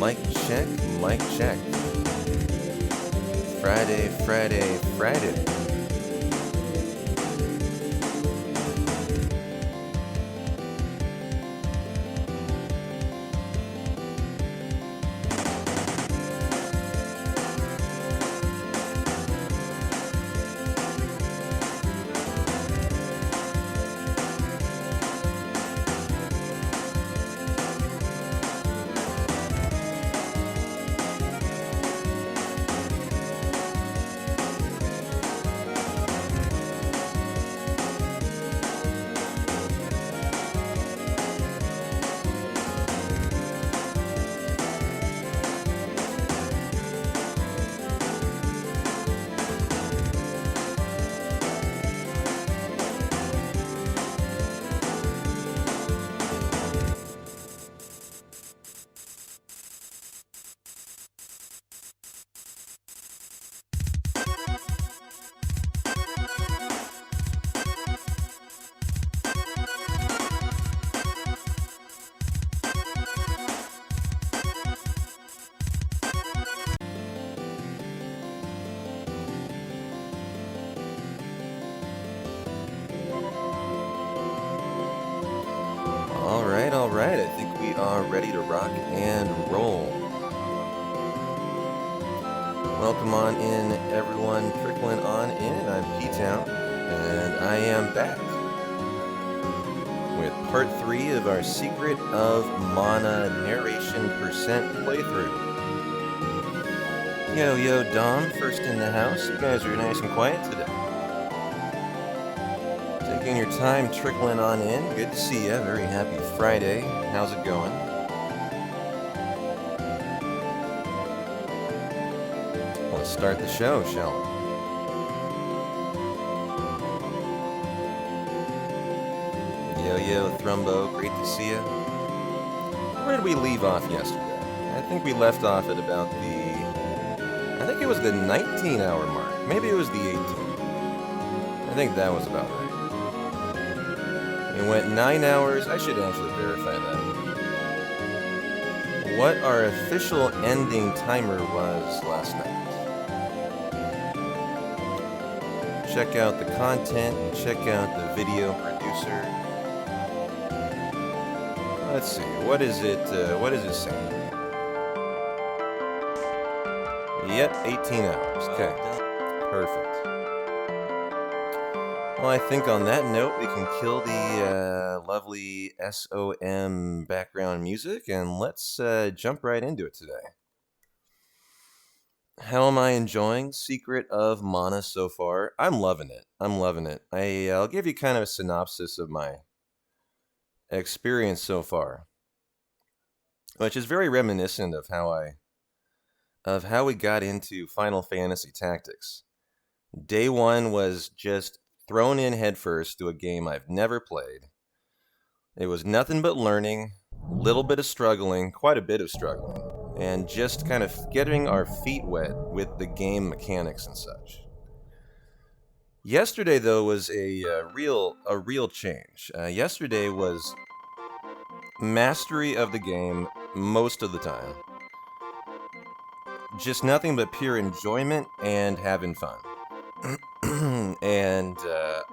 Mic check, mic check. Friday, Friday, Friday. Alright, I think we are ready to rock and roll. Welcome on in, everyone, trickling on in. I'm P-Town, and I am back with part 3 of our Secret of Mana Narration percent playthrough. Yo, Dom, first in the house. You guys are nice and quiet today. Taking your time trickling on in. Good to see you. Very happy Friday. How's it going? Let's start the show, shall we? Yo, Thrumbo. Great to see you. Where did we leave off yesterday? I think we left off at about I think it was the 19-hour mark. Maybe it was the 18. I think that was about right. It went 9 hours. I should actually verify that. What our official ending timer was last night. Check out the content. Check out the video producer. Let's see. What is it saying? Yep, 18 hours. Okay. Perfect. Well, I think on that note, we can kill the lovely SOM background music, and let's jump right into it today. How am I enjoying Secret of Mana so far? I'm loving it. I'll give you kind of a synopsis of my experience so far, which is very reminiscent of how we got into Final Fantasy Tactics. Day 1 was just thrown in headfirst to a game I've never played. It was nothing but learning, a little bit of struggling, quite a bit of struggling, and just kind of getting our feet wet with the game mechanics and such. Yesterday, though, was a real change. Yesterday was mastery of the game most of the time. Just nothing but pure enjoyment and having fun. And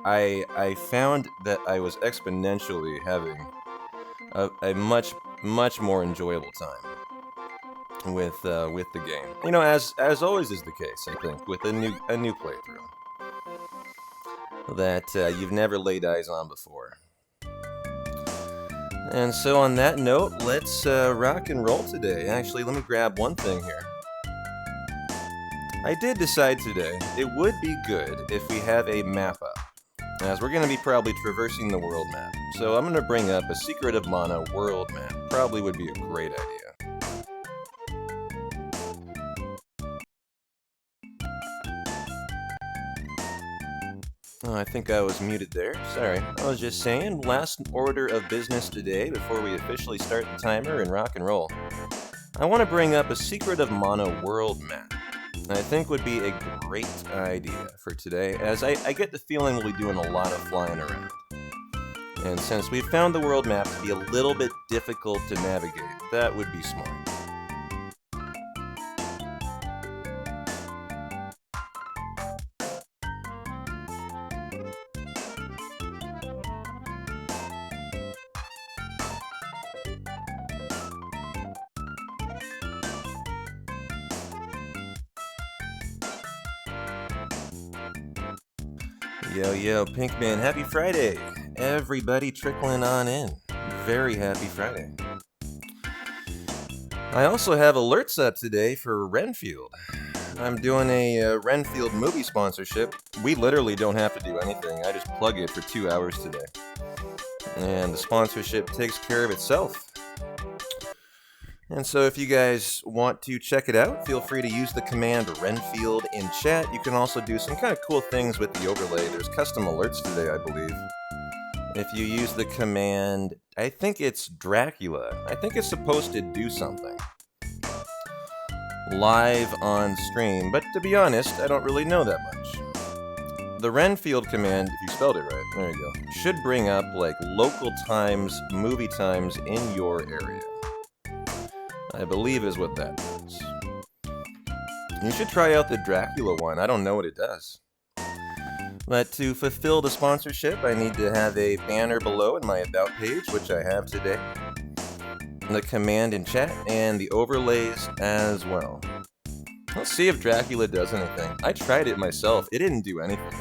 I found that I was exponentially having a much more enjoyable time with the game. You know, as always is the case, I think, with a new playthrough that you've never laid eyes on before. And so on that note, let's rock and roll today. Actually, let me grab one thing here. I did decide today it would be good if we have a map up, as we're going to be probably traversing the world map. So I'm going to bring up a Secret of Mana world map. Probably would be a great idea. Oh, I think I was muted there. Sorry. I was just saying, last order of business today before we officially start the timer and rock and roll. I want to bring up a Secret of Mana world map. I think would be a great idea for today, as I get the feeling we'll be doing a lot of flying around. And since we've found the world map to be a little bit difficult to navigate, that would be smart. Yo, yo, Pinkman, happy Friday! Everybody trickling on in. Very happy Friday. I also have alerts up today for Renfield. I'm doing a Renfield movie sponsorship. We literally don't have to do anything. I just plug it for 2 hours today. And the sponsorship takes care of itself. And so if you guys want to check it out, feel free to use the command Renfield in chat. You can also do some kind of cool things with the overlay. There's custom alerts today, I believe. If you use the command, I think it's Dracula. I think it's supposed to do something live on stream, but to be honest, I don't really know that much. The Renfield command, if you spelled it right, there you go, should bring up like local times, movie times in your area. I believe is what that means. You should try out the Dracula one. I don't know what it does. But to fulfill the sponsorship, I need to have a banner below in my About page, which I have today. The command in chat, and the overlays as well. Let's see if Dracula does anything. I tried it myself. It didn't do anything.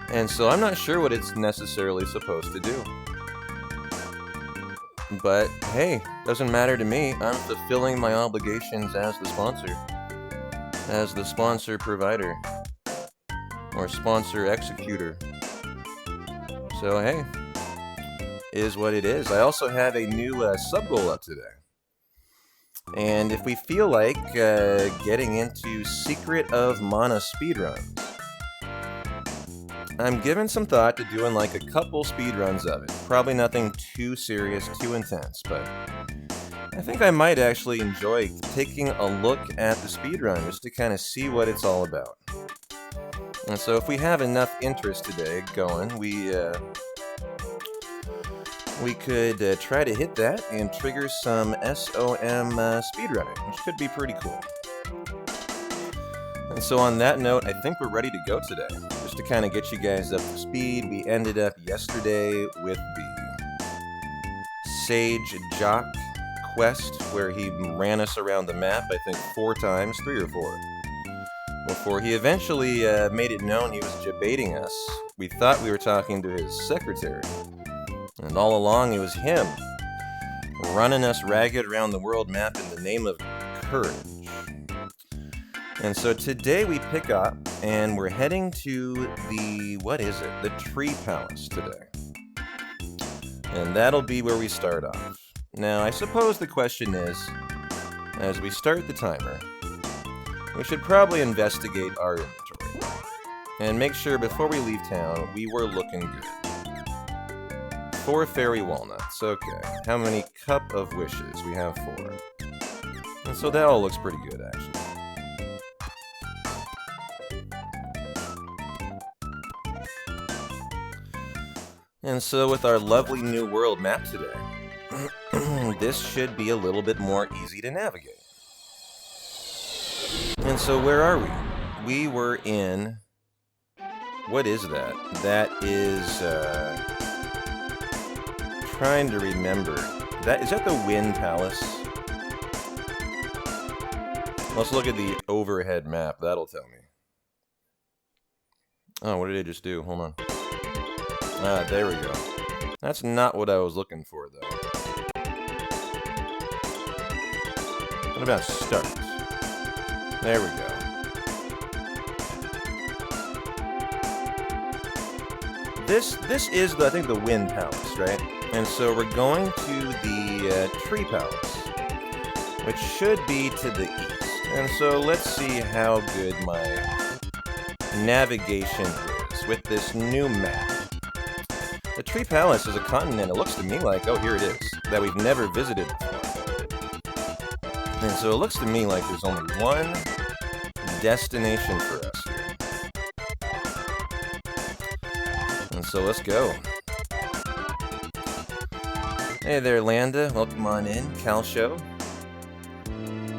And so I'm not sure what it's necessarily supposed to do. But hey, doesn't matter to me. I'm fulfilling my obligations as the sponsor provider, or sponsor executor. So hey, is what it is. I also have a new sub goal up today. And if we feel like getting into Secret of Mana speedruns, I'm giving some thought to doing like a couple speedruns of it. Probably nothing too serious, too intense, but I think I might actually enjoy taking a look at the speedrun just to kind of see what it's all about. And so if we have enough interest today going, we could try to hit that and trigger some SOM speedrunning, which could be pretty cool. And so on that note, I think we're ready to go today. Just to kind of get you guys up to speed, we ended up yesterday with the Sage Jock quest, where he ran us around the map, I think 4 times, 3 or 4, before he eventually made it known he was debating us. We thought we were talking to his secretary, and all along it was him, running us ragged around the world map in the name of courage. And so today we pick up, and we're heading to the, the Tree Palace today. And that'll be where we start off. Now, I suppose the question is, as we start the timer, we should probably investigate our inventory, and make sure before we leave town, we were looking good. 4 fairy walnuts, okay. How many cup of wishes? We have 4. And so that all looks pretty good, actually. And so with our lovely new world map today, this should be a little bit more easy to navigate. And so where are we? We were in... What is that? That is... trying to remember. Is that the Wind Palace? Let's look at the overhead map. That'll tell me. Oh, what did I just do? Hold on. Ah, there we go. That's not what I was looking for, though. What about start? There we go. This is, I think, the Wind Palace, right? And so we're going to the Tree Palace, which should be to the east. And so let's see how good my navigation is with this new map. The Tree Palace is a continent, it looks to me like, oh, here it is, that we've never visited before. And so it looks to me like there's only one destination for us here. And so let's go. Hey there, Landa. Welcome on in. Cal Show.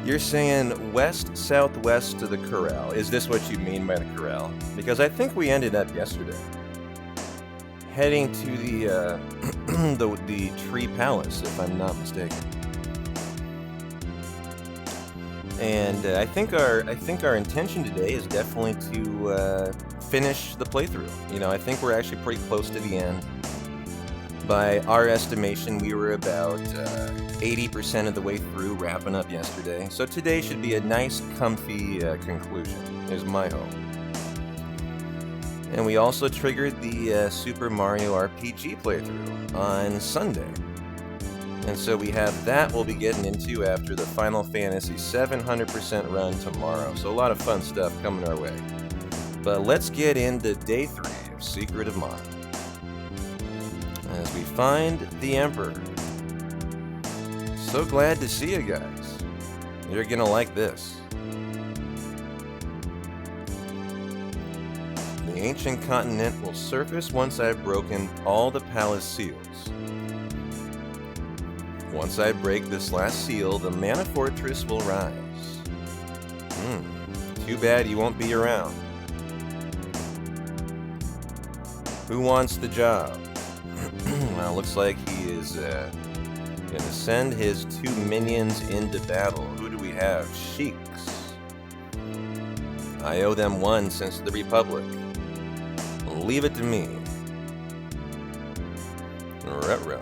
You're saying west-southwest to the corral. Is this what you mean by the corral? Because I think we ended up yesterday heading to the Tree Palace, if I'm not mistaken. And I think our intention today is definitely to finish the playthrough. You know, I think we're actually pretty close to the end. By our estimation, we were about 80% of the way through, wrapping up yesterday. So today should be a nice, comfy conclusion, is my hope. And we also triggered the Super Mario RPG playthrough on Sunday. And so we have that we'll be getting into after the Final Fantasy 700% run tomorrow. So a lot of fun stuff coming our way. But let's get into Day 3 of Secret of Mana. As we find the Emperor. So glad to see you guys. You're gonna like this. The ancient continent will surface once I've broken all the palace seals. Once I break this last seal, the Mana Fortress will rise. Too bad you won't be around. Who wants the job? Well, looks like he is gonna send his 2 minions into battle. Who do we have? Sheiks. I owe them one since the Republic. Leave it to me. Retro.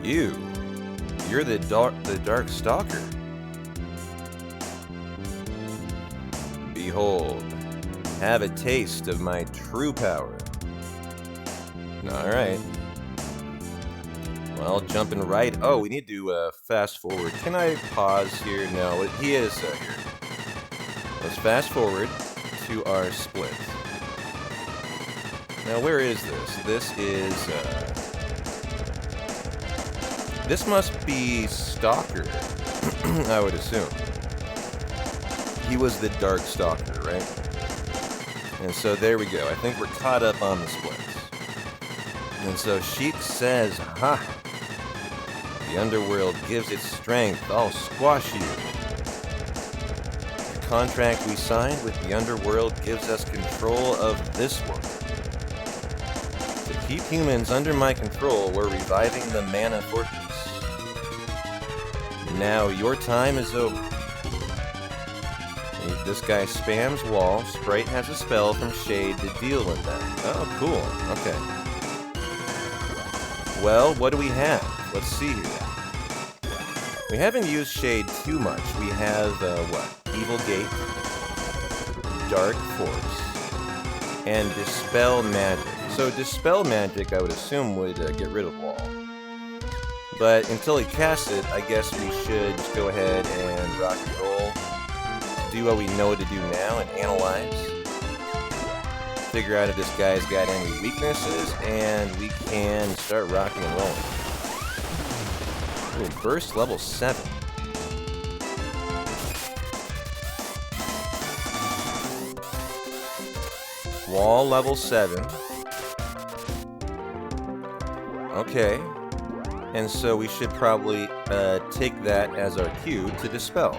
You're the Dark Stalker. Behold, have a taste of my true power. Alright. Well, jumping right. Oh, we need to fast forward. Can I pause here? No, he is here. Let's fast forward to our split. Now, where is this? This is, this must be Stalker, I would assume. He was the Dark Stalker, right? And so there we go. I think we're caught up on the splits. And so Sheik says, ha! The underworld gives its strength. I'll squash you. The contract we signed with the underworld gives us control of this world. To keep humans under my control, we're reviving the Mana Fortress. Now your time is over. This guy spams wall. Sprite has a spell from Shade to deal with that. Oh, cool. Okay. Well, what do we have? Let's see here. We haven't used Shade too much. We have, what? Evil Gate, Dark Force, and Dispel Magic. So Dispel Magic, I would assume, would get rid of Wall. But until he casts it, I guess we should just go ahead and rock and roll. Do what we know to do now and analyze. Figure out if this guy's got any weaknesses, and we can start rocking and rolling. Ooh, burst level 7. Wall level 7. Okay. And so we should probably take that as our cue to dispel.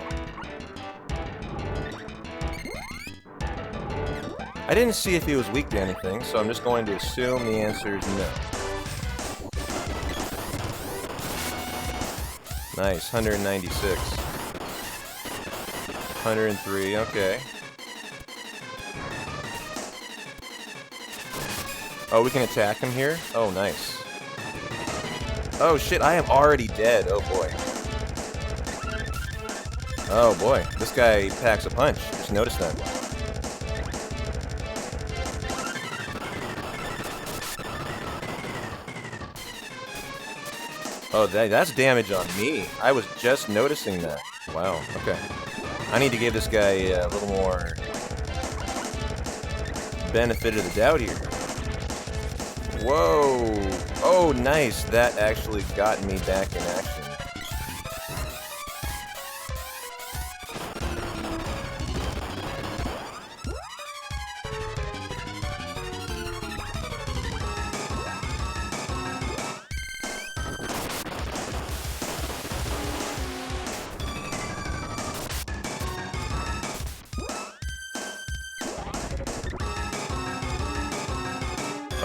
I didn't see if he was weak to anything, so I'm just going to assume the answer is no. Nice, 196. 103, okay. Oh, we can attack him here? Oh, nice. Oh shit, I am already dead, oh boy. Oh boy, this guy packs a punch, just noticed that. Oh, that's damage on me. I was just noticing that. Wow, okay. I need to give this guy a little more benefit of the doubt here. Whoa! Oh, nice. That actually got me back in action.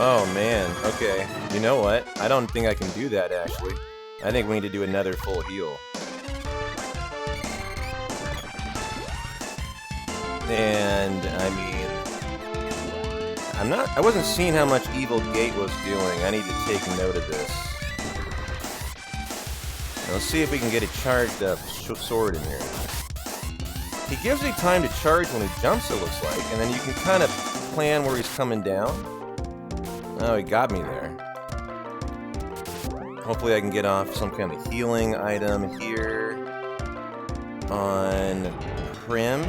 Oh man, okay. You know what? I don't think I can do that actually. I think we need to do another full heal. And I mean, I wasn't seeing how much Evil Gate was doing. I need to take note of this. Now, let's see if we can get a charged up sword in here. He gives you time to charge when he jumps, it looks like, and then you can kind of plan where he's coming down. Oh, he got me there. Hopefully I can get off some kind of healing item here on Prim.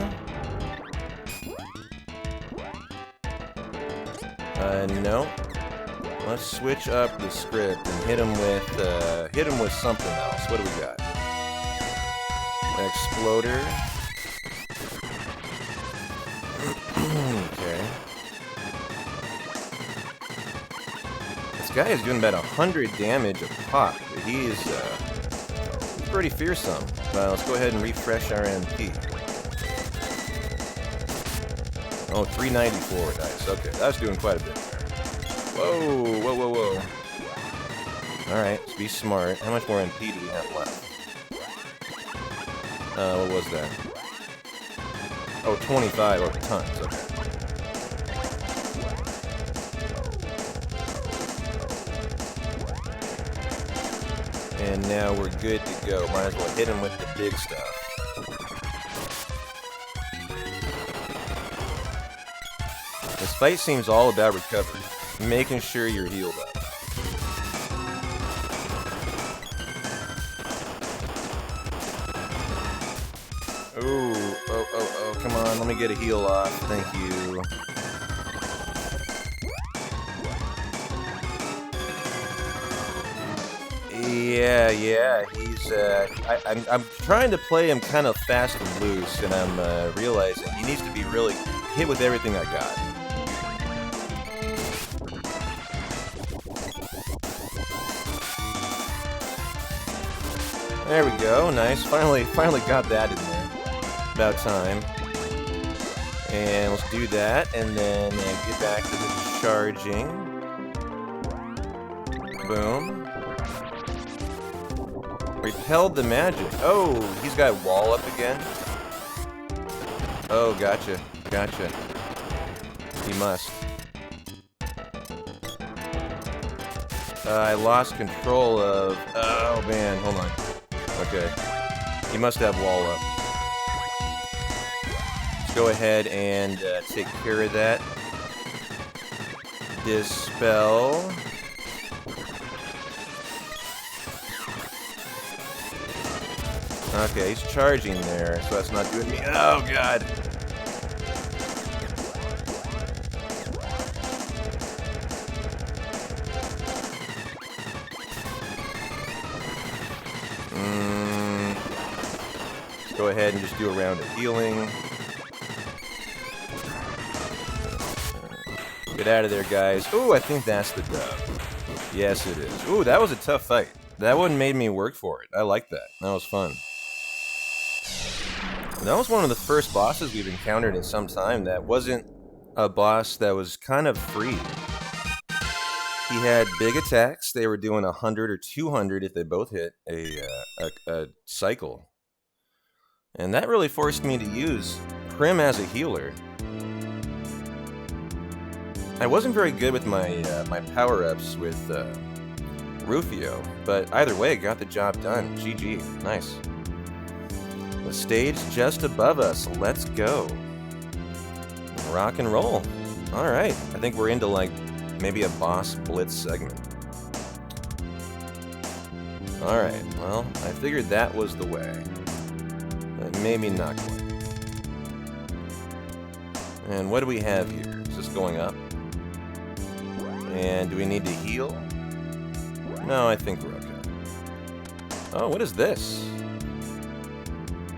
No. Let's switch up the script and hit him with something else. What do we got? An exploder. Okay. This guy is doing about 100 damage a pop. He's pretty fearsome. Let's go ahead and refresh our MP. Oh, 394 dice. Okay, that's doing quite a bit there. Whoa, whoa, whoa, whoa. Alright, let's be smart. How much more MP do we have left? What was that? Oh, 25. Oh, tons. Okay. And now we're good to go. Might as well hit him with the big stuff. This fight seems all about recovery. Making sure you're healed up. Oh, come on. Let me get a heal off. Thank you. Yeah, he's, I'm trying to play him kind of fast and loose, and I'm, realizing he needs to be really hit with everything I got. There we go, nice, finally got that in there. About time. And let's do that, and then get back to the charging. Boom. Repelled the magic. Oh, he's got wall up again. Oh, gotcha. He must. I lost control of... Oh, man, hold on. Okay. He must have wall up. Let's go ahead and take care of that. Dispel. Okay, he's charging there, so that's not doing me. Oh, God. Let's go ahead and just do a round of healing. Get out of there, guys. Ooh, I think that's the dub. Yes, it is. Ooh, that was a tough fight. That one made me work for it. I like that. That was fun. That was one of the first bosses we've encountered in some time that wasn't a boss that was kind of free. He had big attacks. They were doing 100 or 200 if they both hit a cycle. And that really forced me to use Prim as a healer. I wasn't very good with my my power-ups with Rufio, but either way, got the job done. GG. Nice. The stage just above us. Let's go. Rock and roll. Alright. I think we're into, like, maybe a boss blitz segment. Alright. Well, I figured that was the way. But maybe not quite. And what do we have here? Is this going up? And do we need to heal? No, I think we're okay. Oh, what is this?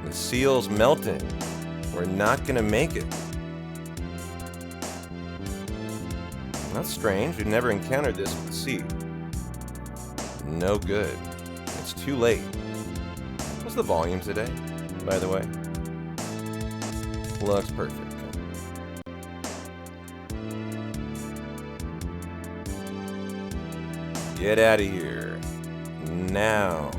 The seal's melting. We're not gonna make it. That's strange. We've never encountered this with the sea. No good. It's too late. What's the volume today, by the way? Looks perfect. Get out of here. Now.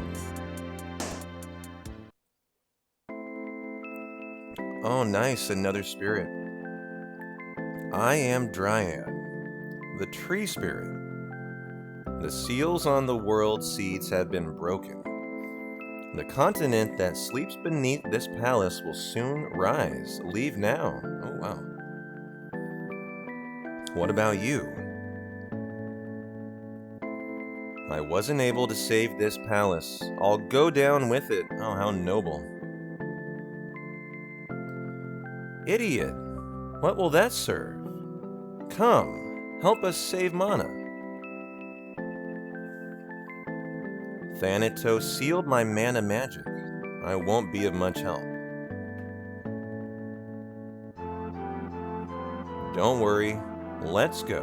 Oh, nice, another spirit. I am Dryad, the tree spirit. The seals on the world seeds have been broken. The continent that sleeps beneath this palace will soon rise. Leave now. Oh, wow. What about you? I wasn't able to save this palace. I'll go down with it. Oh, how noble. Idiot! What will that serve? Come, help us save Mana. Thanatos sealed my mana magic. I won't be of much help. Don't worry, let's go.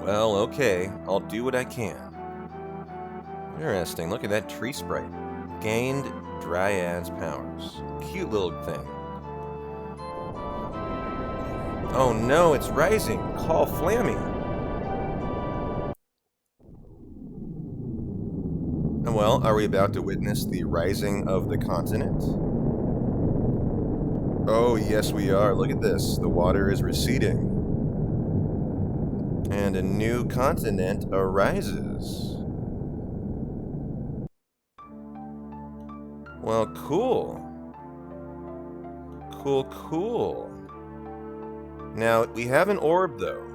Well, okay, I'll do what I can. Interesting, look at that tree sprite. Gained Dryad's powers. Cute little thing. Oh no, it's rising! Call Flammy! Well, are we about to witness the rising of the continent? Oh, yes we are. Look at this. The water is receding. And a new continent arises. Well, cool. Cool. Now, we have an orb, though.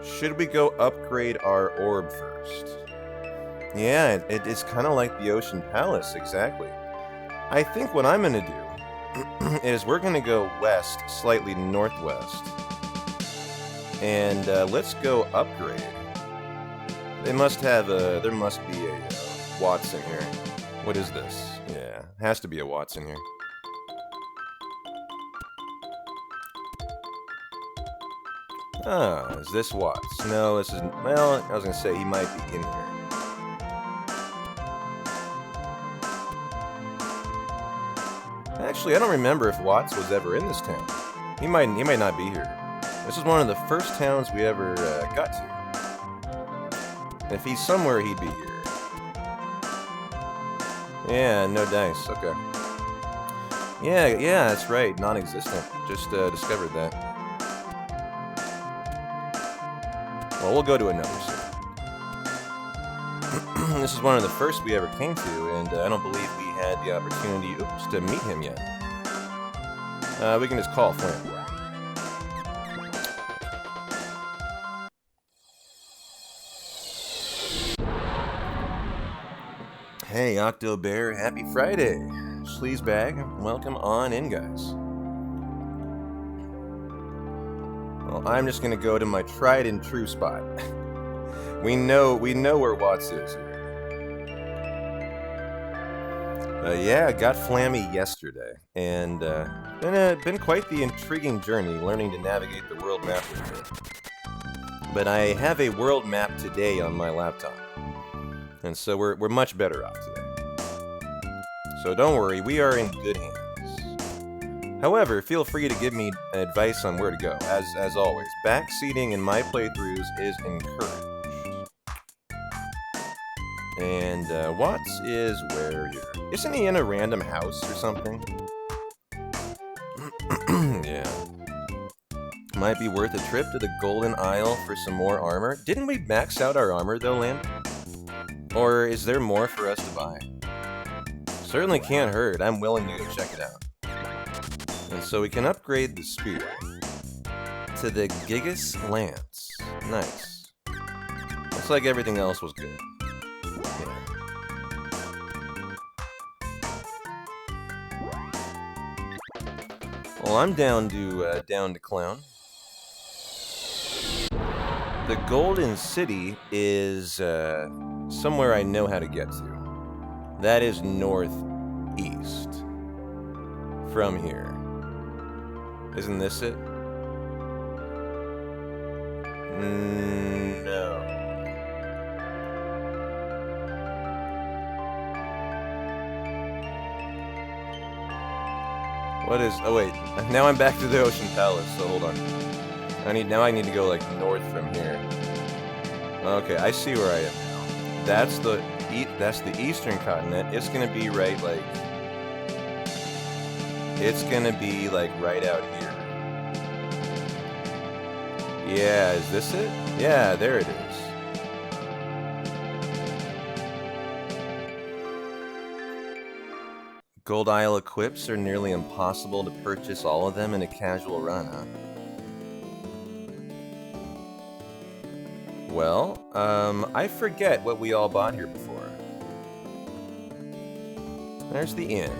Should we go upgrade our orb first? Yeah, it's kind of like the Ocean Palace, exactly. I think what I'm going to do is we're going to go west, slightly northwest. And let's go upgrade. There must be a Watson here. What is this? Yeah, has to be a Watson here. Ah, is this Watts? No, this isn't. Well, I was going to say he might be in here. Actually, I don't remember if Watts was ever in this town. He might not be here. This is one of the first towns we ever got to. If he's somewhere, he'd be here. Yeah, no dice. Okay. Yeah, that's right. Non-existent. Just discovered that. Well, we'll go to another city. This is one of the first we ever came to, and I don't believe we had the opportunity, to meet him yet. We can just call Flint. Hey, Octo Bear, happy Friday. Sleazebag, welcome on in, guys. Well, I'm just gonna go to my tried and true spot. we know where Watts is here. Yeah, I got Flammy yesterday, and been quite the intriguing journey learning to navigate the world map with her. But I have a world map today on my laptop, and so we're much better off today. So don't worry, we are in good hands. However, feel free to give me advice on where to go. As always, backseating in my playthroughs is encouraged. And Watts is where here? Isn't he in a random house or something? Yeah. Might be worth a trip to the Golden Isle for some more armor. Didn't we max out our armor though, Land? Or is there more for us to buy? Certainly can't hurt. I'm willing to go check it out. And so we can upgrade the spear to the Gigas Lance. Nice. Looks like everything else was good. Yeah. Well, I'm down to clown. The Golden City is somewhere I know how to get to. That is northeast from here. Isn't this it? No. What is... Oh, wait. Now I'm back to the Ocean Palace, so hold on. I need to go, like, north from here. Okay, I see where I am now. That's the that's the eastern continent. It's gonna be right like. It's gonna be like right out here. Yeah, is this it? Yeah, there it is. Gold Isle equips are nearly impossible to purchase all of them in a casual run, huh? Well, I forget what we all bought here before. There's the inn.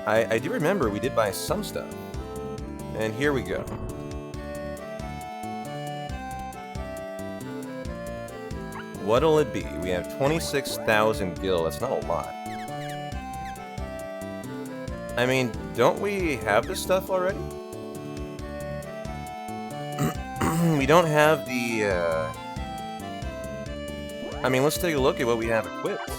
I do remember we did buy some stuff. And here we go. What'll it be? We have 26,000 gil. That's not a lot. I mean, don't we have this stuff already? We don't have the, I mean, let's take a look at what we have equipped.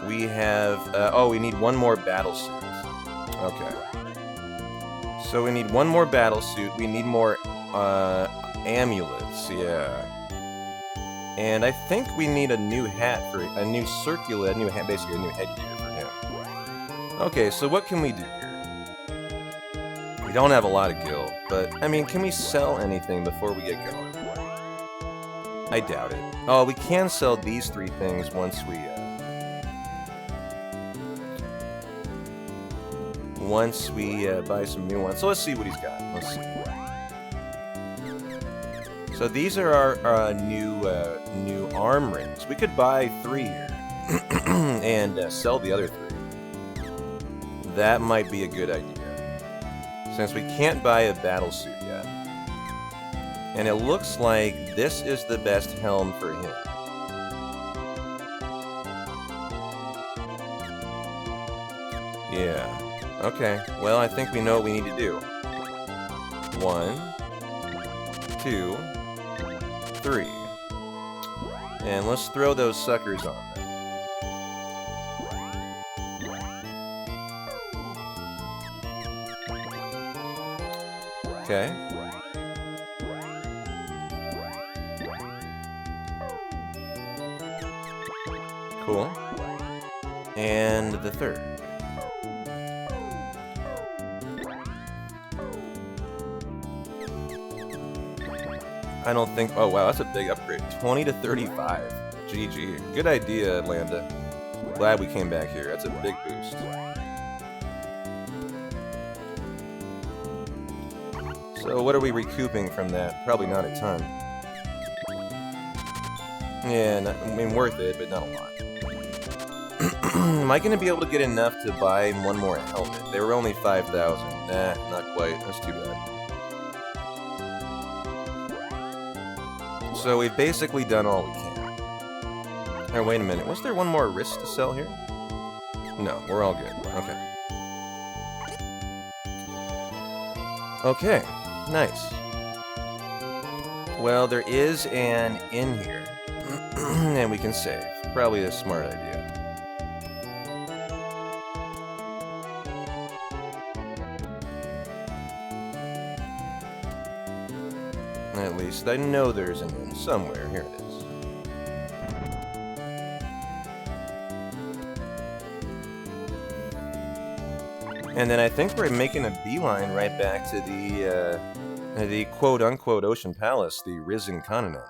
We have, oh, we need one more battle suit. Okay. So we need one more battle suit. We need more, amulets, yeah. And I think we need a new hat for, a new circular, basically a new headgear for him. Okay, so what can we do here? We don't have a lot of gil, but, I mean, can we sell anything before we get going? I doubt it. Oh, we can sell these 3 things once we, buy some new ones. So let's see what he's got. Let's see. So these are our new arm rings. We could buy 3 here and sell the other 3. That might be a good idea, since we can't buy a battle suit yet. And it looks like this is the best helm for him. Yeah. Okay, well, I think we know what we need to do. 1, 2, 3. And let's throw those suckers on there. Okay. Cool. And the 3rd. I don't think... Oh, wow, that's a big upgrade. 20 to 35. GG. Good idea, Atlanta. Glad we came back here. That's a big boost. So what are we recouping from that? Probably not a ton. Yeah, not, I mean, worth it, but not a lot. Am I going to be able to get enough to buy one more helmet? They were only 5,000. Nah, not quite. That's too bad. So we've basically done all we can. Oh, wait a minute. Was there one more wrist to sell here? No, we're all good. Okay. Okay, nice. Well, there is an inn here. And we can save. Probably a smart idea. At least I know there's an inn somewhere. Here it is. And then I think we're making a beeline right back to the quote-unquote Ocean Palace, the Risen Continent.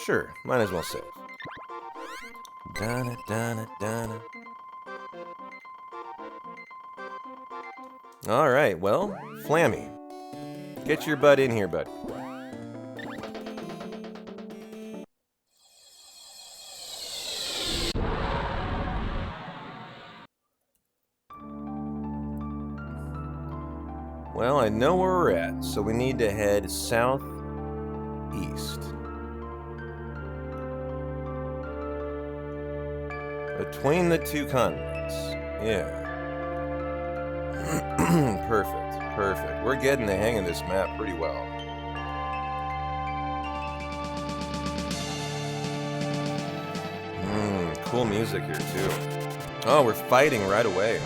Sure, might as well save. Donna, Donna, Donna. Alright, well, Flammy. Get your butt in here, buddy. Well, I know where we're at, so we need to head southeast. Between the 2 continents. Yeah. Perfect, perfect. We're getting the hang of this map pretty well. cool music here, too. Oh, we're fighting right away.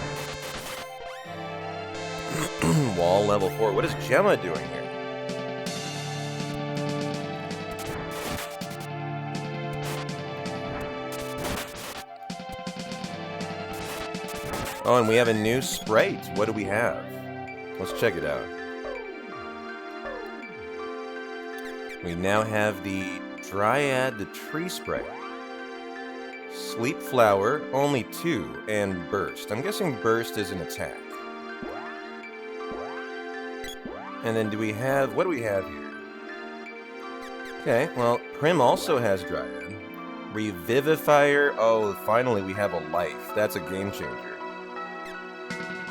Wall level 4. What is Gemma doing here? Oh, and we have a new sprite. What do we have? Let's check it out. We now have the Dryad, the tree sprite. Sleep Flower, only 2, and Burst. I'm guessing Burst is an attack. And then do we have... what do we have here? Okay, well, Prim also has Dryad. Revivifier, oh, finally we have a life. That's a game changer.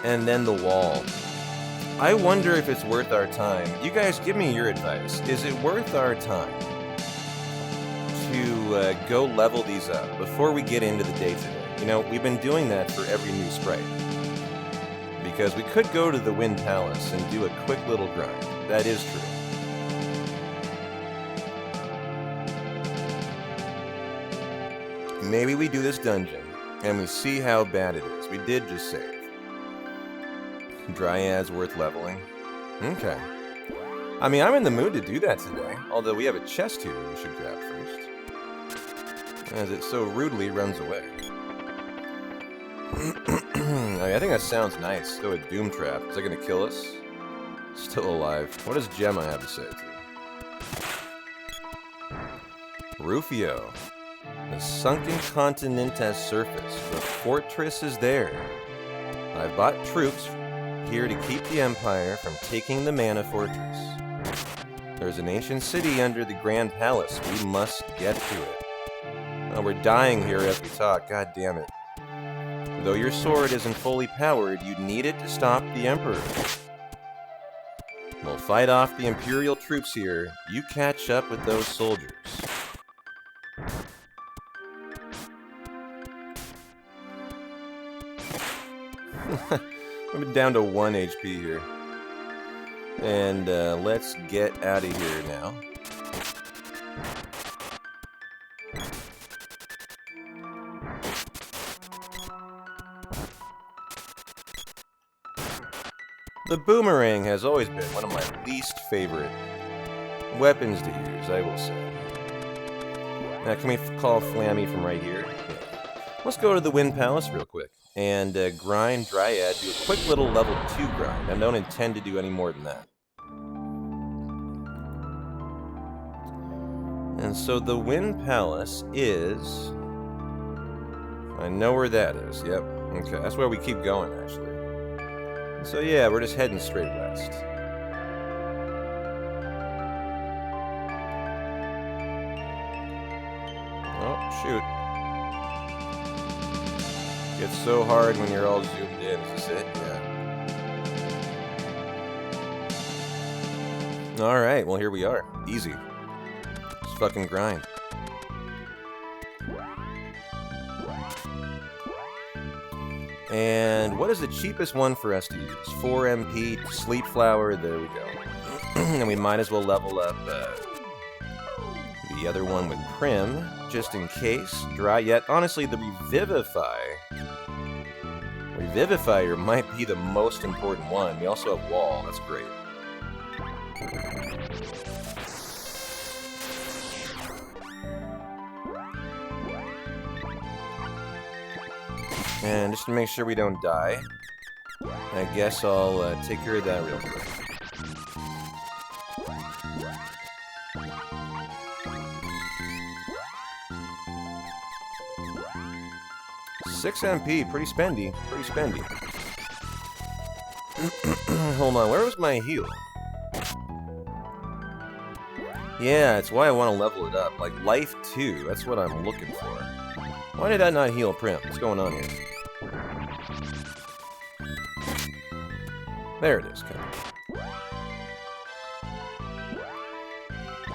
And then the wall. I wonder if it's worth our time. You guys, give me your advice. Is it worth our time to go level these up before we get into the day-to-day? You know, we've been doing that for every new sprite. Because we could go to the Wind Palace and do a quick little grind. That is true. Maybe we do this dungeon, and we see how bad it is. We did just save. Dryad's worth leveling. Okay. I mean, I'm in the mood to do that today. Although we have a chest here we should grab first. As it so rudely runs away. I think that sounds nice. Throw a doom trap. Is that going to kill us? Still alive. What does Gemma have to say to you? Rufio. The sunken continent has surfaced. The fortress is there. I've bought troops here to keep the Empire from taking the Mana Fortress. There's an ancient city under the Grand Palace. We must get to it. Oh, we're dying here as we talk. God damn it. Though your sword isn't fully powered, you need it to stop the Emperor. We'll fight off the Imperial troops here. You catch up with those soldiers. I'm down to 1 HP here. And let's get out of here now. The boomerang has always been one of my least favorite weapons to use, I will say. Now, can we call Flammy from right here? Yeah. Let's go to the Wind Palace real quick. And grind Dryad, do a quick little level 2 grind. I don't intend to do any more than that. And so the Wind Palace is... I know where that is, yep. Okay, that's where we keep going, actually. So yeah, we're just heading straight west. Oh, shoot. It's so hard when you're all zoomed in. Is this it? Yeah. Alright, well here we are. Easy. Just fucking grind. And what is the cheapest one for us to use? 4 MP, Sleep Flower, there we go. And we might as well level up the other one with Prim, just in case. Yet, honestly, the Revivifier might be the most important one. We also have Wall, that's great. And just to make sure we don't die, I guess I'll take care of that real quick. Six MP, pretty spendy, pretty spendy. Hold on, where was my heal? Yeah, it's why I want to level it up. Like, life 2, that's what I'm looking for. Why did I not heal Prim? What's going on here? There it is, okay.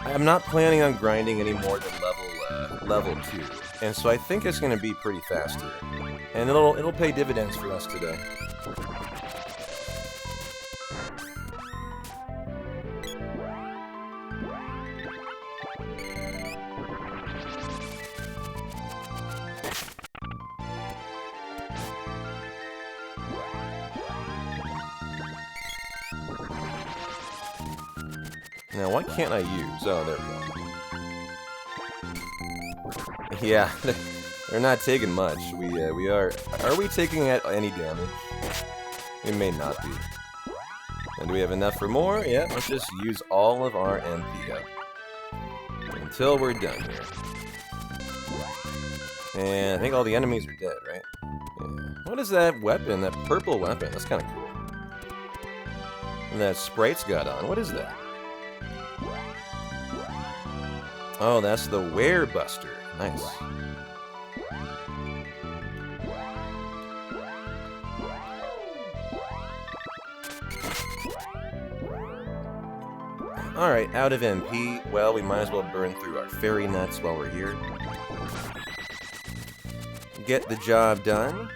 I'm not planning on grinding any more than level 2. And so I think it's going to be pretty fast here. And it'll pay dividends for us today. Now, what can't I use? Oh, there we go. Yeah, they're not taking much. We are... Are we taking any damage? We may not be. And do we have enough for more? Yeah, let's just use all of our MP up. Until we're done here. And I think all the enemies are dead, right? Yeah. What is that weapon? That purple weapon? That's kind of cool. And that Sprite's got on. What is that? Oh, that's the Werebuster. Nice. Alright, out of MP. Well, we might as well burn through our fairy nuts while we're here. Get the job done.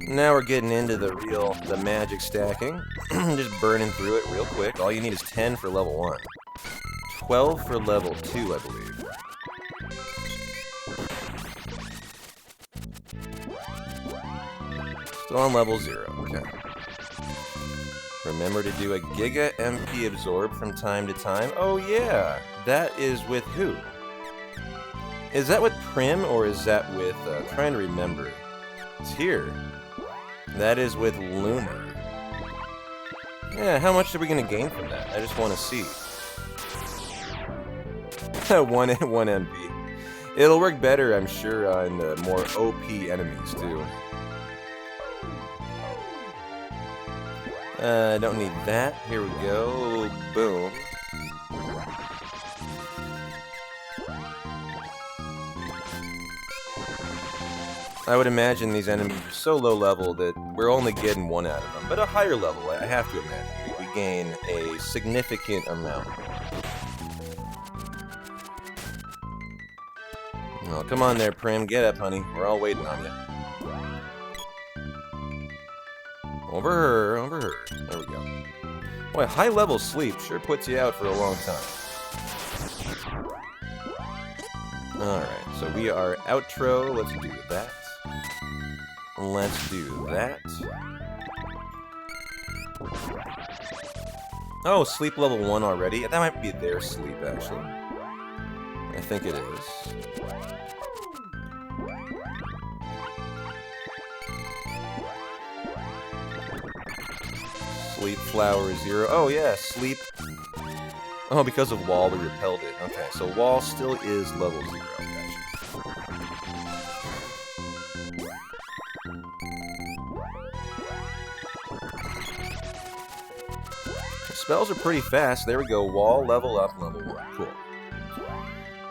Now we're getting into the magic stacking. Just burning through it real quick. All you need is 10 for level 1. 12 for level 2, I believe. Still on level 0, okay. Remember to do a Giga MP Absorb from time to time. Oh yeah, that is with who? Is that with Prim or is that with, trying to remember. It's here. That is with Luna. Yeah, how much are we going to gain from that? I just want to see. 1 MP. It'll work better, I'm sure, on more OP enemies, too. Don't need that. Here we go. Boom. I would imagine these enemies are so low level that we're only getting 1 out of them. But a higher level, I have to imagine, we gain a significant amount. Oh, come on there, Prim. Get up, honey. We're all waiting on you. Over her, over her. There we go. Boy, high level sleep sure puts you out for a long time. Alright, so we are outro. Let's do that. Let's do that. Oh, sleep level 1 already? That might be their sleep, actually. I think it is. Sleep flower 0. Oh yeah, sleep. Oh, because of wall we repelled it. Okay, so wall still is level 0. Spells are pretty fast. There we go. Wall, level up, level 1. Cool.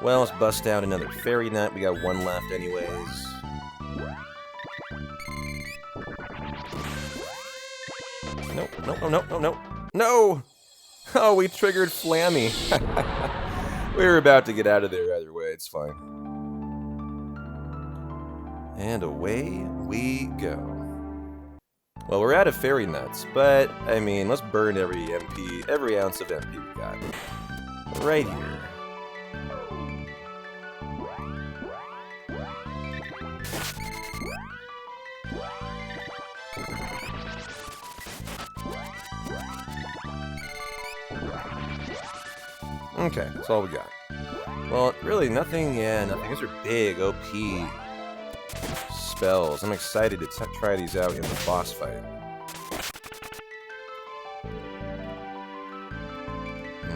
Well, let's bust out another fairy nut. We got 1 left anyways. Nope, nope, no, no, no, no. No! Oh, we triggered Flammy. We were about to get out of there either way. It's fine. And away we go. Well, we're out of fairy nuts, but, I mean, let's burn every ounce of MP we got. Right here. Okay, that's all we got. Well, really, nothing, nothing. These are big, OP spells. I'm excited to try these out in the boss fight.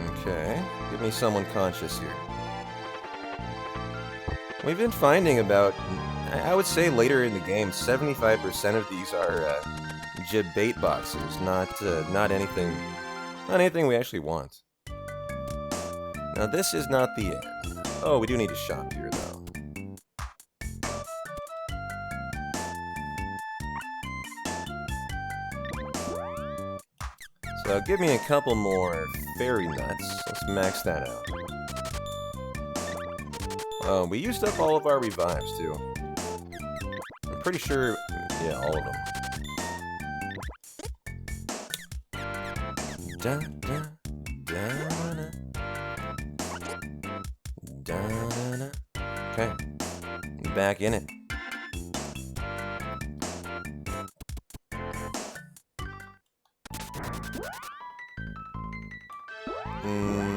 Okay, give me someone conscious here. We've been finding about, I would say later in the game, 75% of these are bait boxes, not anything we actually want. Now this is not the end. Oh, we do need to shop here though. So give me a couple more fairy nuts. Let's max that out. Oh, we used up all of our revives too. I'm pretty sure, yeah, all of them. Da, da, da, da, da, da. Okay. Back in it.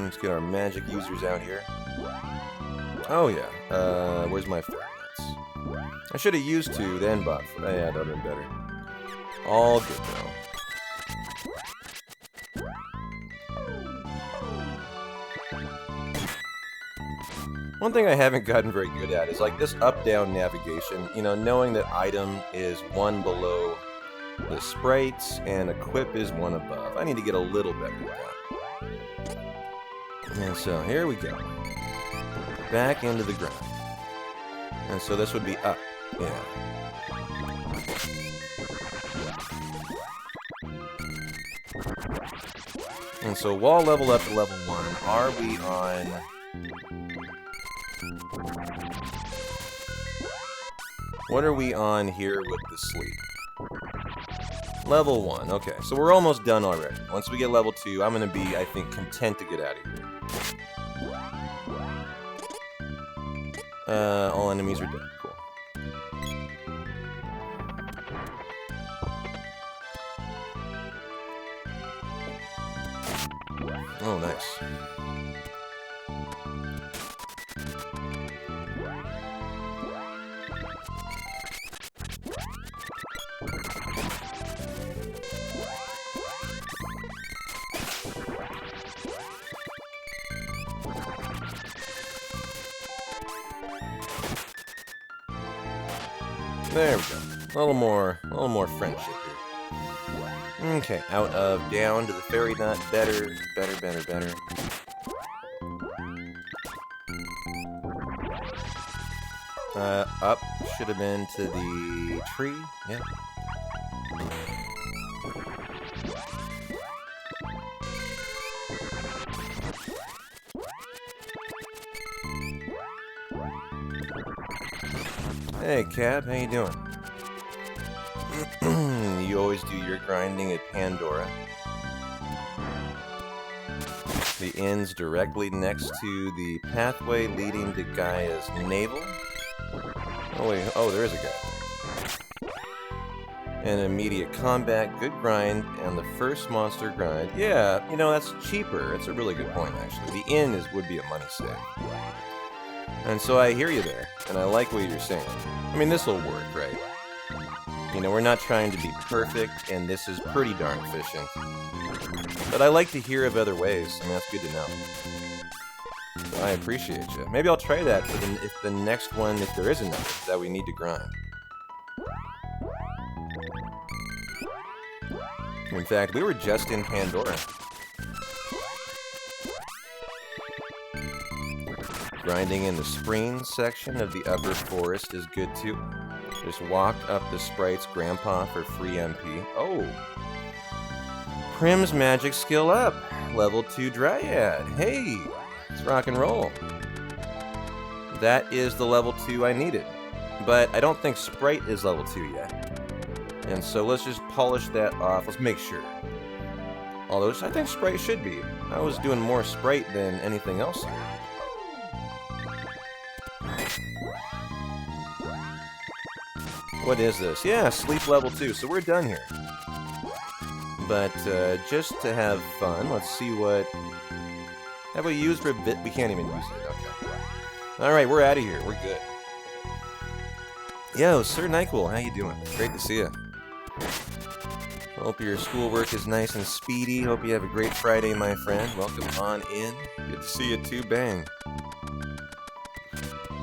Let's get our magic users out here. Oh yeah. Where's my fairy nuts? I should have used 2, then bought. Yeah, that would have been better. All good though. One thing I haven't gotten very good at is like this up-down navigation. You know, knowing that item is 1 below the sprites and equip is 1 above. I need to get a little better at that. And so here we go. Back into the ground. And so this would be up. Yeah. And so wall level up to level 1. Are we on... What are we on here with the sleep? Level 1. Okay, so we're almost done already. Once we get level 2, I'm going to be, I think, content to get out of here. All enemies are dead. Cool. Oh, nice. There we go. A little more friendship here. Okay, out of down to the fairy nut. Better. Up should have been to the tree. Yeah. Hey, Cab, how you doing? You always do your grinding at Pandora. The inn's directly next to the pathway leading to Gaia's navel. Oh wait, oh, there is a guy. And immediate combat, good grind, and the first monster grind. Yeah, you know, that's cheaper. That's a really good point, actually. The inn would be a money save. And so I hear you there, and I like what you're saying. I mean, this'll work, right? You know, we're not trying to be perfect, and this is pretty darn efficient. But I like to hear of other ways, and that's good to know. So I appreciate you. Maybe I'll try that for if the next one, if there is another, that we need to grind. In fact, we were just in Pandora. Grinding in the spring section of the upper forest is good too. Just walk up the sprite's grandpa for free MP. Oh! Prim's magic skill up. Level 2 Dryad. Hey! Let's rock and roll. That is the level 2 I needed. But I don't think Sprite is level 2 yet. And so let's just polish that off. Let's make sure. Although I think Sprite should be. I was doing more Sprite than anything else here. What is this? Yeah, sleep level 2, so we're done here. But just to have fun, let's see what... Have we used for a bit? We can't even use it. Okay. Alright, we're out of here. We're good. Yo, Sir Nyquil, how you doing? Great to see you. Hope your schoolwork is nice and speedy. Hope you have a great Friday, my friend. Welcome on in. Good to see you too. Bang.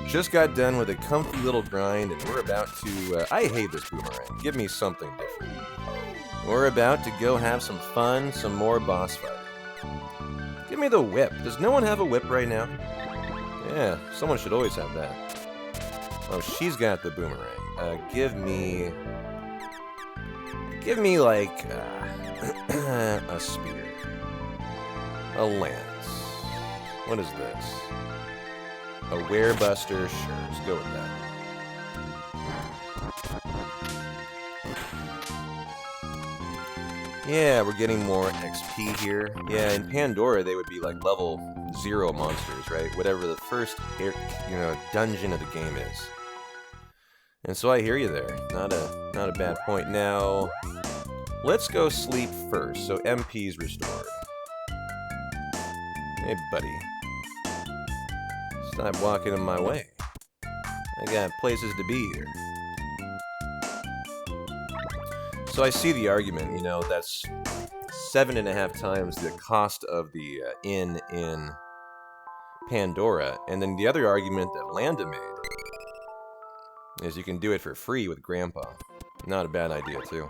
Just got done with a comfy little grind, and we're about to... I hate this boomerang. Give me something different. We're about to go have some fun, some more boss fighting. Give me the whip. Does no one have a whip right now? Yeah, someone should always have that. Oh, she's got the boomerang. Give me... like... a spear. A lance. What is this? A werebuster? Sure, let's go with that. Yeah, we're getting more XP here. Yeah, in Pandora they would be like level zero monsters, right? Whatever the first, dungeon of the game is. And so I hear you there. Not a bad point. Now, let's go sleep first. So MP's restored. Hey, buddy. Stop walking in my way. I got places to be here. So I see the argument, that's 7.5 times the cost of the inn in Pandora. And then the other argument that Landa made is you can do it for free with Grandpa. Not a bad idea, too.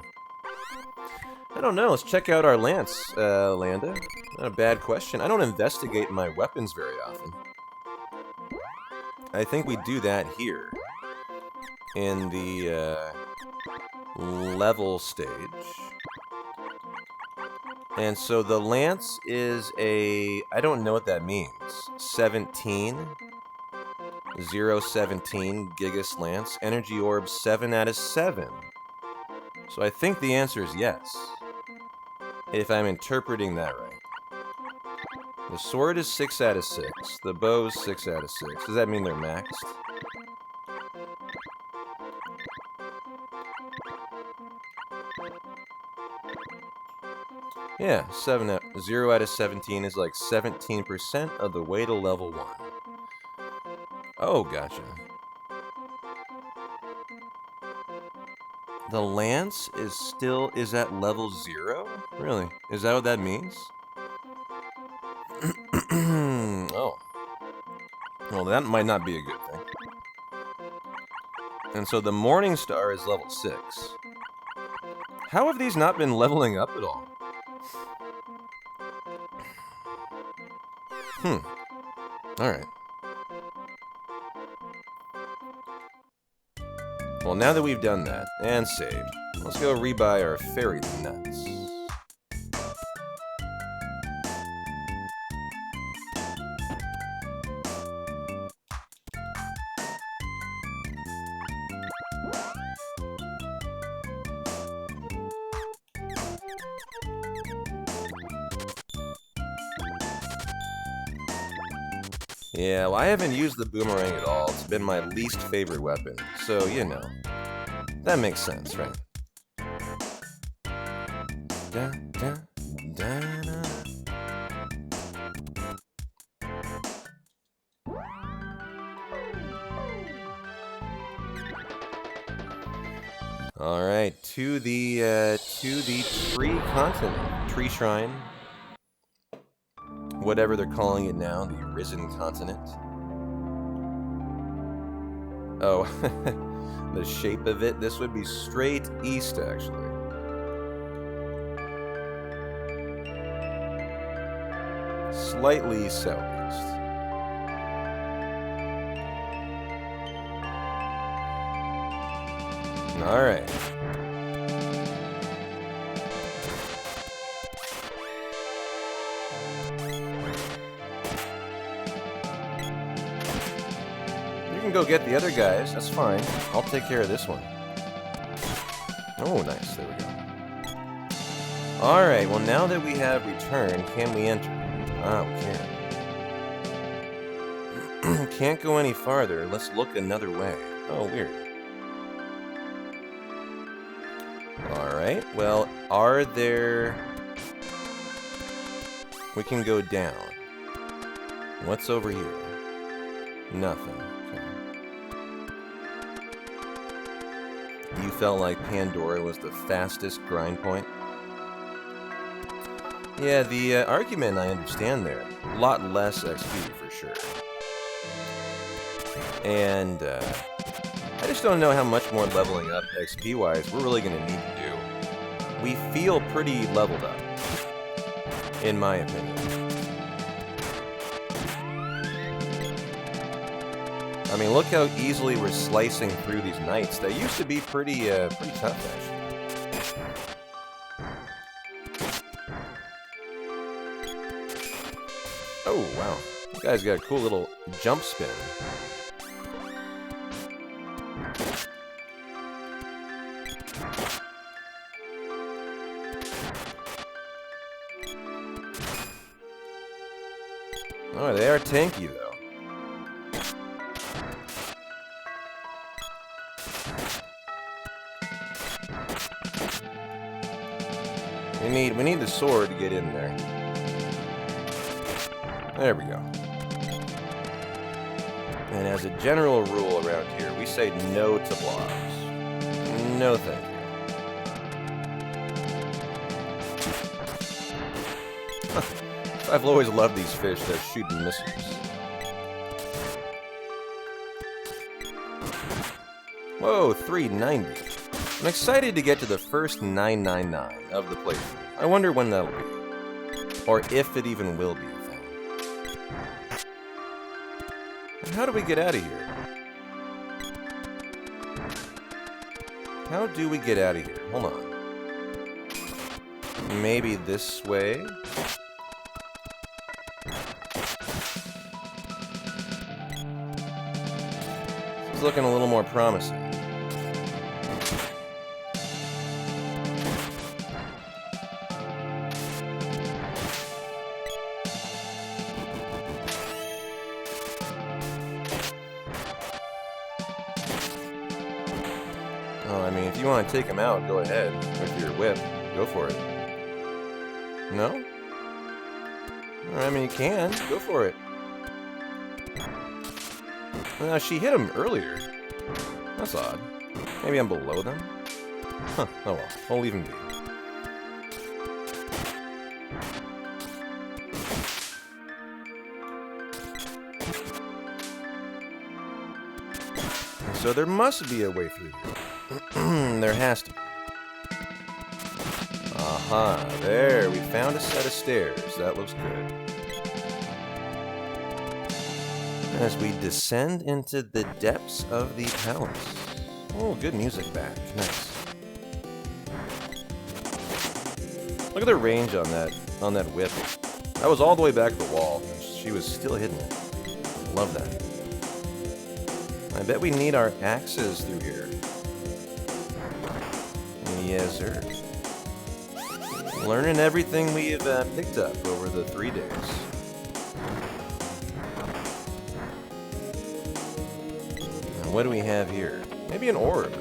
I don't know. Let's check out our lance, Landa. Not a bad question. I don't investigate my weapons very often. I think we do that here in the level stage. And so the lance is I don't know what that means. 17? 017 Gigas Lance. Energy Orb 7 out of 7. So I think the answer is yes. If I'm interpreting that right. The sword is 6 out of 6. The bow is 6 out of 6. Does that mean they're maxed? Yeah, 0 out of 17 is like 17% of the way to level 1. Oh, gotcha. The lance is at level 0? Really? Is that what that means? Oh. Well, that might not be a good thing. And so the Morning Star is level 6. How have these not been leveling up at all? Alright. Well, now that we've done that, and saved, let's go rebuy our fairy nuts. Yeah, well, I haven't used the boomerang at all. It's been my least favorite weapon. So, that makes sense, right? Da, da, da, da. All right, to the tree shrine, whatever they're calling it now, the Risen Continent. Oh, the shape of it. This would be straight east, actually. Slightly southeast. All right. You can go get the other guys. That's fine. I'll take care of this one. Oh, nice. There we go. All right. Well, now that we have returned, can we enter? Ah, we can. Can't go any farther. Let's look another way. Oh, weird. Alright, well, are there... We can go down. What's over here? Nothing. Okay. You felt like Pandora was the fastest grind point? Yeah, the argument I understand there. A lot less XP, for sure. And, I just don't know how much more leveling up XP-wise we're really going to need to do. We feel pretty leveled up, in my opinion. I mean, look how easily we're slicing through these knights. They used to be pretty tough, actually. Oh, wow. You guys got a cool little jump spin. Oh, there tanky, though. We need the sword to get in there. There we go. And as a general rule around here, we say no to blobs. No thank you. I've always loved these fish that shoot missiles. Whoa, 390. I'm excited to get to the first 999 of the playthrough. I wonder when that'll be. Or if it even will be a thing. And how do we get out of here? How do we get out of here? Hold on. Maybe this way? It's looking a little more promising. Oh, I mean, if you want to take him out, go ahead with your whip. Go for it. No? I mean, you can. Go for it. Well, she hit him earlier. That's odd. Maybe I'm below them? Huh. Oh well. We'll leave him be. So there must be a way through here. There has to be. Aha, there, we found a set of stairs. That looks good. As we descend into the depths of the palace. Oh, good music back. Nice. Look at the range on that whip. That was all the way back to the wall, and she was still hitting it. Love that. I bet we need our axes through here. Yes, sir. Learning everything we've picked up over the 3 days. And what do we have here? Maybe an orb.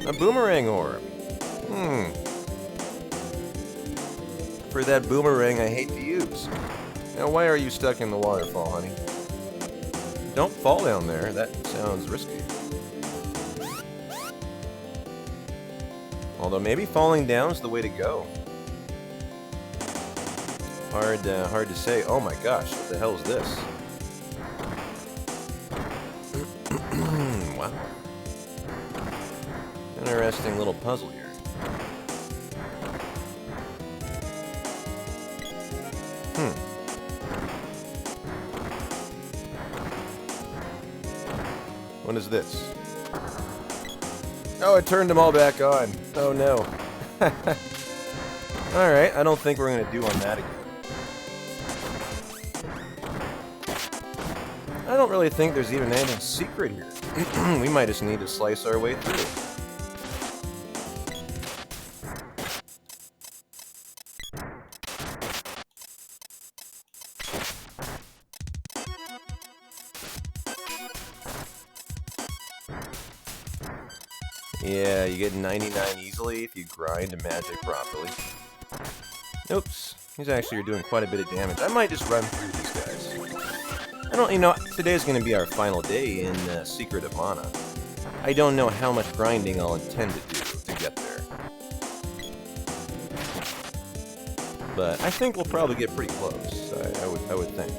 A boomerang orb. For that boomerang I hate to use. Now, why are you stuck in the waterfall, honey? Don't fall down there. That sounds risky. Although maybe falling down is the way to go. Hard to say. Oh my gosh, what the hell is this? Wow. Interesting little puzzle here. What is this? Oh, it turned them all back on. Oh no. Alright, I don't think we're going to do on that again. I don't really think there's even anything secret here. We might just need to slice our way through. Yeah, you get 99 easily if you grind magic properly. Oops. These actually are doing quite a bit of damage. I might just run through these guys. Today's going to be our final day in Secret of Mana. I don't know how much grinding I'll intend to do to get there. But I think we'll probably get pretty close, I would think.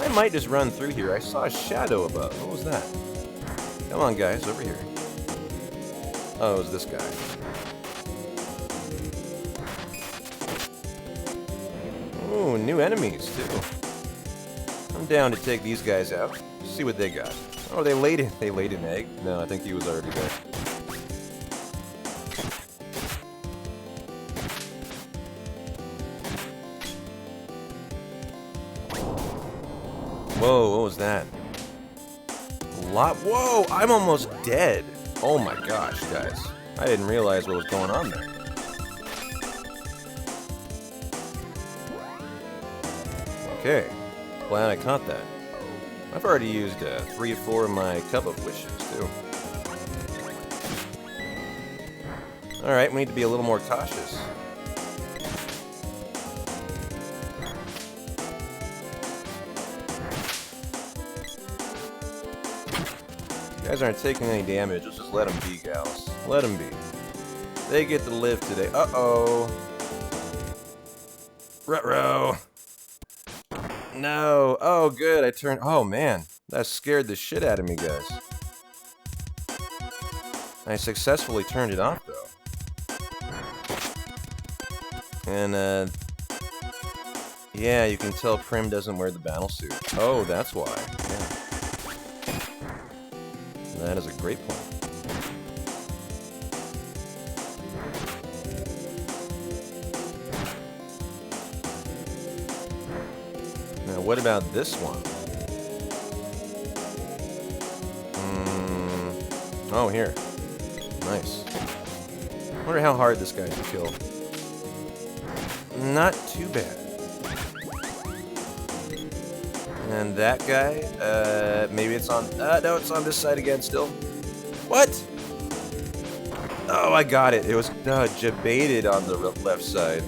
I might just run through here. I saw a shadow above. What was that? Come on, guys, over here. Oh, it was this guy. Ooh, new enemies, too. I'm down to take these guys out. See what they got. Oh, they laid an egg? No, I think he was already there. Whoa, what was that? Whoa, I'm almost dead. Oh my gosh, guys. I didn't realize what was going on there. Okay. Glad I caught that. I've already used 3 or 4 of my Cup of Wishes, too. Alright, we need to be a little more cautious. You guys aren't taking any damage. Let's just let them be, gals. Let them be. They get to live today. Uh-oh. Ruh-roh. No. Oh, good. I turned... Oh, man. That scared the shit out of me, guys. I successfully turned it off, though. And, yeah, you can tell Prim doesn't wear the battle suit. Oh, that's why. Yeah. That is a great point. Now, what about this one? Oh, here. Nice. Wonder how hard this guy can kill. Not too bad. And that guy, maybe it's on, no, it's on this side again still. What? Oh, I got it. It was debated on the left side.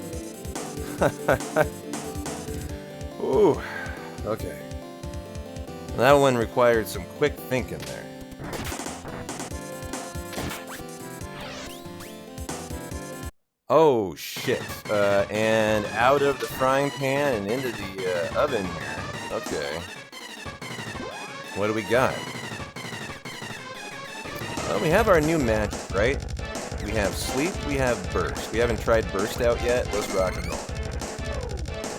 Ooh, okay. That one required some quick thinking there. Oh, shit. And out of the frying pan and into the oven here. Okay. What do we got? Well, we have our new magic, right? We have sleep, we have burst. We haven't tried burst out yet. Let's rock and roll.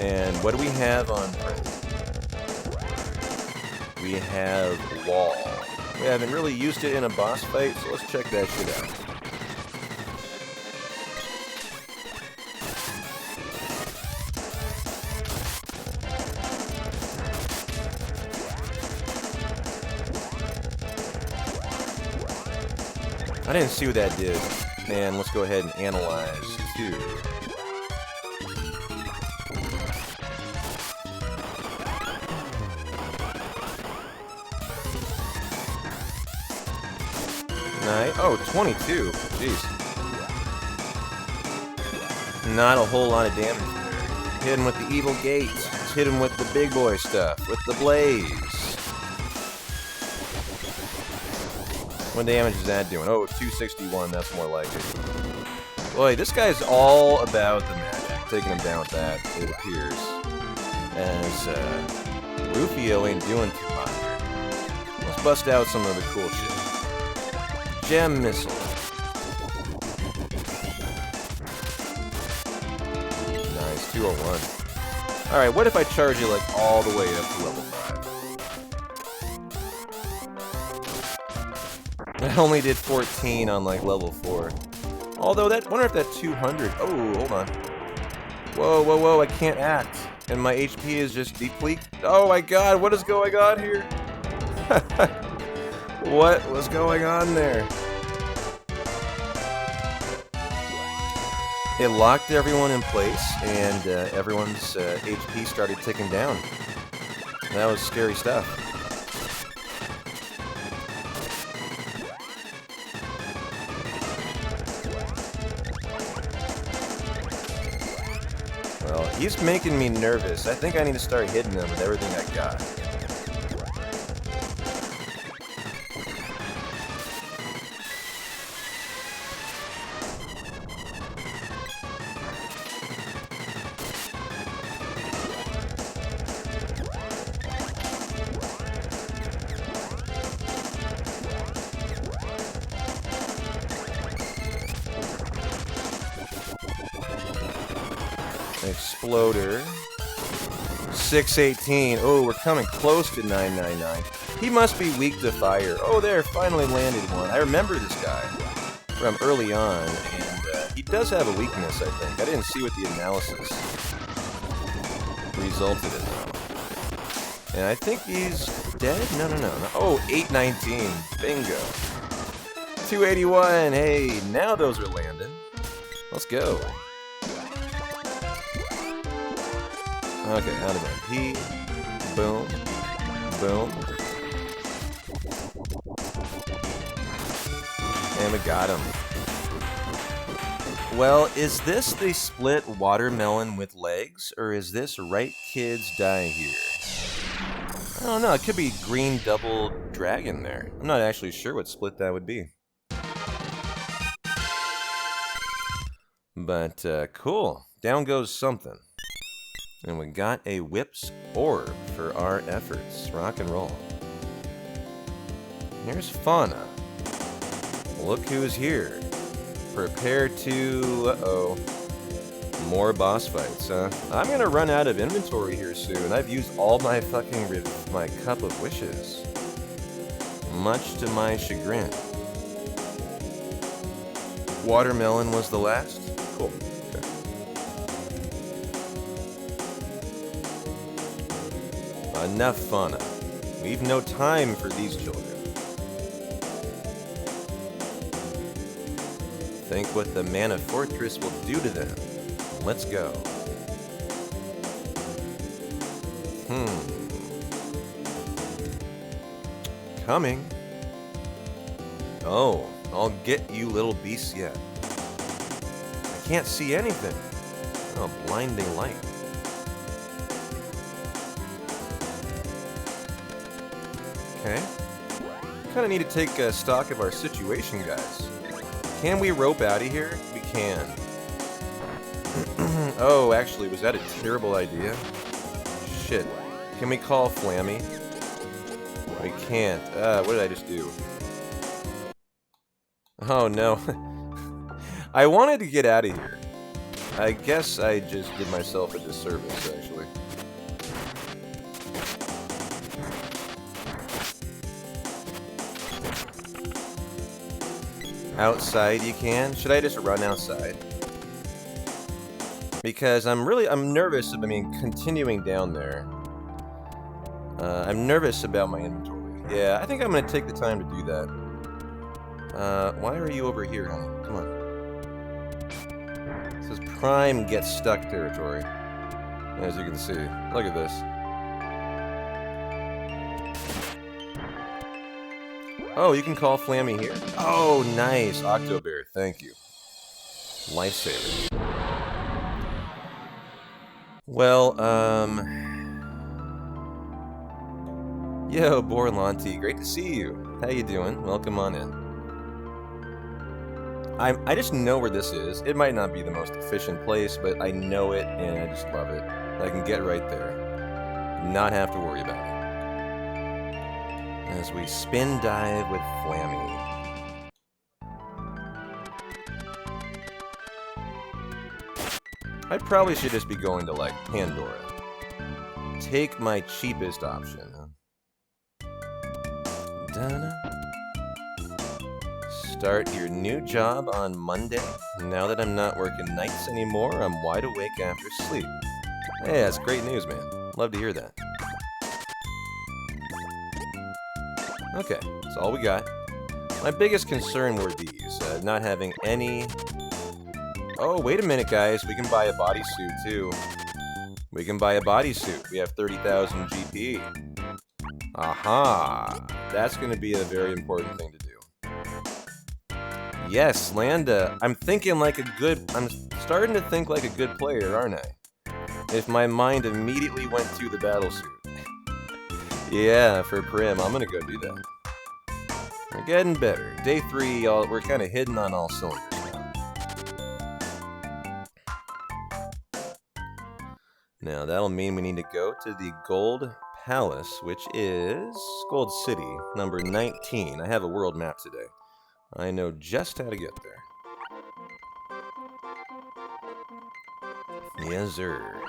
And what do we have on Prim? We have wall. We haven't really used it in a boss fight, so let's check that shit out. I didn't see what that did. And let's go ahead and analyze, too. Nice. Oh, 22. Jeez. Not a whole lot of damage there. Hit him with the evil gate. Hit him with the big boy stuff. With the blaze. What damage is that doing? Oh, 261, that's more like it. Boy, this guy's all about the magic. Taking him down with that, it appears. As, Rufio ain't doing too much. Let's bust out some of the cool shit. Gem Missile. Nice, 201. Alright, what if I charge you, like, all the way up to level 5? I only did 14 on like level 4. Although that, wonder if that 200. Oh, hold on. Whoa, whoa, whoa! I can't act, and my HP is just depleted. Oh my God! What is going on here? What was going on there? It locked everyone in place, and everyone's HP started ticking down. That was scary stuff. Well, he's making me nervous. I think I need to start hitting him with everything I got. Exploder. 618. Oh, we're coming close to 999. He must be weak to fire. Oh, there, finally landed one. I remember this guy from early on, and he does have a weakness, I think. I didn't see what the analysis resulted in, though. And I think he's dead? No. Oh, 819. Bingo. 281. Hey, now those are landing. Let's go. Okay, out of MP. Boom. Boom. And we got him. Well, is this the split watermelon with legs, or is this right kids die here? I don't know, it could be green double dragon there. I'm not actually sure what split that would be. But, cool. Down goes something. And we got a Whip's Orb for our efforts. Rock and roll. Here's Fauna. Look who's here. Prepare to... Uh-oh. More boss fights, huh? I'm gonna run out of inventory here soon. I've used all my fucking... my cup of wishes. Much to my chagrin. Watermelon was the last? Cool. Okay. Enough Fauna. We've no time for these children. Think what the Mana Fortress will do to them. Let's go. Coming. Oh, I'll get you little beasts yet. I can't see anything. Oh, blinding light. Okay. Kind of need to take stock of our situation, guys. Can we rope out of here? We can. Oh, actually, was that a terrible idea? Shit. Can we call Flammy? We can't. What did I just do? Oh, no. I wanted to get out of here. I guess I just did myself a disservice, actually. Outside you can? Should I just run outside? Because I'm nervous of, continuing down there. I'm nervous about my inventory. Yeah, I think I'm gonna take the time to do that. Why are you over here, honey? Come on. This is prime get stuck territory. As you can see. Look at this. Oh, you can call Flammy here? Oh, nice. Octobear, thank you. Lifesaver. Well, Yo, Borlanti, great to see you. How you doing? Welcome on in. I just know where this is. It might not be the most efficient place, but I know it, and I just love it. I can get right there. Not have to worry about it. As we spin dive with Flammy. I probably should just be going to, like, Pandora. Take my cheapest option. Dun-dun. Start your new job on Monday. Now that I'm not working nights anymore, I'm wide awake after sleep. Hey, that's great news, man. Love to hear that. Okay, that's all we got. My biggest concern were these, not having any... Oh, wait a minute, guys. We can buy a bodysuit, too. We can buy a bodysuit. We have 30,000 GP. Aha! That's going to be a very important thing to do. Yes, Landa. I'm thinking like a good... I'm starting to think like a good player, aren't I? If my mind immediately went to the battlesuit. Yeah, for Prim, I'm going to go do that. We're getting better. Day 3, we're kind of hidden on all cylinders now. Now, that'll mean we need to go to the Gold Palace, which is Gold City, number 19. I have a world map today. I know just how to get there. Yes, sir.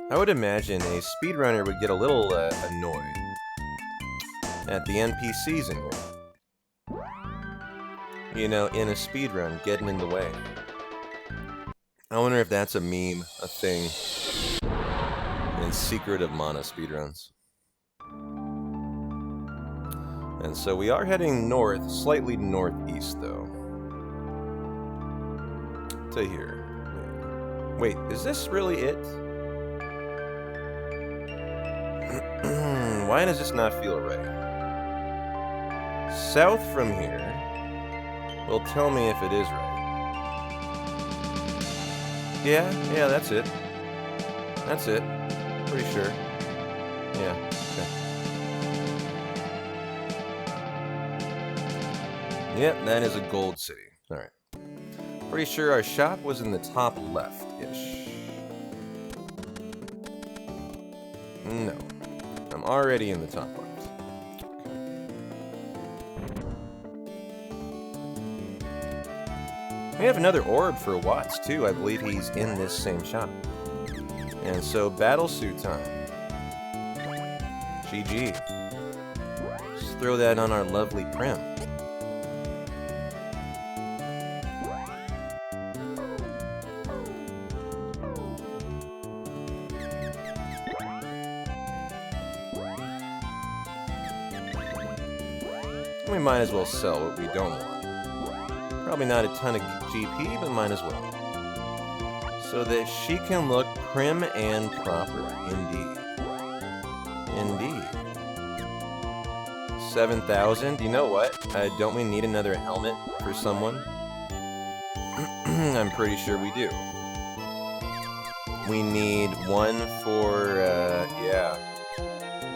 I would imagine a speedrunner would get a little annoyed at the NPCs in here. You know, in a speedrun, getting in the way. I wonder if that's a meme, a thing, in secret of Mana speedruns. And so we are heading north, slightly northeast though. To here. Wait, is this really it? Why does this not feel right? South from here will tell me if it is right. Yeah, that's it. That's it. Pretty sure. Yeah, okay. Yep, that is a gold city. Alright. Pretty sure our shop was in the top left-ish. No. I'm already in the top left. We have another orb for Watts, too. I believe he's in this same shop. And so, battle suit time. GG. Just throw that on our lovely Prim. We might as well sell what we don't want. Probably not a ton of GP, but might as well. So that she can look prim and proper. Indeed. Indeed. 7,000? You know what? Don't we need another helmet for someone? I'm pretty sure we do. We need one for, yeah.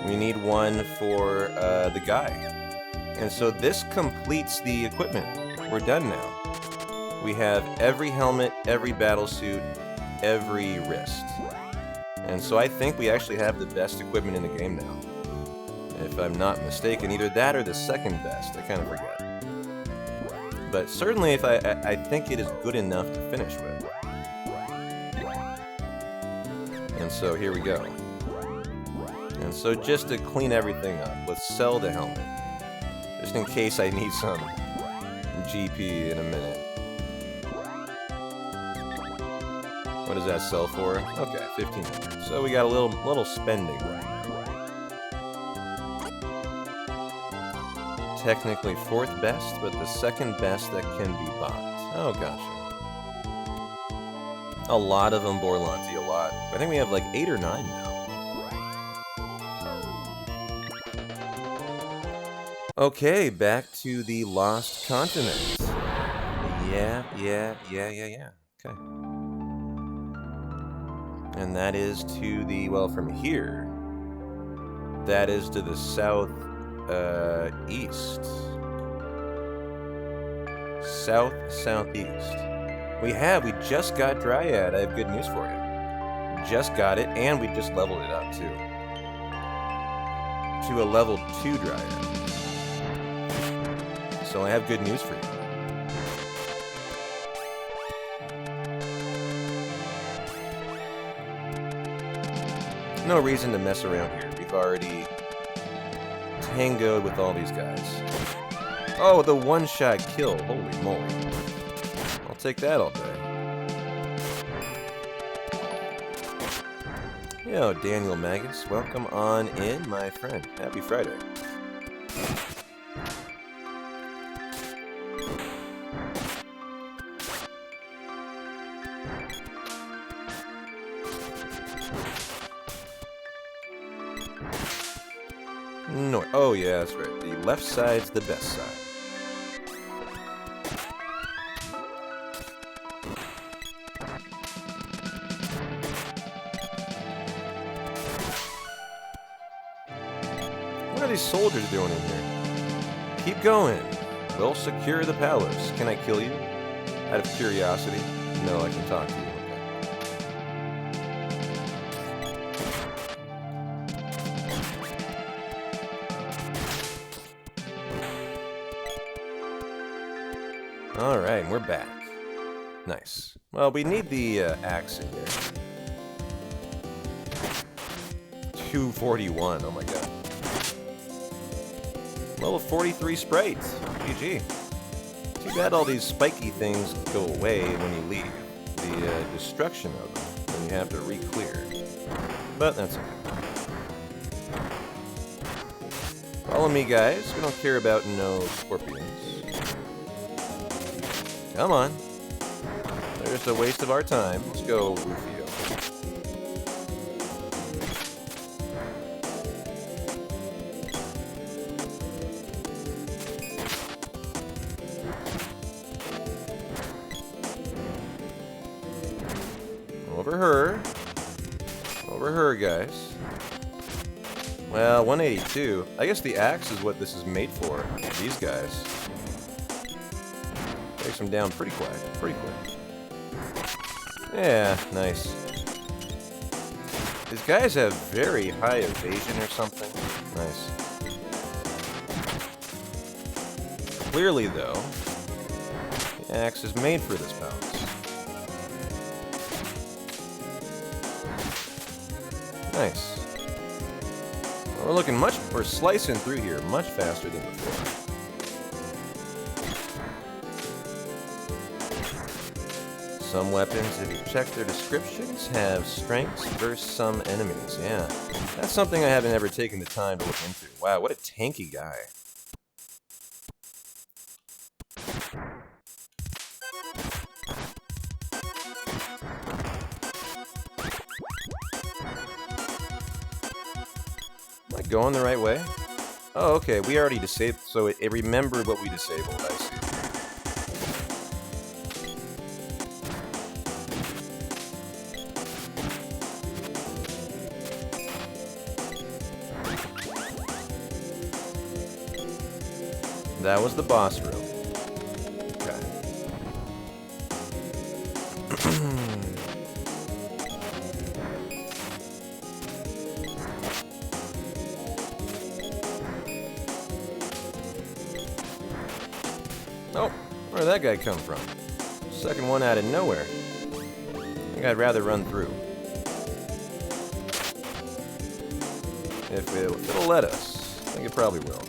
We need one for, the guy. And so this completes the equipment. We're done now. We have every helmet, every battle suit, every wrist. And so I think we actually have the best equipment in the game now. If I'm not mistaken, either that or the second best. I kind of forget. But certainly if I think it is good enough to finish with. And so here we go. And so just to clean everything up, let's sell the helmet. Just in case I need some GP in a minute. What does that sell for? Okay, 1,500. So we got a little spending right now. Technically fourth best, but the second best that can be bought. Oh gosh. A lot of them, Borlanti, a lot. I think we have like 8 or 9 now. Okay, back to the Lost Continent. Yeah. Okay. And that is to the, well, from here, that is to the south, east. Southeast. We just got Dryad. I have good news for you. Just got it, and we just leveled it up, too. To a level 2 Dryad. So I have good news for you. No reason to mess around here. We've already tangoed with all these guys. Oh, the one-shot kill. Holy moly. I'll take that all day. Yo, Daniel Magus. Welcome on in, my friend. Happy Friday. North. Oh yeah, that's right. The left side's the best side. What are these soldiers doing in here? Keep going. We'll secure the palace. Can I kill you? Out of curiosity? No, I can talk to you. Alright, we're back. Nice. Well, we need the axe in here. 241, oh my god. Level 43 Sprite. GG. Too bad all these spiky things go away when you leave. The destruction of them when you have to re-clear. But that's okay. Follow me, guys. We don't care about no scorpions. Come on. They're just a waste of our time. Let's go, Rufio. Over her. Over her, guys. Well, 182. I guess the axe is what this is made for. These guys. Takes them down pretty quick. Pretty quick. Yeah, nice. These guys have very high evasion or something. Nice. Clearly, though, the axe is made for this bounce. Nice. We're slicing through here much faster than before. Some weapons, if you check their descriptions, have strengths versus some enemies. Yeah, that's something I haven't ever taken the time to look into. Wow, what a tanky guy. Am I going the right way? Oh, okay, we already disabled, so it remembered what we disabled, I see. That was the boss room. Okay. Oh, where'd that guy come from? Second one out of nowhere. I think I'd rather run through. If it'll let us. I think it probably will.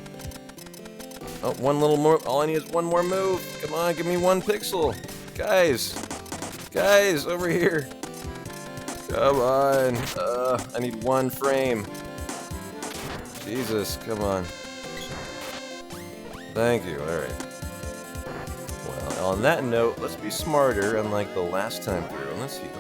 Oh, one little more. All I need is one more move. Come on, give me 1 pixel. Guys. Guys, over here. Come on. I need 1 frame. Jesus, come on. Thank you. Alright. Well, on that note, let's be smarter, unlike the last time through, and let's heal.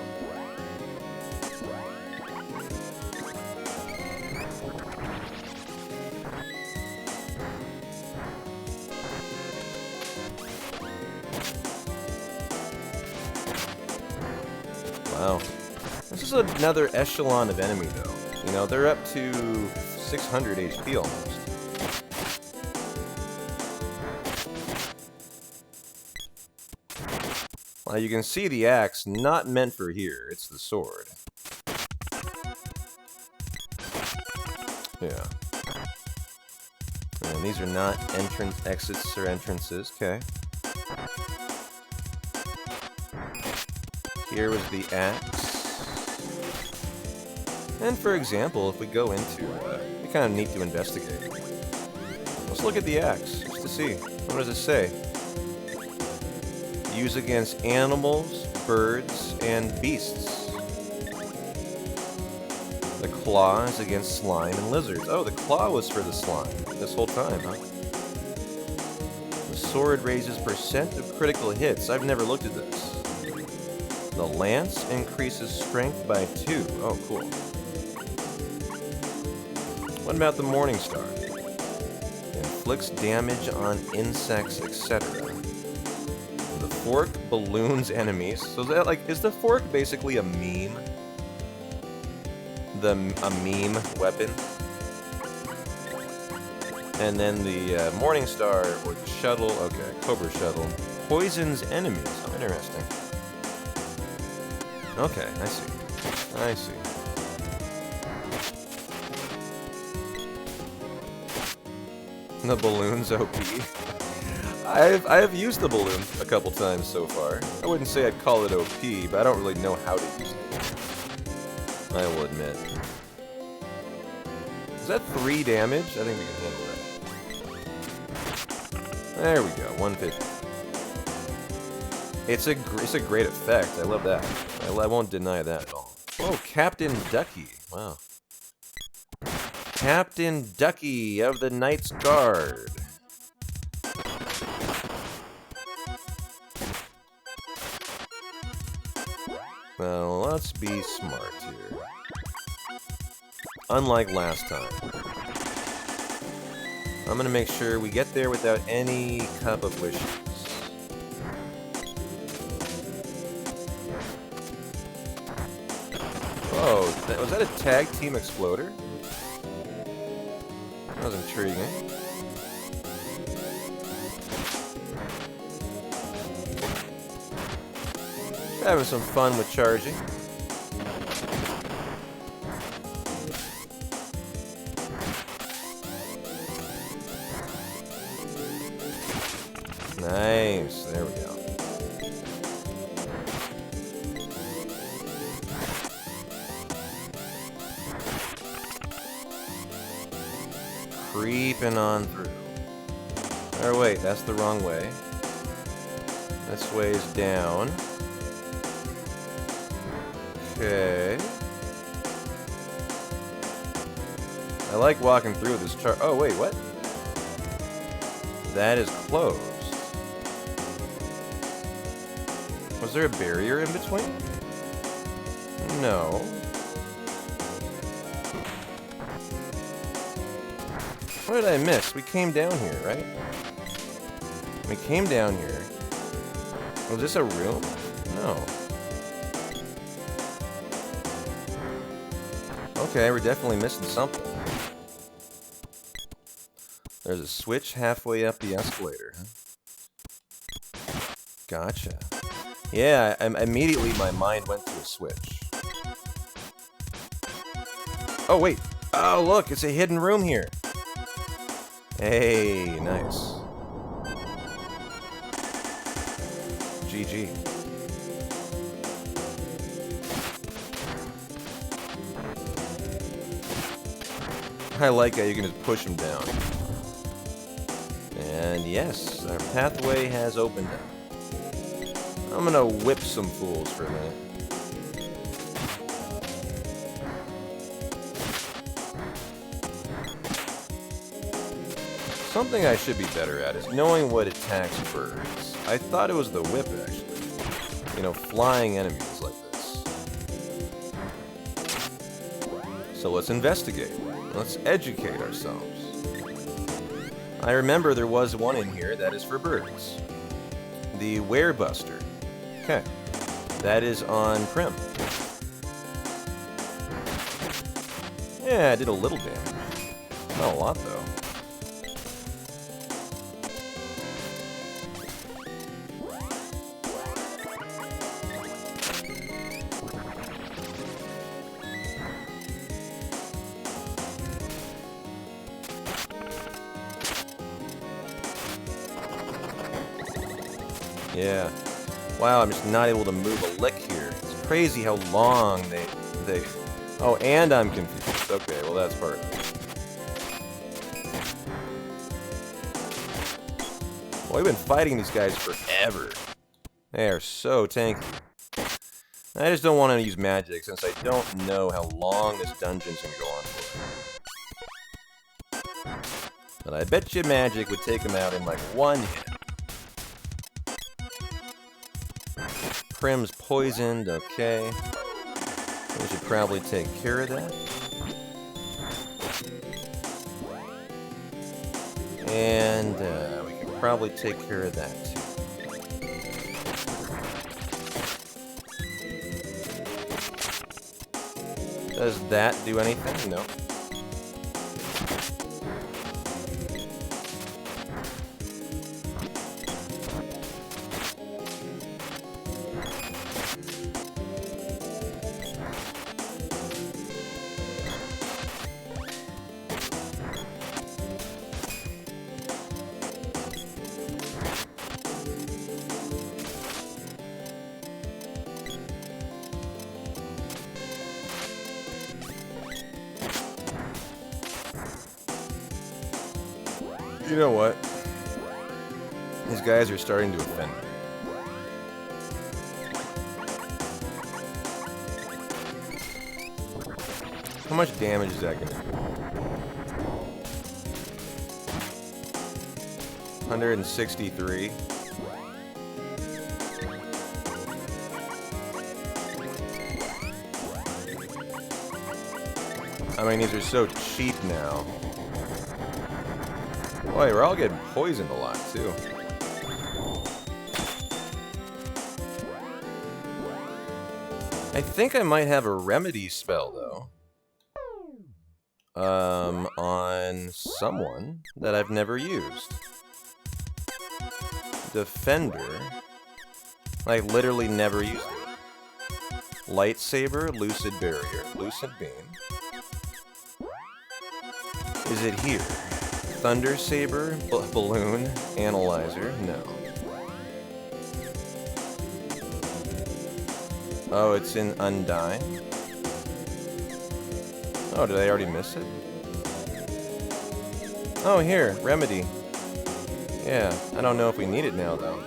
Wow. This is another echelon of enemy, though. You know, they're up to 600 HP almost. Well, you can see the axe, not meant for here. It's the sword. Yeah. And these are not exits or entrances. Okay. Here was the axe. And for example, if we go into, it'd be kind of neat to investigate. Let's look at the axe, just to see. What does it say? Use against animals, birds, and beasts. The claw is against slime and lizards. Oh, the claw was for the slime this whole time, huh? The sword raises % of critical hits. I've never looked at this. The lance increases strength by 2. Oh, cool. What about the Morning Star? Inflicts damage on insects, etc. The fork balloons enemies. So is that like, is the fork basically a meme? A meme weapon? And then the Morning Star, or the shuttle, okay, Cobra shuttle, poisons enemies. Oh, interesting. Okay, I see. I see. The balloon's OP. I've used the balloon a couple times so far. I wouldn't say I'd call it OP, but I don't really know how to use it. I will admit. Is that 3 damage? I think we can handle that. There we go, 150. It's a great effect. I love that. I won't deny that at all. Oh, Captain Ducky. Wow. Captain Ducky of the Knight's Guard. Well, let's be smart here. Unlike last time. I'm gonna make sure we get there without any cup of wishes. Whoa, was that a tag team exploder? That was intriguing. Having some fun with charging. Nice, there we go. Creeping on through. Or wait, that's the wrong way. This way is down. Okay. I like walking through this chart. Oh, wait, what? That is closed. Was there a barrier in between? No. What did I miss? We came down here, right? We came down here. Was this a room? No. Okay, we're definitely missing something. There's a switch halfway up the escalator, huh? Gotcha. Yeah, immediately my mind went to a switch. Oh, wait. Oh, look, it's a hidden room here. Hey, nice. GG. I like how you can just push them down. And yes, our pathway has opened up. I'm gonna whip some fools for a minute. Something I should be better at is knowing what attacks birds. I thought it was the whip, actually. You know, flying enemies like this. So let's investigate. Let's educate ourselves. I remember there was one in here that is for birds. The Werebuster. Okay. That is on Prim. Yeah, I did a little damage. Not a lot, though. Yeah. Wow, I'm just not able to move a lick here. It's crazy how long they... Oh, and I'm confused. Okay, well that's part of it. Well, we've been fighting these guys forever. They are so tanky. I just don't want to use magic since I don't know how long this dungeon's gonna go on for. But I bet you magic would take them out in like one hit. Prim's poisoned, okay. We should probably take care of that. And we can probably take care of that too. Does that do anything? No. You know what? These guys are starting to offend me. How much damage is that going to do? 163. I mean, these are so cheap now. Boy, we're all getting poisoned a lot, too. I think I might have a remedy spell, though. On someone that I've never used. Defender. Like, literally never used it. Lightsaber, Lucid Barrier, Lucid Beam. Is it here? Thunder Saber, Balloon, Analyzer, no. Oh, it's in Undyne? Oh, did I already miss it? Oh, here, Remedy. Yeah, I don't know if we need it now, though.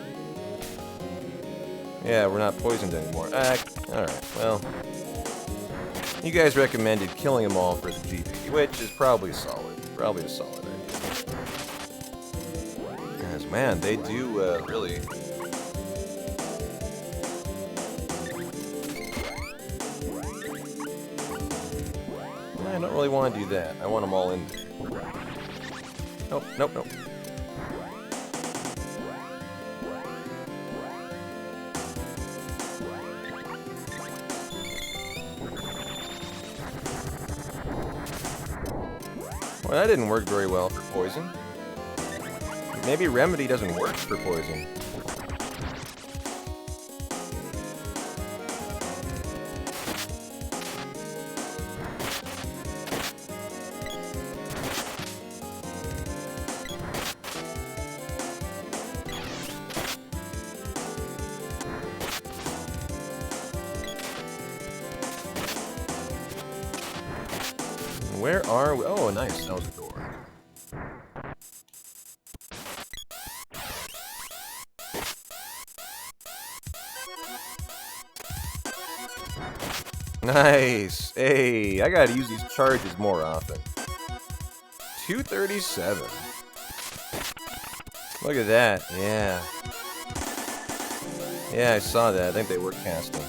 Yeah, we're not poisoned anymore. Alright, well. You guys recommended killing them all for the GP, which is probably solid. Probably a solid idea. Guys, man, they do, really... I don't really want to do that. I want them all in there. Nope, nope, nope. Well, that didn't work very well for poison. Maybe Remedy doesn't work for poison. Where are we? Oh, nice. That was a door. Nice. Hey, I gotta use these charges more often. 237. Look at that. Yeah. Yeah, I saw that. I think they were casting.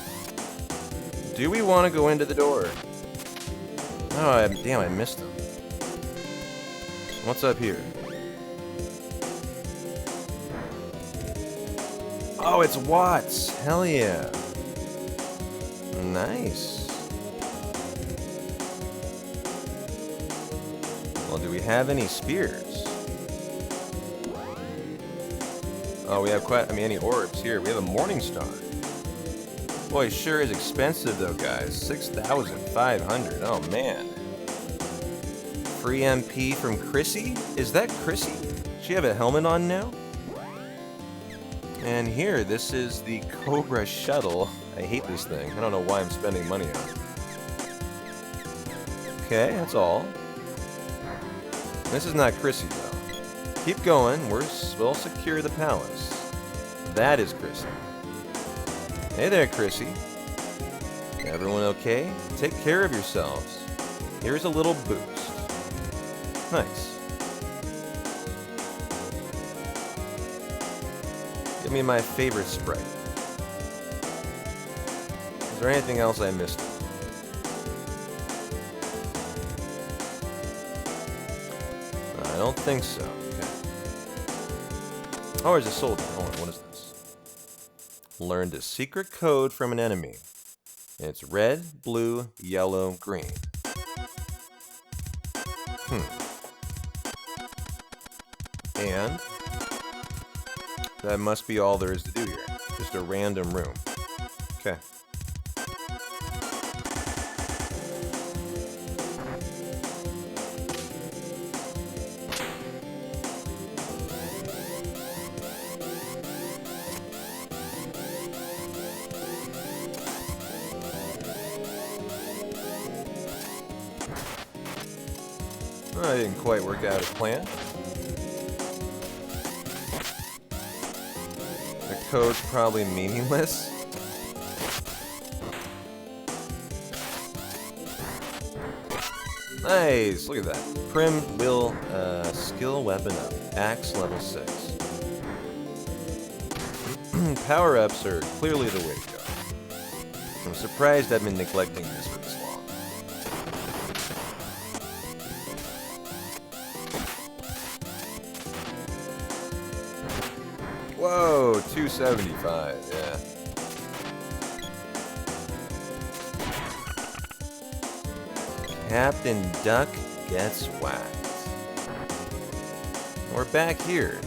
Do we want to go into the door? Oh, damn, I missed them. What's up here? Oh, it's Watts. Hell yeah. Nice. Well, do we have any spears? Oh, we have any orbs here. We have a Morning Star. Boy, it sure is expensive though, guys. 6,500. Oh man. Free MP from Chrissy? Is that Chrissy? Does she have a helmet on now? And here, this is the Cobra Shuttle. I hate this thing. I don't know why I'm spending money on it. Okay, that's all. This is not Chrissy though. Keep going. We'll secure the palace. That is Chrissy. Hey there, Chrissy. Everyone okay? Take care of yourselves. Here's a little boost. Nice. Give me my favorite sprite. Is there anything else I missed? I don't think so. Okay. Oh, there's a soldier. Hold on, what is this? Learned a secret code from an enemy. It's red, blue, yellow, green. And that must be all there is to do here. Just a random room. Okay. That didn't quite work out as planned. The code's probably meaningless. Nice! Look at that. Prim will skill weapon up. Axe level 6. power-ups are clearly the way to go. I'm surprised I've been neglecting this for this long. Whoa, 275, yeah. Captain Duck gets whacked. We're back here.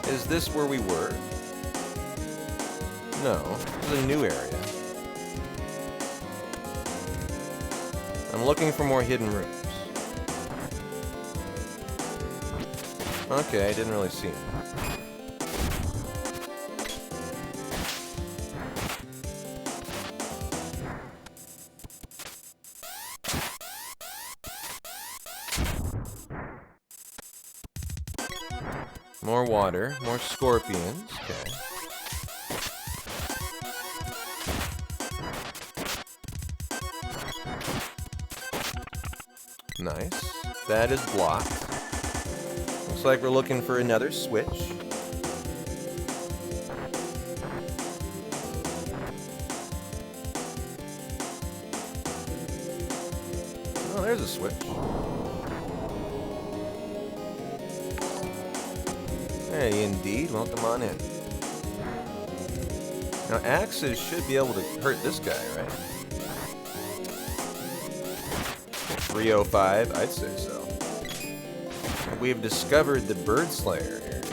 Is this where we were? No, this is a new area. I'm looking for more hidden rooms. Okay, I didn't really see him. More water, more scorpions. Okay. Nice. That is blocked. Looks like we're looking for another switch. Oh, there's a switch. Hey, indeed. Welcome on in. Now, axes should be able to hurt this guy, right? 305, I'd say so. We've discovered the bird slayer here.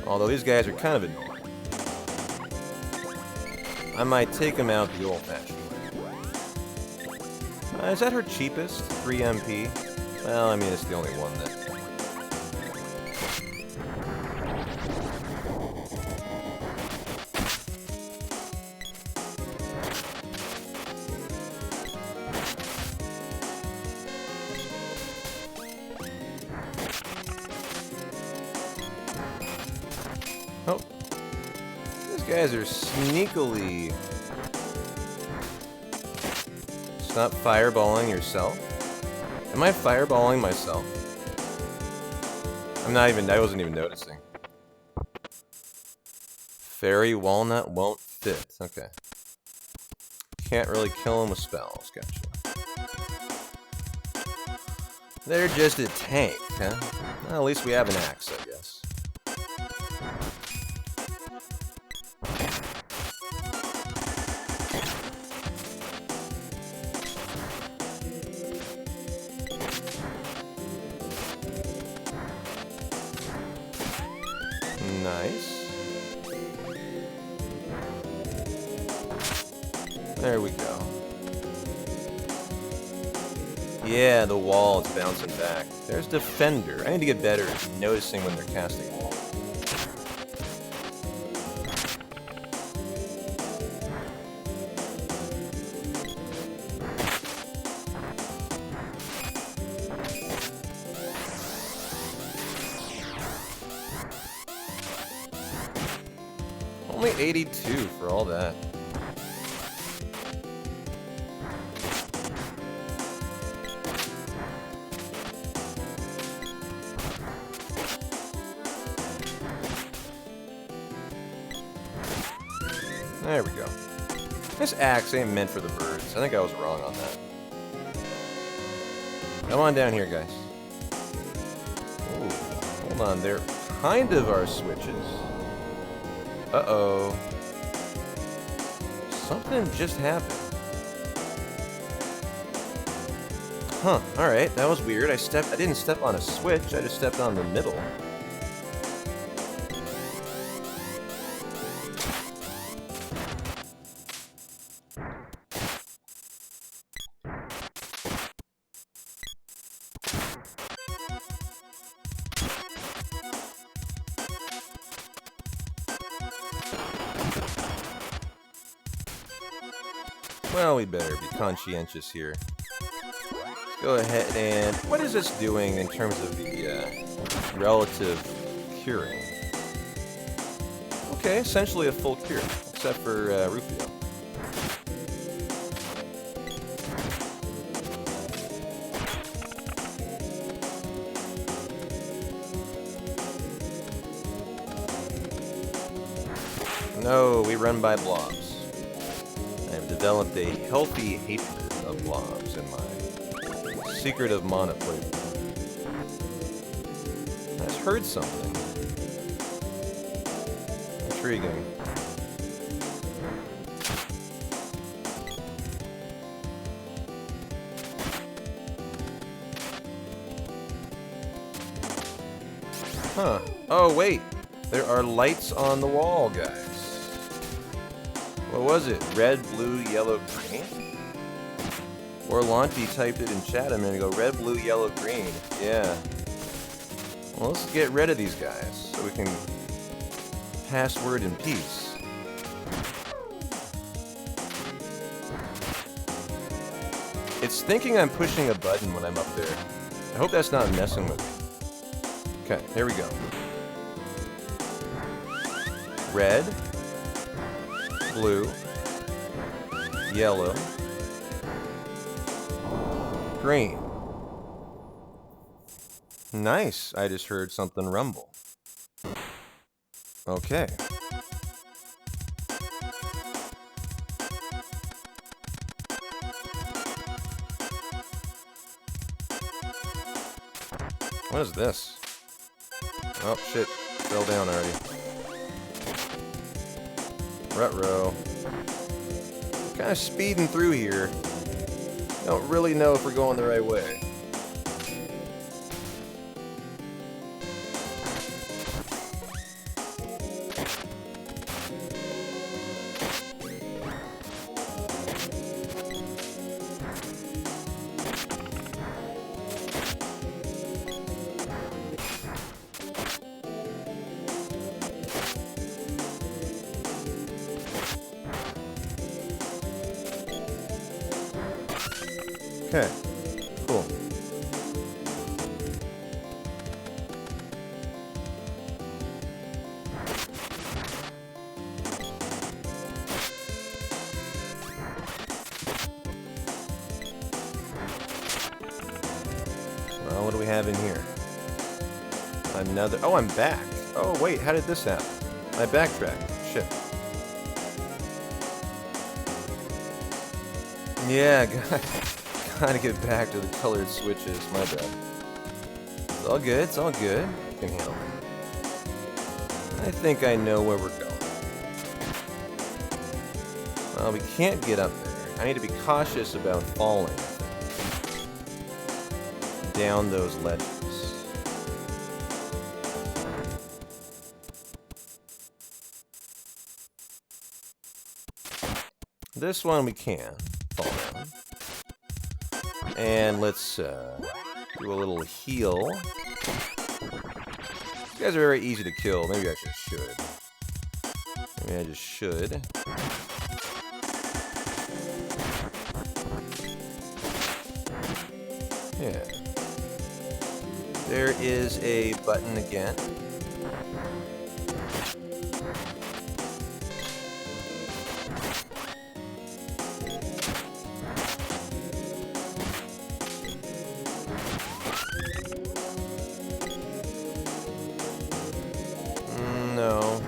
Although these guys are kind of annoying. I might take them out the old-fashioned way. Is that her cheapest? 3 MP? Well, I mean, it's the only one that... Oh. These guys are sneakily... Stop fireballing yourself. Am I fireballing myself? I wasn't even noticing. Fairy walnut won't fit. Okay. Can't really kill him with spells. Gotcha. They're just a tank, huh? Well, at least we have an axe, I guess. Nice. There we go. Yeah, the wall is bouncing back. There's Defender. I need to get better at noticing when they're casting wall. Only 82 for all that. There we go. This axe ain't meant for the birds. I think I was wrong on that. Come on down here, guys. Ooh, hold on, there kind of are switches. Uh-oh. Something just happened. Huh, alright, that was weird. I didn't step on a switch, I just stepped on the middle. Well, we better be conscientious here. Let's go ahead and... What is this doing in terms of the relative curing? Okay, essentially a full cure, except for Rufio. No, we run by blobs. I have developed a healthy hatred of blobs in my secret of mana playthrough. I just heard something. Intriguing. Huh. Oh, wait. There are lights on the wall, guys. What was it? Red, blue, yellow, green? Orlanti typed it in chat a minute ago. Red, blue, yellow, green. Yeah. Well, let's get rid of these guys so we can pass word in peace. It's thinking I'm pushing a button when I'm up there. I hope that's not messing with me. Okay, here we go. Red, blue, yellow, green. Nice, I just heard something rumble. Okay. What is this? Oh, shit. Fell down already. Ruh-roh. Kind of speeding through here. Don't really know if we're going the right way. Okay, cool. Well, what do we have in here? Another... Oh, I'm back. Oh, wait, how did this happen? I backtracked. Shit. Yeah, gotta get back to the colored switches. My bad. It's all good. It's all good. I can handle it. I think I know where we're going. Well, we can't get up there. I need to be cautious about falling down those ledges. This one we can fall down. And let's do a little heal. These guys are very easy to kill. Maybe I just should. Maybe I just should. Yeah. There is a button again. No.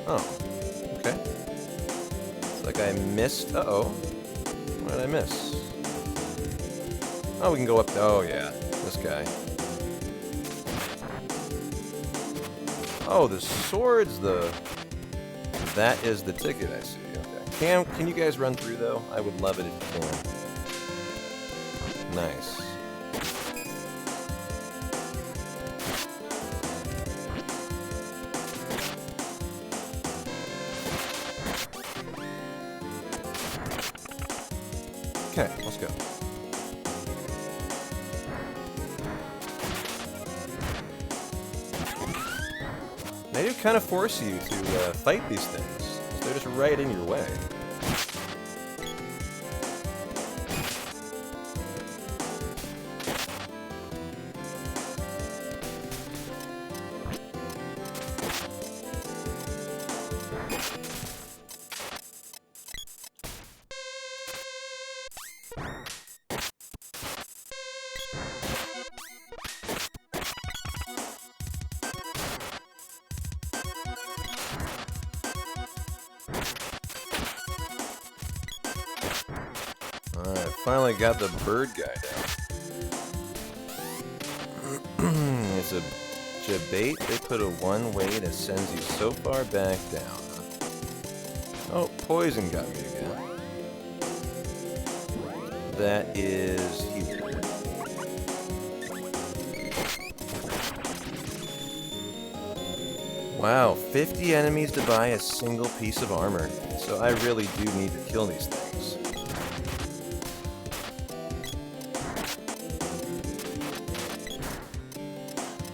Oh. Okay. It's like I missed. Uh-oh. What did I miss? Oh, we can go up. Oh, yeah. This guy. Oh, the sword's the... That is the ticket, I see. Okay. Can you guys run through, though? I would love it if you can. Nice. Okay, let's go. They do kind of force you to fight these things. They're just right in your way. finally got the bird guy down. It's a debate. They put a one-way that sends you so far back down. Oh, poison got me again. That is here. Wow, 50 enemies to buy a single piece of armor. So I really do need to kill these things.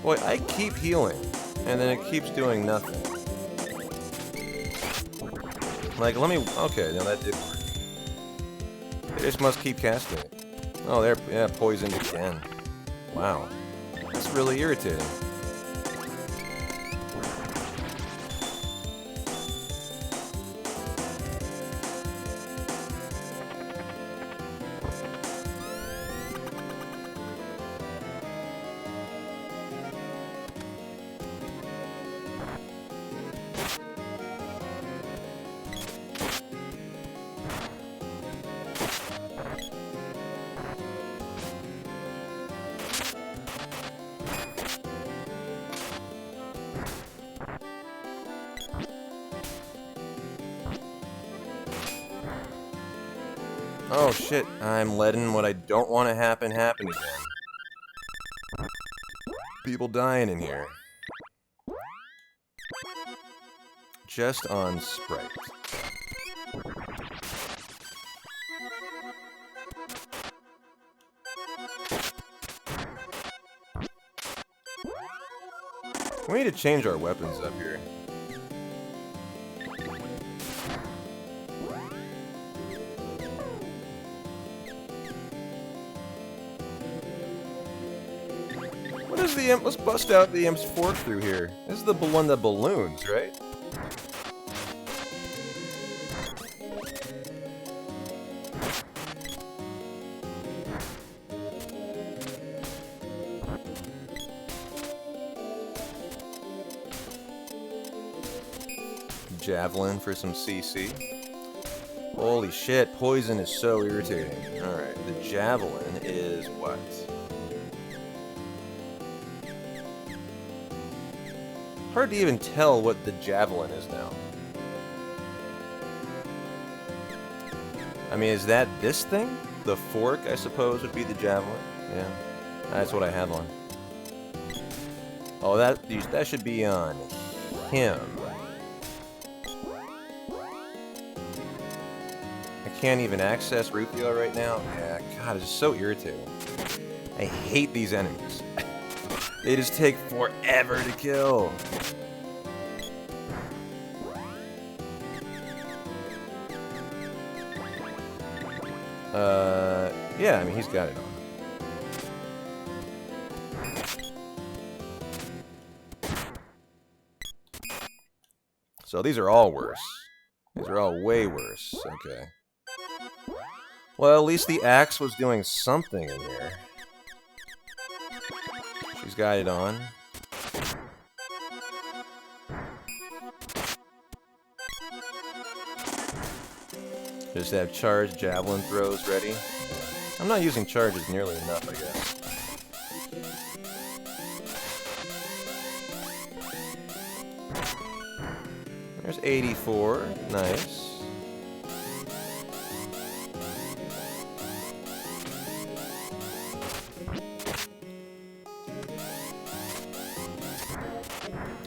Boy, I keep healing, and then it keeps doing nothing. Like, let me... Okay, no, that did work. They just must keep casting it. Oh, they're... Yeah, poisoned again. Wow. That's really irritating. Oh shit, I'm letting what I don't want to happen again. People dying in here. Just on Sprite. We need to change our weapons up here. What is the imp? Let's bust out the imp's fork through here. This is the one that balloons, right? Javelin for some CC. Holy shit, poison is so irritating. Alright, the javelin is what? Hard to even tell what the javelin is now. I mean, is that this thing? The fork, I suppose, would be the javelin? Yeah, that's what I have on. Oh, that should be on him. I can't even access Rufio right now. Yeah, God, it's so irritating. I hate these enemies. They just take forever to kill. Yeah, I mean, he's got it on. So these are all worse. These are all way worse. Okay. Well, at least the axe was doing something in here. She's got it on. Just have charged javelin throws ready. I'm not using charges nearly enough, I guess. There's 84. Nice.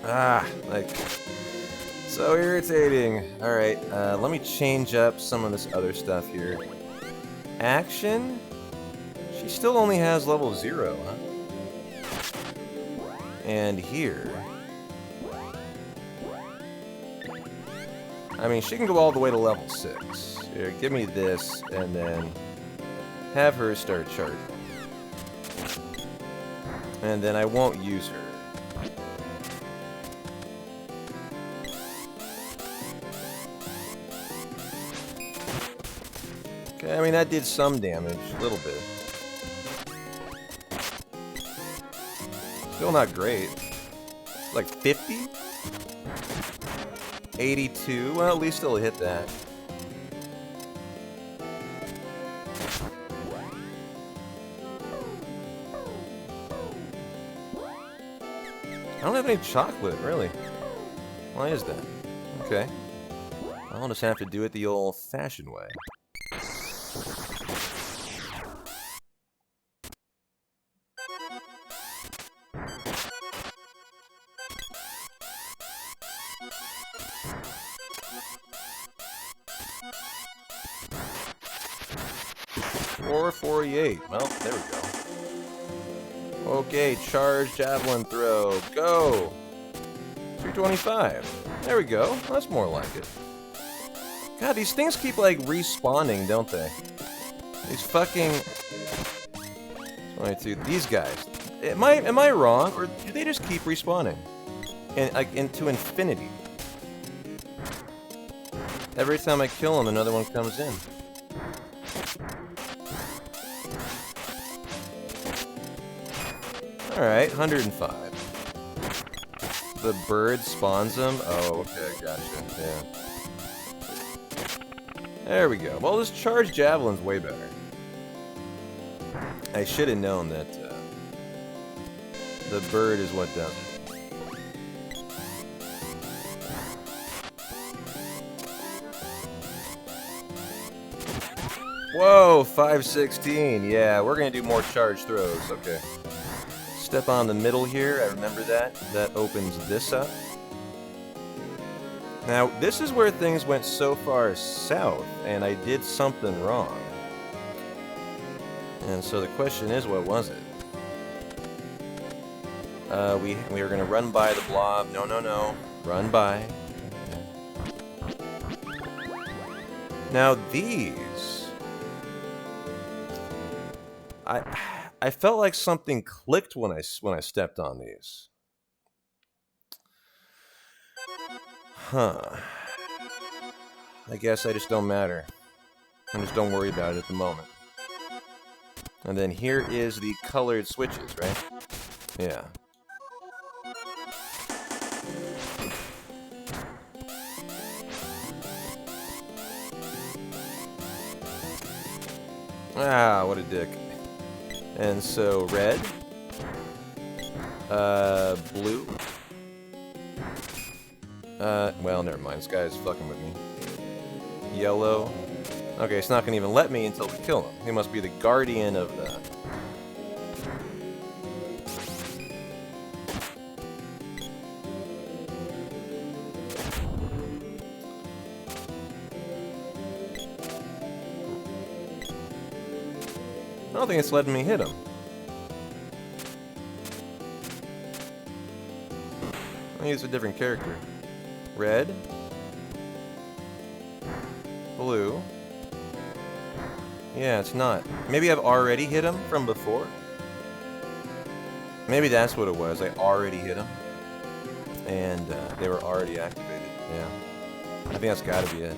Ah, like, so irritating. Alright, let me change up some of this other stuff here. Action? She still only has level 0, huh? And here. I mean, she can go all the way to level 6. Here, give me this, and then have her start charging. And then I won't use her. Okay, I mean, that did some damage, a little bit. Still not great. Like 50? 82? Well, at least it'll hit that. don't have any chocolate, really. Why is that? Okay. I'll just have to do it the old-fashioned way. .448. Well, there we go. Okay, charge javelin throw. Go! 225. There we go. That's more like it. God, these things keep, like, respawning, don't they? These fucking... 22. These guys. Am I wrong? Or do they just keep respawning? Like, into infinity. Every time I kill them, another one comes in. Alright, 105. The bird spawns them? Oh, okay, gotcha. Yeah. There we go. Well, this charged javelin's way better. I should have known that the bird is what does it. Whoa, 516. Yeah, we're gonna do more charge throws. Okay. Step on the middle here. I remember that. That opens this up. Now, this is where things went so far south, and I did something wrong. And so the question is, what was it? We were gonna run by the blob. No, no, no. Run by. Now these, I felt like something clicked when I stepped on these. Huh. I guess I just don't matter. I just don't worry about it at the moment. And then here is the colored switches, right? Yeah. Ah, what a dick. And so, red. Blue. Well, never mind. This guy's fucking with me. Yellow. Okay, it's not gonna even let me until we kill him. He must be the guardian of the... I don't think it's letting me hit him. I'll use a different character. Red. Blue. Yeah, it's not. Maybe I've already hit him from before? Maybe that's what it was. I already hit him. And they were already activated. Yeah. I think that's gotta be it.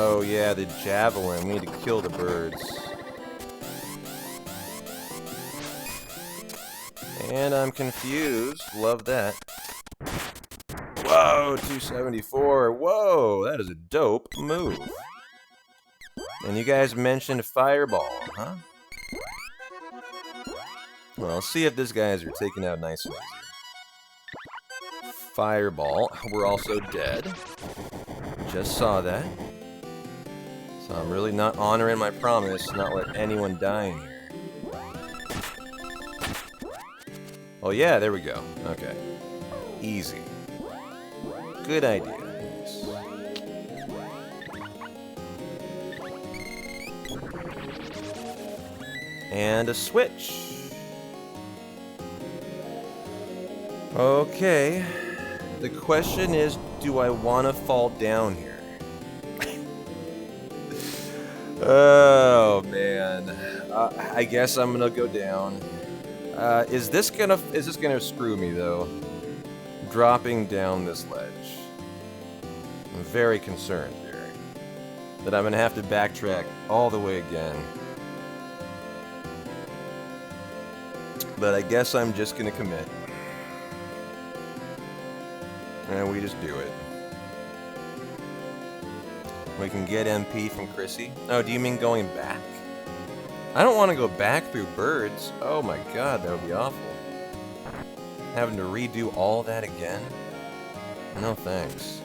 Oh yeah, the javelin. We need to kill the birds. And I'm confused. Love that. Whoa, 274. Whoa, that is a dope move. And you guys mentioned fireball, huh? Well, let's see if these guys are taken out nice and easy. Fireball. We're also dead. Just saw that. So I'm really not honoring my promise to not let anyone die in here. Oh yeah, there we go. Okay. Easy. Good idea. Yes. And a switch. Okay. The question is, do I want to fall down here? Oh man, I guess I'm gonna go down. Is this gonna screw me though? Dropping down this ledge. I'm very concerned here that I'm gonna have to backtrack all the way again. But I guess I'm just gonna commit. And we just do it. We can get MP from Chrissy. Oh, do you mean going back? I don't want to go back through birds. Oh my god, that would be awful. Having to redo all that again? No thanks.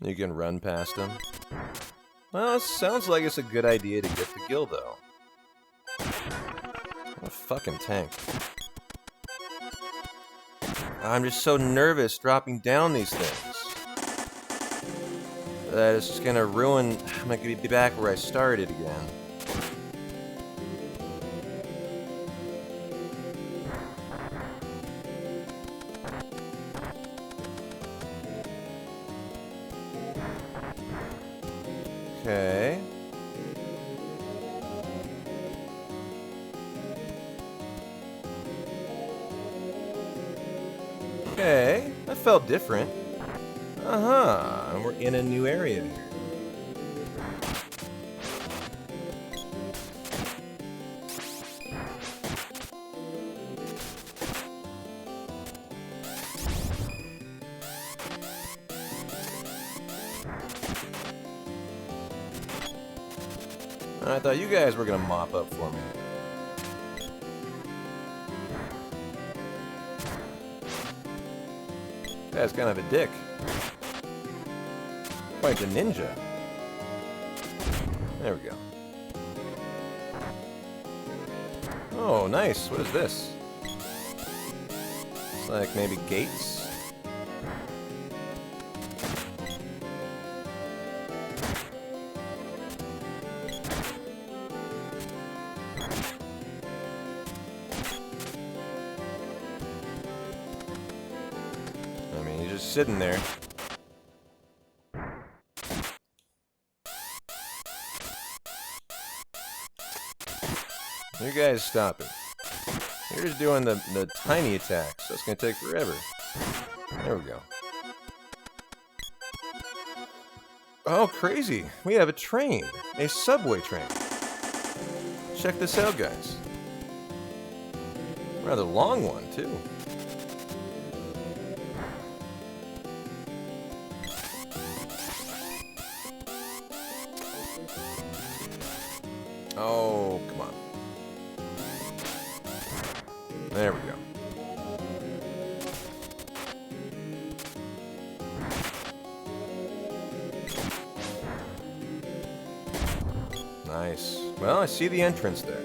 You can run past them. Well, it sounds like it's a good idea to get the gill, though. What a fucking tank. I'm just so nervous dropping down these things. That it's just gonna ruin... I'm gonna be back where I started again. Okay. Okay, that felt different. Uh-huh, we're in a new area here. I thought you guys were gonna mop up for me. Guy's kind of a dick. Quite a ninja. There we go. Oh, nice. What is this? It's like maybe gates? I mean, he's just sitting there. You guys stop it. You're just doing the tiny attacks. That's gonna take forever. There we go. Oh, crazy. We have a train. A subway train. Check this out, guys. Rather long one, too. Oh, come on. There we go. Nice. Well, I see the entrance there.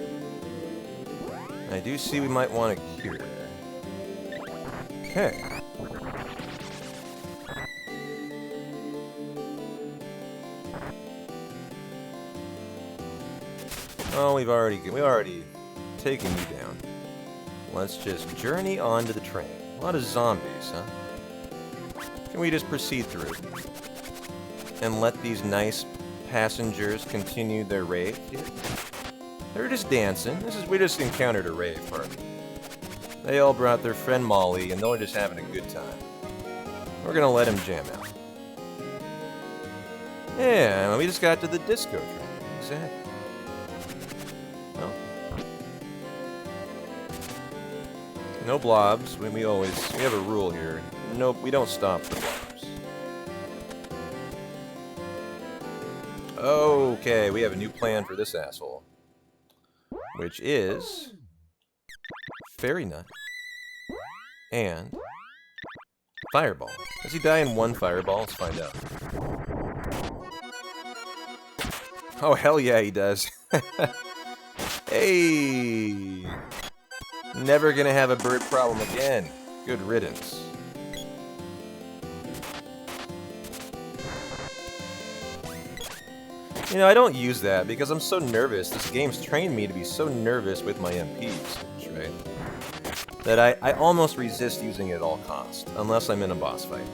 I do see we might want to cure there. Okay. Oh, we've already taken you down. Let's just journey on to the train. A lot of zombies, huh? Can we just proceed through and let these nice passengers continue their rave here? They're just dancing. We just encountered a rave party. They all brought their friend Molly, and they're just having a good time. We're gonna let them jam out. Yeah, we just got to the disco train. Exactly. No blobs. We have a rule here. Nope, we don't stop for blobs. Okay, we have a new plan for this asshole. Which is Fairy Nut and Fireball. Does he die in one fireball? Let's find out. Oh, hell yeah, he does. Hey! Never gonna have a bird problem again. Good riddance. You know, I don't use that because I'm so nervous. This game's trained me to be so nervous with my MPs, right? That I almost resist using it at all costs, unless I'm in a boss fight.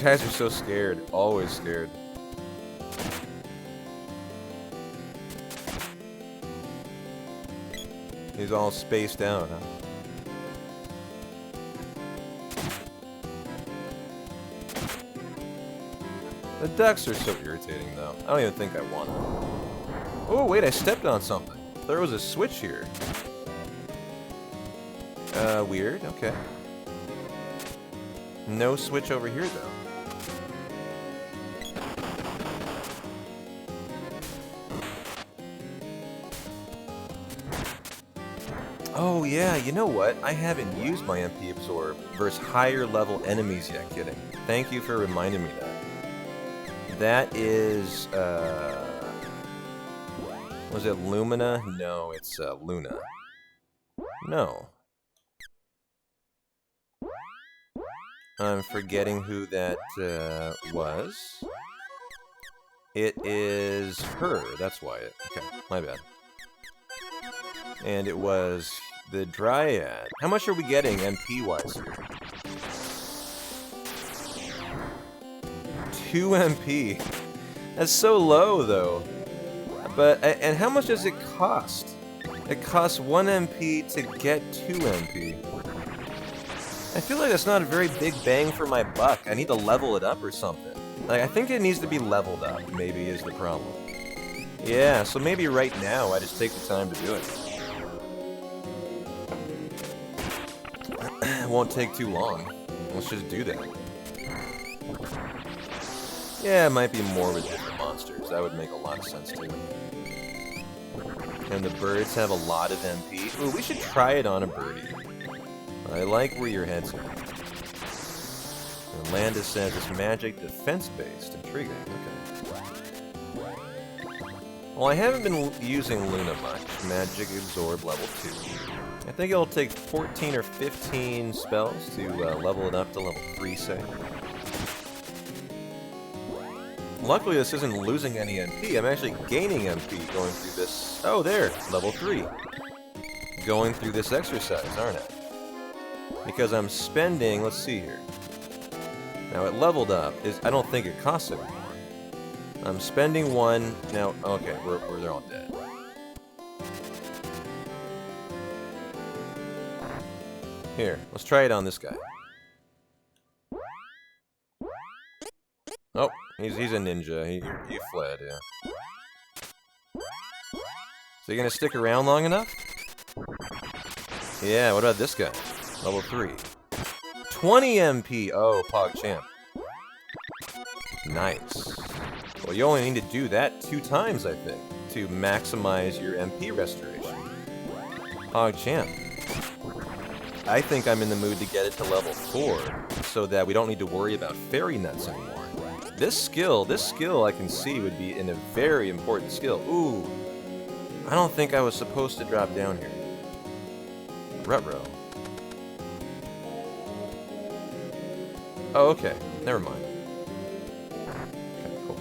guys are so scared. Always scared. He's all spaced out, huh? The ducks are so irritating, though. I don't even think I want them. Oh, wait, I stepped on something. There was a switch here. Weird. Okay. No switch over here, though. Oh, yeah, you know what? I haven't used my MP Absorb versus higher level enemies yet, kidding. Thank you for reminding me that. That is, was it Lumina? No, it's, Luna. No. I'm forgetting who that, was. It is her, that's why it... Okay, my bad. And it was the Dryad. How much are we getting MP-wise here? 2 MP. That's so low, though. But, and how much does it cost? It costs 1 MP to get 2 MP. I feel like that's not a very big bang for my buck. I need to level it up or something. Like, I think it needs to be leveled up, maybe, is the problem. Yeah, so maybe right now I just take the time to do it. It won't take too long. Let's just do that. Yeah, it might be more with different monsters. That would make a lot of sense too. And the birds have a lot of MP. Ooh, we should try it on a birdie. I like where your head's at. And Landis says it's magic defense-based. Intriguing. Okay. Well, I haven't been using Luna much. Magic Absorb level 2. I think it'll take 14 or 15 spells to level it up to level 3, say. Luckily, this isn't losing any MP. I'm actually gaining MP going through this... Oh, there! Level 3. Going through this exercise, aren't I? Because I'm spending... Let's see here. Now, it leveled up. I don't think it costs it anymore. I'm spending 1... Now, okay, they're all dead. Here, let's try it on this guy. Oh, he's a ninja. He fled, yeah. Is he gonna stick around long enough? Yeah, what about this guy? Level 3. 20 MP! Oh, PogChamp. Nice. Well, you only need to do that 2 times, I think, to maximize your MP restoration. PogChamp. I think I'm in the mood to get it to level 4, so that we don't need to worry about fairy nuts anymore. This skill I can see would be a very important skill. Ooh, I don't think I was supposed to drop down here. Rutrow. Oh, okay, never mind. Okay, cool.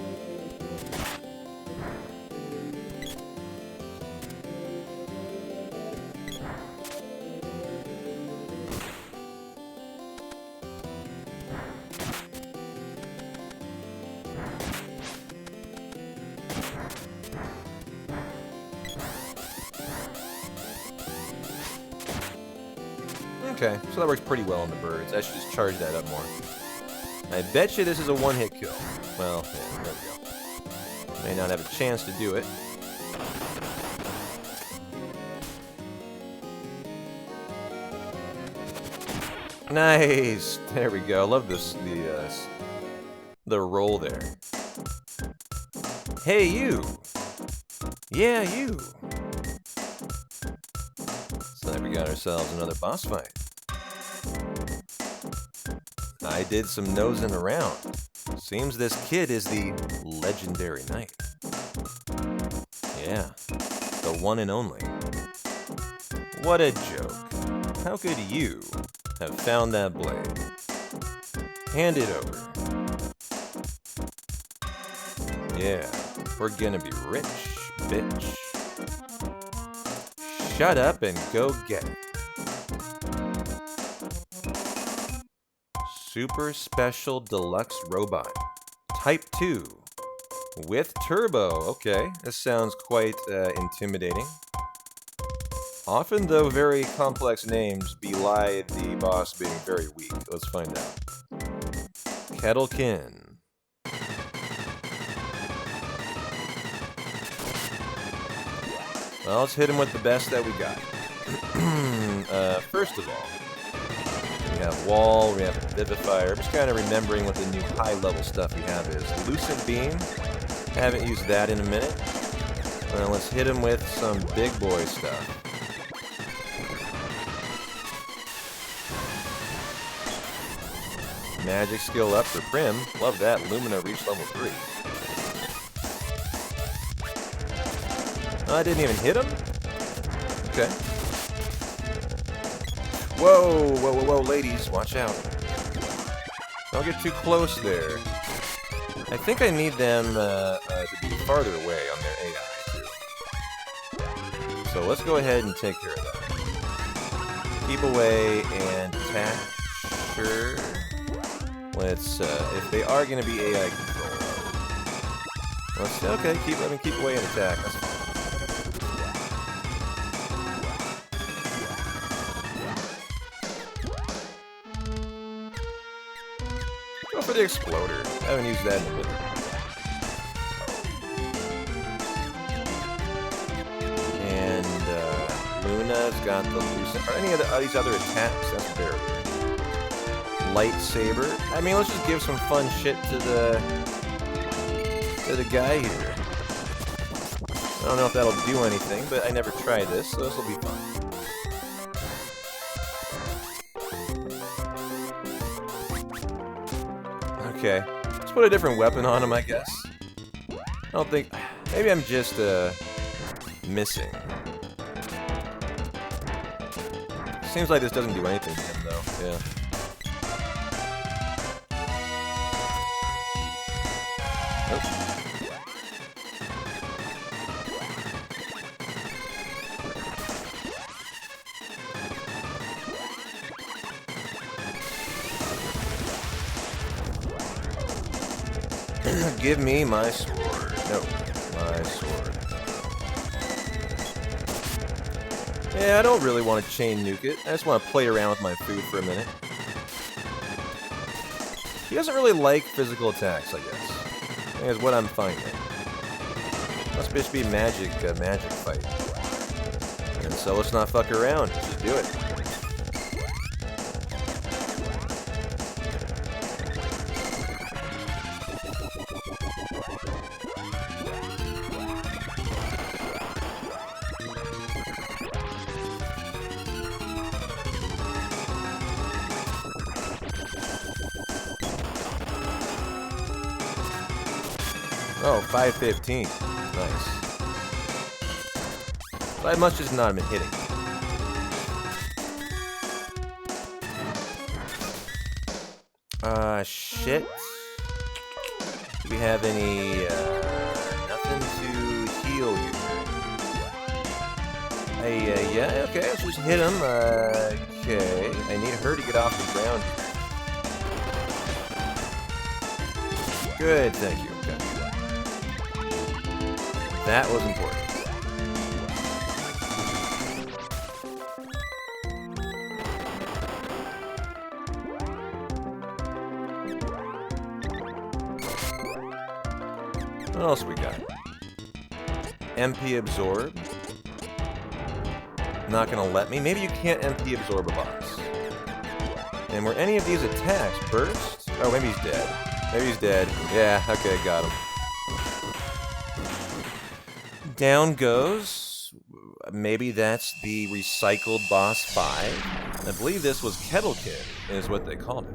Okay, so that works pretty well on the birds. I should just charge that up more. I bet you this is a one-hit kill. Well, yeah, there we go. May not have a chance to do it. Nice! There we go. I love this, the roll there. Hey, you! Yeah, you! So there we got ourselves another boss fight. I did some nosing around. Seems this kid is the legendary knight. Yeah, the one and only. What a joke. How could you have found that blade? Hand it over. Yeah, we're gonna be rich, bitch. Shut up and go get it. Super Special Deluxe Robot. Type 2. With Turbo. Okay, this sounds quite intimidating. Often, though, very complex names belie the boss being very weak. Let's find out. Kettlekin. Well, let's hit him with the best that we got. First of all, we have Wall, we have Vivifier. I'm just kind of remembering what the new high-level stuff we have is. Lucent Beam. Haven't used that in a minute. Well, let's hit him with some big boy stuff. Magic skill up for Prim. Love that. Lumina reached level 3. Oh, I didn't even hit him? Okay. Whoa, whoa, whoa, whoa, ladies, watch out. Don't get too close there. I think I need them to be farther away on their AI, too. So let's go ahead and take care of that. Keep away and attack. Sure. Let's, if they are going to be AI control, let's, okay, let me keep away and attack. That's fine. Go for the Exploder. I haven't used that in a bit. And, Luna's got the Lucent. Are any of these other attacks? That's very good. Lightsaber. I mean, let's just give some fun shit to the guy here. I don't know if that'll do anything, but I never tried this, so this will be fun. Okay, let's put a different weapon on him, I guess. I don't think... Maybe I'm just, missing. Seems like this doesn't do anything to him, though. Yeah. Give me my sword. No, my sword. Yeah, I don't really want to chain nuke it. I just want to play around with my food for a minute. He doesn't really like physical attacks, I guess. I think that's what I'm finding. Must just be magic fight. And so let's not fuck around. Just do it. Oh, 515. Nice. So I must just not have been hitting. Shit. Do we have any, nothing to heal here? Yeah, okay, let's just hit him. Okay. I need her to get off the ground here. Good, thank you. Okay. That was important. What else we got? MP Absorb. Not gonna let me. Maybe you can't MP Absorb a boss. And were any of these attacks burst? Oh, maybe he's dead. Maybe he's dead. Yeah, okay, got him. Down goes. Maybe that's the recycled boss 5. I believe this was Kettlekin, is what they called it.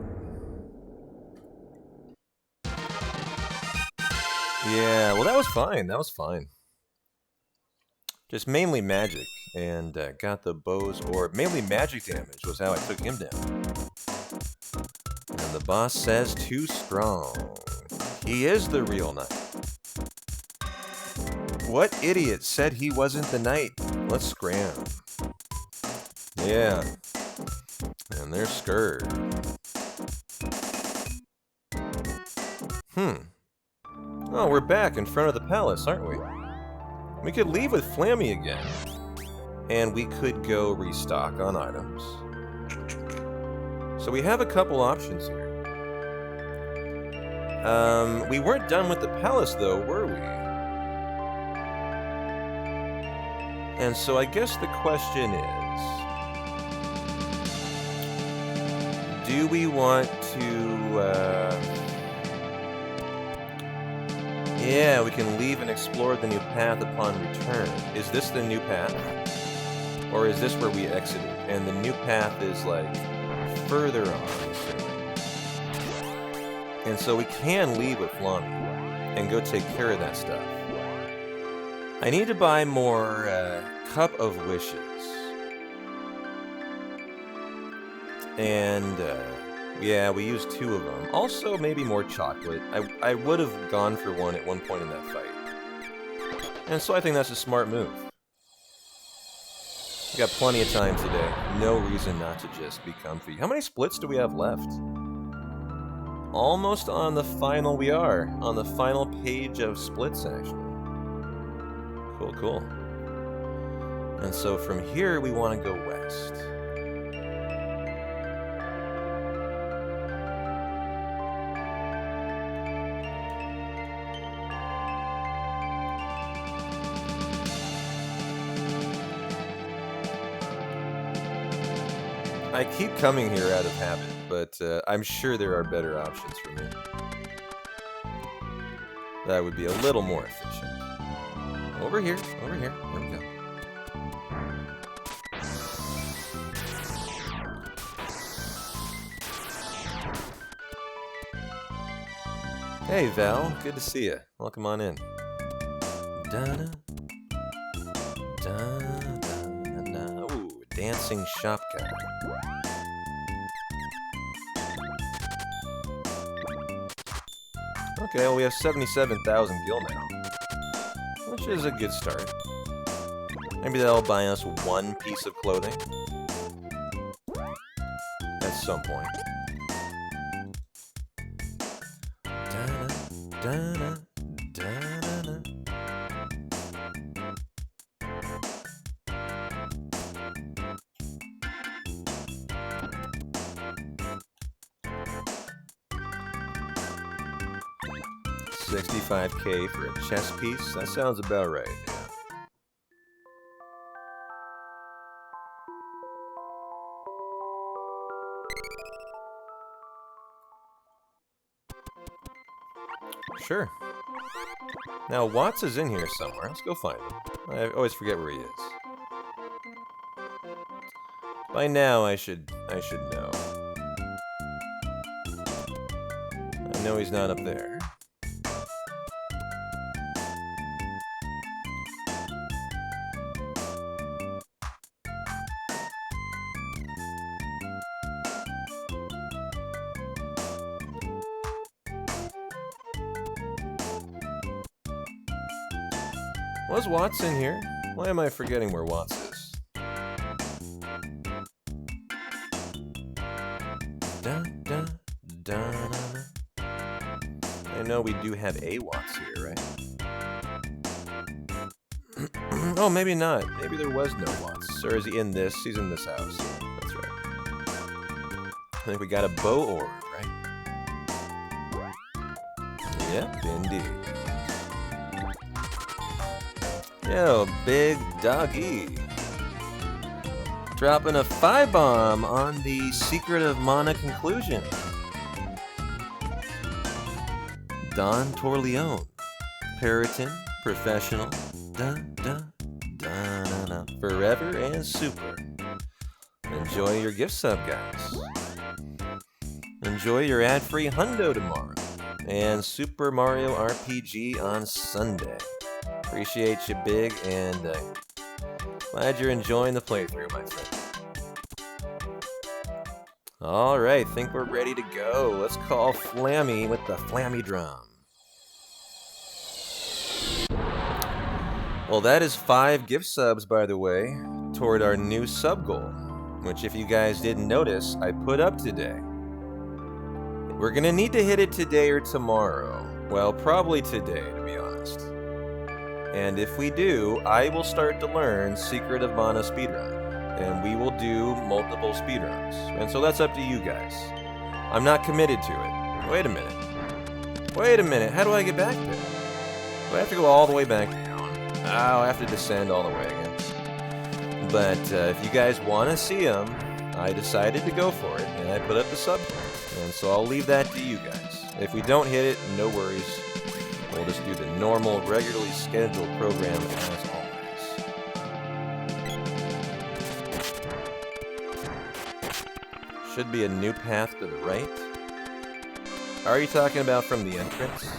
Yeah, well, that was fine. That was fine. Just mainly magic, and got the bow's orb. Mainly magic damage was how I took him down. And the boss says too strong. He is the real knight. What idiot said he wasn't the knight? Let's scram. Yeah. And they're scared. Oh, we're back in front of the palace, aren't we? We could leave with Flammy again. And we could go restock on items. So we have a couple options here. We weren't done with the palace, though, were we? And so I guess the question is, do we want to, yeah, we can leave and explore the new path upon return. Is this the new path? Or is this where we exited? And the new path is, like, further on. And so we can leave with Flammy and go take care of that stuff. I need to buy more Cup of Wishes. And, yeah, we used 2 of them. Also, maybe more chocolate. I would have gone for one at one point in that fight. And so I think that's a smart move. We got plenty of time today. No reason not to just be comfy. How many splits do we have left? Almost on the final, we are. On the final page of splits, actually. Cool, cool. And so from here, we want to go west. I keep coming here out of habit, but I'm sure there are better options for me. That would be a little more efficient. Over here, over here. There we go. Hey, Val. Good to see you. Welcome on in. Da-da. Da-da-da-da. Ooh, dancing shop guy. Okay, well, we have 77,000 gil now, which is a good start. Maybe that'll buy us 1 piece of clothing at some point. Da-da, da-da, da-da-da. 65k for a chess piece? That sounds about right, yeah. Sure. Now, Watts is in here somewhere. Let's go find him. I always forget where he is. By now, I should know. I know he's not up there. Was Watts in here? Why am I forgetting where Watts is? Da, da, da, da, da. I know we do have a Watts here, right? Oh, maybe not. Maybe there was no Watts. Or is he in this? He's in this house. That's right. I think we got a bow orb, right? Yep, indeed. Yo, big doggy. Dropping a 5-bomb on the Secret of Mana conclusion. Don Torleone. Periton, professional. Dun, dun, dun, dun, dun. Forever and super. Enjoy your gift sub, guys. Enjoy your ad-free hundo tomorrow. And Super Mario RPG on Sunday. Appreciate you, big, and glad you're enjoying the playthrough, my friend. Alright, think we're ready to go. Let's call Flammy with the Flammy drum. Well, that is 5 gift subs, by the way, toward our new sub goal, which if you guys didn't notice, I put up today. We're gonna need to hit it today or tomorrow. Well, probably today, to be honest. And if we do, I will start to learn Secret of Mana speedrun. And we will do multiple speedruns. And so that's up to you guys. I'm not committed to it. Wait a minute. Wait a minute. How do I get back there? Do I have to go all the way back down? Oh, I have to descend all the way again. But if you guys want to see them, I decided to go for it. And I put up the sub. And so I'll leave that to you guys. If we don't hit it, no worries. We'll just do the normal, regularly scheduled program as always. Should be a new path to the right. Are you talking about from the entrance?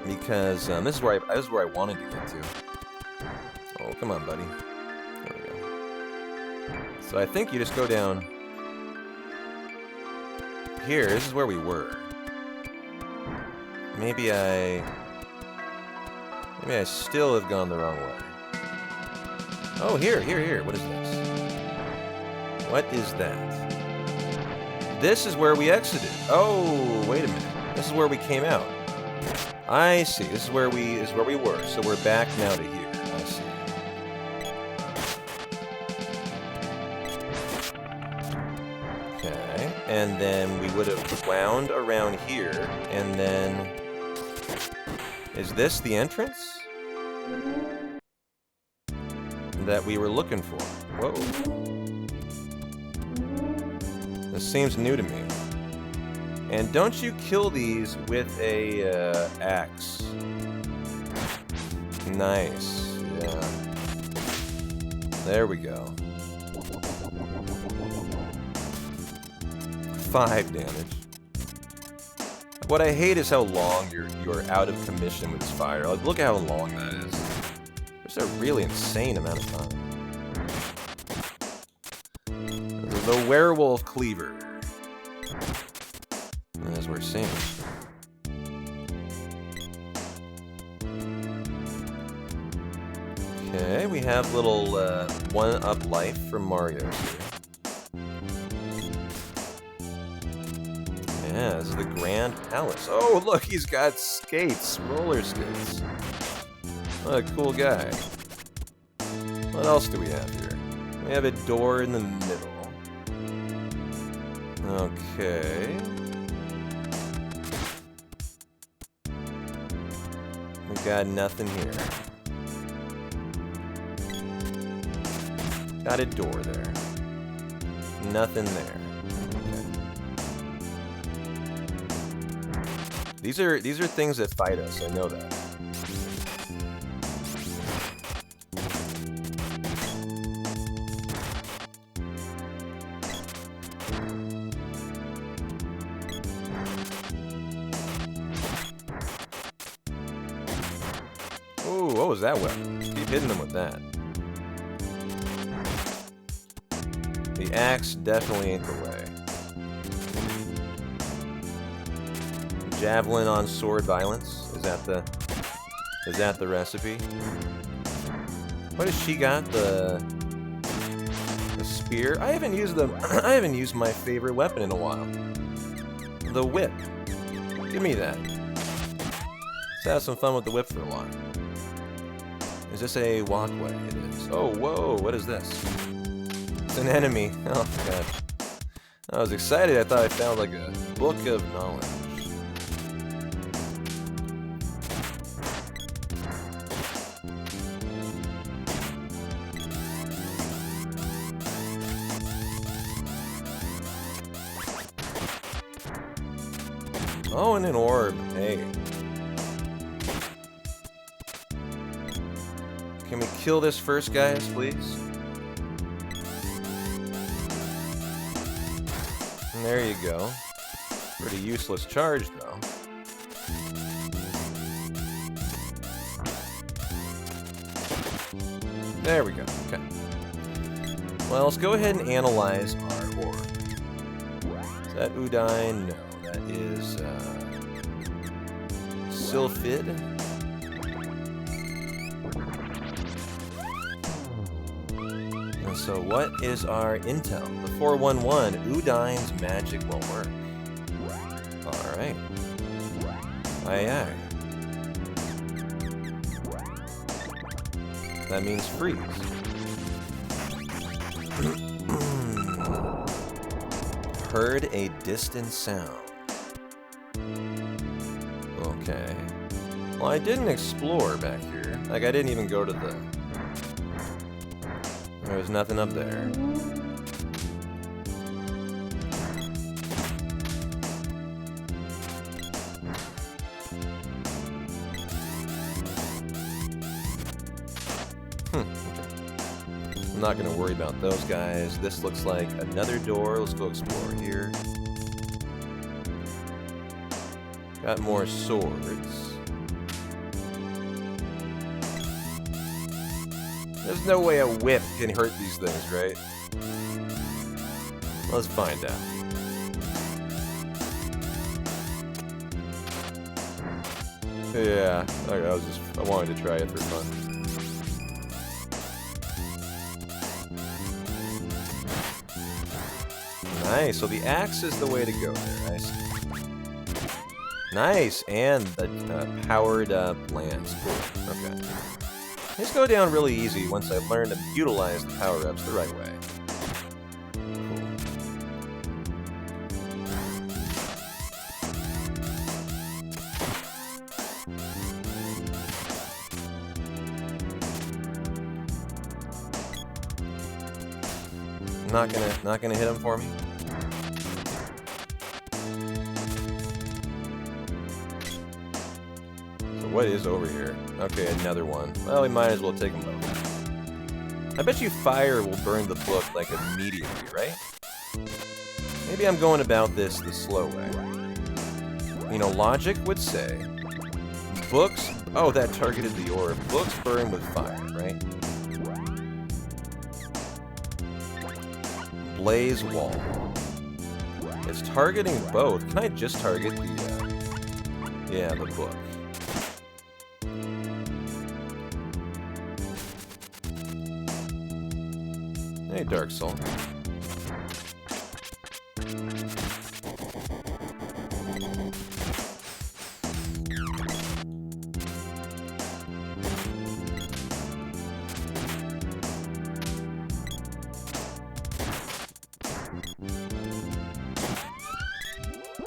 Because this is where I wanted to get to. Oh, come on, buddy. There we go. So I think you just go down here. This is where we were. Maybe I still have gone the wrong way. Oh, here. What is this? What is that? This is where we exited. Oh, wait a minute. This is where we came out. I see. This is where we were. So we're back now to here. I see. Okay. And then we would have wound around here, and then is this the entrance that we were looking for? Whoa. This seems new to me. And don't you kill these with a axe? Nice. Yeah. There we go. 5 damage. What I hate is how long you're out of commission with this fire. Like, look at how long that is. It's a really insane amount of time. The werewolf cleaver. As we're seeing. Okay, we have little 1-up life from Mario here. Yeah, this is the Grand Palace. Oh, look, he's got skates, roller skates. What a cool guy. What else do we have here? We have a door in the middle. Okay. We got nothing here. Got a door there. Nothing there. Okay. These are things that fight us. I know that. Ooh, what was that weapon? Keep hitting them with that. The axe definitely ain't the way. Javelin on sword violence. Is that the recipe? What has she got? The spear? I haven't used I haven't used my favorite weapon in a while. The whip. Give me that. Let's have some fun with the whip for a while. Is this a walkway? It is. Oh, whoa, what is this? It's an enemy. Oh, God. I was excited. I thought I found like a book of knowledge. Oh, and an orb. Hey. Can we kill this first, guys, please? And there you go. Pretty useless charge, though. There we go. Okay. Well, let's go ahead and analyze our orb. Is that Udine? No, that is Sylphid. And so what is our intel? The 411, Udine's magic will work. Alright. Aye aye. That means freeze. Heard a distant sound. Okay. Well, I didn't explore back here. Like, I didn't even go to the... There was nothing up there. Okay. I'm not gonna worry about those guys. This looks like another door. Let's go explore here. Got more swords. There's no way a whip can hurt these things, right? Let's find out. Yeah, I wanted to try it for fun. Nice, so the axe is the way to go there, I see. Nice, and the powered up lance, cool, okay. These go down really easy once I learn to utilize the power-ups the right way. Cool. Not gonna hit him for me. What is over here? Okay, another one. Well, we might as well take them both. I bet you fire will burn the book, like, immediately, right? Maybe I'm going about this the slow way. You know, logic would say... Books... Oh, that targeted the orb. Books burn with fire, right? Blaze wall. It's targeting both. Can I just target the, yeah, the book. Hey, Dark Soul.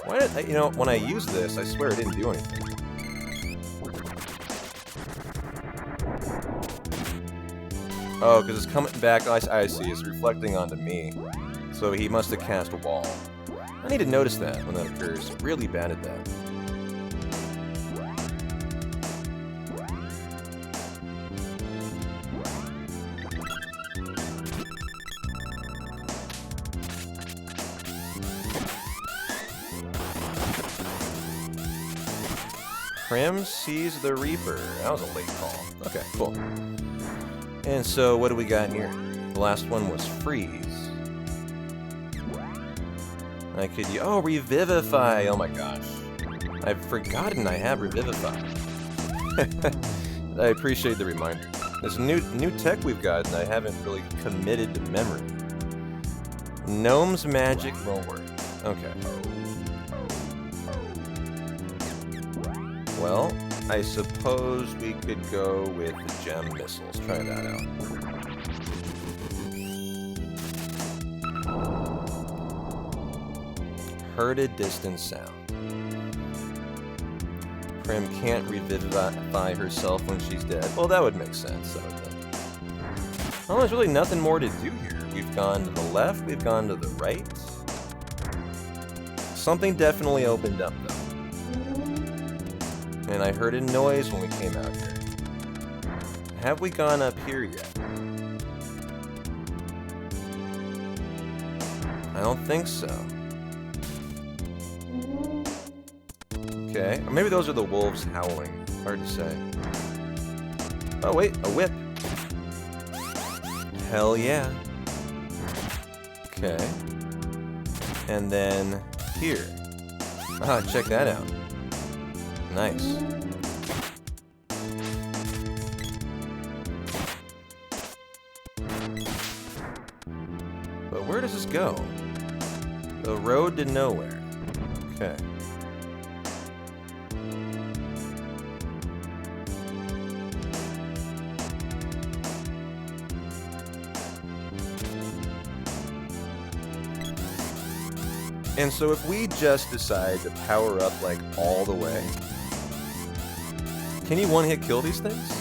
Why did you know, when I use this, I swear it didn't do anything. Oh, because it's coming back. I see. It's reflecting onto me. So he must have cast a wall. I need to notice that when that occurs. Really bad at that. Prim sees the Reaper. That was a late call. Okay, cool. And so, what do we got here? The last one was freeze. I could... Oh, revivify! Oh my gosh. I've forgotten I have revivify. I appreciate the reminder. There's new tech we've got, and I haven't really committed to memory. Gnome's magic will work. Okay. Well, I suppose we could go with the gem missiles. Try that out. Heard a distant sound. Prim can't revivify herself when she's dead. Well, that would make sense. Well, there's really nothing more to do here. We've gone to the left, we've gone to the right. Something definitely opened up, though. And I heard a noise when we came out here. Have we gone up here yet? I don't think so. Okay, or maybe those are the wolves howling. Hard to say. Oh wait, a whip. Hell yeah. Okay. And then here. Ah, check that out. Nice. where does this go? The road to nowhere. Okay. And so if we just decide to power up like all the way, can you one-hit kill these things?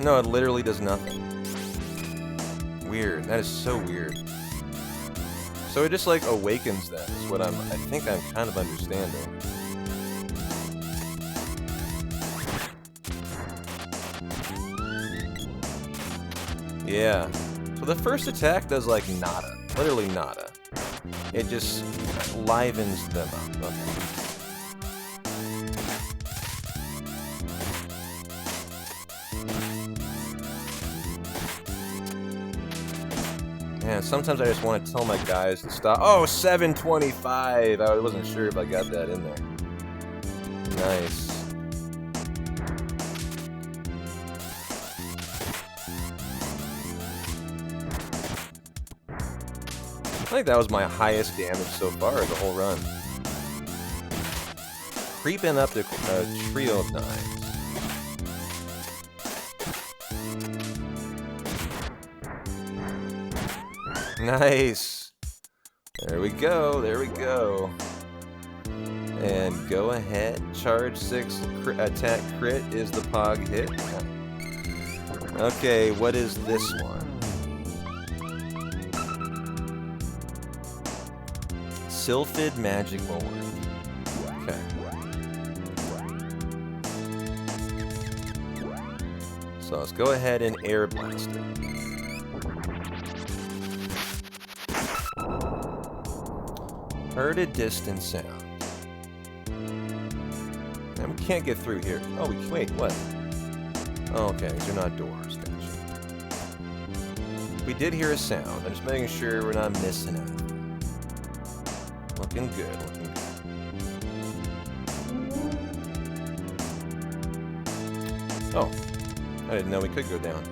No, it literally does nothing. Weird. That is so weird. So it just like awakens them is what I think I'm kind of understanding. Yeah. So the first attack does like nada. Literally nada. It just livens them up. Okay. Man, sometimes I just want to tell my guys to stop. Oh, 725! I wasn't sure if I got that in there. Nice. I think that was my highest damage so far of the whole run. Creeping up the trio of nines. Nice. There we go. There we go. And go ahead. Charge 6. Attack crit is the pog hit. Okay, what is this one? Sylphid Magic Molar. Okay. So let's go ahead and air blast it. Heard a distant sound. And we can't get through here. Oh, wait, what? Oh, okay, these are not doors. Gotcha. We did hear a sound. I'm just making sure we're not missing anything. Looking good, looking good. Oh, I didn't know we could go down.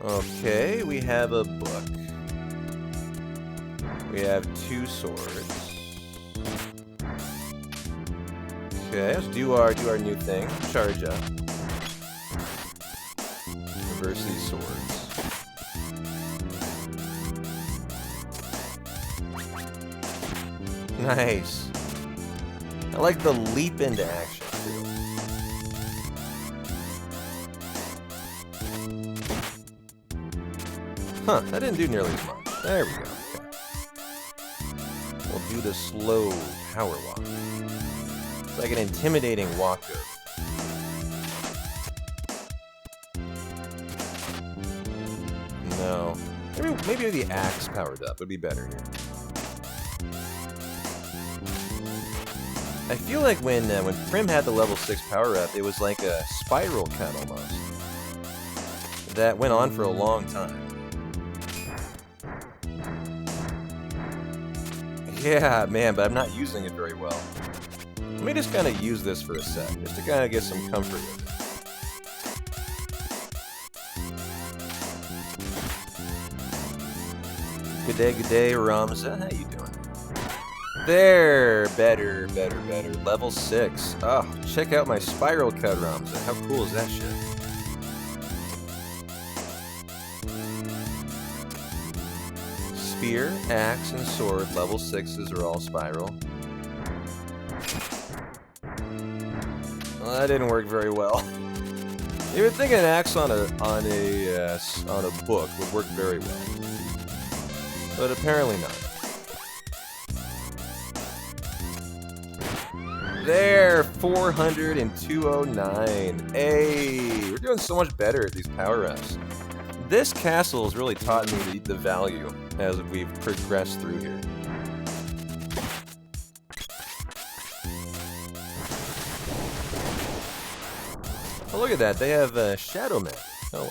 Okay, we have a book. We have 2 swords. Okay, let's do our new thing. Charge up. Reverse these swords. Nice. I like the leap into action too. Huh, that didn't do nearly as much. There we go. Okay. We'll do the slow power walk. It's like an intimidating walk of. No. Maybe the axe powered up would be better here. I feel like when Prim had the level 6 power up, it was like a spiral cut almost. That went on for a long time. Yeah, man, but I'm not using it very well. Let me just kind of use this for a sec, just to kind of get some comfort with it. Good day, Ramza. How you doing? There! Better. Level 6. Oh, check out my spiral cut, Ramza. How cool is that shit? Spear, axe, and sword, level 6s are all spiral. Well, that didn't work very well. You would think an axe on a book would work very well, but apparently not. There, 400 and 209. Hey, we're doing so much better at these power-ups. This castle has really taught me the value as we've progressed through here. Oh, look at that. They have Shadow Man. Oh.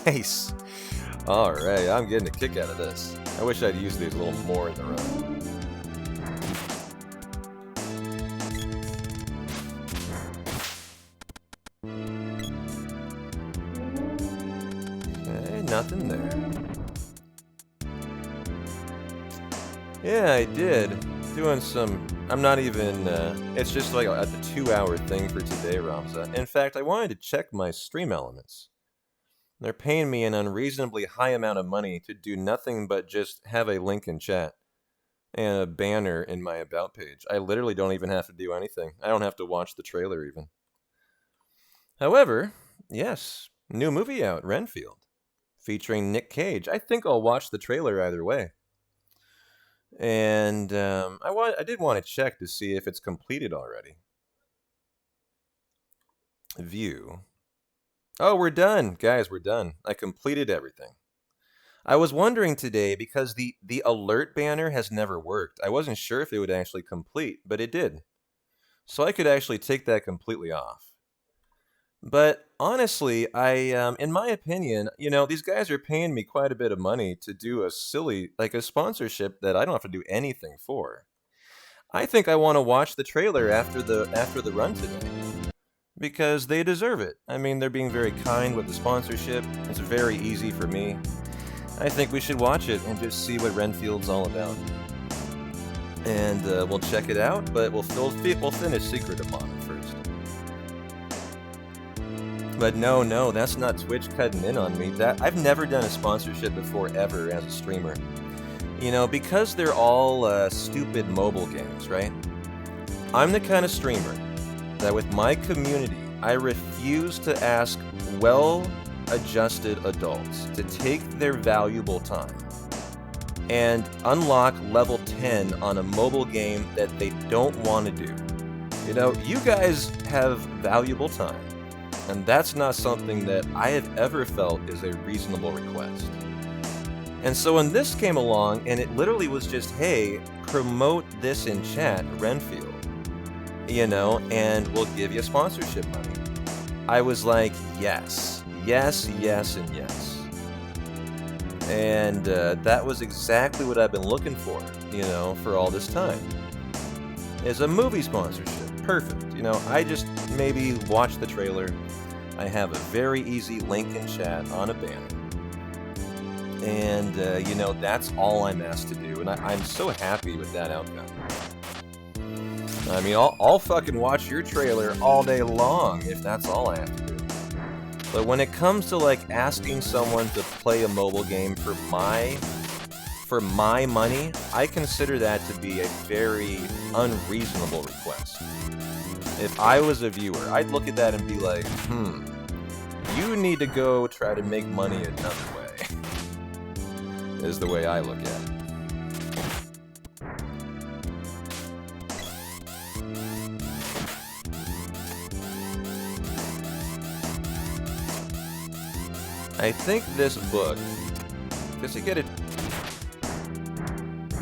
Nice. Alright, I'm getting a kick out of this. I wish I'd used these a little more in the run. Yeah, I did. Doing some... I'm not even... it's just like at the 2-hour thing for today, Ramza. In fact, I wanted to check my stream elements. They're paying me an unreasonably high amount of money to do nothing but just have a link in chat and a banner in my About page. I literally don't even have to do anything. I don't have to watch the trailer even. However, yes, new movie out, Renfield, featuring Nick Cage. I think I'll watch the trailer either way. And I did want to check to see if it's completed already. View. Oh, we're done. Guys, we're done. I completed everything. I was wondering today because the alert banner has never worked. I wasn't sure if it would actually complete, but it did. So I could actually take that completely off. But honestly, in my opinion, you know, these guys are paying me quite a bit of money to do a silly, like a sponsorship that I don't have to do anything for. I think I want to watch the trailer after the run today. Because they deserve it. I mean, they're being very kind with the sponsorship. It's very easy for me. I think we should watch it and just see what Renfield's all about. And we'll check it out, but we'll finish Secret of Mana first. But no, that's not Twitch cutting in on me. I've never done a sponsorship before ever as a streamer. You know, because they're all stupid mobile games, right? I'm the kind of streamer that with my community, I refuse to ask well-adjusted adults to take their valuable time and unlock level 10 on a mobile game that they don't want to do. You know, you guys have valuable time, and that's not something that I have ever felt is a reasonable request. And so when this came along, and it literally was just, hey, promote this in chat, Renfield, you know, and we'll give you sponsorship money. I was like, yes, and yes. And that was exactly what I've been looking for, you know, for all this time. Is a movie sponsorship. Perfect. You know, I just maybe watch the trailer. I have a very easy link in chat on a banner. And, you know, that's all I'm asked to do. And I'm so happy with that outcome. I mean, I'll fucking watch your trailer all day long if that's all I have to do. But when it comes to, like, asking someone to play a mobile game for my money, I consider that to be a very unreasonable request. If I was a viewer, I'd look at that and be like, you need to go try to make money another way, is the way I look at it. I think this book, does it get it?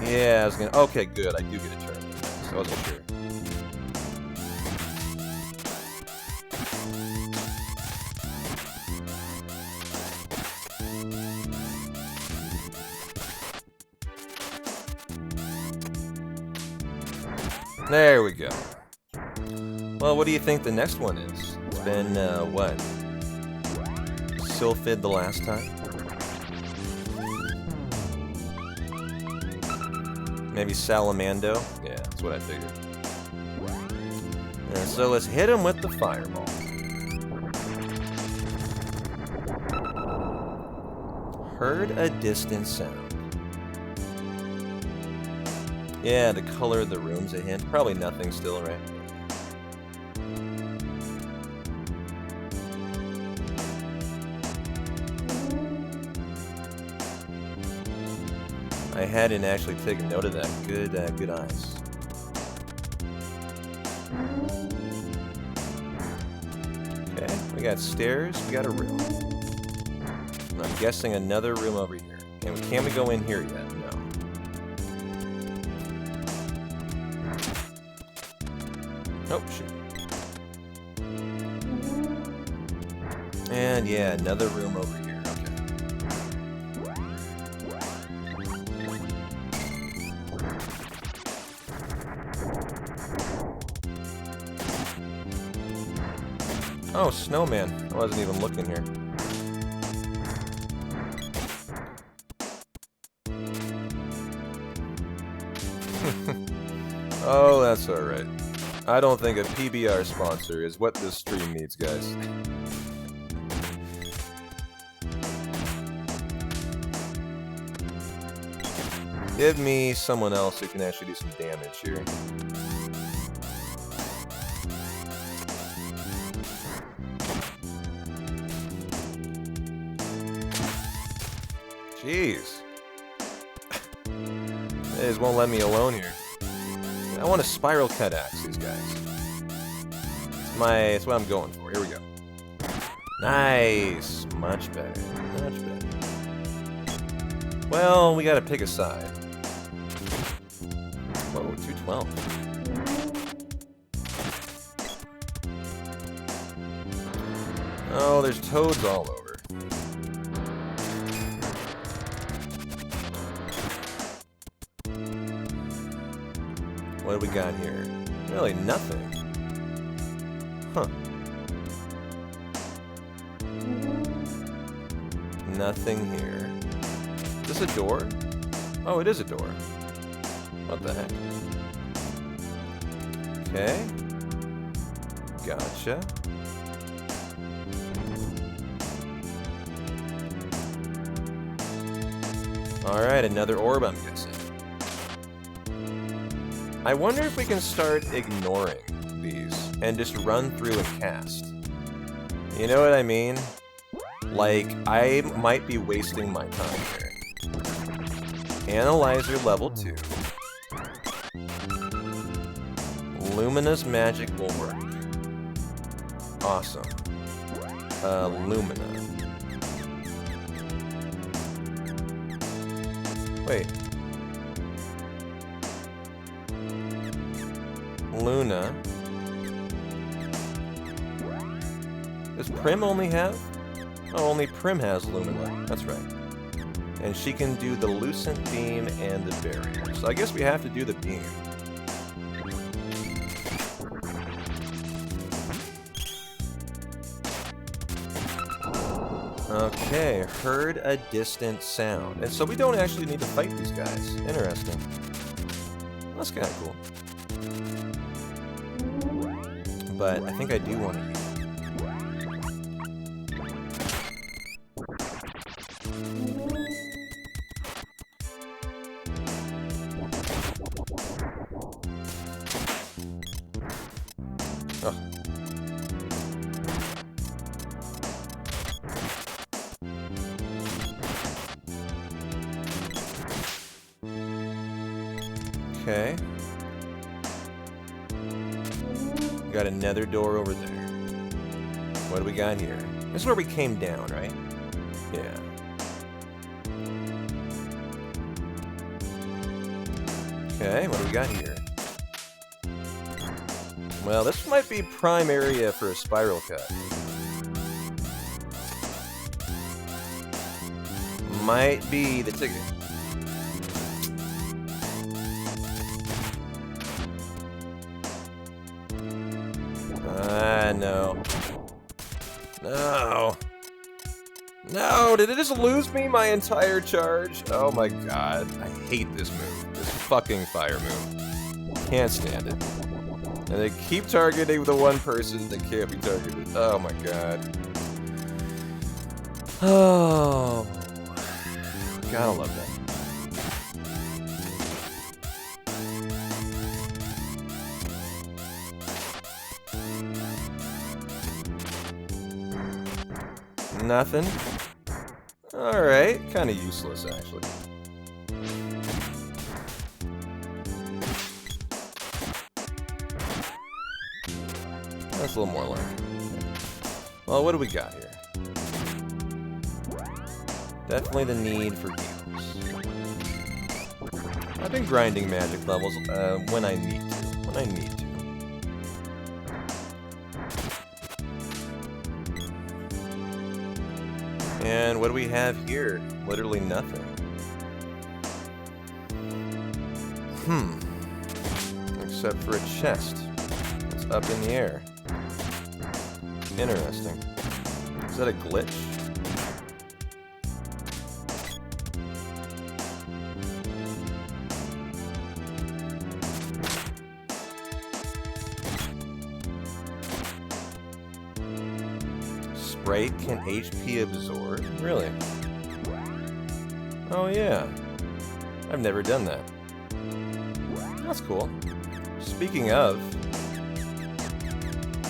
Yeah, I was gonna, okay, good, I do get a turn. So I wasn't sure. There we go. Well, what do you think the next one is? It's been, what? Sylphid the last time? Maybe Salamando? Yeah, that's what I figured. And so let's hit him with the fireball. Heard a distant sound. Yeah, the color of the room's a hint. Probably nothing still, right? I hadn't actually taken note of that. Good eyes. Okay, we got stairs, we got a room. And I'm guessing another room over here. And can we go in here yet? No. Oh, shoot. And yeah, another room over here. Oh, snowman. I wasn't even looking here. Oh, that's alright. I don't think a PBR sponsor is what this stream needs, guys. Give me someone else who can actually do some damage here. Jeez. They just won't let me alone here. I want to spiral cut axe these guys. It's what I'm going for. Here we go. Nice. Much better. Much better. Well, we gotta pick a side. Whoa, 212. Oh, there's toads all over. What do we got here? Really nothing. Huh. Nothing here. Is this a door? Oh, it is a door. What the heck? Okay. Gotcha. Alright, another orb, I'm guessing. I wonder if we can start ignoring these and just run through and cast. You know what I mean? Like, I might be wasting my time here. Analyzer level 2. Lumina's magic will work. Awesome. Lumina. Wait. Luna. Does Prim only have? Oh, only Prim has Lumina. That's right. And she can do the Lucent Beam and the Barrier. So I guess we have to do the Beam. Okay, heard a distant sound. And so we don't actually need to fight these guys. Interesting. That's kind of cool. But I think I do want to eat. Oh. Okay. Got another door over there. What do we got here? This is where we came down, right? Yeah. Okay, what do we got here? Well, this might be prime area for a spiral cut. Might be the ticket. No. No. No, did it just lose me my entire charge? Oh my god. I hate this move. This fucking fire move. Can't stand it. And they keep targeting the one person that can't be targeted. Oh my god. Oh. Gotta love that. Nothing. Alright, kind of useless actually. That's a little more like. Well, what do we got here? Definitely the need for heals. I've been grinding magic levels when I need to. When I need to. And what do we have here? Literally nothing. Except for a chest. It's up in the air. Interesting. Is that a glitch? right can HP absorb? Really? Oh yeah. I've never done that. That's cool. Speaking of,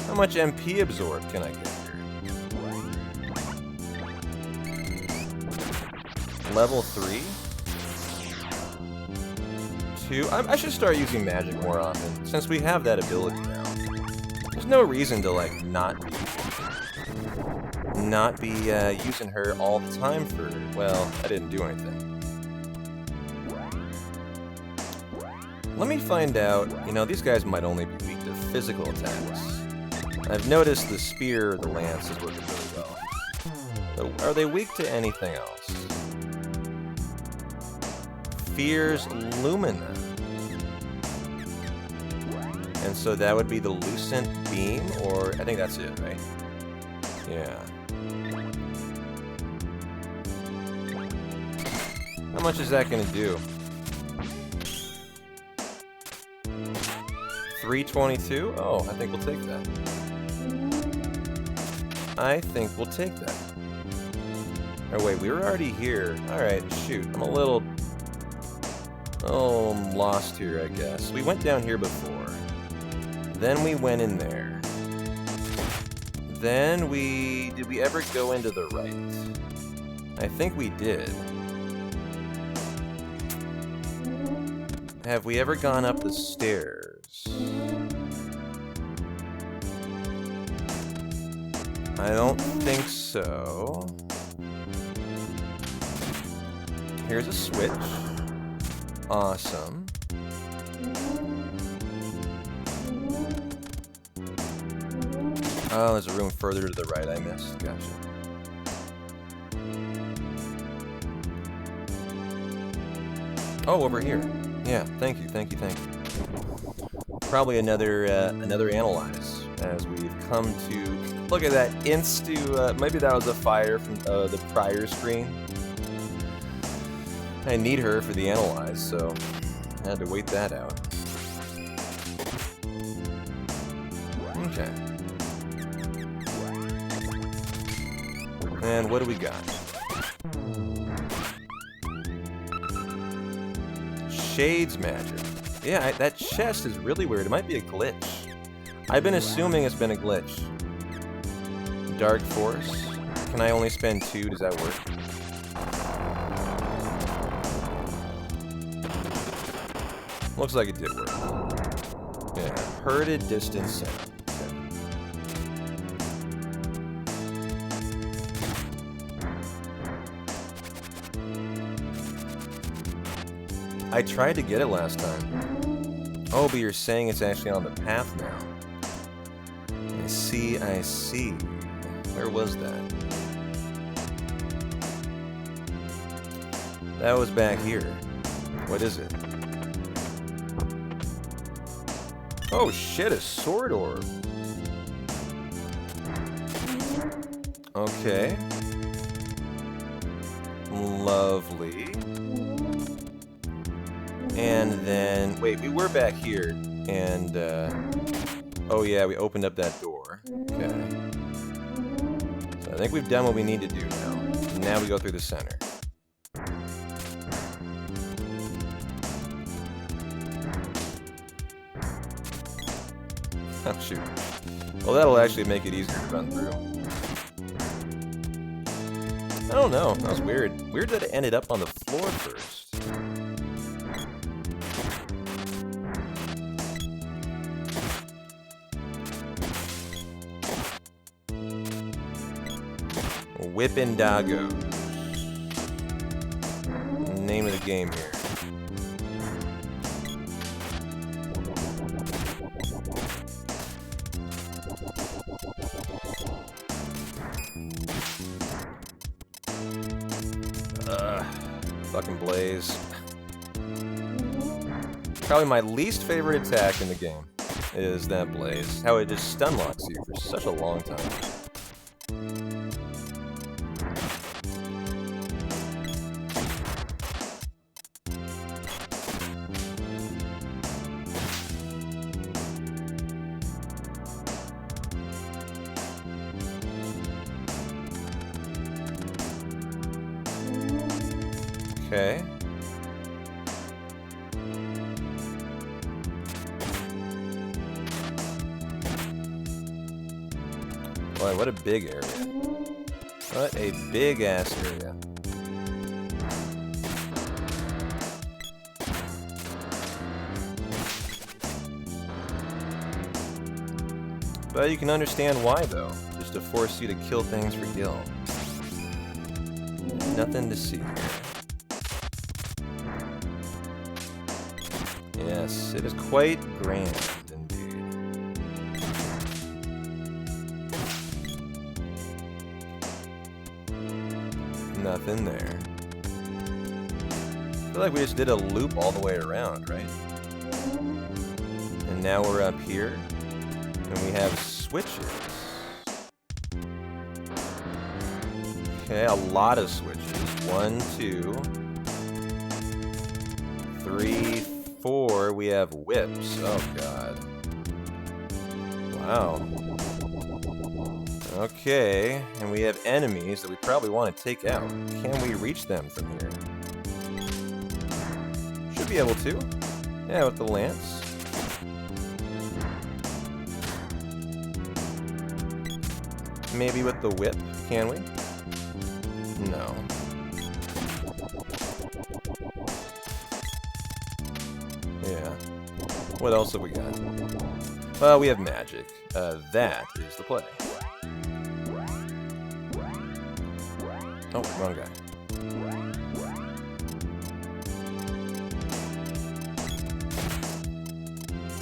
how much MP absorb can I get here? Level 3? 2? I should start using magic more often, since we have that ability now. There's no reason to, like, not be using her all the time for, well, I didn't do anything. Let me find out, you know, these guys might only be weak to physical attacks. I've noticed the spear or the lance is working really well. So are they weak to anything else? Fear's Lumina. And so that would be the Lucent Beam, or I think that's it, right? Yeah. How much is that going to do? 322? Oh, I think we'll take that. I think we'll take that. Oh wait, we were already here. Alright, shoot. I'm a little... oh, I'm lost here, I guess. We went down here before. Then we went in there. Then we... did we ever go into the right? I think we did. Have we ever gone up the stairs? I don't think so. Here's a switch. Awesome. Oh, there's a room further to the right I missed. Gotcha. Oh, over here. Yeah, thank you, thank you, thank you. Probably another analyze, as we've come to... look at that, maybe that was a fire from the prior screen. I need her for the analyze, so I had to wait that out. Okay. And what do we got? Shades magic. Yeah, that chest is really weird. It might be a glitch. I've been assuming it's been a glitch. Dark Force. Can I only spend 2? Does that work? Looks like it did work. Yeah. Herded distance sound. I tried to get it last time. Oh, but you're saying it's actually on the path now. I see, I see. Where was that? That was back here. What is it? Oh shit, a sword orb. Okay. Lovely. And then, wait, we were back here, and, oh yeah, we opened up that door. Okay. So I think we've done what we need to do now. Now we go through the center. Oh, shoot. Well, that'll actually make it easier to run through. I don't know, that was weird. Weird that it ended up on the floor first. Whippin' Doggos. Name of the game here. Fucking Blaze. Probably my least favorite attack in the game is that Blaze. How it just stun locks you for such a long time. Okay. Boy, what a big area. What a big ass area. But you can understand why, though. Just to force you to kill things for Gil. Nothing to see here. Yes, it is quite grand, indeed. Nothing there. I feel like we just did a loop all the way around, right? And now we're up here. And we have switches. Okay, a lot of switches. 1, 2, 3, 4. We have whips. Oh, God. Wow. Okay, and we have enemies that we probably want to take out. Can we reach them from here? Should be able to. Yeah, with the lance. Maybe with the whip, can we? No. Yeah. What else have we got? Well, we have magic. That is the play. Oh, wrong guy.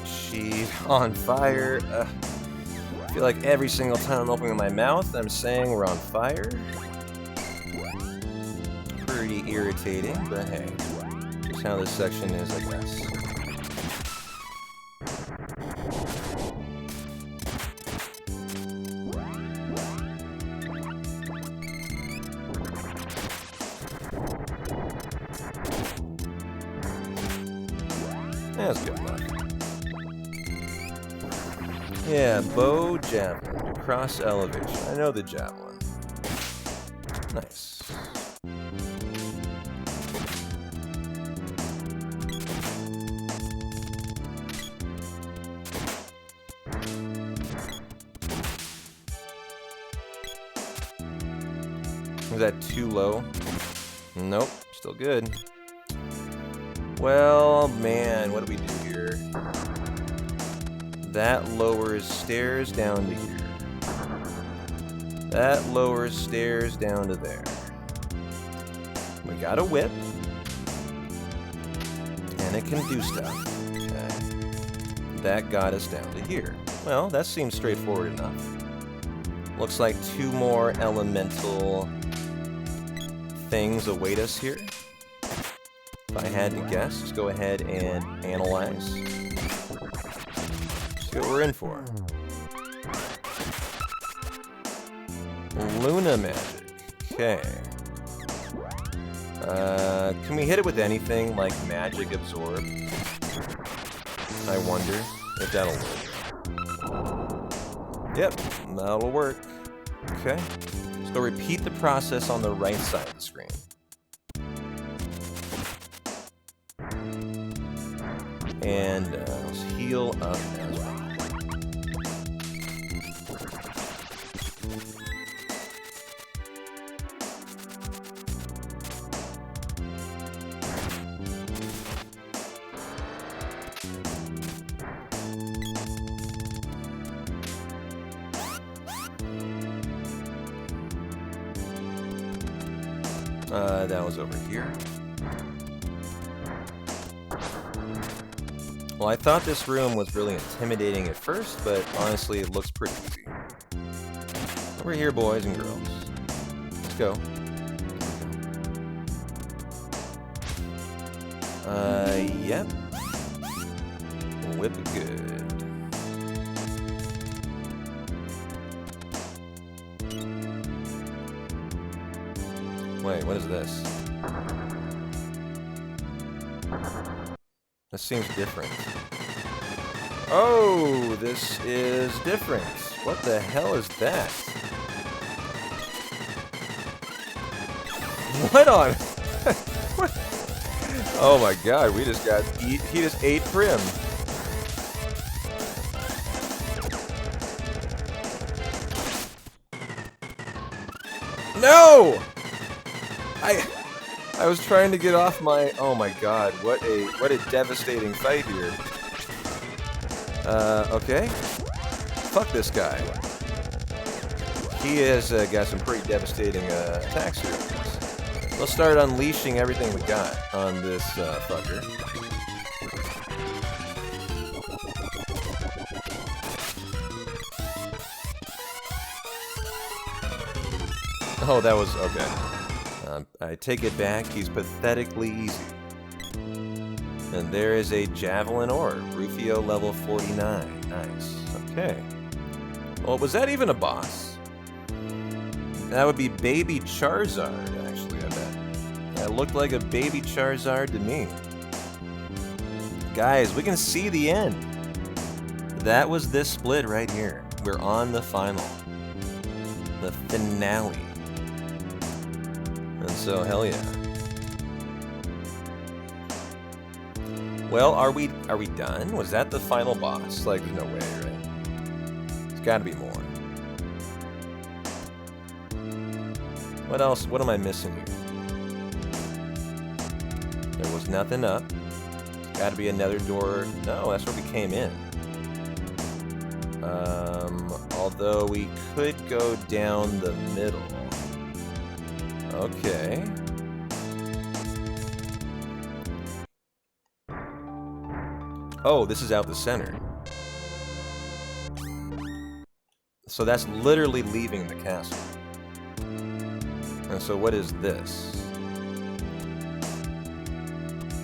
She's on fire. I feel like every single time I'm opening my mouth, I'm saying we're on fire. Pretty irritating, but hey, just how this section is, I guess. That's good enough. Yeah, bow, javelin, cross elevation. I know the javelin. Nice. Was that too low? Nope, still good. Well, man, what do we do here? That lowers stairs down to here. That lowers stairs down to there. We got a whip. And it can do stuff. Okay. That got us down to here. Well, that seems straightforward enough. Looks like 2 more elemental things await us here. If I had to guess, let's go ahead and analyze. See what we're in for. Luna magic. Okay. Can we hit it with anything like magic absorb? I wonder if that'll work. Yep, that'll work. Okay. Let's go repeat the process on the right side of the screen. And let's heal up as well. That was over here. Well, I thought this room was really intimidating at first, but honestly, it looks pretty easy. Over here, boys and girls. Let's go. Yep. Whip good. Wait, what is this? This seems different. Oh, this is different. What the hell is that? What on? Oh my god, we just got he just ate Prim. No! I was trying to get off my, oh my god, what a devastating fight here. Okay. Fuck this guy. He has got some pretty devastating attacks here. Let's start unleashing everything we got on this fucker. Oh, that was okay. I take it back. He's pathetically easy. And there is a Javelin Ore. Rufio level 49. Nice. Okay. Well, was that even a boss? That would be Baby Charizard, actually, I bet. That looked like a Baby Charizard to me. Guys, we can see the end. That was this split right here. We're on the final. The finale. And so, hell yeah. Well, are we done? Was that the final boss? Like, no way, right? There's gotta be more. What else? What am I missing here? There was nothing up. There's gotta be another door. No, that's where we came in. Although we could go down the middle. Okay. Oh, this is out the center. So that's literally leaving the castle. And so what is this?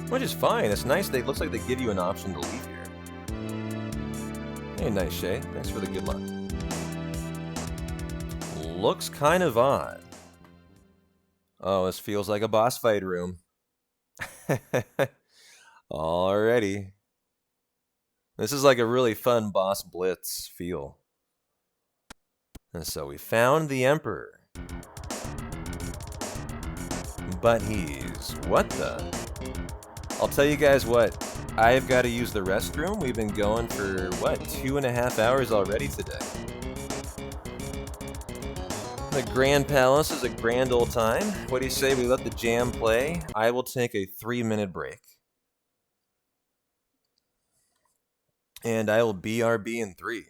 Which is fine. It's nice. It looks like they give you an option to leave here. Hey, nice shade. Thanks for the good luck. Looks kind of odd. Oh, this feels like a boss fight room. Alrighty. This is like a really fun boss blitz feel. And so we found the Emperor. But he's... what the? I'll tell you guys what. I've got to use the restroom. We've been going for, what, 2.5 hours already today. The Grand Palace is a grand old time. What do you say we let the jam play? I will take a 3-minute break. And I will BRB in 3.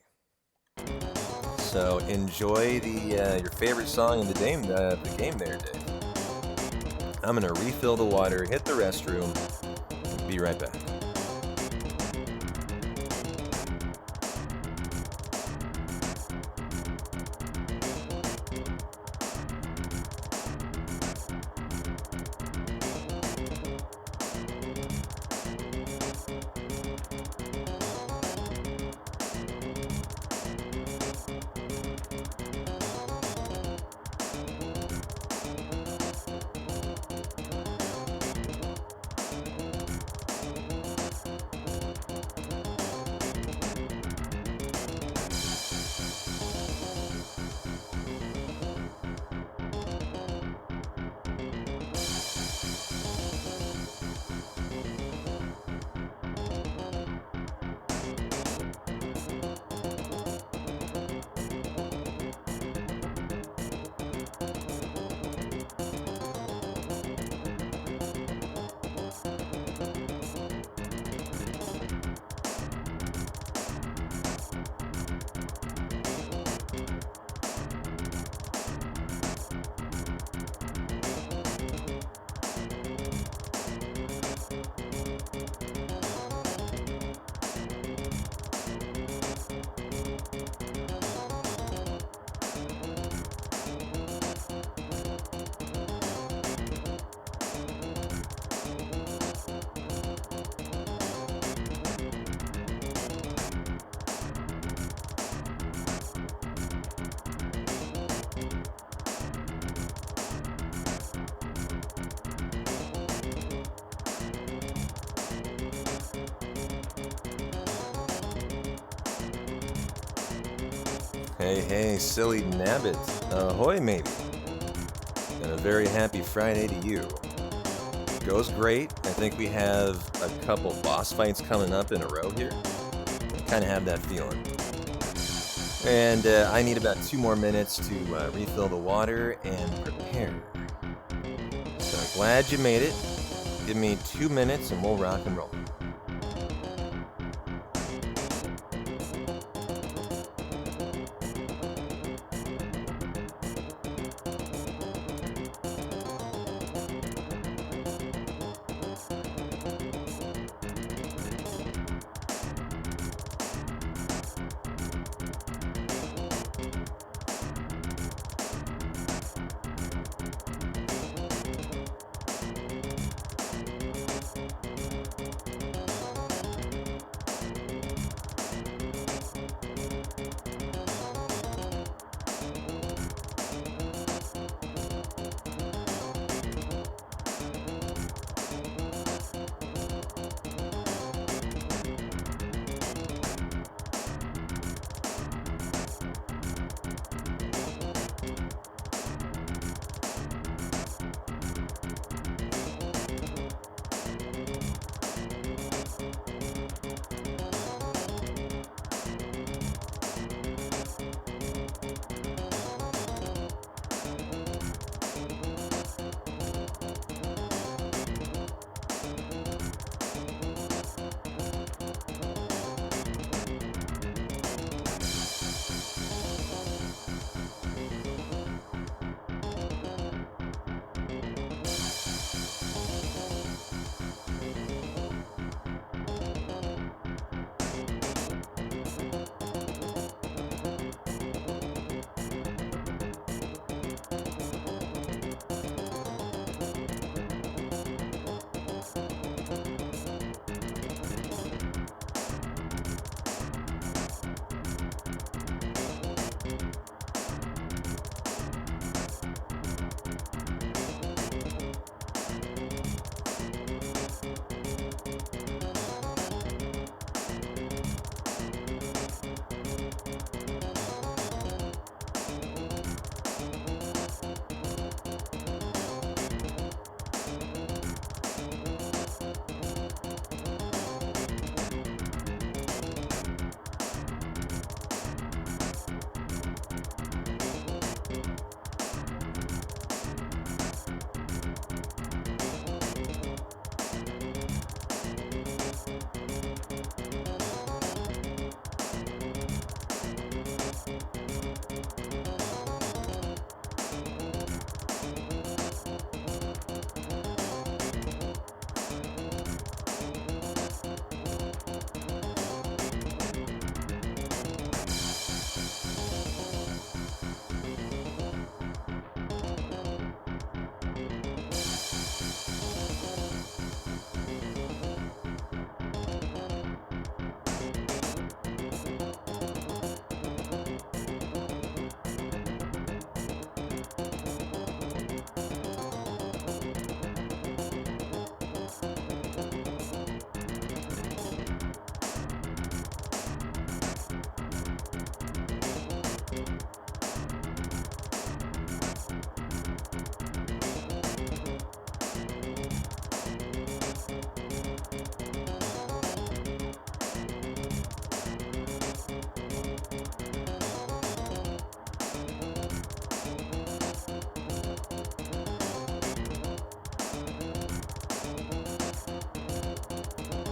So enjoy the your favorite song in the game there, Dave. I'm gonna refill the water, hit the restroom, be right back. Hey, silly nabbit. Ahoy, maybe. And a very happy Friday to you. goes great. I think we have a couple boss fights coming up in a row here. Kind of have that feeling. And I need about 2 more minutes to refill the water and prepare. So I'm glad you made it. Give me 2 minutes and we'll rock and roll.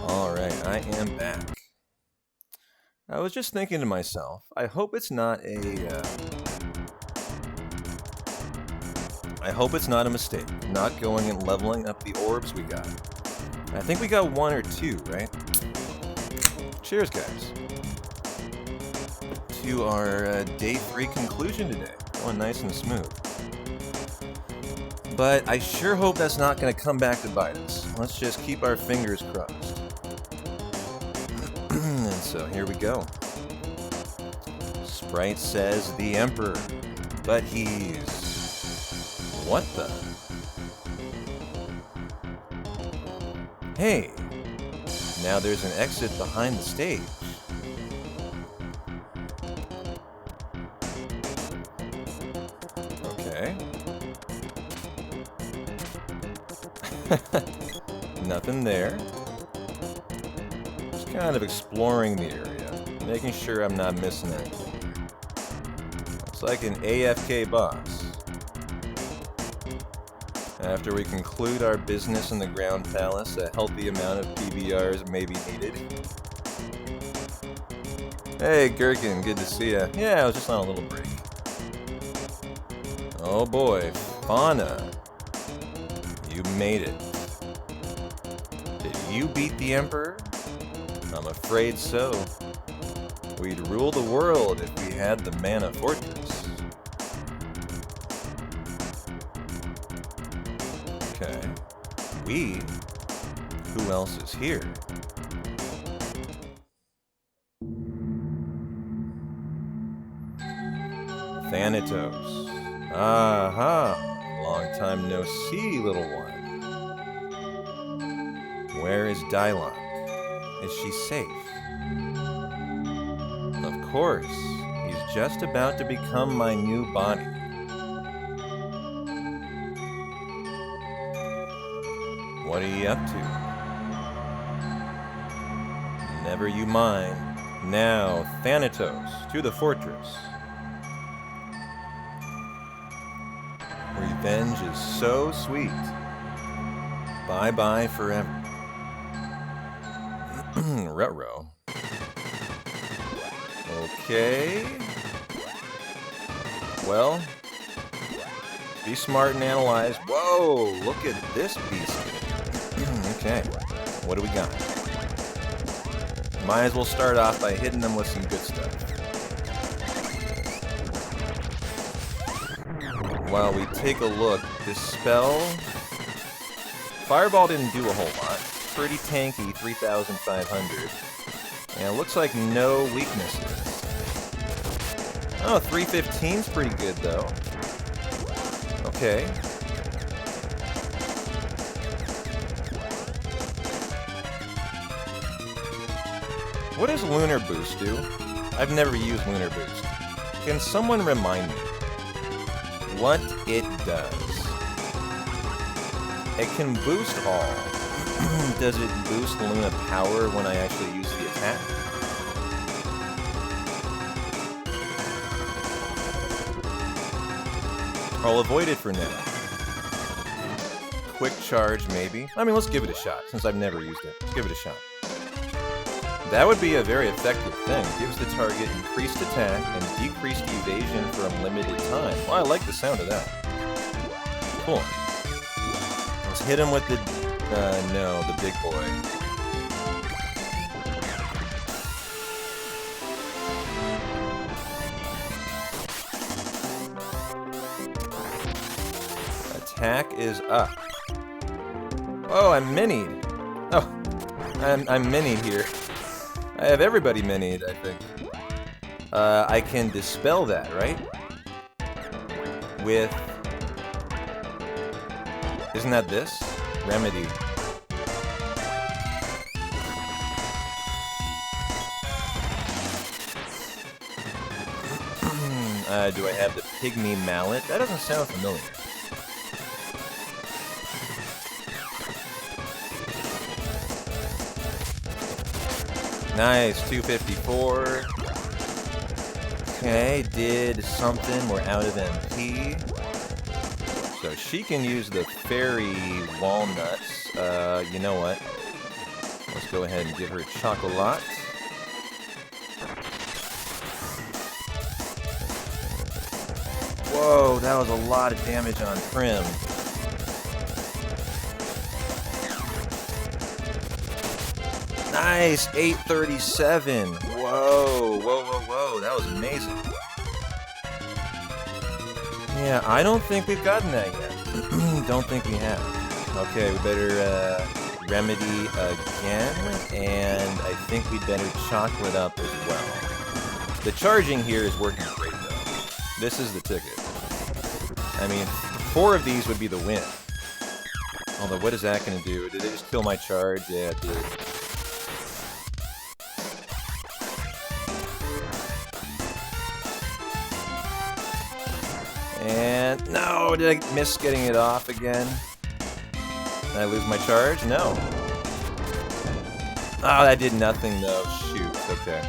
Alright, I am back. I was just thinking to myself, I hope it's not a mistake, not going and leveling up the orbs we got. I think we got 1 or 2, right? Cheers, guys. To our day 3 conclusion today. Going nice and smooth. But I sure hope that's not going to come back to bite us. Let's just keep our fingers crossed. And so here we go. Sprite says the Emperor, but he's... What the? Hey, now there's an exit behind the stage. Okay. Nothing there. Just kind of exploring the area, making sure I'm not missing anything. Looks like an AFK boss. After we conclude our business in the Ground Palace, a healthy amount of PBRs may be needed. Hey, Gherkin, good to see ya. Yeah, I was just on a little break. Oh boy, Fauna. You made it. Did you beat the Emperor? I'm afraid so. We'd rule the world if we had the Mana Fortress. Okay. We? Who else is here? Thanatos. Aha! Long time no see, little one. Where is Dylon? Is she safe? Of course. He's just about to become my new body. What are you up to? Never you mind. Now, Thanatos, to the fortress. Revenge is so sweet. Bye-bye forever. Ruh-roh. Okay. Well, be smart and analyze. Whoa, look at this beast. Okay, what do we got? Might as well start off by hitting them with some good stuff. While we take a look, this spell... Fireball didn't do a whole lot. Pretty tanky, 3,500. And it looks like no weaknesses. Oh, 315's pretty good, though. Okay. What does Lunar Boost do? I've never used Lunar Boost. Can someone remind me what it does? It can boost all. Does it boost Luna power when I actually use the attack? I'll avoid it for now. Quick charge, maybe? I mean, let's give it a shot, since I've never used it. Let's give it a shot. That would be a very effective thing. Gives the target increased attack and decreased evasion for a limited time. Well, I like the sound of that. Cool. Let's hit him with the... no, the big boy. Attack is up. Oh, I'm minied. Oh, I'm minied here. I have everybody minied, I think. I can dispel that, right? With... Isn't that this? Remedy. Do I have the Pygmy Mallet? That doesn't sound familiar. Nice, 254. Okay, did something. We're out of MP. So she can use the fairy walnuts. You know what? Let's go ahead and give her chocolat. Whoa, that was a lot of damage on Prim. Nice, 837. Whoa, whoa, that was amazing. Yeah, I don't think we've gotten that yet. Don't think we have. Okay, we better remedy again, and I think we better chocolate up as well. The charging here is working great, though. This is the ticket. I mean, 4 of these would be the win. Although, what is that going to do? Did it just kill my charge? Yeah, it did. And no, did I miss getting it off again? Did I lose my charge? No. Oh, that did nothing though. Shoot. Okay.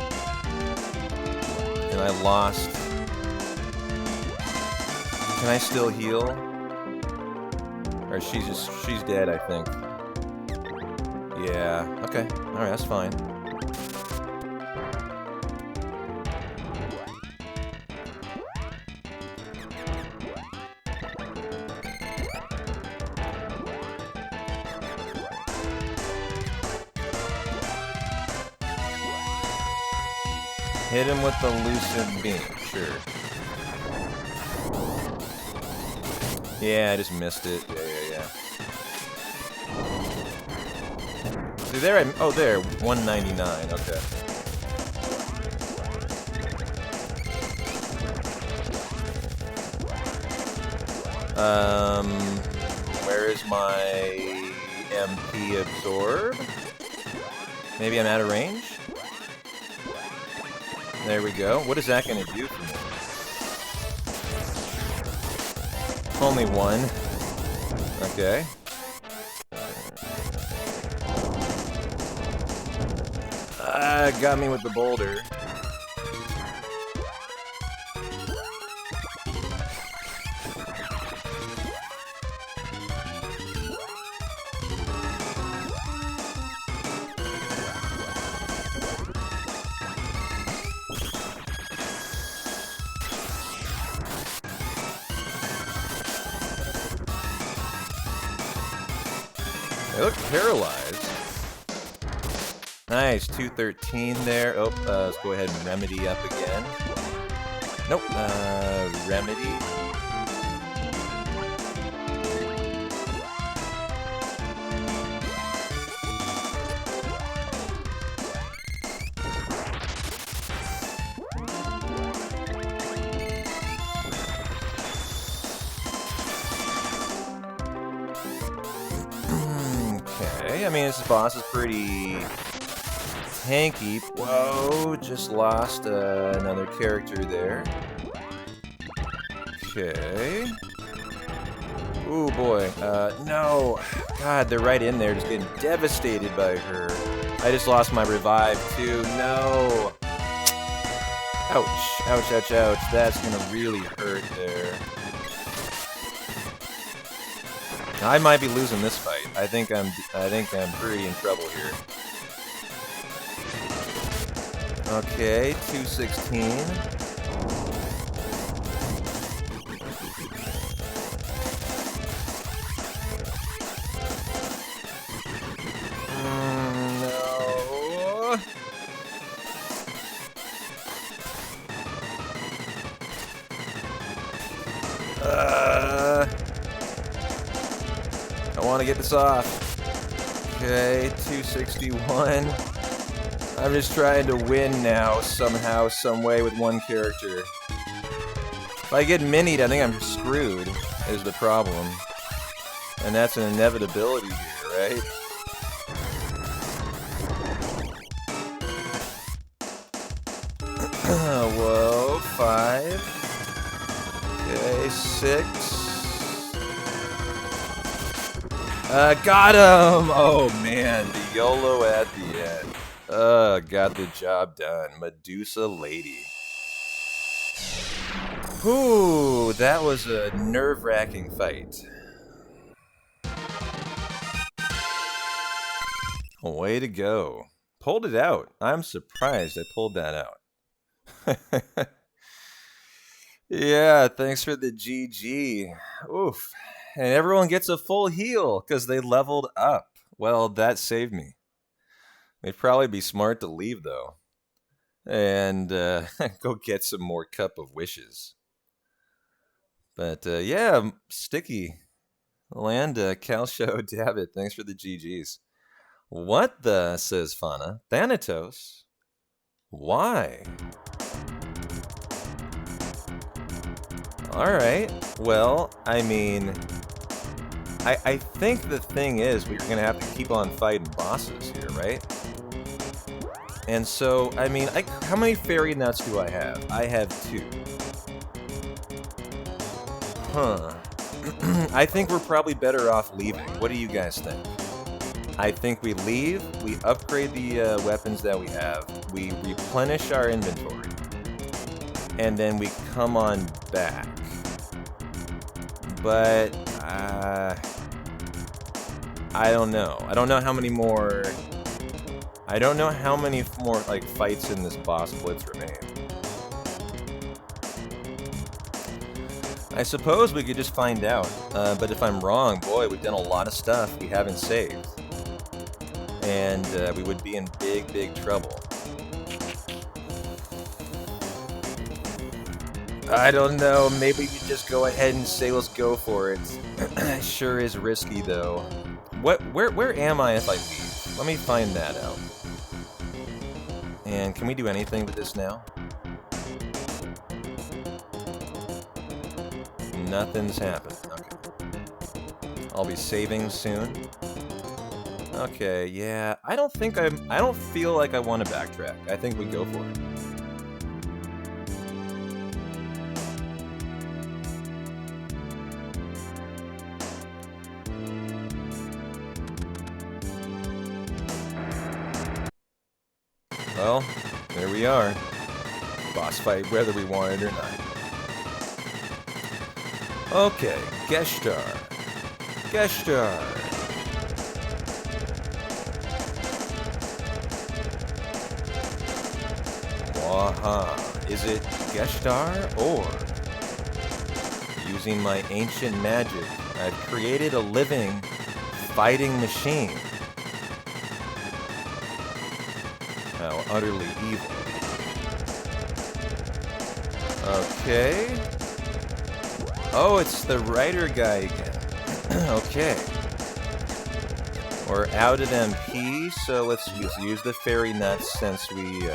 And I lost. Can I still heal? Or she's dead, I think. Yeah. Okay. All right, that's fine. Hit him with the lucid beam, sure. Yeah, I just missed it. Yeah. See, there oh, there, 199, okay. Where is my MP absorb? Maybe I'm out of range? There we go. What is that going to do for me? Only one. Okay. Got me with the boulder. They look paralyzed. Nice, 213 there. Oh, let's go ahead and remedy up again. Nope, remedy. Okay, I mean, this boss is pretty tanky. Whoa, just lost another character there. Okay. Ooh, boy. No. God, they're right in there, just getting devastated by her. I just lost my revive, too. No. Ouch. Ouch, ouch, ouch. That's gonna really hurt there. I might be losing this fight. I think I'm pretty in trouble here. Okay, 216. No. I want to get this off. Okay, 261. I'm just trying to win now, somehow, some way, with one character. If I get minied, I think I'm screwed, is the problem. And that's an inevitability here, right? Whoa, 5. Okay, 6. Got him! Oh man, the YOLO at the end. Got the job done. Medusa Lady. Ooh, that was a nerve-wracking fight. Way to go. Pulled it out. I'm surprised I pulled that out. Yeah, thanks for the GG. Oof. And everyone gets a full heal because they leveled up. Well, that saved me. They'd probably be smart to leave, though. And go get some more Cup of Wishes. But, yeah, Sticky. Land, Calshow, David, thanks for the GGs. What the, says Fauna. Thanatos? Why? Alright, well, I mean, I think the thing is we're going to have to keep on fighting bosses here, right? And so, I mean, how many fairy nuts do I have? I have 2. Huh. I think we're probably better off leaving. What do you guys think? I think we leave, we upgrade the weapons that we have, we replenish our inventory, and then we come on back. But, I don't know. I don't know how many more... like, fights in this boss blitz remain. I suppose we could just find out, but if I'm wrong, boy, we've done a lot of stuff we haven't saved. And we would be in big, big trouble. I don't know, maybe we just go ahead and say let's go for it. Sure is risky, though. Where am I if I leave? Let me find that out. And can we do anything with this now? Nothing's happened. Okay. I'll be saving soon. Okay, yeah. I don't feel like I want to backtrack. I think we go for it. Well, there we are. Boss fight, whether we want it or not. Okay, Geshtar. Geshtar. Waha. Is it Geshtar or... Using my ancient magic, I've created a living, fighting machine. How utterly evil. Okay. Oh, it's the writer guy again. Okay. We're out of MP, so let's use the fairy nuts since we,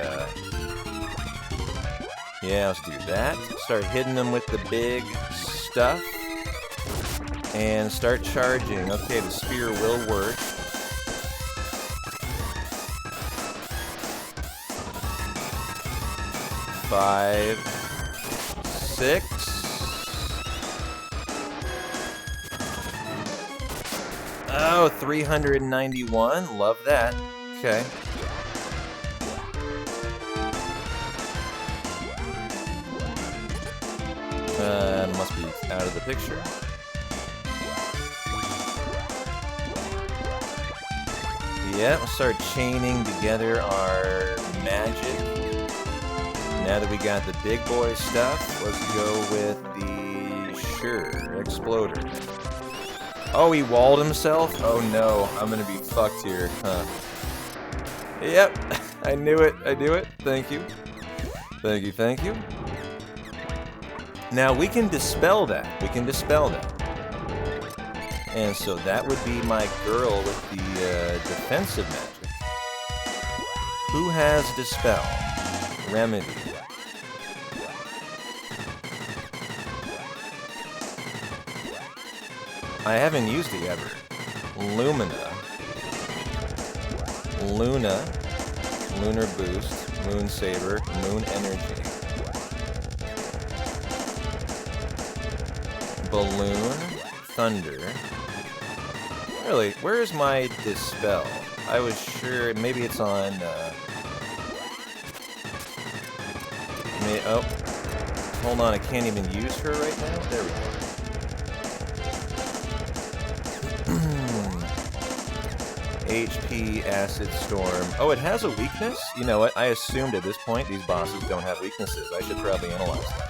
yeah, let's do that. Start hitting them with the big stuff. And start charging. Okay, the spear will work. Five, 6. Oh, 391. Love that. Okay. Must be out of the picture. Yeah, we'll start chaining together our magic. Now that we got the big boy stuff, let's go with the exploder. Oh, he walled himself? Oh no, I'm gonna be fucked here, huh? Yep, I knew it, thank you. Thank you. Now we can dispel that, And so that would be my girl with the defensive magic. Who has Dispel? Remedy. I haven't used it ever. Lumina. Luna. Lunar Boost. Moon Saber. Moon Energy. Balloon. Thunder. Really, where is my Dispel? I was sure, maybe it's on, oh, hold on, I can't even use her right now? There we go. HP, Acid Storm. Oh, it has a weakness? You know what, I assumed at this point these bosses don't have weaknesses. I should probably analyze that.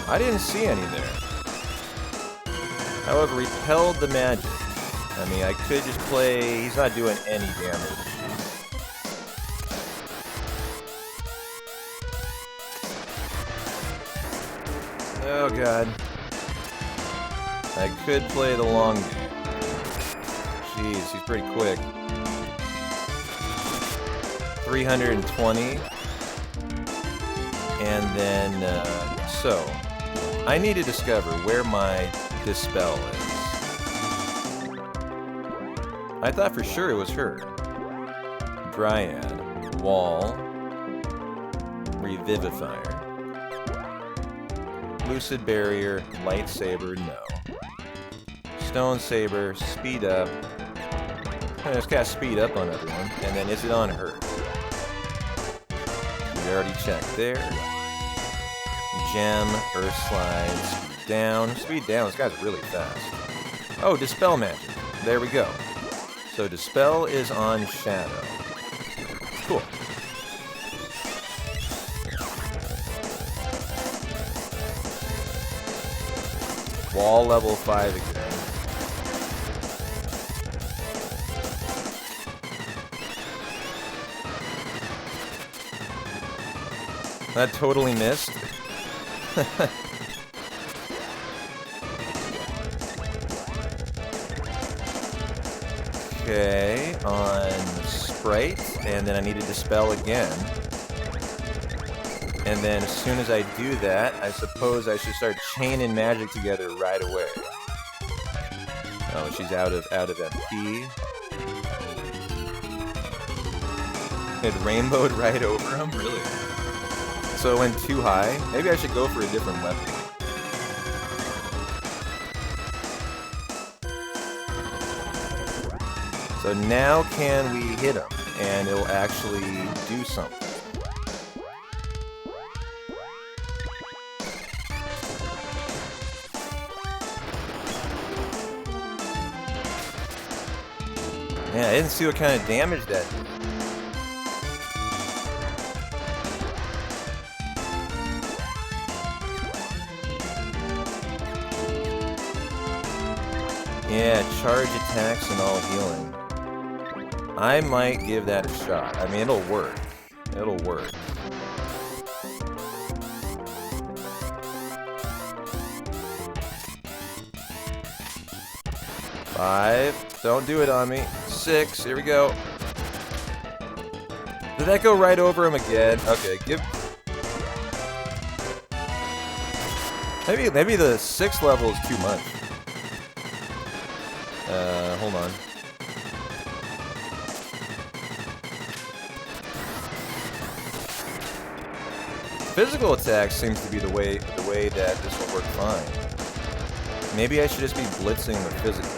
I didn't see any there. However, repelled the magic. I mean, I could just play... He's not doing any damage. Oh god. I could play the long game. Jeez, he's pretty quick. 320. And then, so... I need to discover where my Dispel is. I thought for sure it was her. Dryad. Wall. Revivifier. Lucid Barrier. Lightsaber, no. Stone Saber. Speed up. Let's cast Speed up on everyone. And then is it on her? We already checked there. Gem. Earth Slide. Speed down. Speed down. This guy's really fast. Oh, Dispel Magic. There we go. So Dispel is on Shadow. Cool. Wall level 5 again. That totally missed. Okay, on Sprite, and then I need to Dispel again. And then as soon as I do that, I suppose I should start chaining magic together right away. Oh, she's out of MP. It rainbowed right over him? Really? So it went too high? Maybe I should go for a different weapon. So now can we hit him, and it'll actually do something. Yeah, I didn't see what kind of damage that did. Yeah, charge attacks and all healing. I might give that a shot. I mean, it'll work. It'll work. Five. Don't do it on me. 6. Here we go. Did that go right over him again? Okay, give... Maybe the 6th level is too much. Hold on. Physical attack seems to be the way that this will work fine. Maybe I should just be blitzing the physical.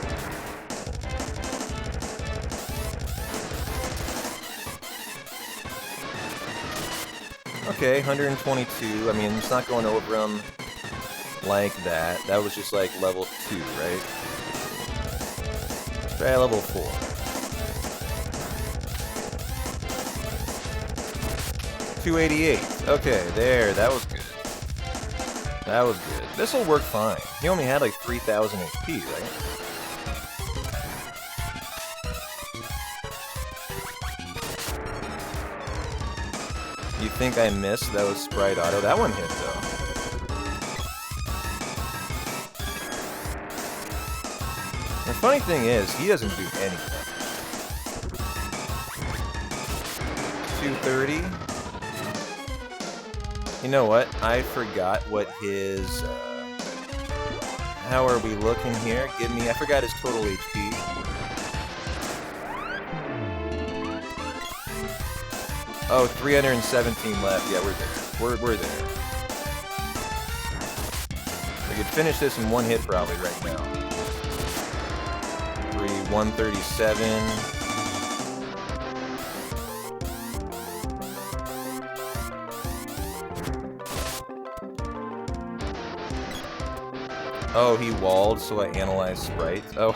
Okay, 122. I mean, it's not going over him like that. That was just like level 2, right? Try level 4. $288. Okay, there. That was good. That was good. This will work fine. He only had like 3,000 HP, right? You think I missed? That was Sprite Auto. That one hit, though. The funny thing is, he doesn't do anything. 230. You know what? I forgot what his... how are we looking here? Give me... I forgot his total HP. Oh, 317 left. Yeah, we're there. We're there. We could finish this in one hit probably right now. 137. Oh, he walled, so I analyzed Sprite. Oh.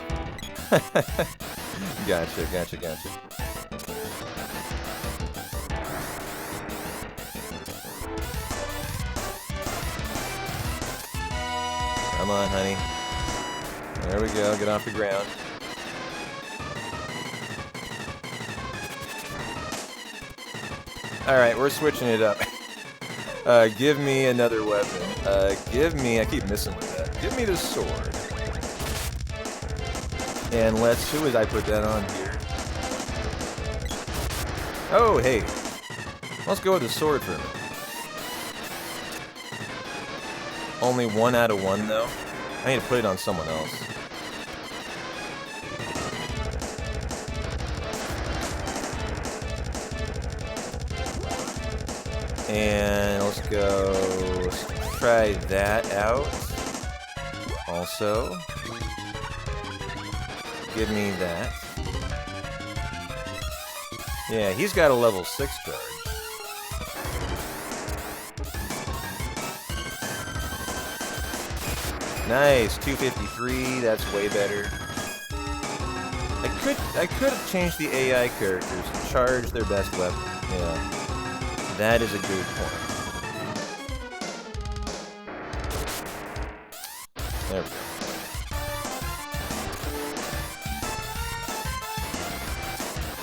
Gotcha. Come on, honey. There we go. Get off the ground. Alright, we're switching it up. Give me another weapon. Give me... I keep missing with that. Give me the sword. And let's... Who did I put that on here? Oh, hey. Let's go with the sword for a minute. Only 1 out of 1, though. I need to put it on someone else. And let's go try that out. Also, give me that. Yeah, he's got a level 6 charge. Nice, 253, that's way better. I could have changed the AI characters to charge their best weapon. Yeah, that is a good point. There we go.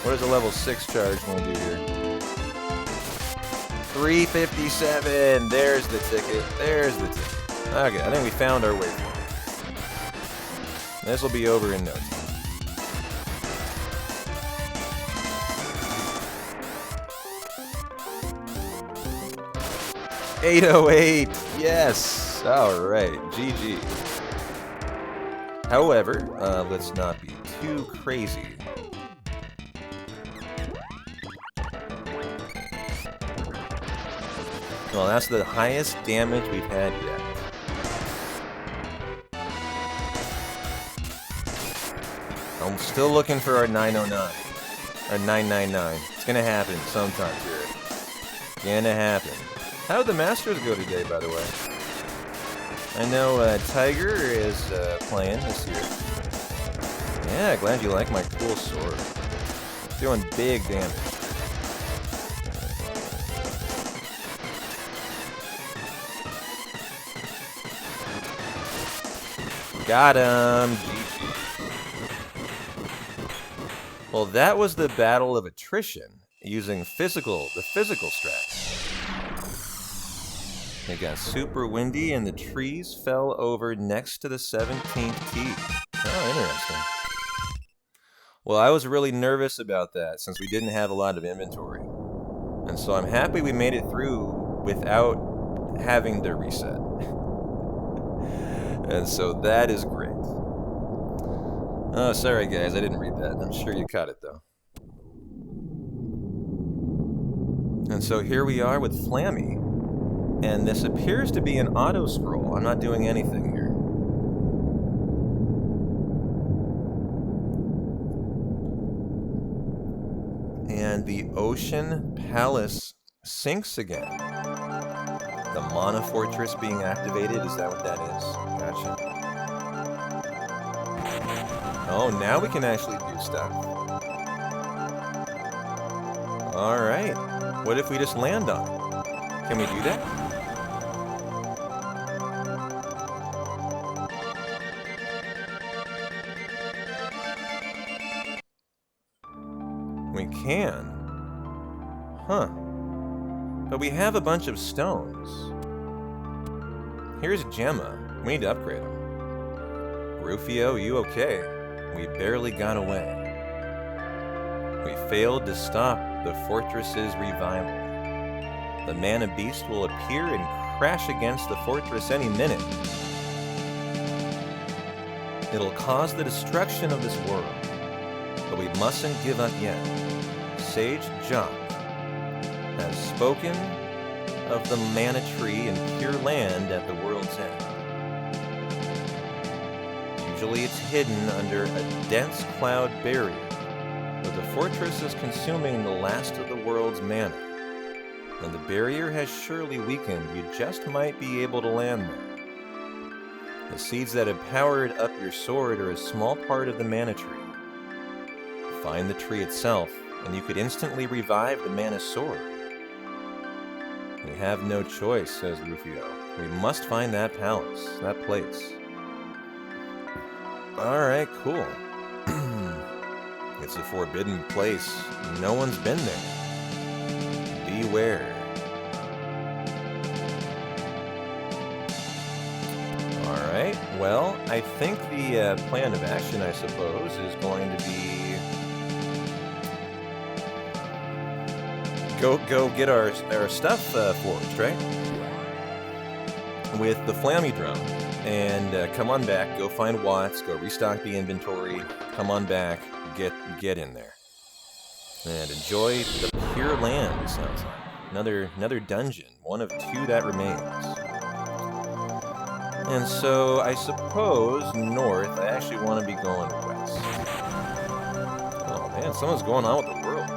What does a level 6 charge want to do here? 357! There's the ticket. There's the ticket. Okay, I think we found our way forward. This will be over in no time. $808! Yes! Alright, GG. However, let's not be too crazy. Well, that's the highest damage we've had yet. I'm still looking for our 909. Our 999. It's gonna happen sometime, Jared. Gonna happen. How did the Masters go today, by the way? I know Tiger is playing this year. Yeah, glad you like my cool sword. Doing big damage. Got him! GG. Well, that was the battle of attrition, using the physical strats. It got super windy and the trees fell over next to the 17th tee. Oh, interesting. Well, I was really nervous about that since we didn't have a lot of inventory. And so I'm happy we made it through without having to reset. And so that is great. Oh, sorry guys, I didn't read that. I'm sure you caught it though. And so here we are with Flammy. And this appears to be an auto scroll. I'm not doing anything here. And the Ocean Palace sinks again. The Mana Fortress being activated, is that what that is? Gotcha. Oh, now we can actually do stuff. Alright. What if we just land on it? Can we do that? We can. Huh. But we have a bunch of stones. Here's Gemma. We need to upgrade him. Rufio, you okay? We barely got away. We failed to stop the fortress's revival. The Mana Beast will appear and crash against the fortress any minute. It'll cause the destruction of this world. But we mustn't give up yet. Sage Jock has spoken of the Mana Tree in Pure Land at the world's end. Usually it's hidden under a dense cloud barrier, but the fortress is consuming the last of the world's mana. And the barrier has surely weakened. You just might be able to land there. The seeds that have powered up your sword are a small part of the Mana Tree. Find the tree itself, and you could instantly revive the Mana Sword. We have no choice, says Rufio. We must find that palace, that place. Alright, cool. It's a forbidden place. No one's been there. Beware. Alright, well, I think the plan of action, I suppose, is going to be go get our stuff forged, right? With the Flammy Drum. And come on back, go find Watts, go restock the inventory, come on back, get in there. And enjoy the Pure Land, it sounds like. Another dungeon. One of 2 that remains. And so I suppose north. I actually want to be going west. Oh man, something's going on with the world too.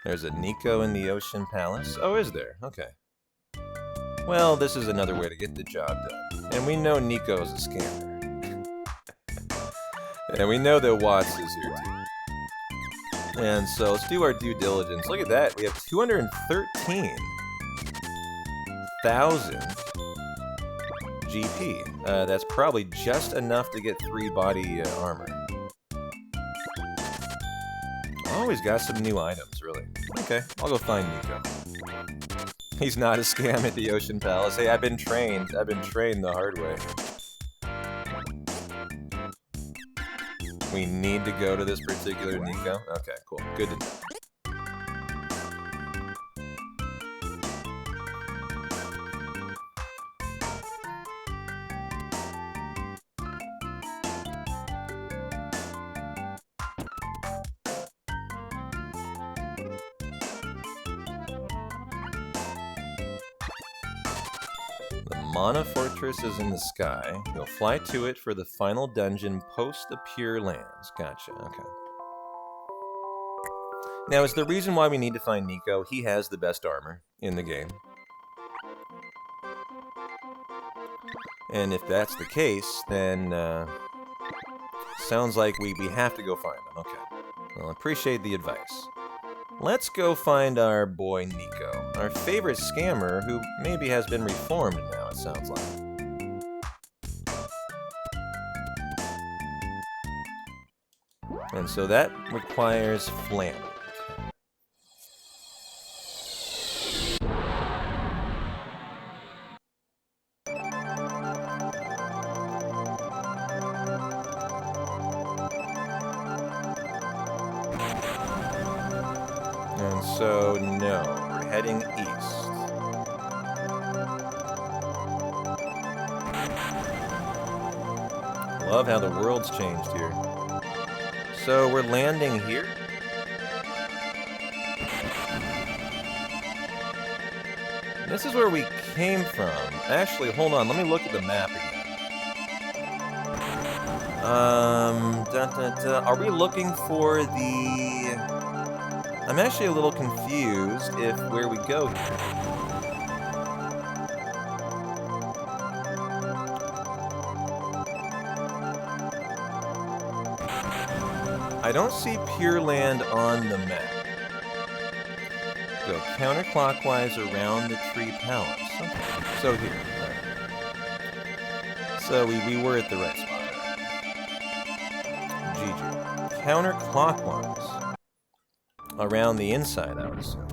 There's a Nico in the Ocean Palace. Oh, is there? Okay. Well, this is another way to get the job done. And we know Nico's a scammer. And we know that Watts is here too. And so let's do our due diligence. Look at that. We have 213,000 GP. That's probably just enough to get 3 body armor. Oh, he's got some new items, really. Okay, I'll go find Nico. He's not a scam at the Ocean Palace. Hey, I've been trained. I've been trained the hard way. We need to go to this particular Nico? Okay, cool. Good to know. Mana Fortress is in the sky. You'll fly to it for the final dungeon post the Pure Lands. Gotcha, okay. Now, is the reason why we need to find Nico, he has the best armor in the game. And if that's the case, then sounds like we have to go find him. Okay. Well, I appreciate the advice. Let's go find our boy Nico, our favorite scammer who maybe has been reformed now, it sounds like. And so that requires flamming. And so, no, we're heading east. Love how the world's changed here. So we're landing here? This is where we came from. Actually, hold on, let me look at the map again. Are we looking for the... I'm actually a little confused if where we go here. I don't see Pure Land on the map. Go counterclockwise around the Tree Palace. Okay. So here. Right. So we were at the right spot. GG. Counterclockwise. Around the inside, I would assume.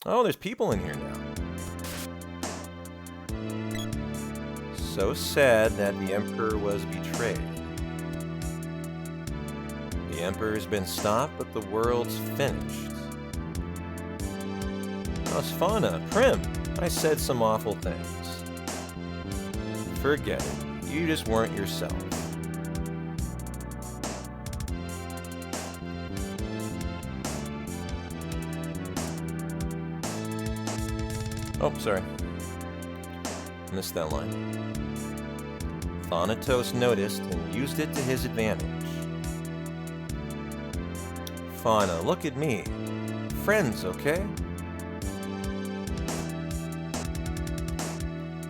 Oh, there's people in here now. So sad that the Emperor was betrayed. The Emperor's been stopped, but the world's finished. Oh, it's Fauna. Prim, I said some awful things. Forget it. You just weren't yourself. Oh, sorry. Missed that line. Thanatos noticed and used it to his advantage. Fauna, look at me. Friends, okay?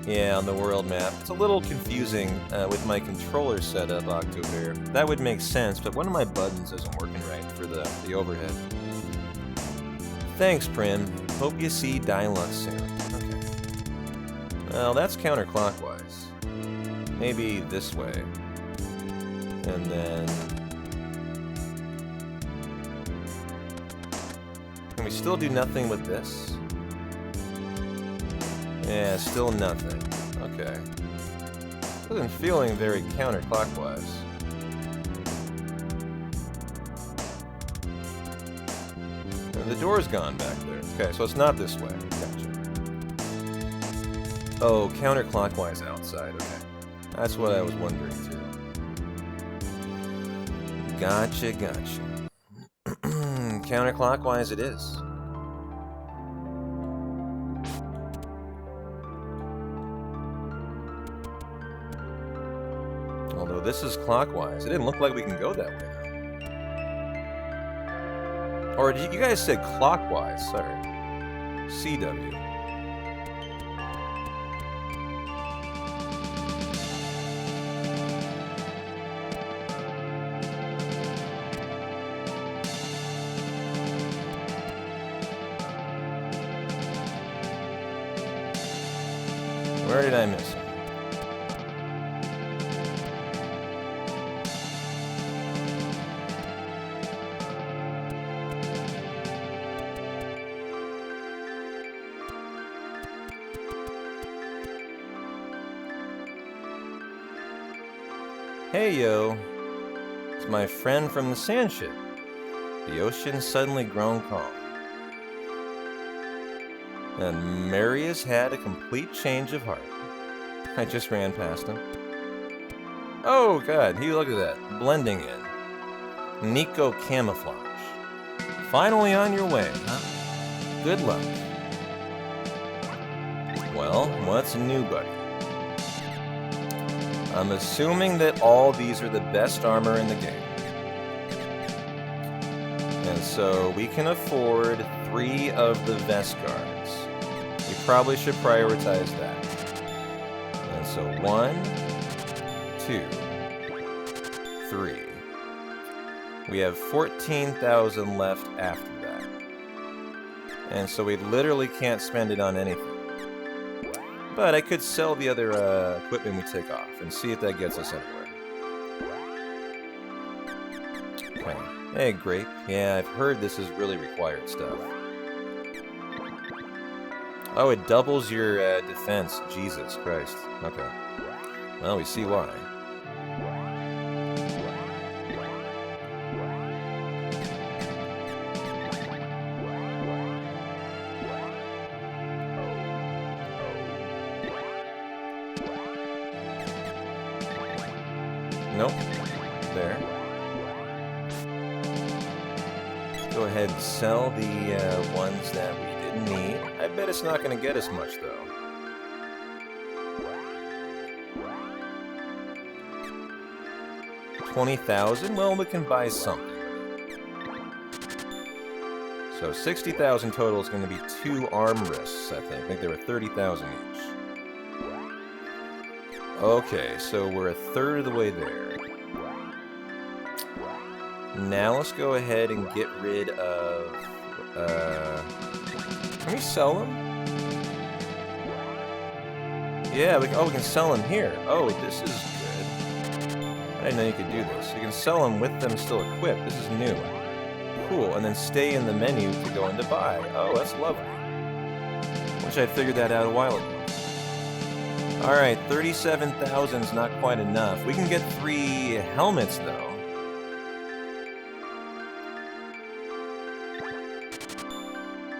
Yeah, on the world map. It's a little confusing with my controller setup, Octobear. That would make sense, but one of my buttons isn't working right for the overhead. Thanks, Prim. Hope you see Dialux soon. Okay. Well, that's counterclockwise. Maybe this way. And then... Can we still do nothing with this? Yeah, still nothing. Okay. Isn't feeling very counterclockwise. The door's gone back there. Okay, so it's not this way. Gotcha. Oh, counterclockwise outside. Okay. That's what I was wondering, too. Gotcha, gotcha. Counterclockwise it is. Although this is clockwise. It didn't look like we can go that way, though. Or you guys said clockwise, sorry. CW. Where did I miss it? Hey yo, it's my friend from the sand ship. The ocean's suddenly grown calm. And Mary has had a complete change of heart. I just ran past him. Oh god, look at that, blending in. Nico camouflage. Finally on your way, huh? Good luck. Well, what's new, buddy? I'm assuming that all these are the best armor in the game. And so we can afford 3 of the vest guards. We probably should prioritize that. And so 1, 2, 3. We have 14,000 left after that. And so we literally can't spend it on anything. But I could sell the other equipment we take off and see if that gets us anywhere. Okay. Hey, Grape. Yeah, I've heard this is really required stuff. Oh, it doubles your defense. Jesus Christ. Okay. Well, we see why. Nope. There. Go ahead and sell the ones that we didn't need. I bet it's not going to get us much, though. $20,000? Well, we can buy something. So 60,000 total is going to be 2 arm wrists, I think. I think there were 30,000 each. Okay, so we're a third of the way there. Now let's go ahead and get rid of... can we sell them? Yeah, we can sell them here. Oh, this is good. I didn't know you could do this. You can sell them with them still equipped. This is new. Cool, and then stay in the menu to go into buy. Oh, that's lovely. Wish I'd figured that out a while ago. Alright, 37,000 is not quite enough. We can get 3 helmets, though.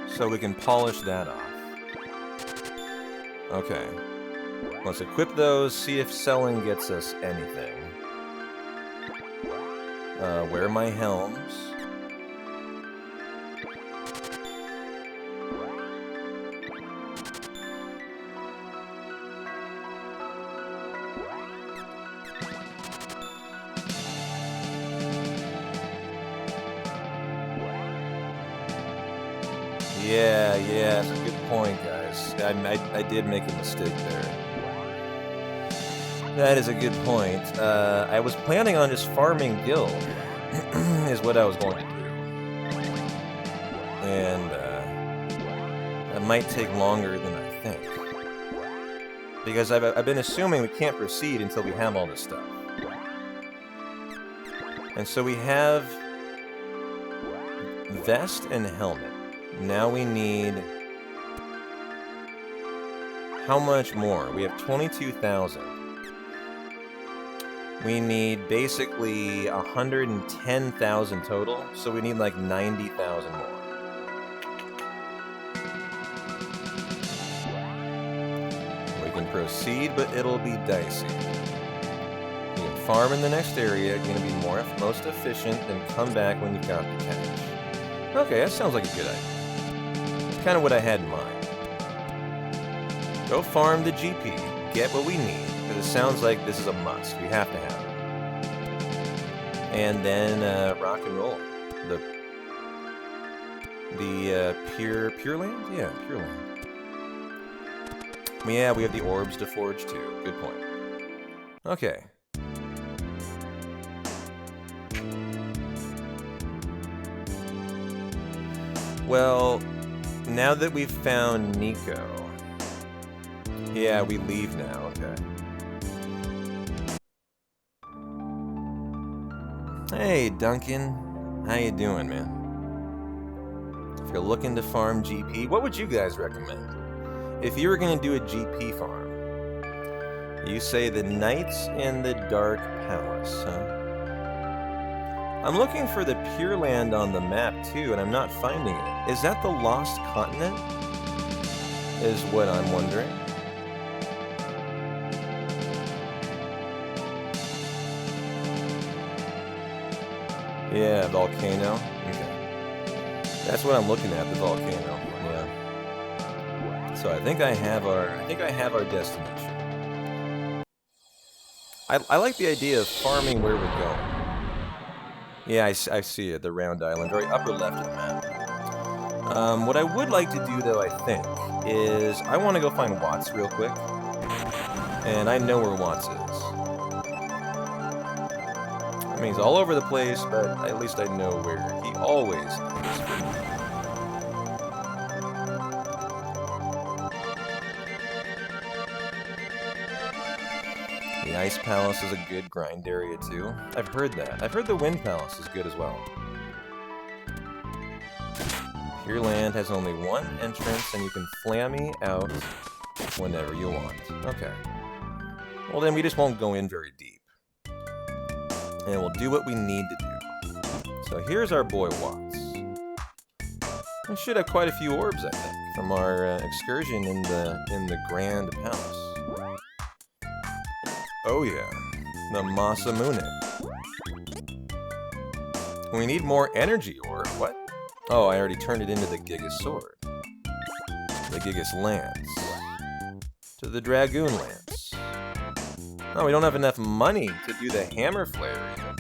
So we can polish that off. Okay. Let's equip those, see if selling gets us anything. Wear my helms. Yeah, that's a good point, guys. I did make a mistake there. That is a good point. I was planning on just farming guild, is what I was going to do. And, that might take longer than I think. Because I've been assuming we can't proceed until we have all this stuff. And so we have vest and helmet. Now we need... How much more? We have 22,000. We need basically 110,000 total, so we need like 90,000 more. proceed, but it'll be dicey. You can farm in the next area, you're gonna be most efficient, then come back when you've got the cash. Okay, that sounds like a good idea. It's kind of what I had in mind. Go farm the GP, get what we need, because it sounds like this is a must. We have to have it. And then rock and roll. The Pure Land? Yeah, Pure Land. Yeah, we have the orbs to forge too. Good point. Okay. Well, now that we've found Nico... Yeah, we leave now, okay. Hey, Duncan. How you doing, man? If you're looking to farm GP, what would you guys recommend? If you were going to do a GP farm, you say the Knights in the Dark Palace, huh? I'm looking for the Pure Land on the map, too, and I'm not finding it. Is that the Lost Continent? Is what I'm wondering. Yeah, volcano. Okay. That's what I'm looking at, the volcano. Yeah. So I think I have our destination. I like the idea of farming where we're going. Yeah, I see it, the round island, very upper left of the map. What I would like to do, though, I think, is I want to go find Watts real quick. And I know where Watts is. I mean, he's all over the place, but at least I know where he always is. The Ice Palace is a good grind area, too. I've heard that. I've heard the Wind Palace is good as well. Pure Land has only one entrance, and you can flammy out whenever you want. Okay. Well, then we just won't go in very deep. And we'll do what we need to do. So here's our boy Watts. We should have quite a few orbs, I think, from our excursion in the Grand Palace. Oh yeah, the Masamune. We need more energy orb. What? Oh, I already turned it into the Gigas Sword. The Gigas Lance. To the Dragoon Lance. Oh, we don't have enough money to do the Hammer Flare even.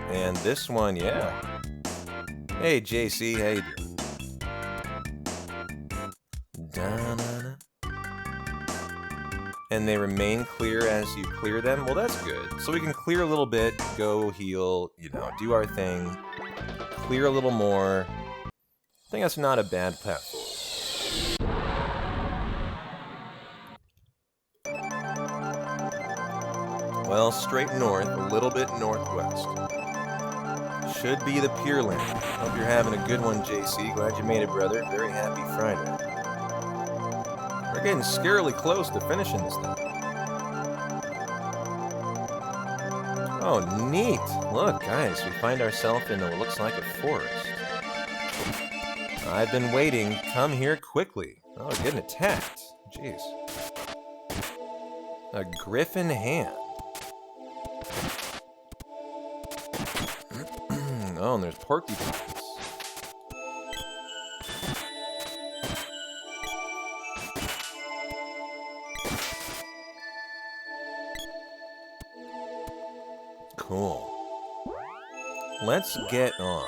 And this one, yeah. Hey, JC, how you doing? Da-na-na. And they remain clear as you clear them? Well, that's good. So we can clear a little bit, go heal, you know, do our thing. Clear a little more. I think that's not a bad path forward. Well, straight north, a little bit northwest. Should be the Pure Land. Hope you're having a good one, JC. Glad you made it, brother. Very happy Friday. We're getting scarily close to finishing this thing. Oh, neat. Look, guys, we find ourselves in what looks like a forest. I've been waiting. Come here quickly. Oh, getting attacked. Jeez. A griffin hand. Oh, and there's porcupines. Cool. Let's get on.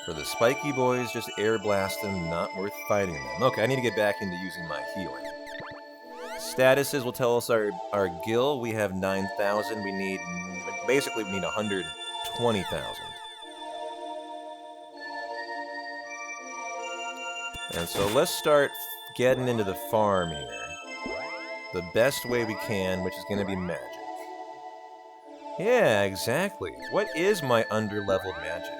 For the spiky boys, just air blast them, not worth fighting them. Okay, I need to get back into using my healing. Statuses will tell us our gil. We have 9,000. We need, basically we need 120,000. And so let's start getting into the farm here. The best way we can, which is going to be magic. Yeah, exactly. What is my under-leveled magic?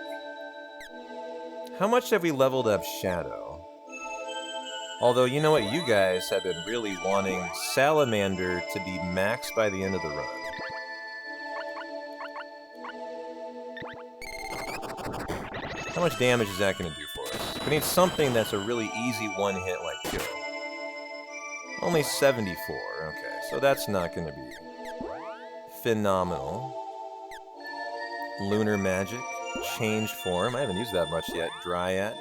How much have we leveled up Shadow? Although, you know what? You guys have been really wanting Salamander to be maxed by the end of the run. How much damage is that going to do for us? We need something that's a really easy one-hit like kill. Only 74. Okay, so that's not going to be phenomenal. Lunar Magic. Change form. I haven't used that much yet. Dryad.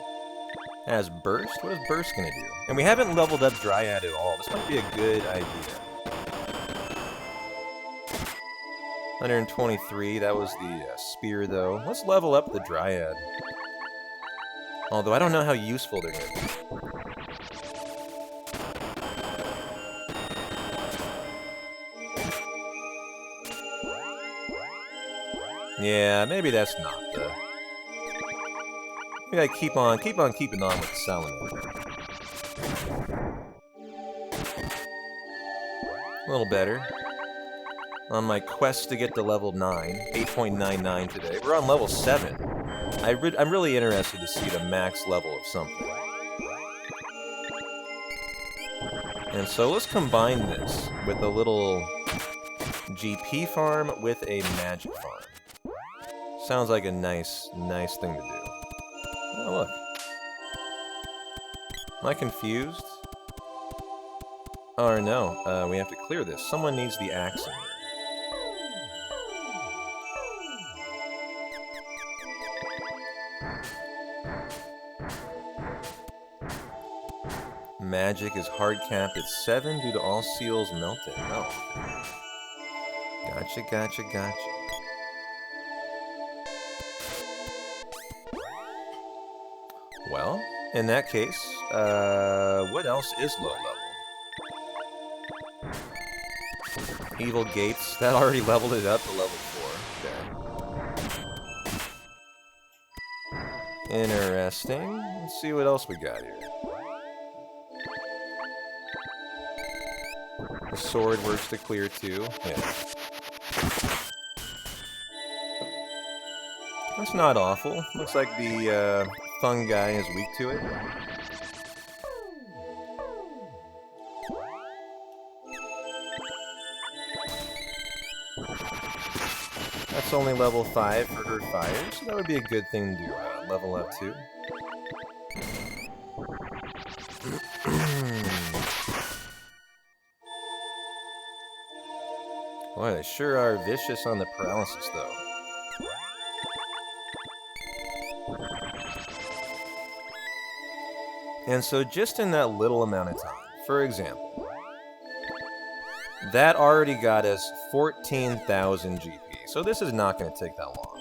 Has Burst. What is Burst going to do? And we haven't leveled up Dryad at all. This might be a good idea. 123. That was the spear, though. Let's level up the Dryad. Although I don't know how useful they're going to be. Yeah, maybe that's not the... Maybe I keep on keeping on with the Salamander. A little better. On my quest to get to level 9, 8.99 today. We're on level 7. I'm really interested to see the max level of something. And so let's combine this with a little GP farm with a magic farm. Sounds like a nice thing to do. Oh, look. Am I confused? Or no, we have to clear this. Someone needs the axe in there. Magic is hard capped at 7 due to all seals melted. Oh. Gotcha. Well, in that case, what else is low level? Evil Gates, that already leveled it up to level 4. Okay. Interesting. Let's see what else we got here. The sword works to clear too. Yeah. That's not awful. Looks like the, fungi is weak to it. That's only level 5 for her fire, so that would be a good thing to level up to. Boy, they sure are vicious on the paralysis, though. And so just in that little amount of time, for example, that already got us 14,000 GP. So this is not going to take that long.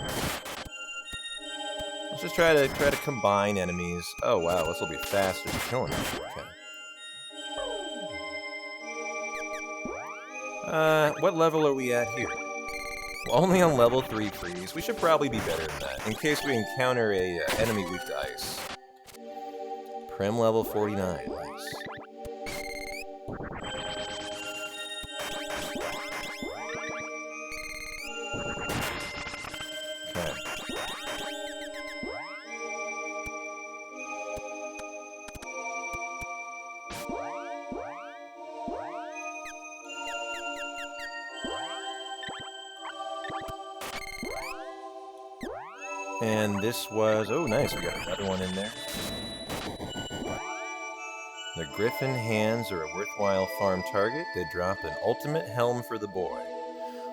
Let's just try to combine enemies. Oh wow, this will be faster than killing them. Okay. What level are we at here? Well, only on level 3 freeze. We should probably be better than that, in case we encounter a enemy weak to ice. Prim level 49. Nice. Okay. And this was... Oh, nice. We got another one in there. The Griffin hands are a worthwhile farm target. They drop an ultimate helm for the boy.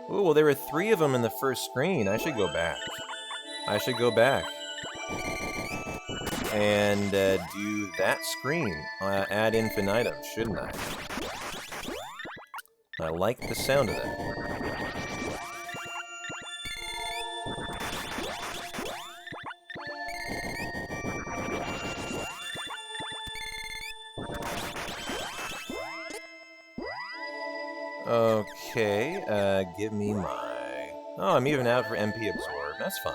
Oh, well, there were 3 of them in the first screen. I should go back. And do that screen ad infinitum, shouldn't I? I like the sound of that. Okay, give me my... Oh, I'm even out for MP Absorb. That's fine.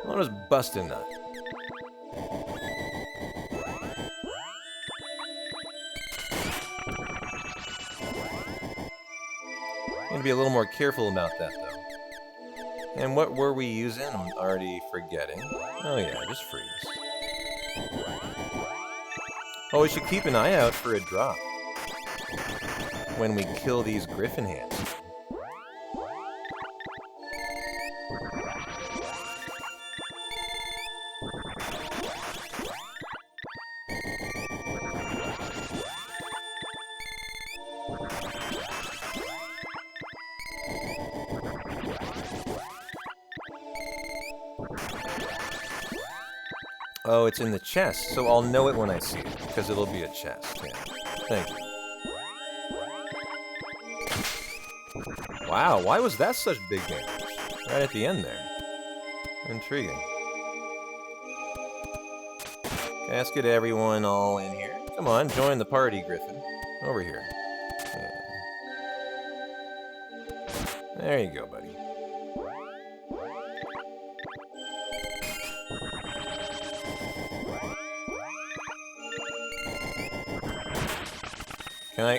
I'll just bust a nut. Need to be a little more careful about that, though. And what were we using? I'm already forgetting. Oh yeah, just freeze. Oh, we should keep an eye out for a drop when we kill these Griffin hands. Oh, it's in the chest, so I'll know it when I see it, because it'll be a chest. Yeah. Thank you. Wow, why was that such big damage? Right at the end there. Intriguing. Okay, let's get everyone all in here. Come on, join the party, Griffin. Over here. Yeah. There you go, buddy.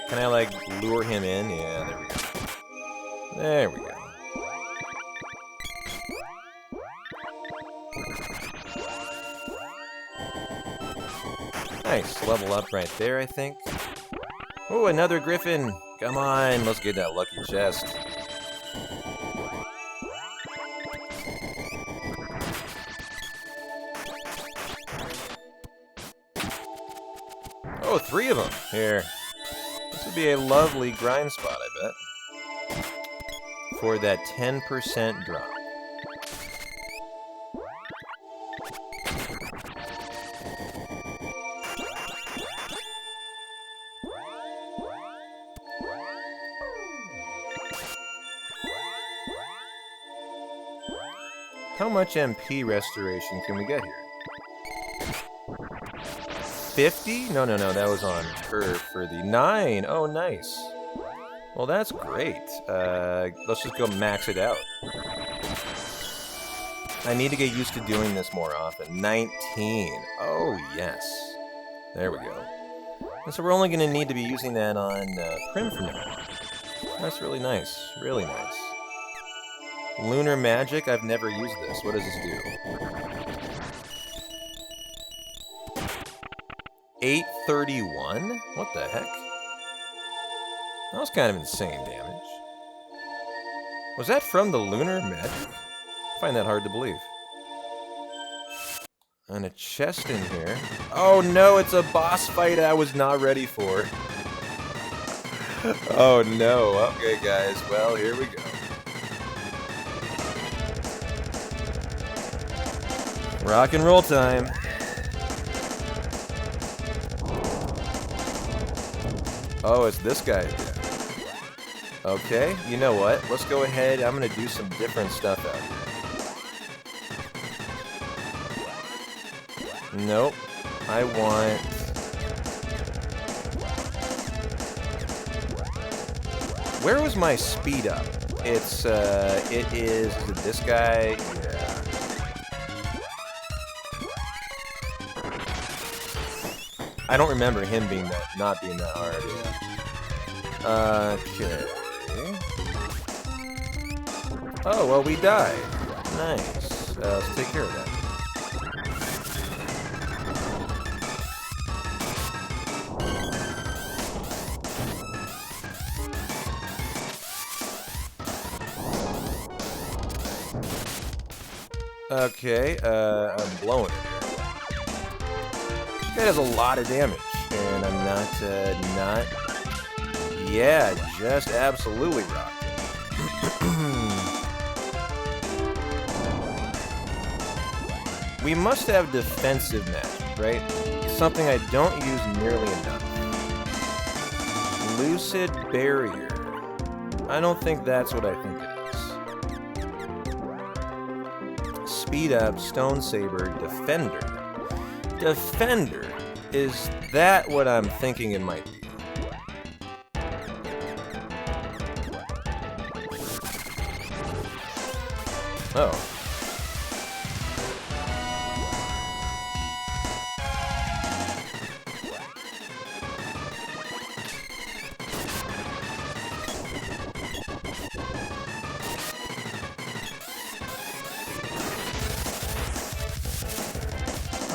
Can I like lure him in? Yeah, there we go. There we go. Nice, level up right there, I think. Oh, another Griffin! Come on, let's get that lucky chest. Oh, 3 of them! Here. This would be a lovely grind spot, I bet. For that 10% drop. How much MP restoration can we get here? 50? No, that was on her for the 9. Oh, nice. Well, that's great. Let's just go max it out. I need to get used to doing this more often. 19. Oh, yes. There we go. And so we're only going to need to be using that on Prim from now on. That's really nice. Really nice. Lunar Magic? I've never used this. What does this do? 831? What the heck? That was kind of insane damage. Was that from the Lunar Magic? I find that hard to believe. And a chest in here. Oh no, it's a boss fight I was not ready for. Oh no. Okay, guys. Well, here we go. Rock and roll time. Oh, it's this guy again. Okay, you know what? Let's go ahead. I'm going to do some different stuff out here. Nope. I want... Where was my speed up? It's, it is it this guy? Yeah. I don't remember him being that, not being that hard. Yeah. Okay. Oh, well, we died. Nice. Let's take care of that. Okay, I'm blowing it here. That has a lot of damage, and I'm not, yeah, just absolutely rocked it. We must have defensive magic, right? Something I don't use nearly enough. Lucid Barrier. I don't think that's what I think it is. Speed Up, Stone Saber, Defender. Defender. Is that what I'm thinking it might be? Oh.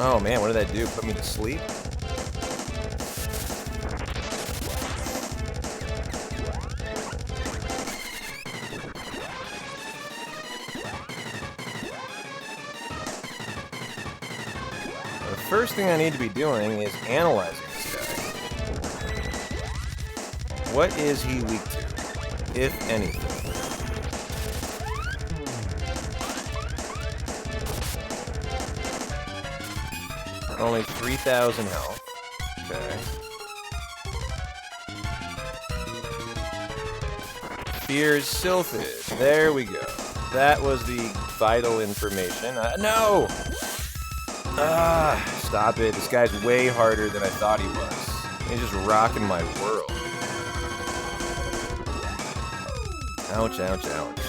Oh man, what did that do? Put me to sleep? The first thing I need to be doing is analyzing this guy. What is he weak to, if anything? Only 3,000 health. Okay. Fears Sylphid. There we go. That was the vital information. No! Stop it. This guy's way harder than I thought he was. He's just rocking my world. Ouch, ouch, ouch.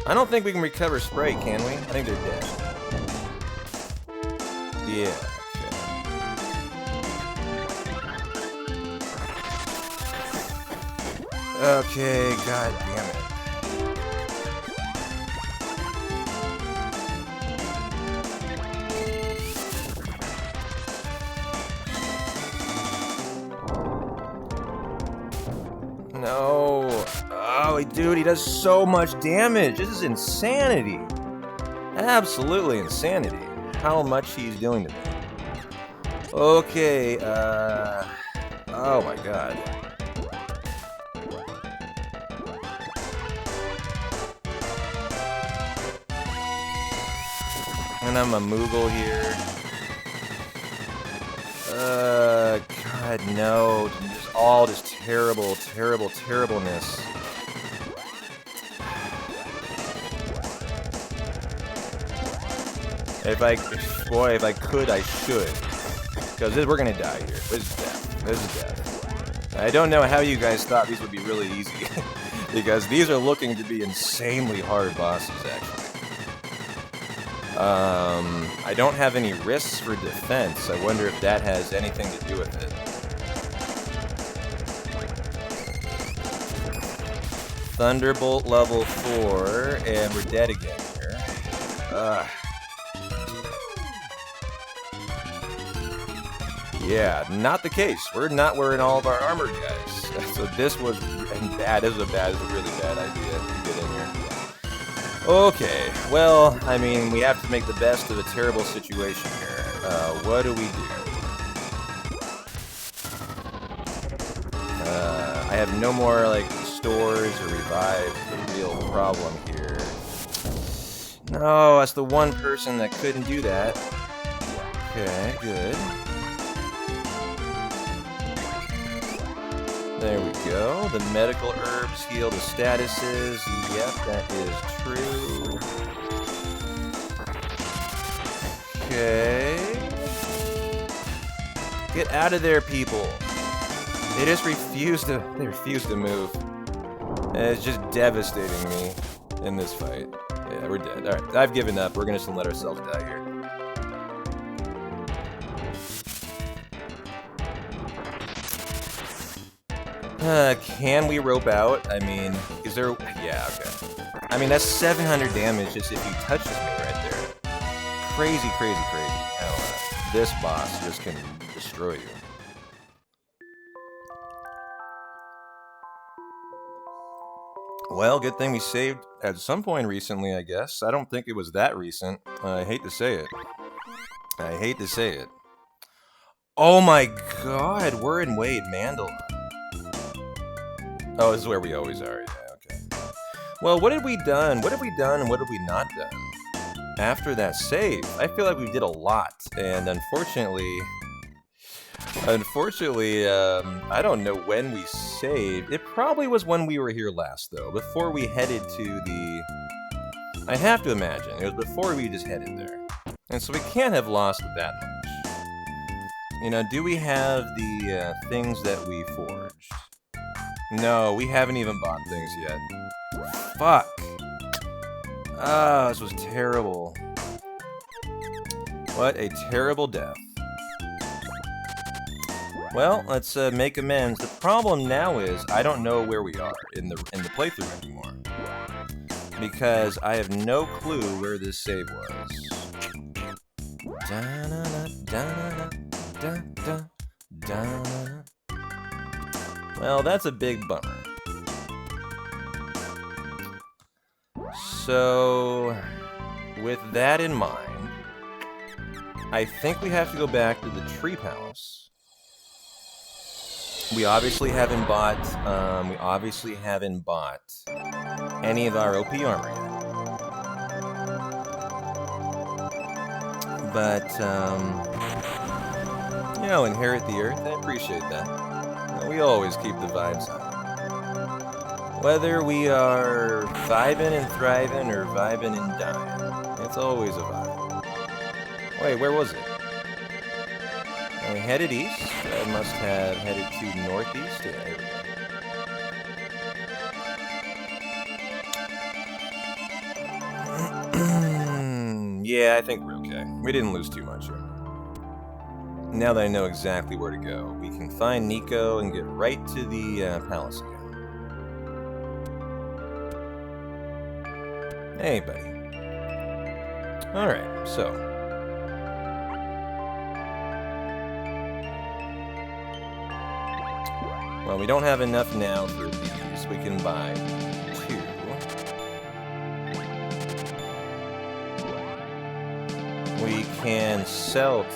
I don't think we can recover Spray, can we? I think they're dead. Yeah. Okay, god damn it. No. Oh, dude, he does so much damage. This is insanity. Absolutely insanity. How much he's doing to me. Okay, oh my god. And I'm a Moogle here. God, no. Just all this terrible, terrible, terribleness. If I could, I should. Because we're gonna die here. This is death. This is death. I don't know how you guys thought these would be really easy. Because these are looking to be insanely hard bosses, actually. I don't have any risks for defense. I wonder if that has anything to do with it. Thunderbolt level 4, and we're dead again here. Yeah, not the case. We're not wearing all of our armor, guys. So this was bad. This was a really bad idea to get in here. Okay, well, I mean, we have to make the best of a terrible situation here. What do we do? I have no more, like, stores or revives. The real problem here. No, that's the one person that couldn't do that. Okay, good. There we go. The medical herbs heal the statuses. Yep, that is true. Okay. Get out of there, people. They just refuse to. They refuse to move. And it's just devastating me in this fight. Yeah, we're dead. All right, I've given up. We're gonna just let ourselves die here. Can we rope out? I mean, is there... Yeah, okay. I mean, that's 700 damage just if he touches me right there. Crazy, crazy, crazy. How this boss just can destroy you. Well, good thing we saved at some point recently, I guess. I don't think it was that recent. I hate to say it. I hate to say it. Oh my god, we're in Wade Mandala. Oh, this is where we always are. Yeah, okay. Well, what have we done? What have we done and what have we not done? After that save, I feel like we did a lot. And unfortunately, I don't know when we saved. It probably was when we were here last, though. Before we headed to the... I have to imagine. It was before we just headed there. And so we can't have lost that much. You know, do we have the things that we forged? No, we haven't even bought things yet. Fuck. Ah, this was terrible. What a terrible death. Well, let's make amends. The problem now is I don't know where we are in the playthrough anymore. Because I have no clue where this save was. Well, that's a big bummer. So, with that in mind, I think we have to go back to the Tree Palace. We obviously haven't bought any of our OP armor yet. But, you know, inherit the earth. I appreciate that. We always keep the vibes high. Whether we are vibing and thriving or vibing and dying, it's always a vibe. Wait, where was it? I headed east. I must have headed to northeast. Yeah, here we go. Yeah, I think we're okay. We didn't lose too much here. Now that I know exactly where to go, we can find Nico and get right to the palace again. Hey, buddy. Alright, so. Well, we don't have enough now for these. We can buy 2. We can sell 2.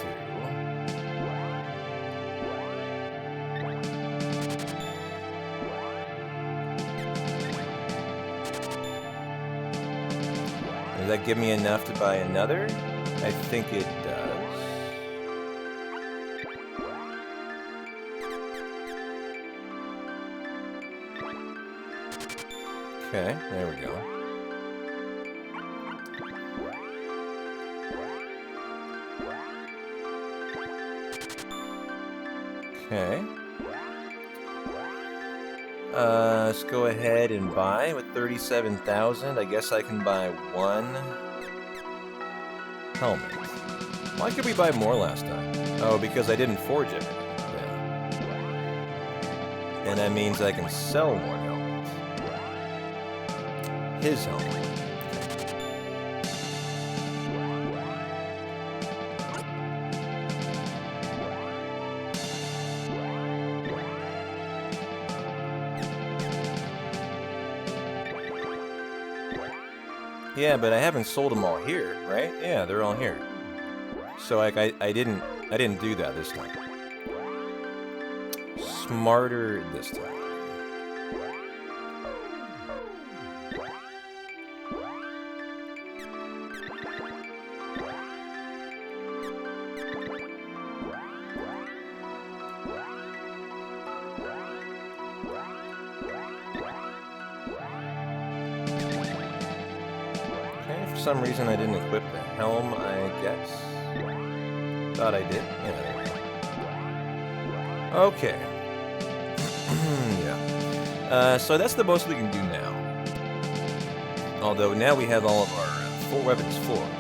Does that give me enough to buy another? I think it does. Okay, there we go. Okay. Let's go ahead and buy with 37,000. I guess I can buy 1 helmet. Why could we buy more last time? Oh, because I didn't forge it. Yeah. And that means I can sell more helmets. His helmet. Yeah, but I haven't sold them all here, right? Yeah, they're all here. So like I didn't do that this time. Smarter this time. For some reason I didn't equip the helm, I guess. Thought I did. Yeah, there we go. Okay. Yeah. So that's the most we can do now. Although now we have all of our 4 weapons forged.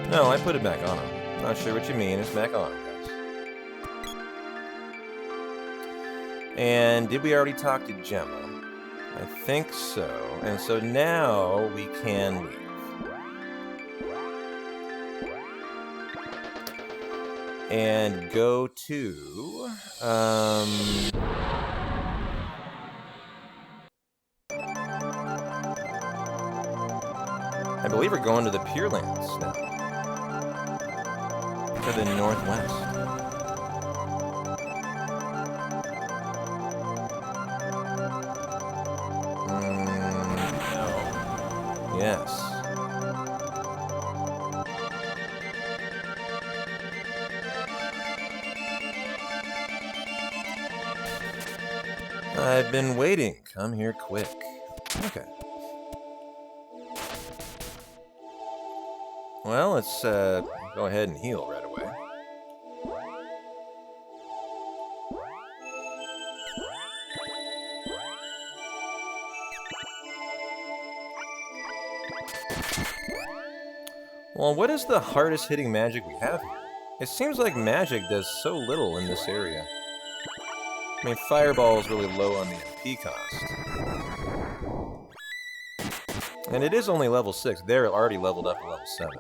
No, I put it back on him. Not sure what you mean. It's back on him, guys. And did we already talk to Gemma? I think so. And so now we can leave. And go to... I believe we're going to the Pure Lands now. To the northwest. Yes. I've been waiting. Come here quick. Okay. Well, let's go ahead and heal right away. Well, what is the hardest hitting magic we have here? It seems like magic does so little in this area. I mean, Fireball is really low on the MP cost. And it is only level 6. They're already leveled up to level 7.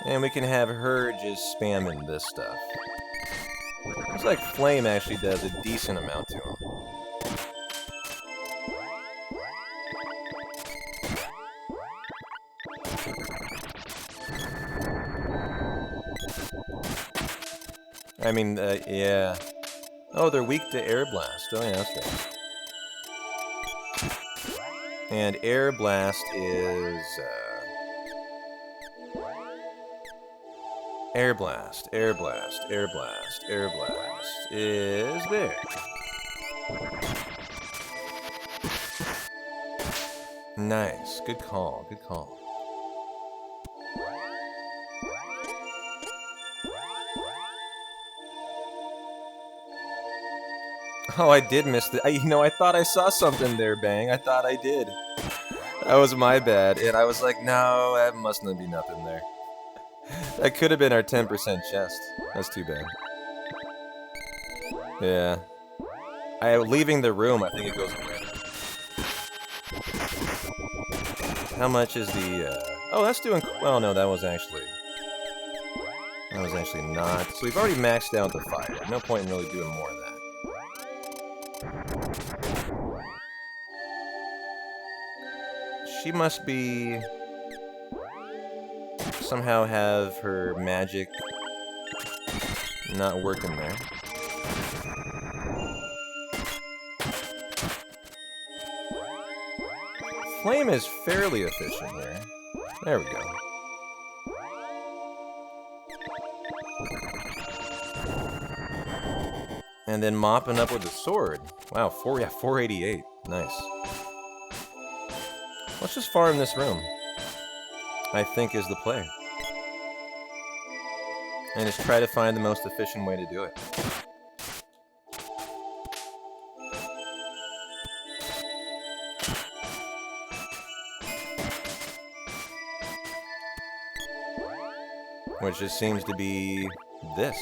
And we can have her just spamming this stuff. Looks like Flame actually does a decent amount to him. I mean, yeah. Oh, they're weak to Air Blast. Oh, yeah, that's right. And Air Blast is... Air Blast, Air Blast, Air Blast, Air Blast is there. Nice. Good call, good call. Oh, I did miss the... You know, I thought I saw something there, Bang. I thought I did. That was my bad. And I was like, no, that must not be nothing there. That could have been our 10% chest. That's too bad. Yeah. Leaving the room, I think it goes away. How much is the... Oh, that's doing... Well, no, that was actually... That was actually not... So we've already maxed out the fire. No point in really doing more of that. She must be... Somehow have her magic not working there. Flame is fairly efficient here. There we go. And then mopping up with the sword. Wow, 488. Nice. Let's just farm this room. I think is the play. And just try to find the most efficient way to do it. Which just seems to be this.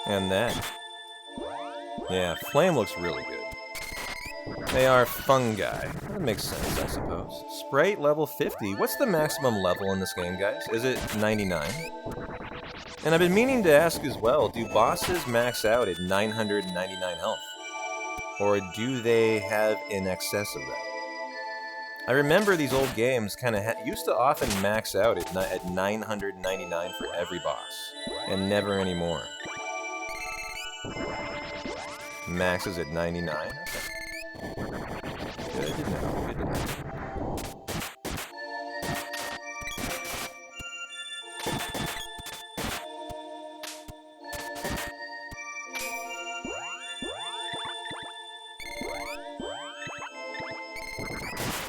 And that. Yeah, flame looks really good. They are fungi. That makes sense, I suppose. Sprite level 50. What's the maximum level in this game, guys? Is it 99? And I've been meaning to ask as well, do bosses max out at 999 health? Or do they have in excess of that? I remember these old games kind of used to often max out at 999 for every boss. And never anymore. Max is at 99? Okay. Good to know, good to know.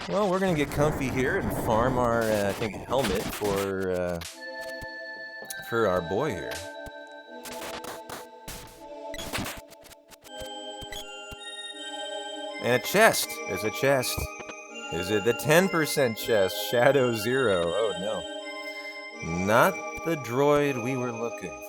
Well, we're gonna get comfy here and farm our, I think, helmet for our boy here. And a chest. There's a chest. Is it the 10% chest? Shadow Zero. Oh no. Not the droid we were looking for.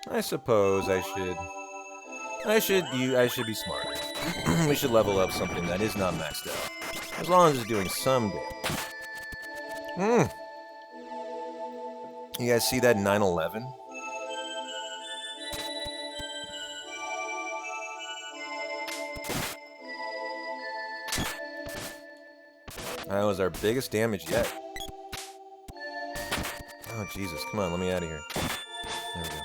I suppose I should be smarter. We should level up something that is not maxed out. As long as it's doing some damage. You guys see that 911? That was our biggest damage yet. Oh, Jesus. Come on, let me out of here. There we go.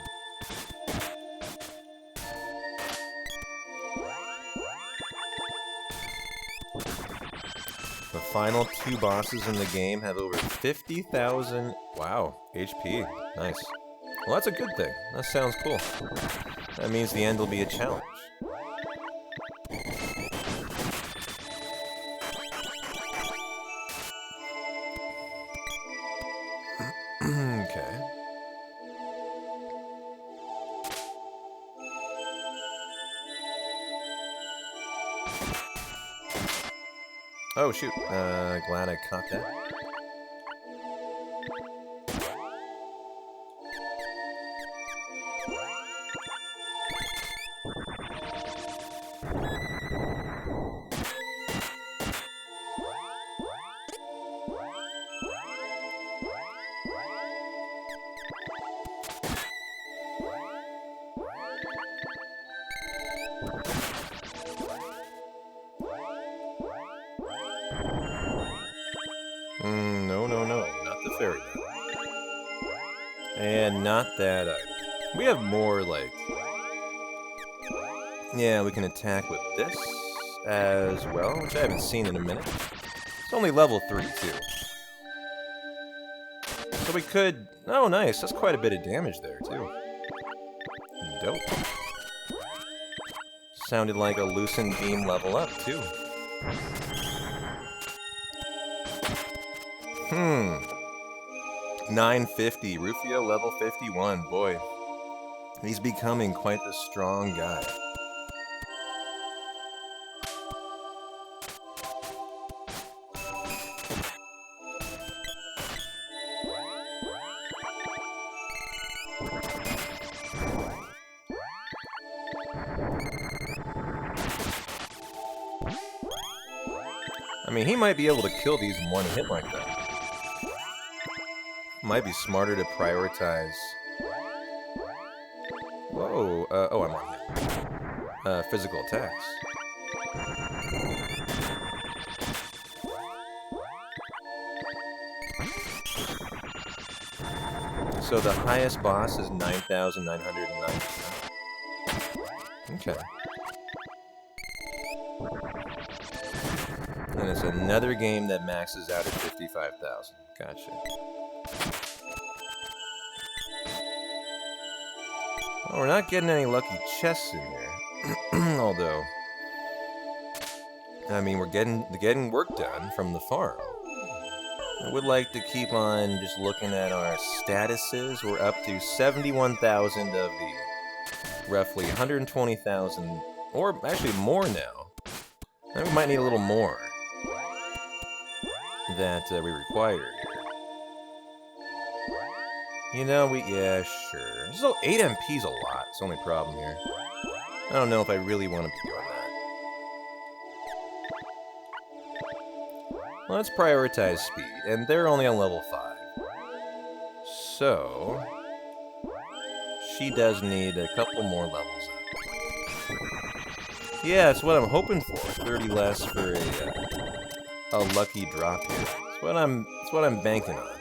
The final two bosses in the game have over 50,000, wow, HP. Nice. Well, that's a good thing. That sounds cool. That means the end will be a challenge. Okay. Oh, shoot. Glad I caught that. No, no, no. Not the fairy dust. And not that either. We have more, like... Yeah, we can attack with this as well, which I haven't seen in a minute. It's only level 3, too. So we could... Oh, nice. That's quite a bit of damage there, too. Dope. Sounded like a Loosened Beam level up, too. 950. Rufio level 51. Boy. He's becoming quite the strong guy. I mean, he might be able to kill these in one hit like that. Might be smarter to prioritize... Whoa, oh, I'm on here. Physical attacks. So the highest boss is 9,909. Okay. And it's another game that maxes out at 55,000. Gotcha. Well, we're not getting any lucky chests in here. Although, I mean, we're getting work done from the farm. I would like to keep on just looking at our statuses. We're up to 71,000 of the roughly 120,000, or actually more now. I think we might need a little more that we require here. You know, yeah, sure. So 8 MP's a lot. It's the only problem here. I don't know if I really want to be doing that. Well, let's prioritize speed, and they're only on level 5. So, she does need a couple more levels up. Yeah, that's what I'm hoping for. 30 less for a lucky drop here. That's what I'm banking on.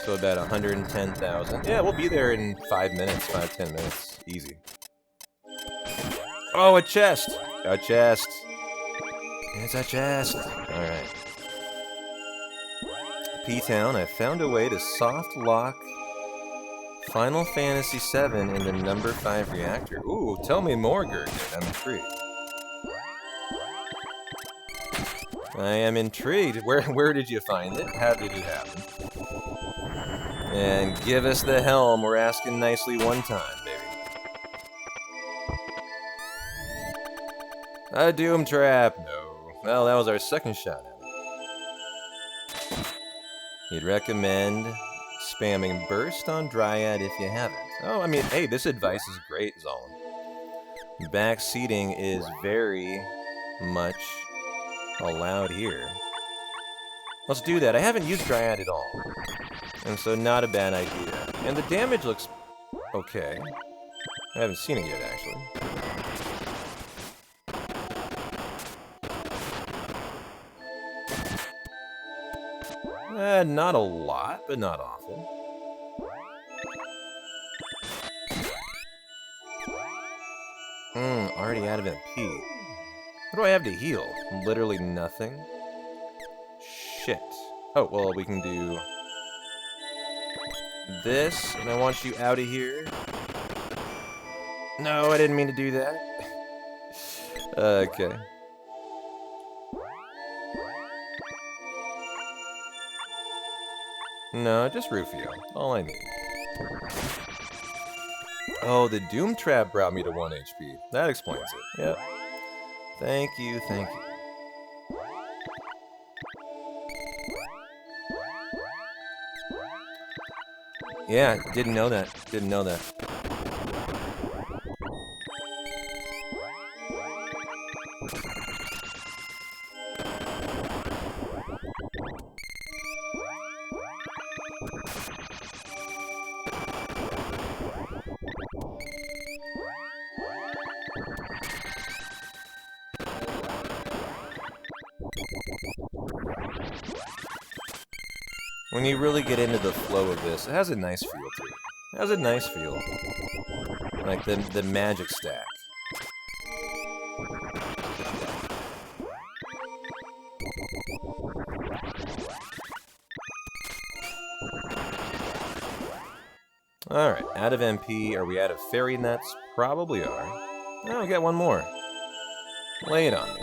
So about 110,000. Yeah, we'll be there in 5 minutes, 5-10 minutes. Easy. Oh, a chest! A chest! It's a chest! Alright. P-Town, I found a way to soft lock Final Fantasy VII in the number 5 reactor. Ooh, tell me more, Gurgit. I'm intrigued. I am intrigued. Where did you find it? How did it happen? And give us the helm. We're asking nicely one time, baby. A doom trap. No. Well, that was our second shot at it. You'd recommend spamming burst on Dryad if you haven't. Oh, I mean, hey, this advice is great, Zolom. Backseating is very much allowed here. Let's do that. I haven't used Dryad at all. And so not a bad idea. And the damage looks okay. I haven't seen it yet, actually. Not a lot, but not awful. Already out of MP. What do I have to heal? Literally nothing? Shit. Oh, well, we can do this, and I want you out of here. No, I didn't mean to do that. Okay. No, just Rufio. All I need. Oh, the Doom Trap brought me to 1 HP. That explains it. Yep. Thank you, thank you. Yeah, didn't know that. Didn't know that. When you really get into the flow of this, it has a nice feel to it. It has a nice feel. Like the magic stack. Alright, out of MP. Are we out of fairy nuts? Probably are. Oh, we got one more. Lay it on me.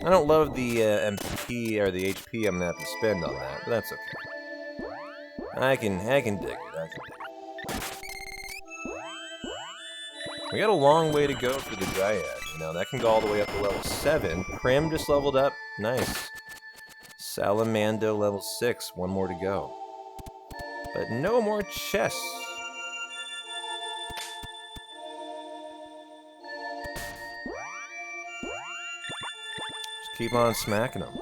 I don't love the MP or the HP I'm gonna have to spend on that, but that's okay. I can dig it. I can dig it. We got a long way to go for the Dryad. You know, that can go all the way up to level 7. Prim just leveled up. Nice. Salamando level 6. One more to go. But no more chests. Just keep on smacking them.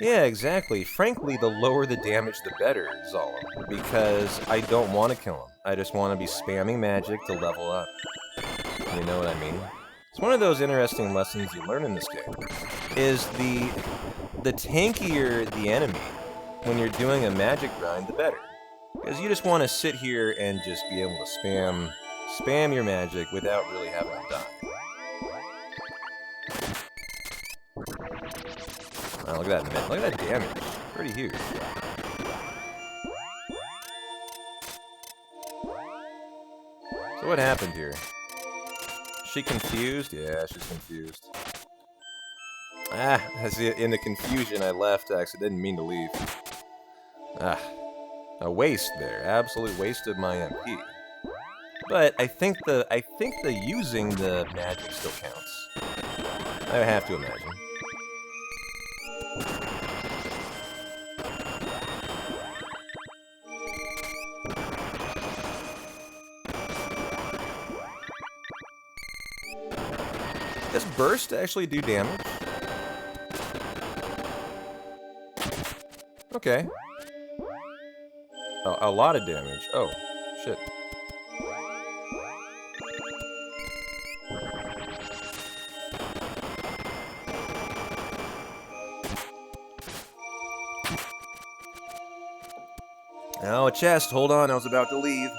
Yeah, exactly. Frankly, the lower the damage, the better, Zolom. Because I don't want to kill him. I just want to be spamming magic to level up. You know what I mean? It's one of those interesting lessons you learn in this game. Is the tankier the enemy, when you're doing a magic grind, the better. Because you just want to sit here and just be able to spam your magic without really having to die. Oh, look at that! Look at that damage. Pretty huge. So what happened here? Is she confused? Yeah, she's confused. Ah, in the confusion I left. Actually, didn't mean to leave. Ah, a waste there. Absolute waste of my MP. But I think the using the magic still counts. I have to imagine. Does burst actually do damage? Okay. A lot of damage. Oh, shit. Oh, a chest. Hold on, I was about to leave.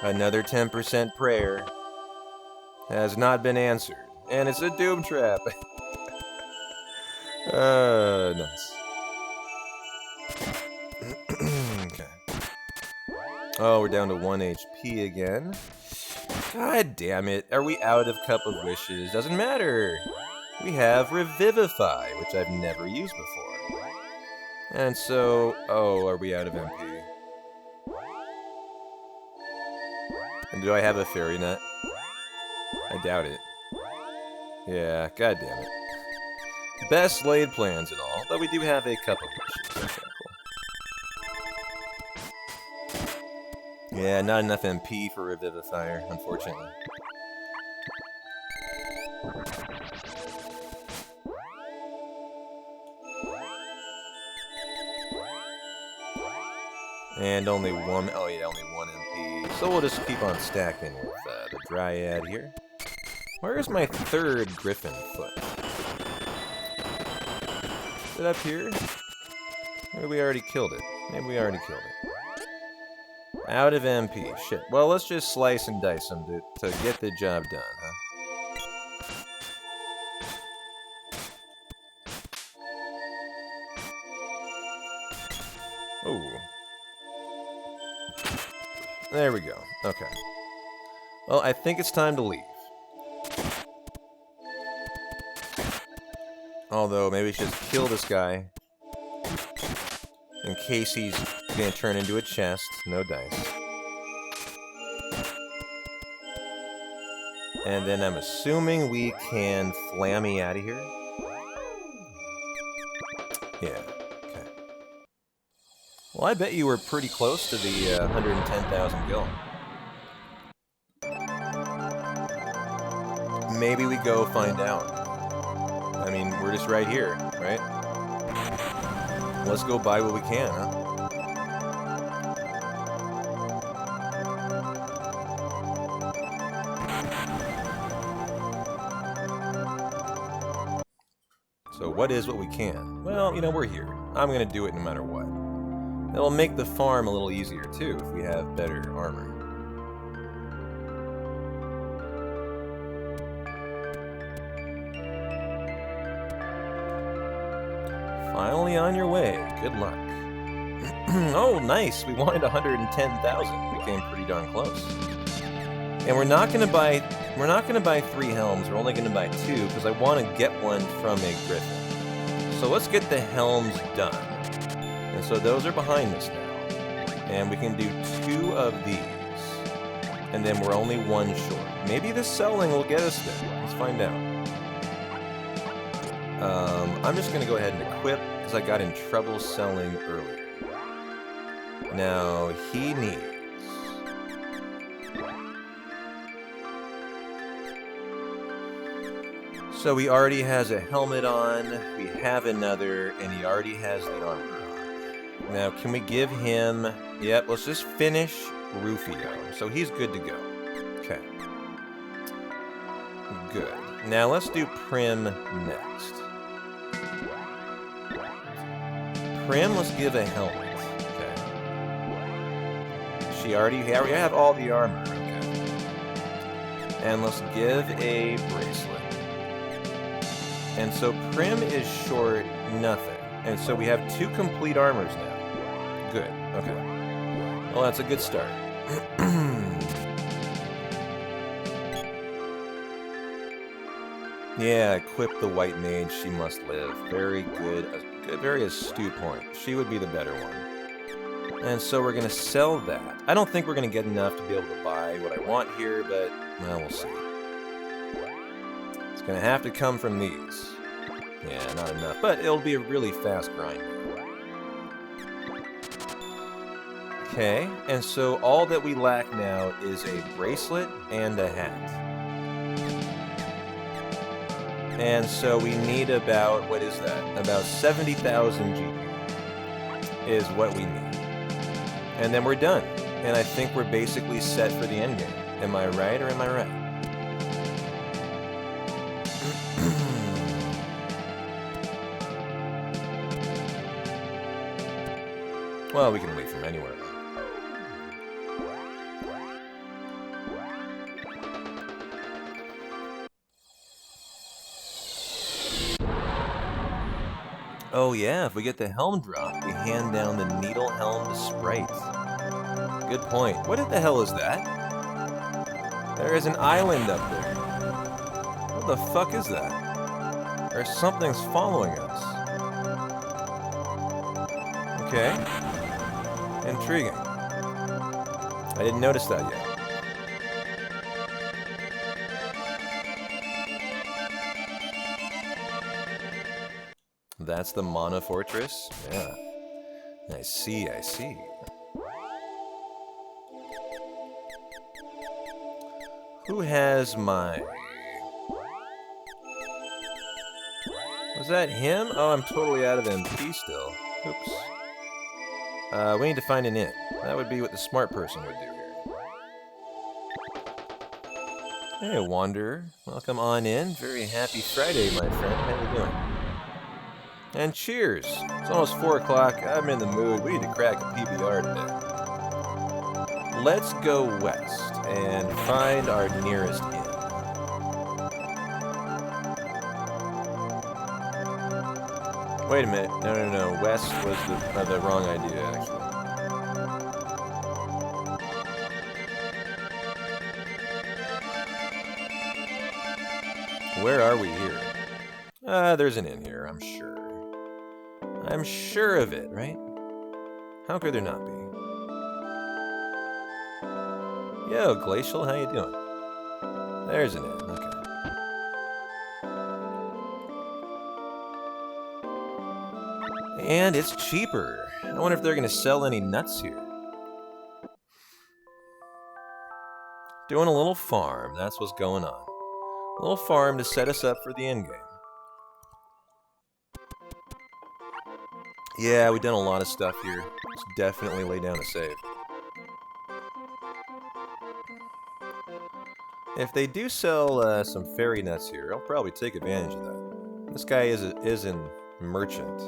Another 10% prayer has not been answered. And it's a doom trap. Nice. Okay. Oh, we're down to 1 HP again. God damn it. Are we out of Cup of Wishes? Doesn't matter. We have Revivify, which I've never used before. And so... Oh, are we out of MP? And do I have a Fairy Nut? I doubt it. Yeah, god damn it. Best laid plans and all, but we do have a Cup of Wishes. Okay, cool. Yeah, not enough MP for Revivifier, unfortunately. And only one, oh yeah, only 1 MP. So we'll just keep on stacking with the Dryad here. Where is my 3rd Griffin foot? Is it up here? Maybe we already killed it. Maybe we already killed it. Out of MP. Shit. Well, let's just slice and dice them to get the job done, huh? Ooh. There we go. Okay. Well, I think it's time to leave. Although, maybe we should just kill this guy. In case he's gonna turn into a chest. No dice. And then I'm assuming we can flammy out of here. Yeah. Okay. Well, I bet you were pretty close to the 110,000 gil. Maybe we go find out. I mean, we're just right here, right? Let's go buy what we can, huh? what is what we can? Well, you know, we're here. I'm gonna do it no matter what. It'll make the farm a little easier, too, if we have better armor. Finally on your way. Good luck. Oh, nice. We wanted 110,000. We came pretty darn close. And we're not gonna buy 3 helms. We're only gonna buy 2 because I want to get one from a griffin. So let's get the helms done. And so those are behind us now. And we can do 2 of these. And then we're only 1 short. Maybe this selling will get us there. Let's find out. I'm just gonna go ahead and equip because I got in trouble selling earlier. Now he needs. So he already has a helmet on, we have another, and he already has the armor on. Now, can we give him... Yep, let's just finish Rufio. So he's good to go. Okay. Good. Now let's do Prim next. Prim, let's give a helmet. Okay. We already have all the armor. Okay. And let's give a bracelet. And so Prim is short nothing. And so we have 2 complete armors now. Good. Okay. Well, that's a good start. Yeah, equip the white mage. She must live. Very good. A good, very astute point. She would be the better one. And so we're going to sell that. I don't think we're going to get enough to be able to buy what I want here, but, well, we'll see. It's going to have to come from these. Yeah, not enough. But it'll be a really fast grind. Okay, and so all that we lack now is a bracelet and a hat. And so we need about, what is that? About 70,000 GP is what we need. And then we're done. And I think we're basically set for the endgame. Am I right or am I right? Well, we can wait from anywhere. Oh yeah, if we get the helm drop, we hand down the needle helm to Sprite. Good point. What the hell is that? There is an island up there. What the fuck is that? Or something's following us. Okay. Intriguing. I didn't notice that yet. That's the Mana Fortress? Yeah. I see, I see. Who has my... Was that him? Oh, I'm totally out of MP still. Oops. We need to find an inn. That would be what the smart person would do here. Hey, Wanderer. Welcome on in. Very happy Friday, my friend. How you doing? And cheers! It's almost 4 o'clock. I'm in the mood. We need to crack a PBR today. Let's go west and find our nearest inn. Wait a minute. No. West was the wrong idea, actually. Where are we here? There's an inn here, I'm sure. I'm sure of it, right? How could there not be? Yo, Glacial, how you doing? There's an inn, okay. And it's cheaper. I wonder if they're gonna sell any nuts here. Doing a little farm, that's what's going on. A little farm to set us up for the endgame. Yeah, we've done a lot of stuff here. Let's definitely lay down a save. If they do sell some fairy nuts here, I'll probably take advantage of that. This guy is in merchant.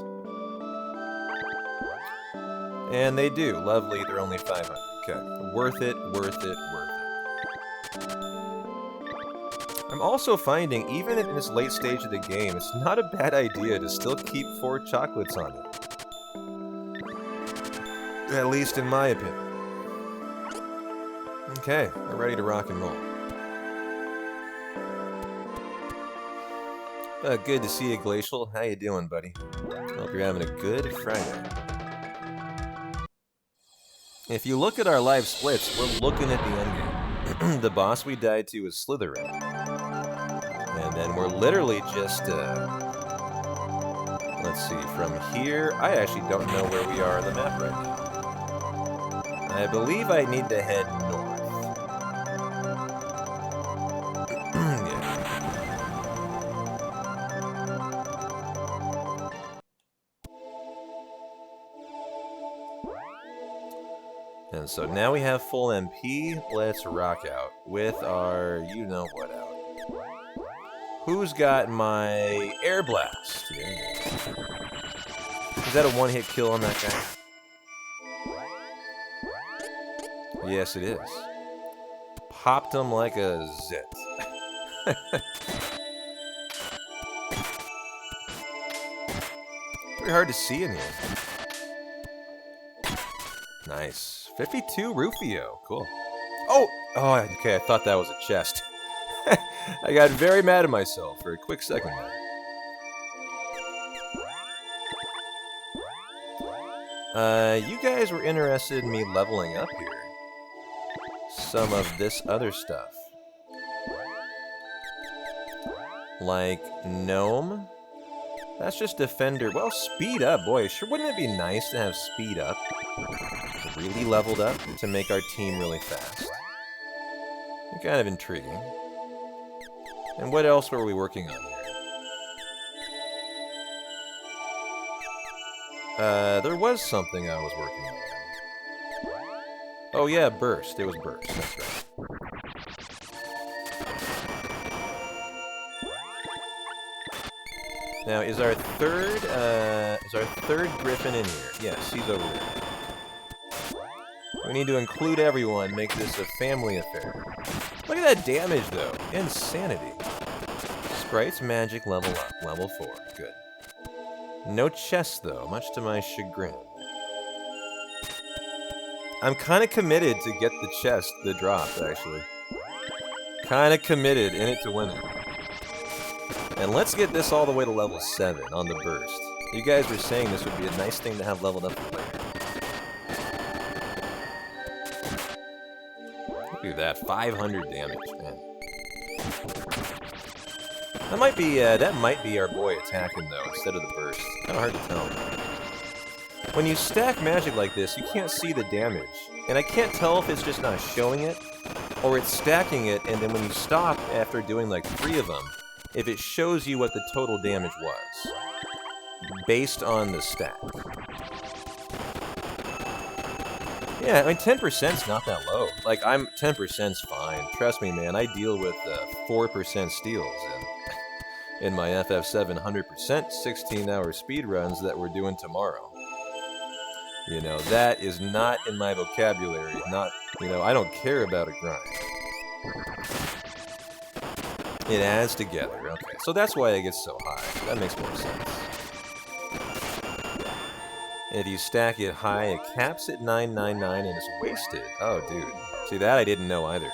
And they do. Lovely, they're only 500. Okay. Worth it, worth it, worth it. I'm also finding, even in this late stage of the game, it's not a bad idea to still keep 4 chocolates on it. At least in my opinion. Okay, we're ready to rock and roll. Good to see you, Glacial. How you doing, buddy? Hope you're having a good Friday. If you look at our live splits, we're looking at the endgame. The boss we died to is Slytherin. And then we're literally just, let's see, from here, I actually don't know where we are on the map right now. I believe I need to head north. And so now we have full MP, let's rock out with our you-know-what out. Who's got my Air Blast? Yeah. Is that a one-hit kill on that guy? Yes, it is. Popped him like a zit. Pretty hard to see in here. Nice. 52 Rufio. Cool. Oh, okay, I thought that was a chest. I got very mad at myself for a quick second there. You guys were interested in me leveling up here. Some of this other stuff. Like Gnome. That's just Defender. Well, speed up. Boy, sure wouldn't it be nice to have speed up? Really leveled up to make our team really fast. Kind of intriguing. And what else were we working on here? There was something I was working on. Oh yeah, Burst. It was Burst. That's right. Now, is our third Griffin in here? Yes, he's over there. We need to include everyone, make this a family affair. Look at that damage, though. Insanity. Sprites magic level up. Level 4. Good. No chest, though, much to my chagrin. I'm kind of committed to get the chest, the drop, actually. Kind of committed in it to win it. And let's get this all the way to level 7 on the burst. You guys were saying this would be a nice thing to have leveled up for later. Look at that, 500 damage, man. That might be our boy attacking, though, instead of the burst. Kind of hard to tell. When you stack magic like this, you can't see the damage. And I can't tell if it's just not showing it, or it's stacking it, and then when you stop after doing like 3 of them, if it shows you what the total damage was, based on the stack. Yeah, I mean, 10%'s not that low. Like, 10%'s fine. Trust me, man, I deal with 4% steals in my FF7 100% 16-hour speedruns that we're doing tomorrow. You know, that is not in my vocabulary. Not, you know, I don't care about a grind. It adds together. Okay, so that's why it gets so high. That makes more sense. If you stack it high, it caps at 999 and it's wasted. Oh, dude. See, that I didn't know either.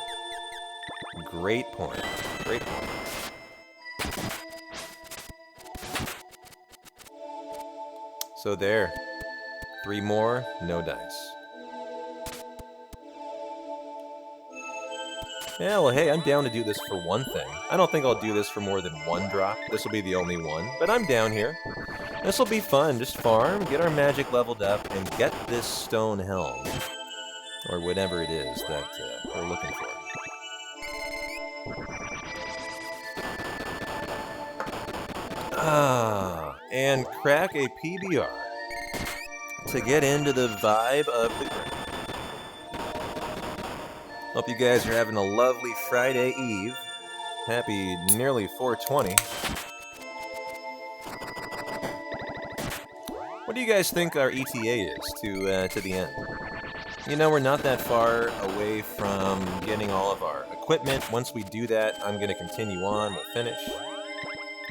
Great point. Great point. So there. 3 more, no dice. Yeah, well, hey, I'm down to do this for one thing. I don't think I'll do this for more than 1 drop. This will be the only one, but I'm down here. This will be fun. Just farm, get our magic leveled up, and get this stone helm. Or whatever it is that we're looking for. And crack a PBR to get into the vibe of the grind. Hope you guys are having a lovely Friday Eve. Happy nearly 420. What do you guys think our ETA is to the end? You know, we're not that far away from getting all of our equipment. Once we do that, I'm going to continue on. We'll finish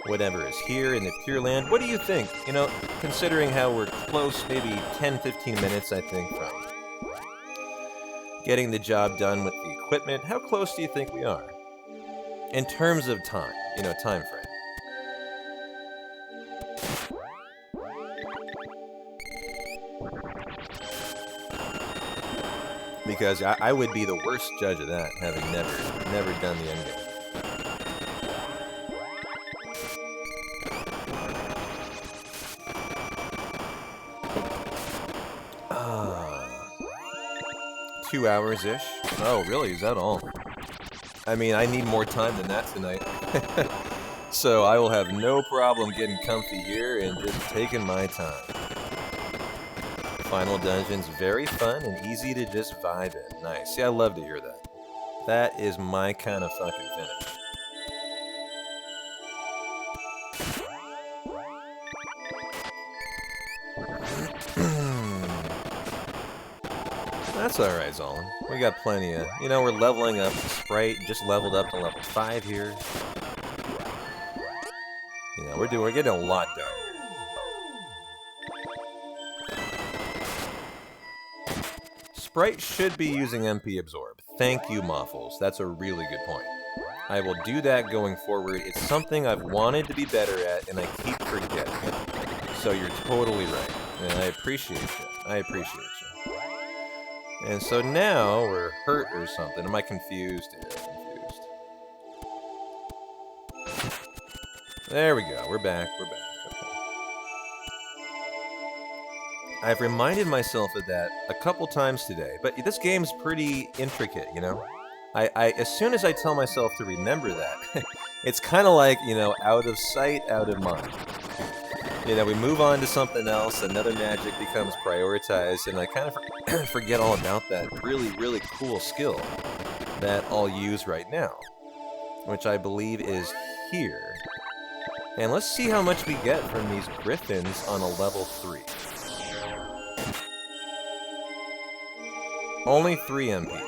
whatever is here in the Pure Land. What do you think? You know, considering how we're close, maybe 10-15 minutes, I think, from getting the job done with the equipment, how close do you think we are? In terms of time, you know, time frame. Because I would be the worst judge of that, having never done the endgame. Ah, 2 hours-ish? Oh, really? Is that all? I mean, I need more time than that tonight. So I will have no problem getting comfy here and just taking my time. Final dungeon's very fun and easy to just vibe in. Nice. See, I love to hear that. That is my kind of fucking finish. That's alright, Zolan. We got plenty of... You know, we're leveling up. Sprite just leveled up to level 5 here. You know, we're getting a lot done. Sprite should be using MP Absorb. Thank you, Moffles. That's a really good point. I will do that going forward. It's something I've wanted to be better at, and I keep forgetting. So you're totally right. And I appreciate you. I appreciate you. And so now we're hurt or something. Am I confused? Yeah, confused. There we go. We're back. We're back. I've reminded myself of that a couple times today, but this game's pretty intricate, you know? As soon as I tell myself to remember that, it's kind of like, you know, out of sight, out of mind. You know, we move on to something else, another magic becomes prioritized, and I kind of forget all about that really, really cool skill that I'll use right now, which I believe is here. And let's see how much we get from these griffins on a level 3. Only 3 MP.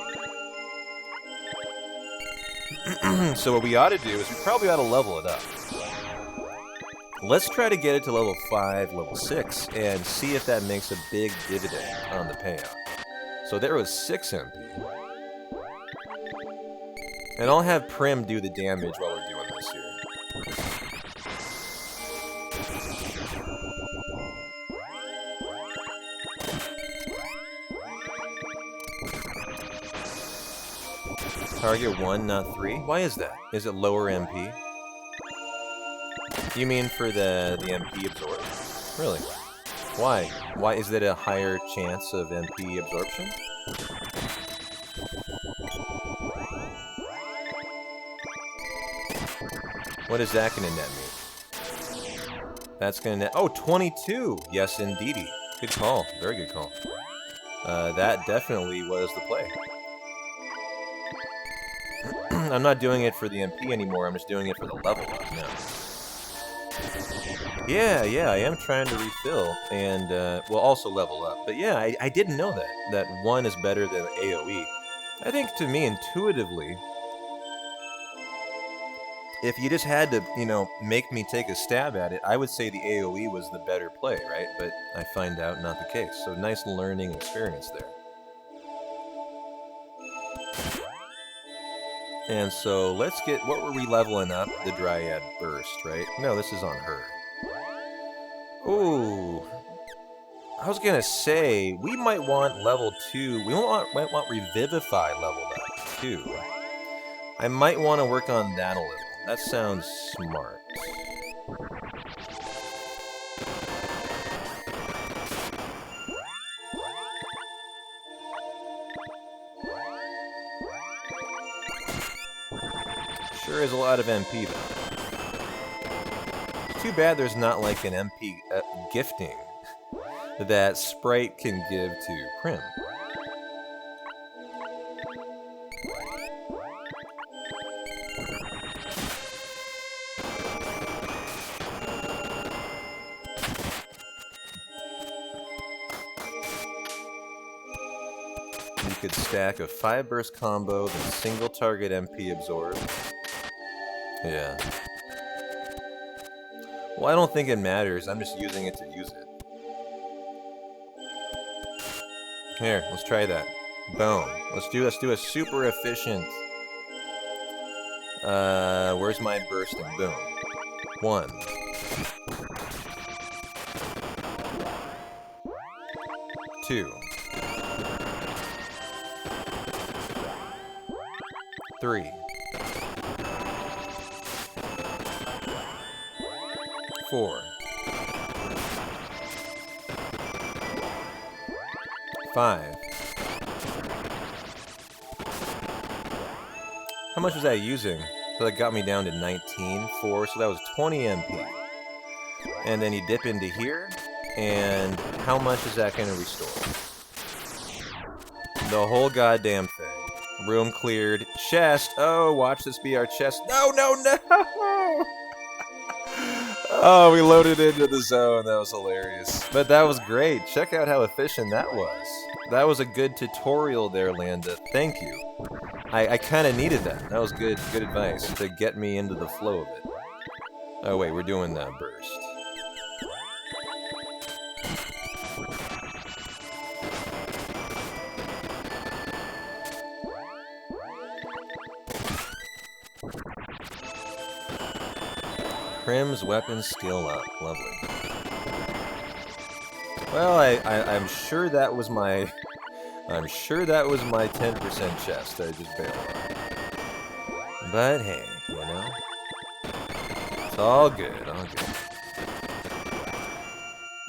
So what we ought to do is we probably ought to level it up. Let's try to get it to level 5, level 6, and see if that makes a big dividend on the payout. So there was 6 MP. And I'll have Prim do the damage while we're doing this here. Target 1, not 3? Why is that? Is it lower MP? You mean for the MP absorb? Really? Why? Why is that a higher chance of MP absorption? What is that gonna net me? That's gonna net... Oh, 22! Yes, indeedy. Good call. Very good call. That definitely was the play. I'm not doing it for the MP anymore, I'm just doing it for the level up now. Yeah, I am trying to refill, and, well, also level up. But yeah, I didn't know that 1 is better than AoE. I think, to me, intuitively, if you just had to, you know, make me take a stab at it, I would say the AoE was the better play, right? But I find out not the case, so nice learning experience there. And so, let's get... What were we leveling up? The Dryad Burst, right? No, this is on her. Ooh. I was gonna say, we might want level 2. We might want Revivify leveled up, too. I might want to work on that a little. That sounds smart. Sure is a lot of MP, though. Too bad there's not like an MP gifting that Sprite can give to Prim. You could stack a 5 burst combo, then single target MP absorb. Yeah. Well, I don't think it matters. I'm just using it to use it. Here, let's try that. Boom. Let's do a super efficient. Where's my bursting? Boom. 1. 2. 3. 4. 5. How much was that using? So that got me down to 19, 4, so that was 20 MP. And then you dip into here, and how much is that going to restore? The whole goddamn thing. Room cleared. Chest. Oh, watch this be our chest. No, no, no! Oh, we loaded into the zone. That was hilarious. But that was great. Check out how efficient that was. That was a good tutorial there, Landa. Thank you. I kind of needed that. That was good advice to get me into the flow of it. Oh, wait, we're doing that burst. Prim's weapon skill up. Lovely. Well, I'm sure that was my... I'm sure that was my 10% chest I just bailed on. But hey, you know? It's all good, all good.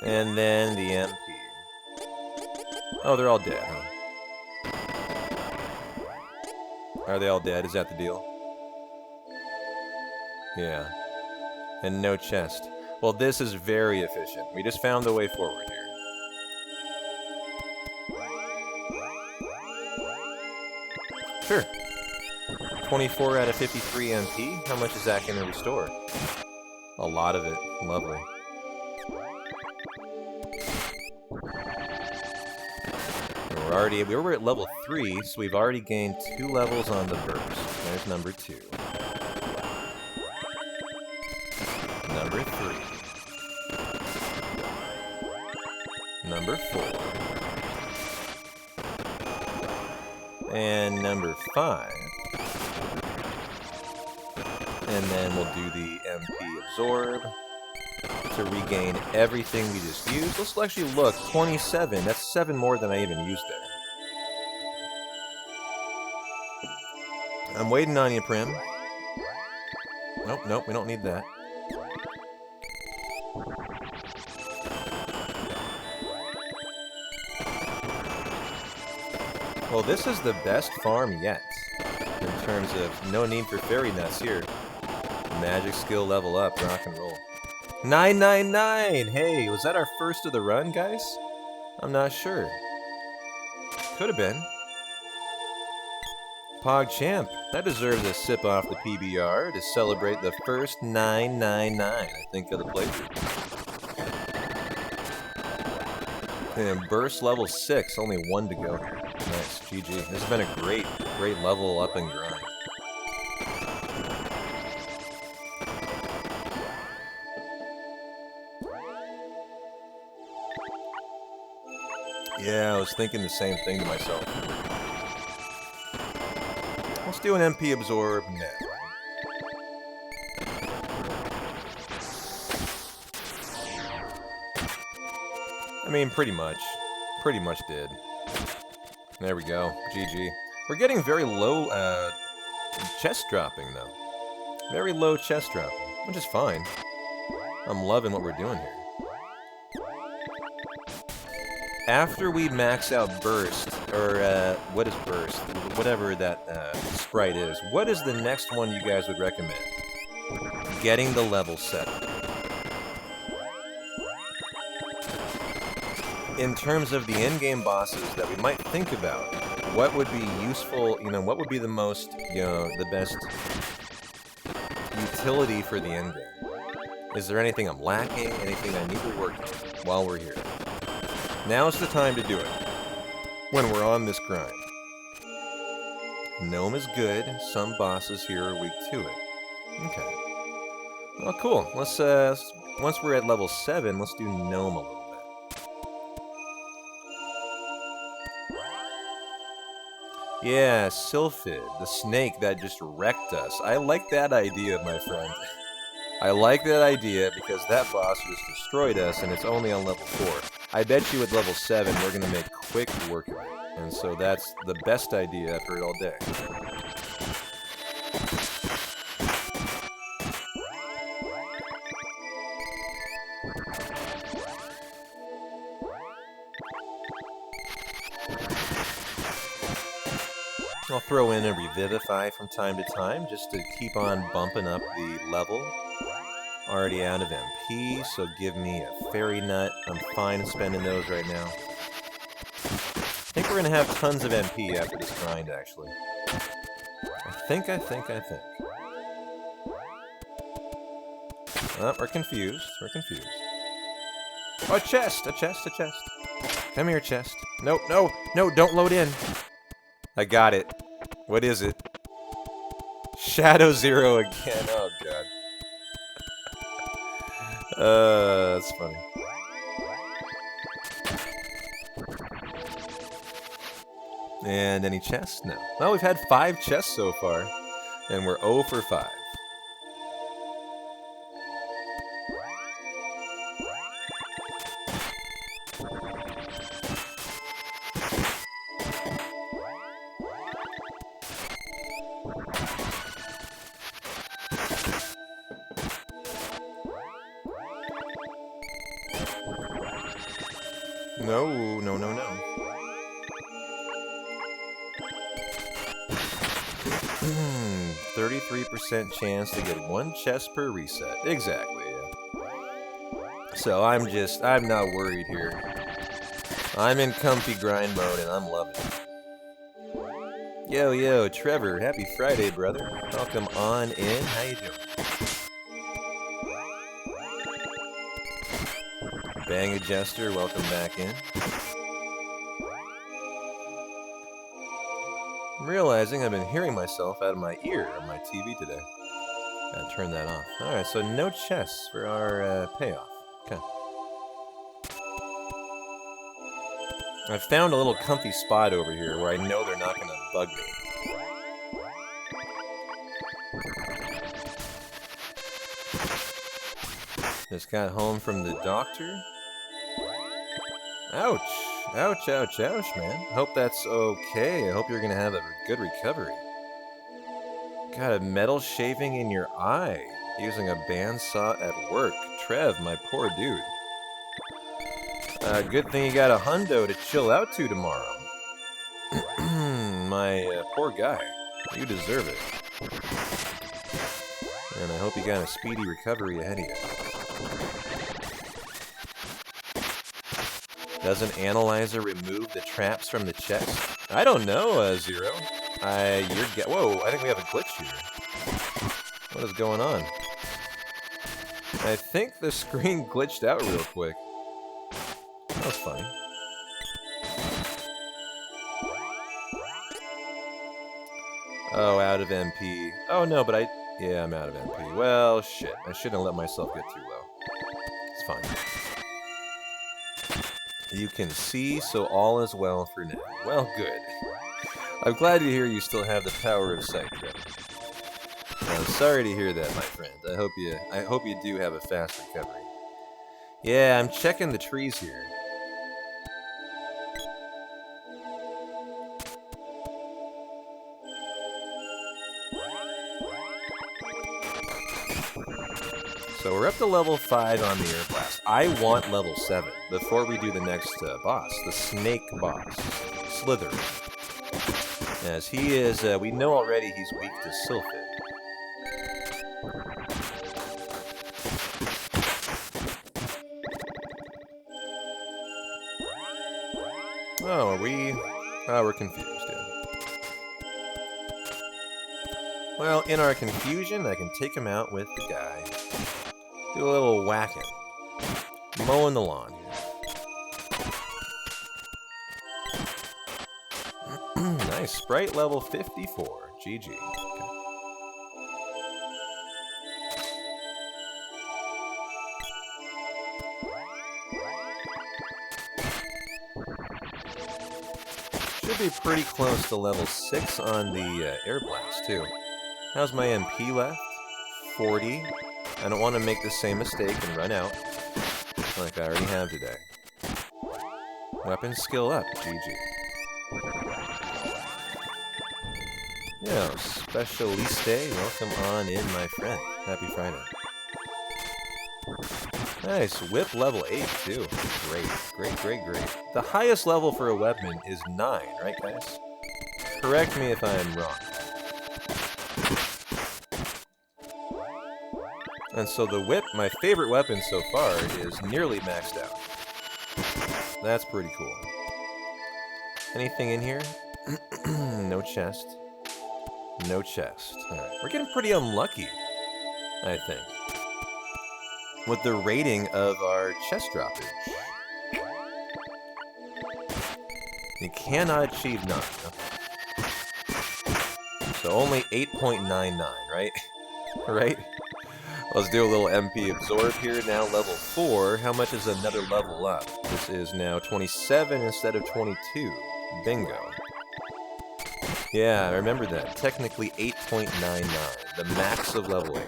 And then the MP. Oh, they're all dead, huh? Are they all dead? Is that the deal? Yeah. And no chest. Well, this is very efficient. We just found the way forward here. Sure. 24 out of 53 MP. How much is that going to restore? A lot of it. Lovely. We were at level 3, so we've already gained 2 levels on the burst. There's number 2. Number 3. Number 4. And number 5. And then we'll do the MP absorb to regain everything we just used. Let's actually look. 27. That's 7 more than I even used there. I'm waiting on you, Prim. Nope, nope, we don't need that. Well, this is the best farm yet, in terms of no need for fairy nuts here. Magic skill level up, rock and roll. 999! Hey, was that our first of the run, guys? I'm not sure. Could have been. Pog Champ, that deserves a sip off the PBR to celebrate the first 999, I think, of the playthrough. And burst level 6, only 1 to go. Nice, GG. This has been a great level up and grind. Yeah, I was thinking the same thing to myself. Let's do an MP absorb now. I mean, pretty much. Pretty much did. There we go. GG. We're getting very low chest dropping, though. Very low chest dropping, which is fine. I'm loving what we're doing here. After we max out Burst, or what is Burst? Whatever that sprite is, what is the next one you guys would recommend? Getting the level set. In terms of the in-game bosses that we might think about, what would be useful, what would be the most, the best utility for the end game? Is there anything I'm lacking? Anything I need to work on while we're here? Now's the time to do it. when we're on this grind. Gnome is good. Some bosses here are weak to it. Okay. Well, cool. Let's once we're at level 7, let's do Gnome a little bit. Yeah, Sylphid, the snake that just wrecked us. I like that idea, my friend. I like that idea because that boss just destroyed us and it's only on level 4. I bet you at level 7 we're gonna make quick work of it. And so that's the best idea I've heard all day. I'll throw in a Revivify from time to time just to keep on bumping up the level. Already out of MP, so give me a Fairy Nut. I'm fine spending those right now. I think we're gonna have tons of MP after this grind, actually. I think. Oh, we're confused. Oh, a chest! Come here, chest. No, don't load in. I got it. What is it? Shadow Zero again. Oh, God. That's funny. And any chests? No. Well, we've had 5 chests so far, and we're 0 for 5. No. 33% chance to get 1 chest per reset. Exactly, yeah. So I'm not worried here. I'm in comfy grind mode and I'm loving it. Yo, Trevor, happy Friday, brother. Welcome on in. How you doing? Bang Adjuster, welcome back in. I'm realizing I've been hearing myself out of my ear on my TV today. Gotta turn that off. Alright, so no chests for our payoff. Okay. I've found a little comfy spot over here where I know they're not gonna bug me. Just got home from the doctor. Ouch, man. Hope that's okay. I hope you're gonna have a good recovery. Got a metal shaving in your eye. Using a bandsaw at work. Trev, my poor dude. Good thing you got a hundo to chill out to tomorrow. My poor guy. You deserve it. And I hope you got a speedy recovery ahead of you. Doesn't Analyzer remove the traps from the chest? I don't know, Zero. Whoa, I think we have a glitch here. What is going on? I think the screen glitched out real quick. That was funny. Oh, out of MP. Oh, no, but yeah, I'm out of MP. Well, shit. I shouldn't have let myself get too low. It's fine. You can see, so all is well for now. Well, good. I'm glad to hear you still have the power of sight, Trevor. I'm sorry to hear that, my friend. I hope you do have a fast recovery. Yeah, I'm checking the trees here. So we're up to level 5 on the Air Blast. I want level 7 before we do the next boss, the snake boss, Slytherin. As he is, we know already he's weak to Sylphid. Oh, are we? Oh, we're confused, yeah. Well, in our confusion, I can take him out with the guy. Do a little whacking. Mowing the lawn here. Nice. Sprite level 54. GG. Okay. Should be pretty close to level 6 on the Air Blast, too. How's my MP left? 40. I don't want to make the same mistake and run out, like I already have today. Weapon skill up, GG. Yo, Specialiste, welcome on in, my friend. Happy Friday. Nice, whip level 8, too. Great, great, great, great. The highest level for a weapon is 9, right, guys? Correct me if I'm wrong. And so the whip, my favorite weapon so far, is nearly maxed out. That's pretty cool. Anything in here? No chest. No chest. Alright, we're getting pretty unlucky, I think, with the rating of our chest droppage. You cannot achieve 9. So only 8.99, right? Right? Let's do a little MP absorb here. Now level 4. How much is another level up? This is now 27 instead of 22. Bingo. Yeah, I remember that. Technically 8.99. The max of level 8.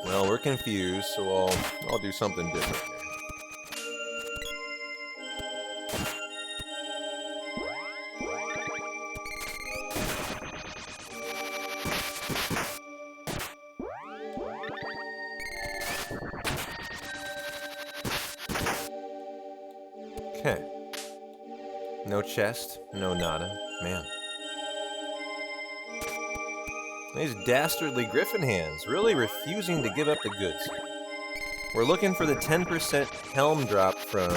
Well, we're confused, so I'll do something different here. Okay. No chest, no nada. Man. These dastardly griffin hands, really refusing to give up the goods. We're looking for the 10% helm drop for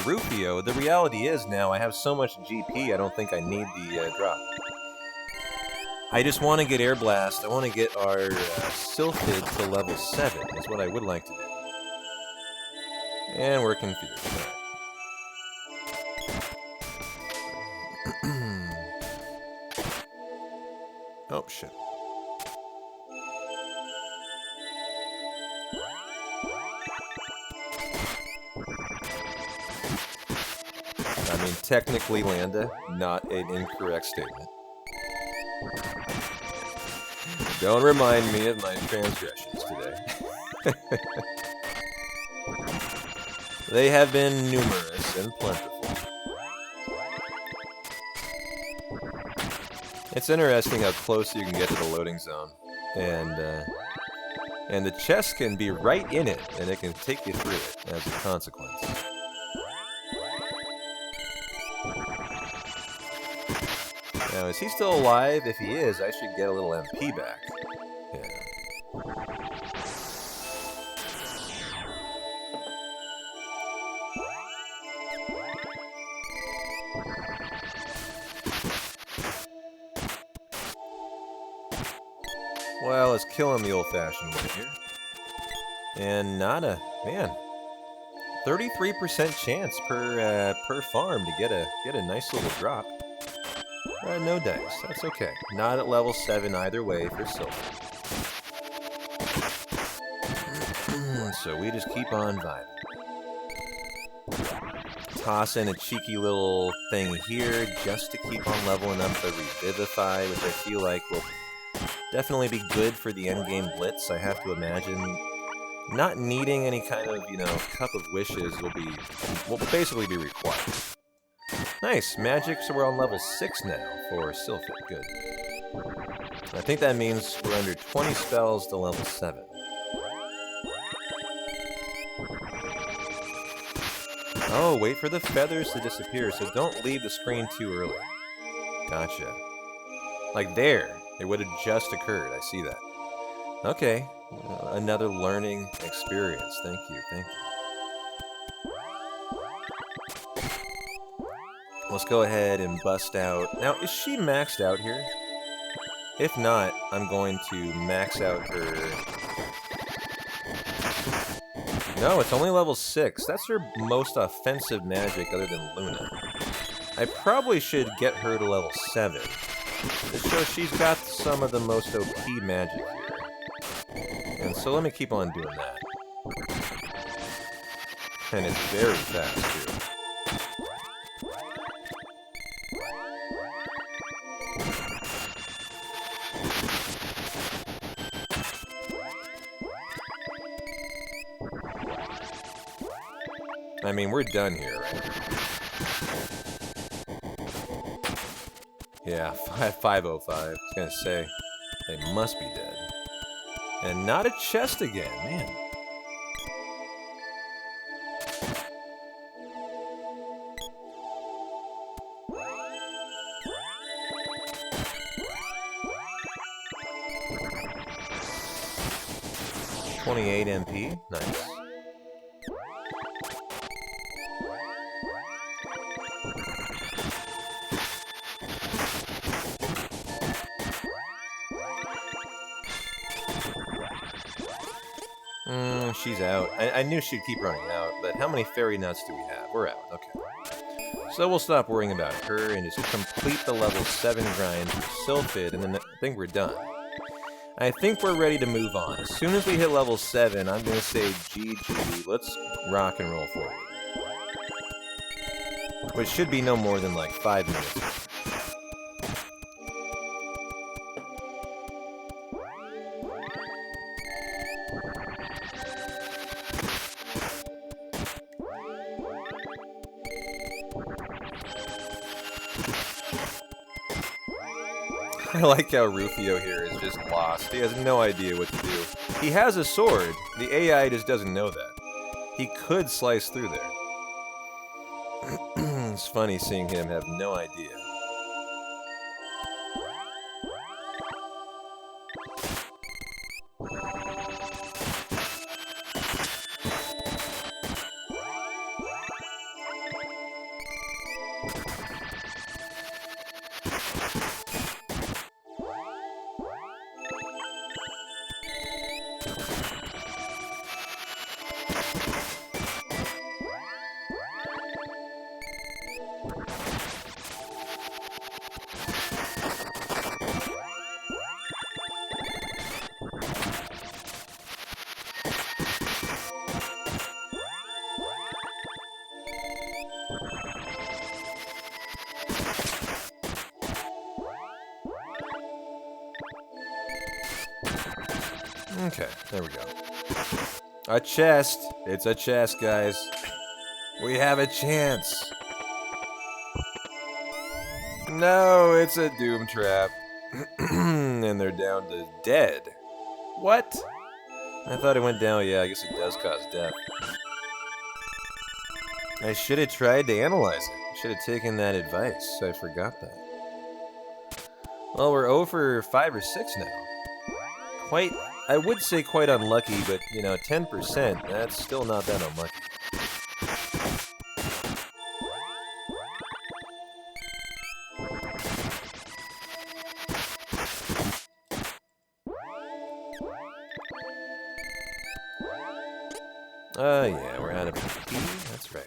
Rufio. The reality is now I have so much GP, I don't think I need the drop. I just want to get Air Blast. I want to get our Sylphid to level 7. That's what I would like to do. And we're confused. Oh, shit. I mean, technically, Landa, not an incorrect statement. Don't remind me of my transgressions today. They have been numerous and plentiful. It's interesting how close you can get to the loading zone, and the chest can be right in it, and it can take you through it as a consequence. Now, is he still alive? If he is, I should get a little MP back. Yeah. Well, let's kill him the old-fashioned way here. And nada. Man. 33% chance per farm to get a nice little drop. No dice. That's okay. Not at level 7 either way for silver. So we just keep on vibing. Toss in a cheeky little thing here just to keep on leveling up the Revivify, which I feel like will definitely be good for the endgame blitz. I have to imagine not needing any kind of, cup of wishes will basically be required. Nice, magic, so we're on level 6 now for Sylphid. Good. I think that means we're under 20 spells to level 7. Oh, wait for the feathers to disappear, so don't leave the screen too early. Gotcha. Like there. It would have just occurred. I see that. Okay. Another learning experience. Thank you. Thank you. Let's go ahead and bust out. Now, is she maxed out here? If not, I'm going to max out her No, it's only level 6. That's her most offensive magic other than Luna. I probably should get her to level 7. So she's got some of the most OP magic here. And so let me keep on doing that. And it's very fast, too. I mean, we're done here, right? Yeah, 505. I was gonna say, they must be dead. And not a chest again, man. $28 MP, nice. She's out. I knew she'd keep running out, but how many fairy nuts do we have? We're out, okay. So we'll stop worrying about her and just complete the level 7 grind for Sylphid, and then I think we're done. I think we're ready to move on. As soon as we hit level 7, I'm going to say GG. Let's rock and roll forward. Which should be no more than like 5 minutes. I like how Rufio here is just lost. He has no idea what to do. He has a sword. The AI just doesn't know that. He could slice through there. It's funny seeing him have no idea. Okay, there we go. A chest. It's a chest, guys. We have a chance. No, it's a doom trap. And they're down to dead. What? I thought it went down. Yeah, I guess it does cause death. I should have tried to analyze it. Should have taken that advice. I forgot that. Well, we're over 5 or 6 now. Quite, I would say quite unlucky, but, you know, 10%, that's still not that unlucky. Yeah, we're out of MP. That's right.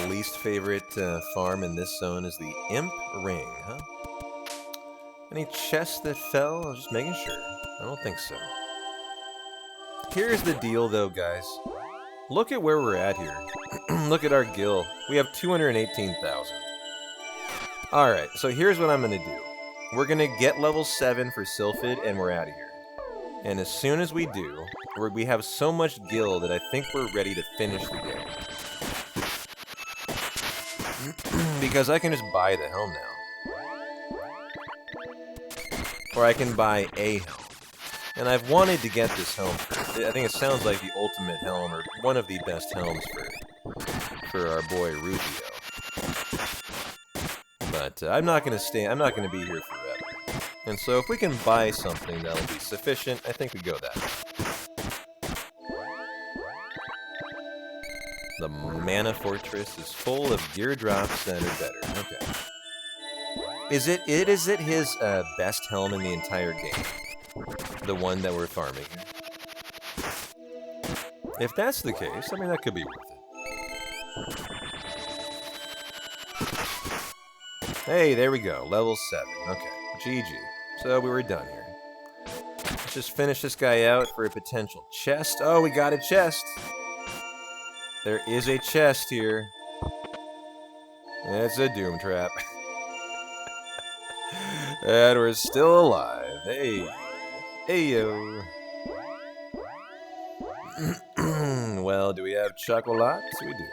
Least favorite farm in this zone is the Imp Ring, huh? Any chests that fell? I was just making sure. I don't think so. Here's the deal, though, guys. Look at where we're at here. Look at our gil. We have 218,000. Alright, so here's what I'm going to do. We're going to get level 7 for Sylphid, and we're out of here. And as soon as we do, we have so much gil that I think we're ready to finish the game. Because I can just buy the helm now. Or I can buy a helm. And I've wanted to get this helm I think it sounds like the ultimate helm, or one of the best helms for our boy Rufio. But I'm not gonna be here forever. And so if we can buy something that'll be sufficient, I think we go that way. The Mana Fortress is full of gear drops that are better. Okay. Is it his best helm in the entire game? The one that we're farming? If that's the case, I mean, that could be worth it. Hey, there we go. Level 7. Okay. GG. So we were done here. Let's just finish this guy out for a potential chest. Oh, we got a chest. There is a chest here. It's a doom trap. And we're still alive. Hey. Hey, yo. Well, do we have chocolate? We do.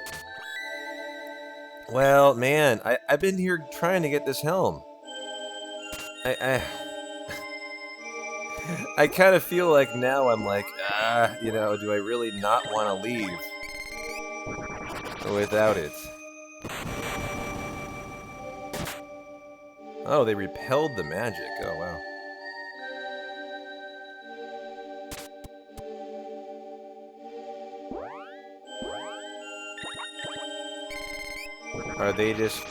Well, man, I've been here trying to get this helm. I kind of feel like now I'm like, you know, do I really not want to leave without it? Oh, they repelled the magic. Oh, wow. Are they just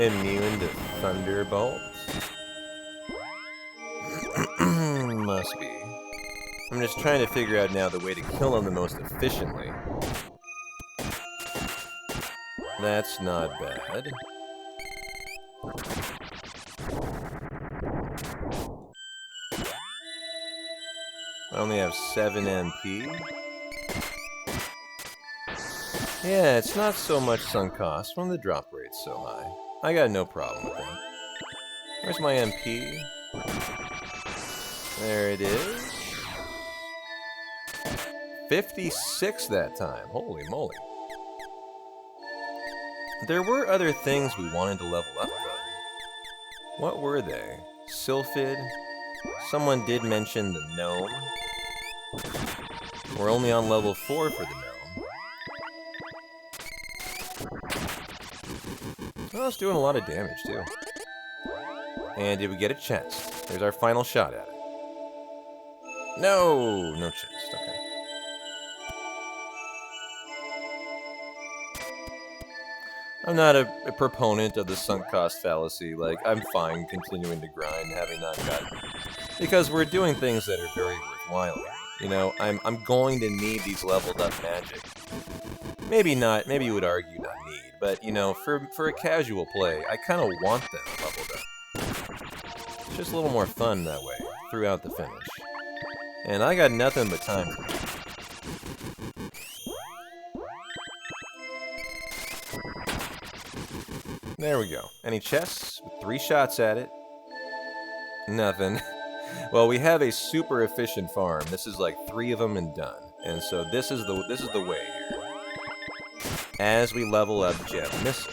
immune to thunderbolts? Must be. I'm just trying to figure out now the way to kill them the most efficiently. That's not bad. I only have 7 MP. Yeah, it's not so much sunk cost when the drop rate's so high. I got no problem with that. Where's my MP? There it is. 56 that time. Holy moly. There were other things we wanted to level up, though. What were they? Sylphid? Someone did mention the gnome. We're only on level 4 for the gnome. Well, it's doing a lot of damage, too. And did we get a chest? There's our final shot at it. No! No chest, okay. I'm not a proponent of the sunk cost fallacy. Like, I'm fine continuing to grind, having not gotten it. Because we're doing things that are very worthwhile. You know, I'm going to need these leveled up magic. Maybe not, maybe you would argue not need, but, you know, for a casual play, I kind of want them leveled up. It's just a little more fun that way, throughout the finish. And I got nothing but time for that. There we go. Any chests? 3 shots at it. Nothing. Well, we have a super efficient farm. This is like 3 of them and done. And so this is the way here. As we level up Jet Missile.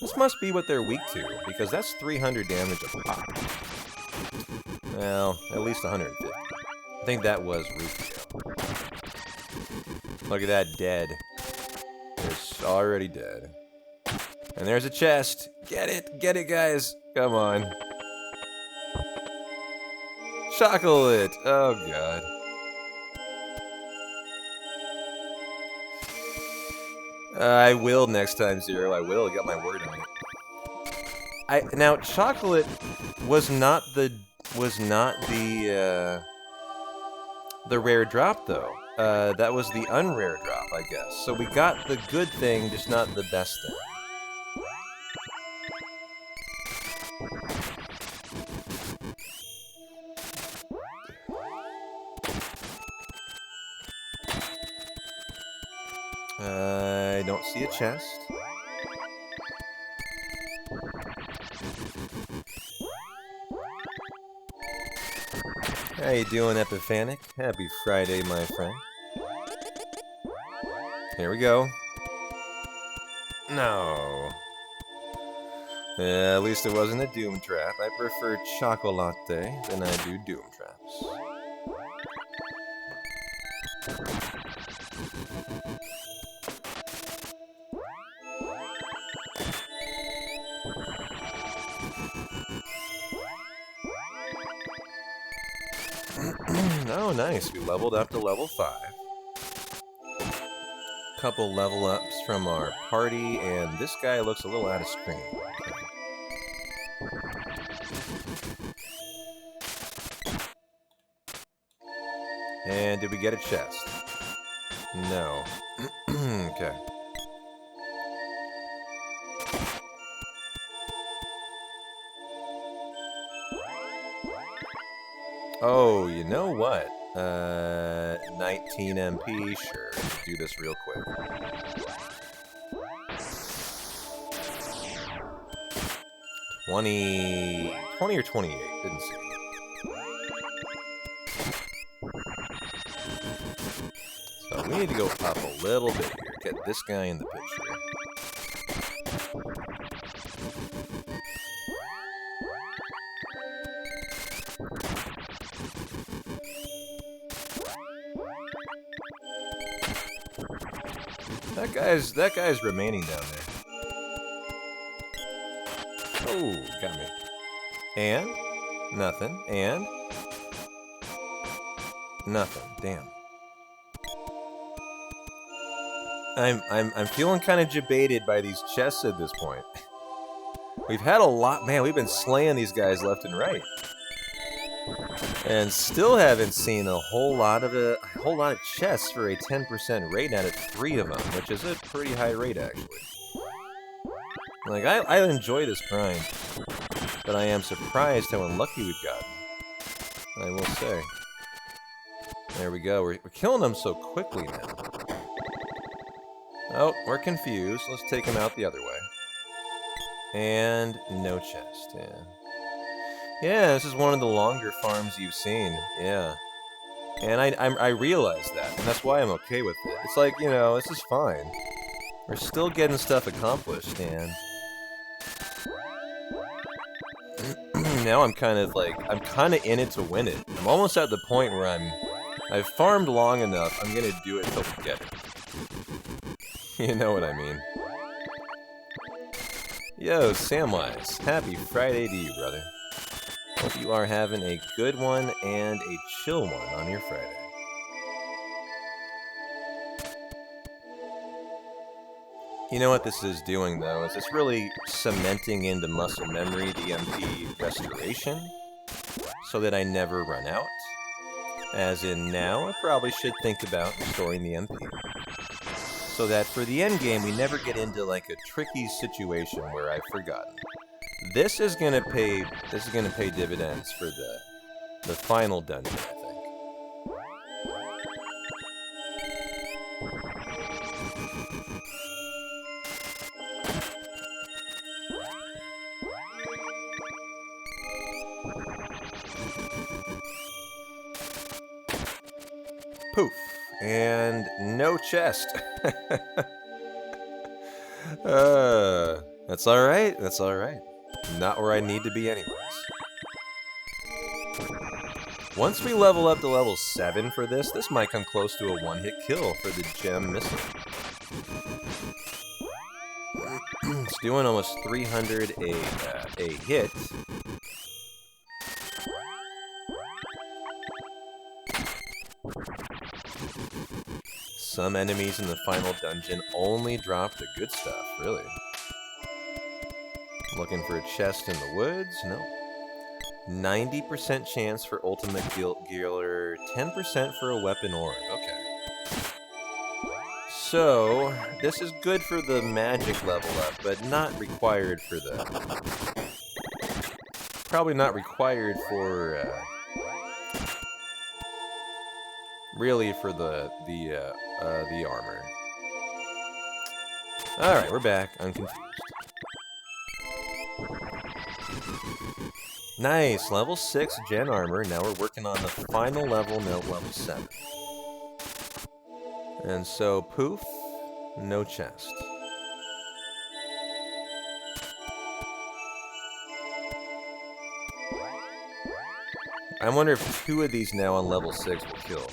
This must be what they're weak to, because that's 300 damage a pop. Well, at least 150. I think that was Rufio. Look at that, dead. It's already dead. And there's a chest. Get it, guys. Come on. Chocolate. Oh, God. I will next time, Zero. I will. I got my word on it. Now, chocolate was not the rare drop, though. That was the unrare drop, I guess. So we got the good thing, just not the best thing. I don't see a chest. How you doing, Epiphanic? Happy Friday, my friend. Here we go. No. At least it wasn't a doom trap. I prefer chocolate than I do doom traps. Oh, nice. We leveled up to level 5. Couple level ups from our party, and this guy looks a little out of screen. And did we get a chest? No. Okay. Oh, you know what? 19 MP, sure. Let's do this real quick. 20 or 28, didn't see. So we need to go up a little bit here. Get this guy in the picture. That guy's remaining down there. Oh, got me. And nothing. And nothing. Damn. I'm feeling kind of debated by these chests at this point. We've had a lot, man. We've been slaying these guys left and right, and still haven't seen a whole lot of chests for a 10% rate out of 3 of them, which is a pretty high rate actually. Like I enjoy this grind, but I am surprised how unlucky we've gotten. I will say. There we go. We're killing them so quickly now. Oh, we're confused. Let's take him out the other way. And no chest, yeah. Yeah, this is one of the longer farms you've seen, yeah. And I realize that, and that's why I'm okay with it. It's like, you know, this is fine. We're still getting stuff accomplished, and... now I'm kind of in it to win it. I'm almost at the point where I've farmed long enough, I'm gonna do it till we get it. You know what I mean. Yo, Samwise, happy Friday to you, brother. Hope you are having a good one and a chill one on your Friday. You know what this is doing, though, is it's really cementing into muscle memory the MP restoration, so that I never run out. As in now, I probably should think about restoring the MP. So that for the end game, we never get into like a tricky situation where I've forgotten. This is gonna pay dividends for the final dungeon, I think. Poof. And no chest. That's alright, that's alright. Not where I need to be anyways. Once we level up to level 7 for this might come close to a one-hit kill for the gem missile. It's doing almost 300 a hit. Some enemies in the final dungeon only drop the good stuff, really. Looking for a chest in the woods? No. 90% chance for ultimate gear, 10% for a weapon orb. Okay. So, this is good for the magic level up, but not required for the... probably not required for, really for the armor. Alright, we're back. I'm confused. Nice, level 6 gen armor. Now we're working on the final level, level 7. And so, poof, no chest. I wonder if 2 of these now on level 6 will kill.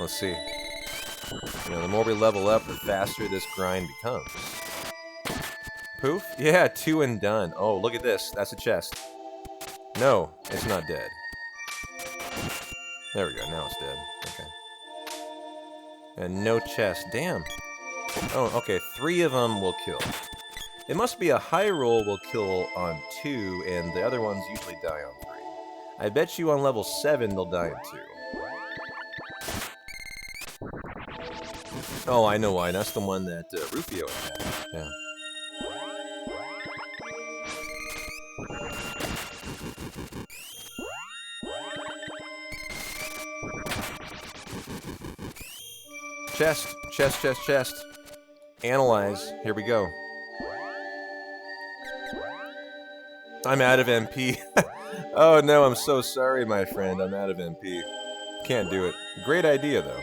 Let's see. You know, the more we level up, the faster this grind becomes. Poof? Yeah, 2 and done. Oh, look at this. That's a chest. No, it's not dead. There we go. Now it's dead. Okay. And no chest. Damn. Oh, okay. 3 of them will kill. It must be a high roll will kill on 2, and the other ones usually die on 3. I bet you on level 7 they'll die on 2. Oh, I know why. That's the one that Rufio attacked. Yeah. Chest, chest, chest, chest. Analyze. Here we go. I'm out of MP. Oh no, I'm so sorry, my friend. I'm out of MP. Can't do it. Great idea, though.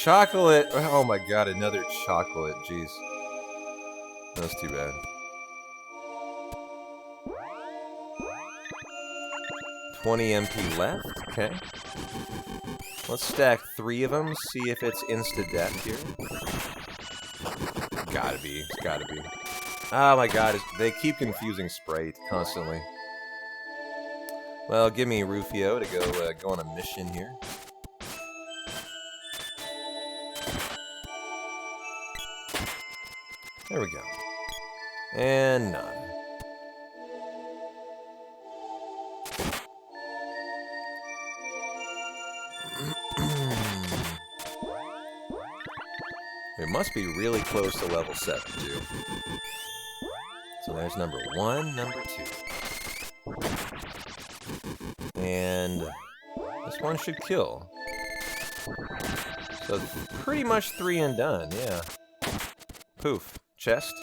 Chocolate! Oh my god, another chocolate. Jeez. That's too bad. 20 MP left. Okay. Let's stack 3 of them, see if it's insta-death here. Gotta be. It's gotta be. Oh my god, they keep confusing Sprite constantly. Well, give me Rufio to go on a mission here. There we go. And none. It must be really close to level 7, too. So there's number 1, number 2. And this one should kill. So pretty much 3 and done, yeah. Poof. Chest?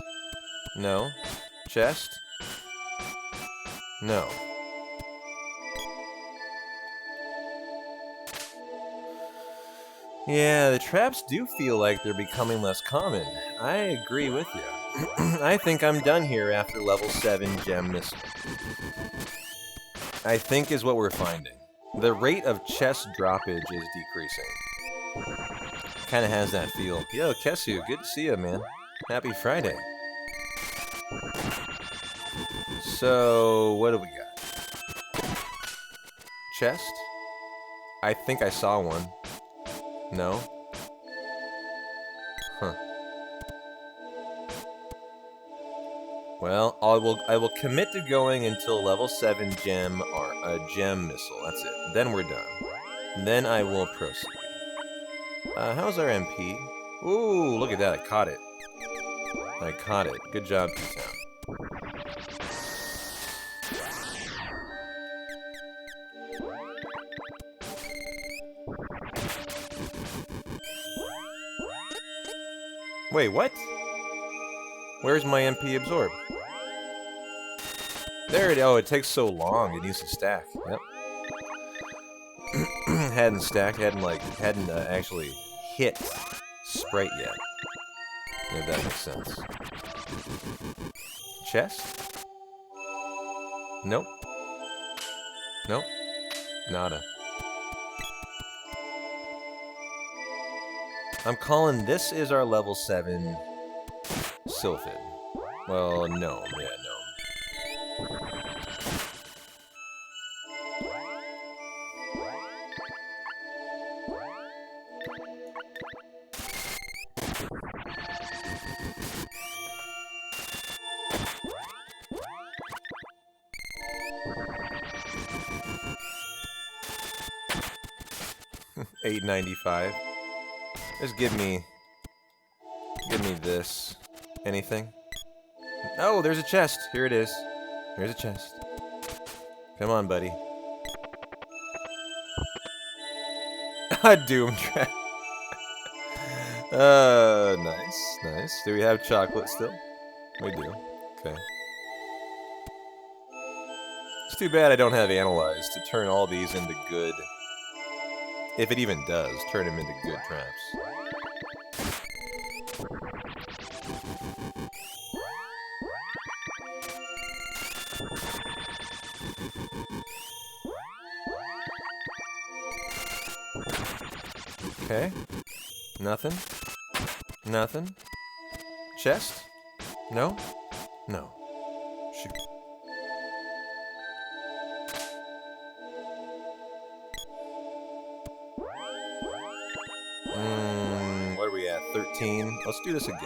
No. Chest? No. Yeah, the traps do feel like they're becoming less common. I agree with you. I think I'm done here after level 7 gem missile. I think is what we're finding. The rate of chest droppage is decreasing. Kinda has that feel. Yo, Kesu, good to see you, man. Happy Friday. So, what do we got? Chest? I think I saw one. No? Huh. Well, I will commit to going until level 7 gem or gem missile. That's it. Then we're done. Then I will proceed. How's our MP? Ooh, look at that. I caught it. I caught it. Good job, P-Town. Wait, what? Where's my MP absorb? There it. Oh, it takes so long. It needs to stack. Yep. hadn't stacked. Hadn't actually hit Sprite yet. If that makes sense. Chest? Nope. Nope. Nada. I'm calling this is our level 7 Sylphid. Well, no. Yeah, no. $8.95. Just give me this. Anything? Oh, there's a chest. Here it is. Here's a chest. Come on, buddy. A doom trap. Nice, nice. Do we have chocolate still? We do. Okay. It's too bad I don't have Analyze to turn all these into good... If it even does, turn them into good traps. Okay. Nothing. Nothing. Chest? No? No. Shoot. What are we at? 13? Let's do this again.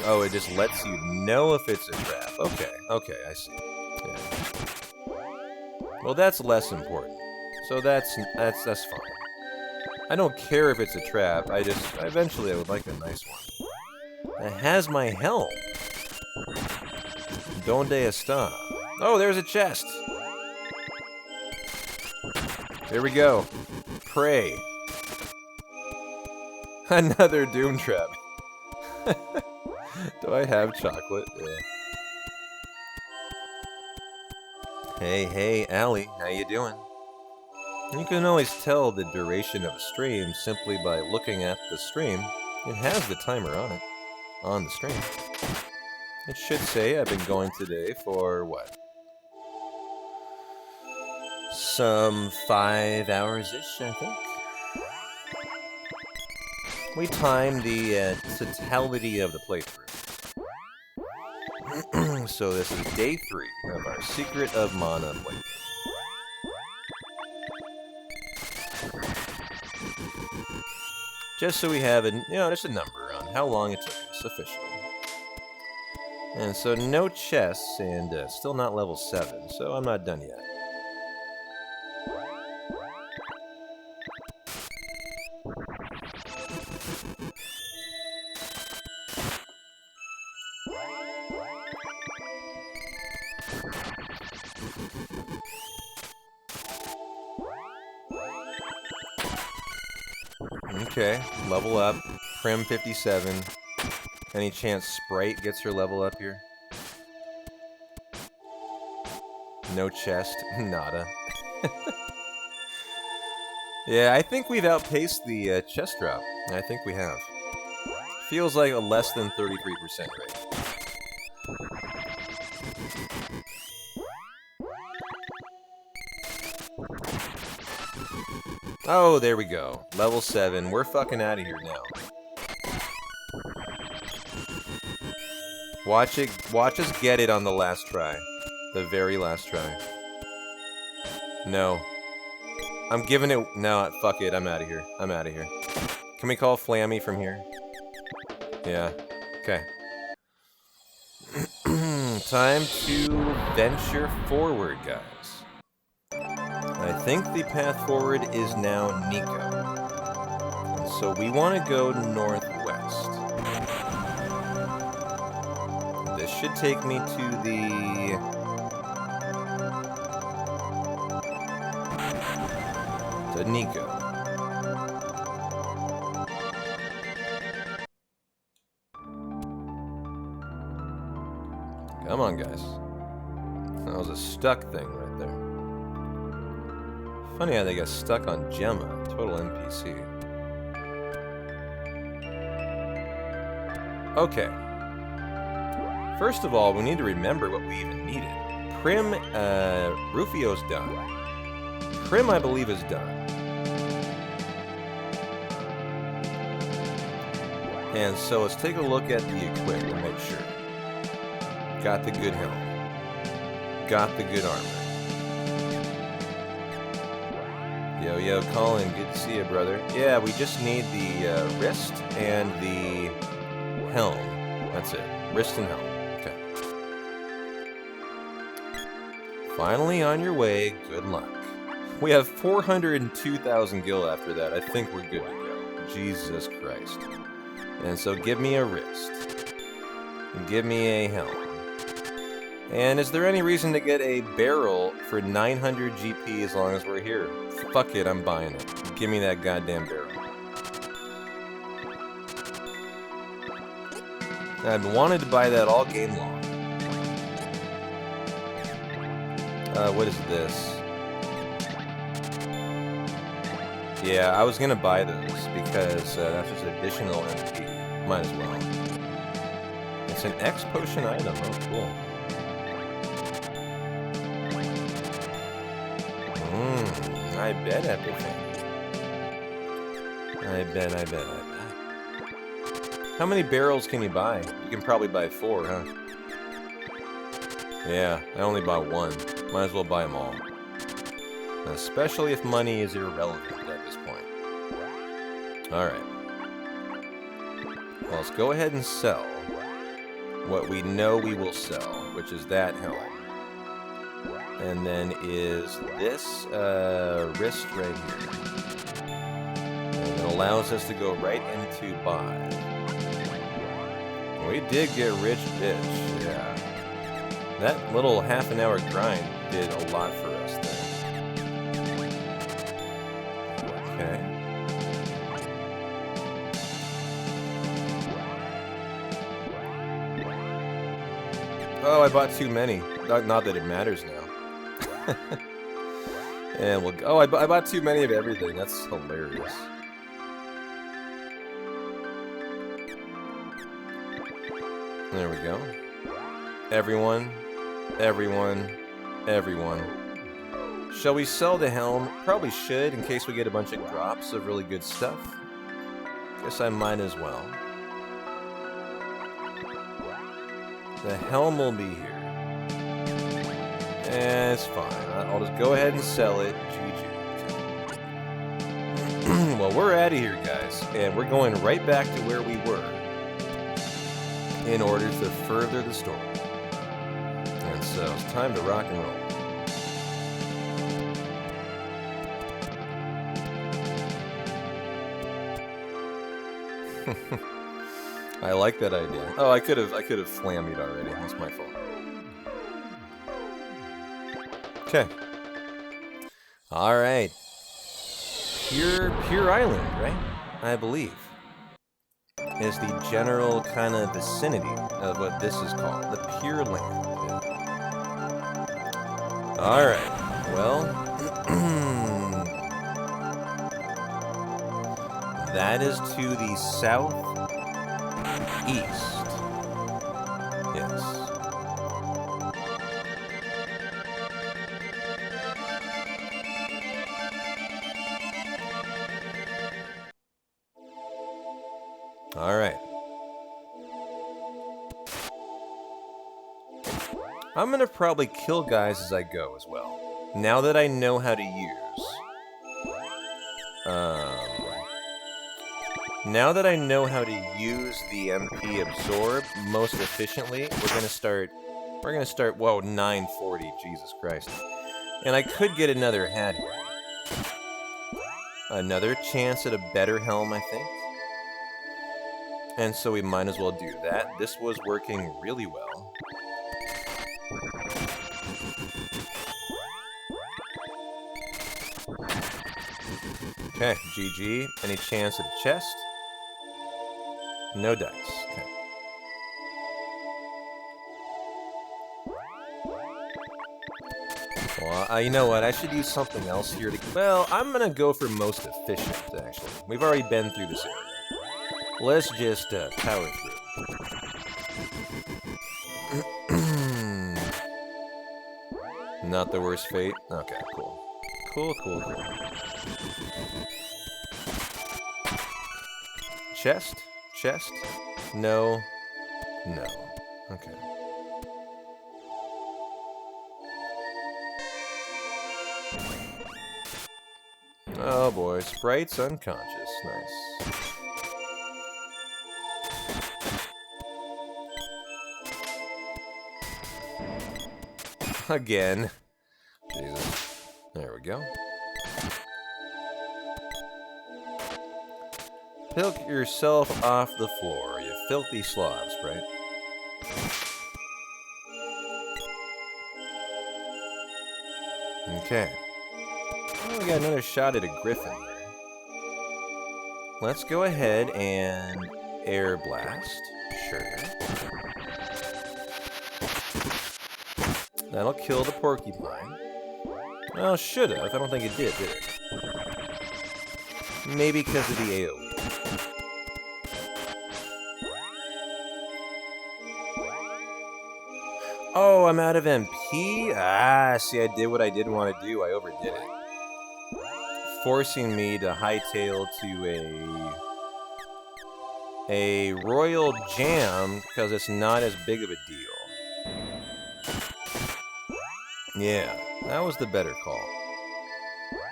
Oh, it just lets you know if it's a trap. Okay, okay, I see. Yeah. Well, that's less important. So that's fine. I don't care if it's a trap. Eventually I would like a nice one. It has my helm. Donde está? Oh, there's a chest. There we go. Pray. Another doom trap. Do I have chocolate? Yeah. Hey, Allie, how you doing? You can always tell the duration of a stream simply by looking at the stream. It has the timer on it, on the stream. It should say I've been going today for, what? Some 5 hours-ish, I think. We timed the totality of the playthrough. So this is day 3 of our Secret of Mana playthrough. Just so we have just a number on how long it took us officially. And so no chests and still not level 7, so I'm not done yet. Okay, level up. Prim 57. Any chance Sprite gets her level up here? No chest. Nada. Yeah, I think we've outpaced the chest drop. I think we have. Feels like a less than 33% rate. Oh, there we go. Level 7. We're fucking out of here now. Watch us get it on the last try. The very last try. No. I'm giving it... No, fuck it. I'm out of here. I'm out of here. Can we call Flammy from here? Yeah. Okay. Time to venture forward, guys. I think the path forward is now Nico. And so we want to go northwest. This should take me to Nico. Come on, guys. That was a stuck thing right there. Funny how they got stuck on Gemma, total NPC. Okay. First of all, we need to remember what we even needed. Prim, Rufio's done. Prim, I believe, is done. And so let's take a look at the equip and make sure. Got the good helm. Got the good armor. Yo, Colin, good to see you, brother. Yeah, we just need the wrist and the helm. That's it. Wrist and helm. Okay. Finally on your way. Good luck. We have 402,000 gil after that. I think we're good to go. Jesus Christ. And so give me a wrist. Give me a helm. And is there any reason to get a barrel for 900 GP as long as we're here? Fuck it, I'm buying it. Give me that goddamn barrel. I've wanted to buy that all game long. What is this? Yeah, I was gonna buy those because that's just additional MP. Might as well. It's an X potion item. Oh, cool. I bet everything. I bet. How many barrels can you buy? You can probably buy 4, huh? Yeah, I only buy 1. Might as well buy them all. Especially if money is irrelevant at this point. Alright. Well, let's go ahead and sell what we know we will sell, which is that helm. And then is this wrist right here. And it allows us to go right into buy. We did get rich, bitch. Yeah. That little half-an-hour grind did a lot for us there. Okay. Oh, I bought too many. Not that it matters now. And we'll. Oh, I bought too many of everything. That's hilarious. There we go. Everyone. Shall we sell the helm? Probably should, in case we get a bunch of drops of really good stuff. Guess I might as well. The helm will be here. It's fine. I'll just go ahead and sell it. GG. Well, we're out of here, guys. And we're going right back to where we were in order to further the story. And so it's time to rock and roll. I like that idea. Oh, I could have flammied already. That's my fault. Okay. All right. Pure Island, right? I believe is the general kind of vicinity of what this is called, the Pure Land. All right. Well, that is to the southeast. Yes. All right. I'm gonna probably kill guys as I go as well. Now that I know how to use. Now that I know how to use the MP absorb most efficiently, we're gonna start. Whoa, 940. Jesus Christ. And I could get another hat here. Another chance at a better helm, I think. And so we might as well do that. This was working really well. Okay, GG. Any chance at a chest? No dice. Okay. Well, you know what? I should use something else here to... Well, I'm gonna go for most efficient, actually. We've already been through this area. Let's just power through. Not the worst fate? Okay, cool. Cool. Chest? No. Okay. Oh boy, Sprite's unconscious. Nice. Again. Jesus. There we go. Pick yourself off the floor, you filthy slobs, right? Okay. Oh, we got another shot at a griffin here. Let's go ahead and air blast. Sure. That'll kill the porcupine. Well, should have. I don't think it did it? Maybe because of the AoE. Oh, I'm out of MP? Ah, see, I did what I didn't want to do. I overdid it. forcing me to hightail to a royal jam because it's not as big of a deal. Yeah, that was the better call.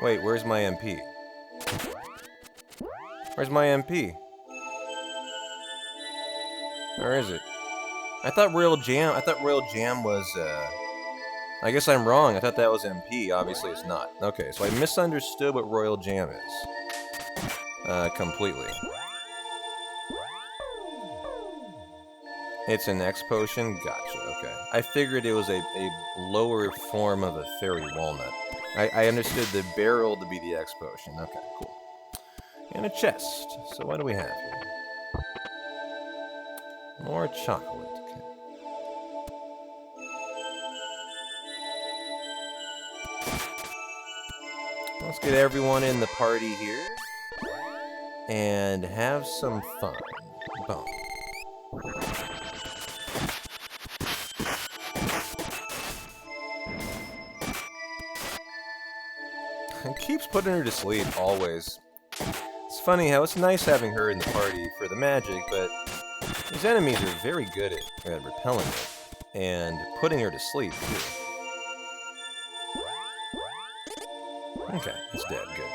Wait, where's my MP? Where's my MP? Where is it? I thought Royal Jam was, I guess I'm wrong. I thought that was MP. Obviously it's not. Okay, so I misunderstood what Royal Jam is. Completely. It's an X potion? Gotcha, okay. I figured it was a lower form of a fairy walnut. I understood the barrel to be the X potion. Okay, cool. And a chest. So what do we have here? More chocolate. Okay. Let's get everyone in the party here. And have some fun. Boom. It keeps putting her to sleep, always. It's funny how it's nice having her in the party for the magic, but these enemies are very good at repelling it and putting her to sleep, too. Okay, it's dead. Good.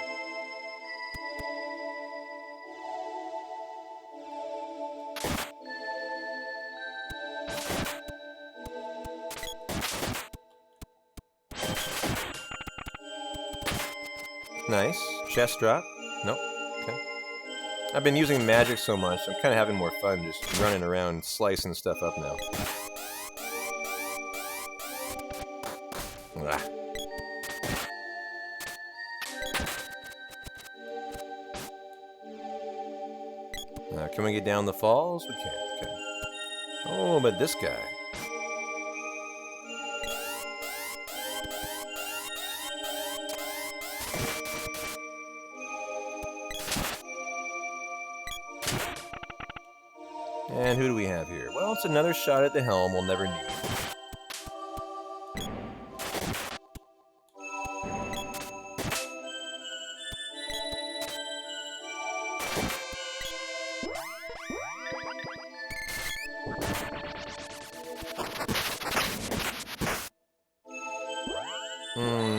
Nice. Chest drop. Nope. Okay. I've been using magic so much, I'm kind of having more fun just running around slicing stuff up now. Ah. Can we get down the falls? We can. Okay. Oh, but this guy. And who do we have here? Well, it's another shot at the helm we'll never need.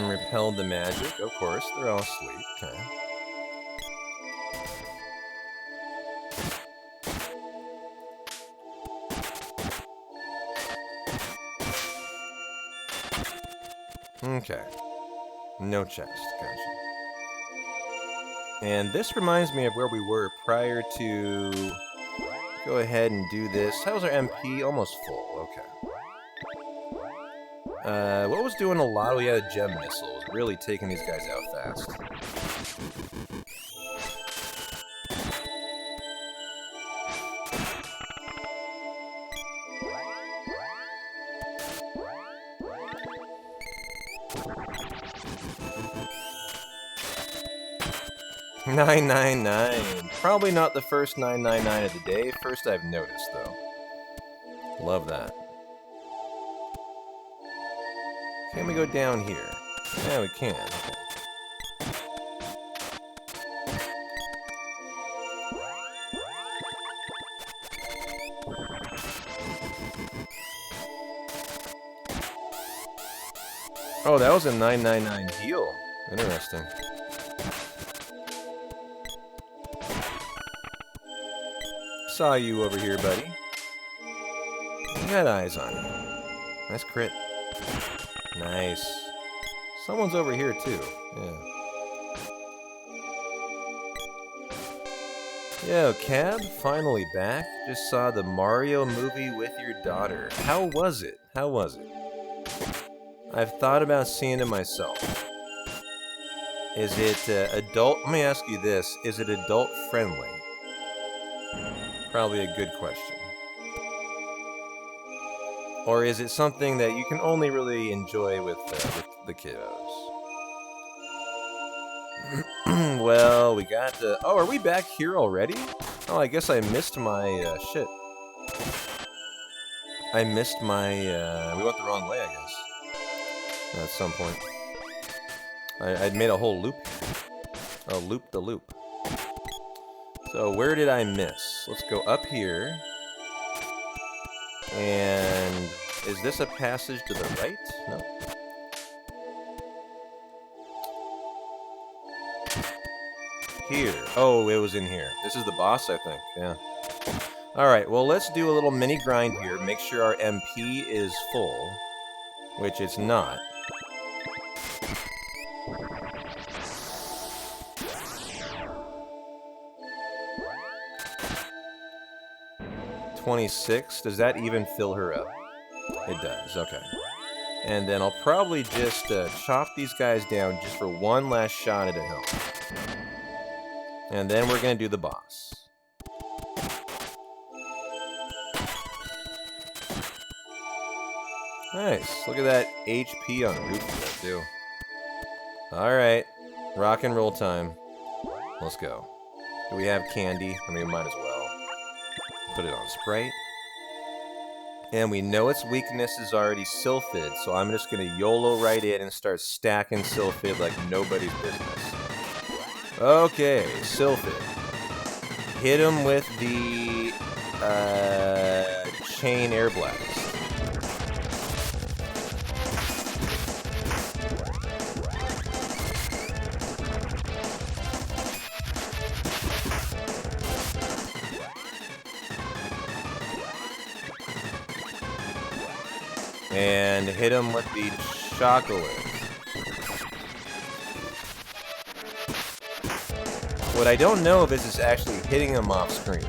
Repelled the magic, of course. They're all asleep. Okay. Okay. No chest. Gotcha. And this reminds me of where we were prior to... Go ahead and do this. How's our MP? Almost full. Okay. What was doing a lot? We had gem missiles. Really taking these guys out fast. $9.99. Probably not the first $9.99 of the day. First I've noticed, though. Love that. Can we go down here? Yeah, we can. Okay. Oh, that was a $9.99 heal. Interesting. Saw you over here, buddy. I got eyes on you. Nice crit. Nice. Someone's over here, too. Yeah. Yo, Cab, finally back. Just saw the Mario movie with your daughter. How was it? How was it? I've thought about seeing it myself. Is it adult? Let me ask you this. Is it adult friendly? Probably a good question. Or is it something that you can only really enjoy with the kiddos? Well, we got the... Oh, are we back here already? Oh, I guess I missed my shit. I missed my... we went the wrong way, I guess. At some point. I'd made a whole loop here. Oh, loop the loop. So where did I miss? Let's go up here. And is this a passage to the right? No. Here. Oh, it was in here. This is the boss, I think. Yeah. Alright, well, let's do a little mini grind here. Make sure our MP is full, which it's not. $26. Does that even fill her up? It does. Okay. And then I'll probably just chop these guys down just for one last shot at a health. And then we're going to do the boss. Nice. Look at that HP on Roof too. Alright. Rock and roll time. Let's go. Do we have candy? I mean, we might as well. Put it on Sprite. And we know its weakness is already Sylphid, so I'm just going to YOLO right in and start stacking Sylphid like nobody's business. Okay, Sylphid. Hit him with the chain air blast. And hit him with the chocolate. What I don't know if is actually hitting him off screen.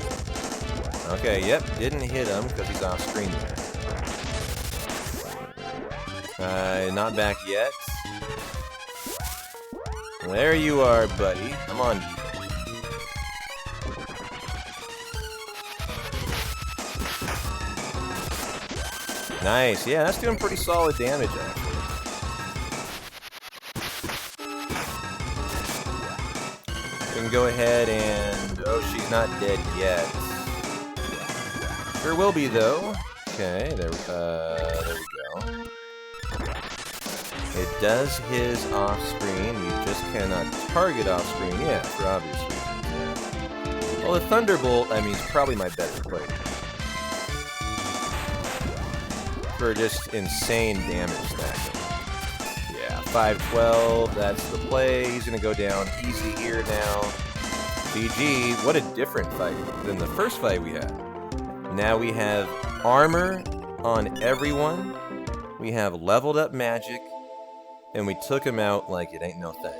Okay, yep, didn't hit him because he's off screen there. Not back yet. There you are, buddy. Come on. Nice. Yeah, that's doing pretty solid damage, actually. We can go ahead and... Oh, she's not dead yet. Sure will be, though. Okay, there we go. It does his off-screen. You just cannot target off-screen. Yeah, for obvious reasons. Yeah. Well, the Thunderbolt, I mean, is probably my better play. For just insane damage stacking. Yeah, 512, that's the play. He's going to go down easy here now. GG, what a different fight than the first fight we had. Now we have armor on everyone. We have leveled up magic. And we took him out like it ain't no thing.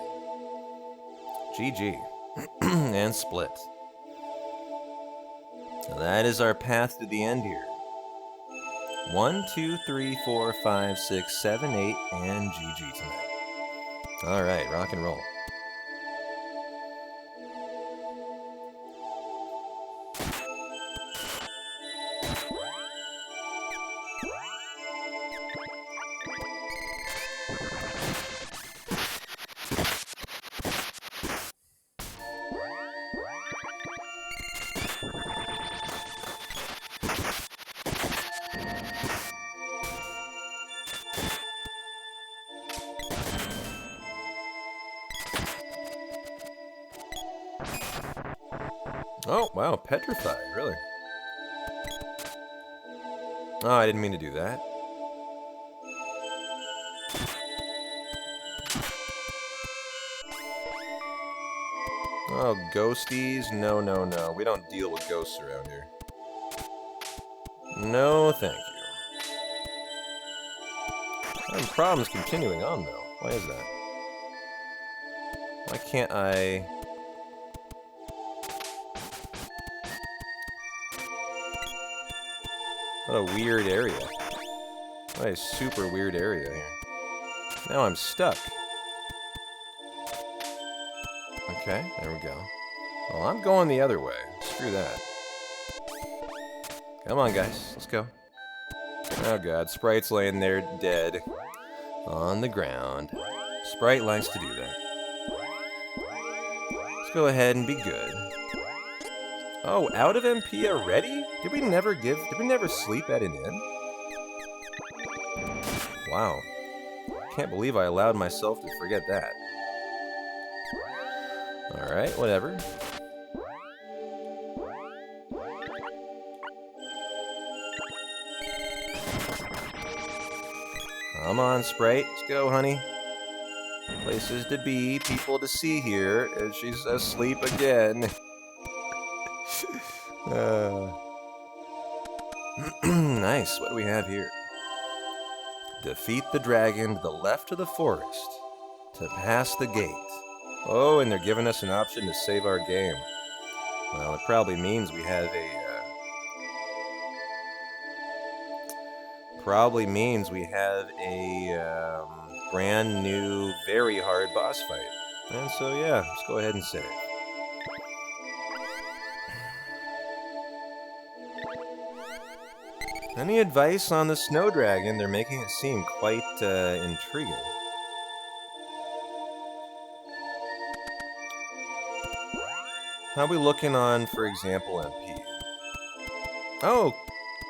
GG. And split. So that is our path to the end here. 1, 2, 3, 4, 5, 6, 7, 8, and GG tonight. Alright, rock and roll. Oh, wow, petrify, really? Oh, I didn't mean to do that. Oh, ghosties? No, no, no. We don't deal with ghosts around here. No, thank you. Having problems continuing on, though. Why is that? Why can't I... What a weird area. What a super weird area here. Now I'm stuck. Okay, there we go. Well, I'm going the other way. Screw that. Come on, guys. Let's go. Oh, God. Sprite's laying there dead. On the ground. Sprite likes to do that. Let's go ahead and be good. Oh, out of MP already? Did we never sleep at an inn? Wow. Can't believe I allowed myself to forget that. Alright, whatever. Come on, Sprite. Let's go, honey. Places to be, people to see here, as she's asleep again. Nice. What do we have here? Defeat the dragon to the left of the forest to pass the gate. Oh, and they're giving us an option to save our game. Well, it probably means we have a... brand new, very hard boss fight. And so, yeah, let's go ahead and save. Any advice on the snow dragon? They're making it seem quite intriguing. How are we looking on, for example, MP? Oh,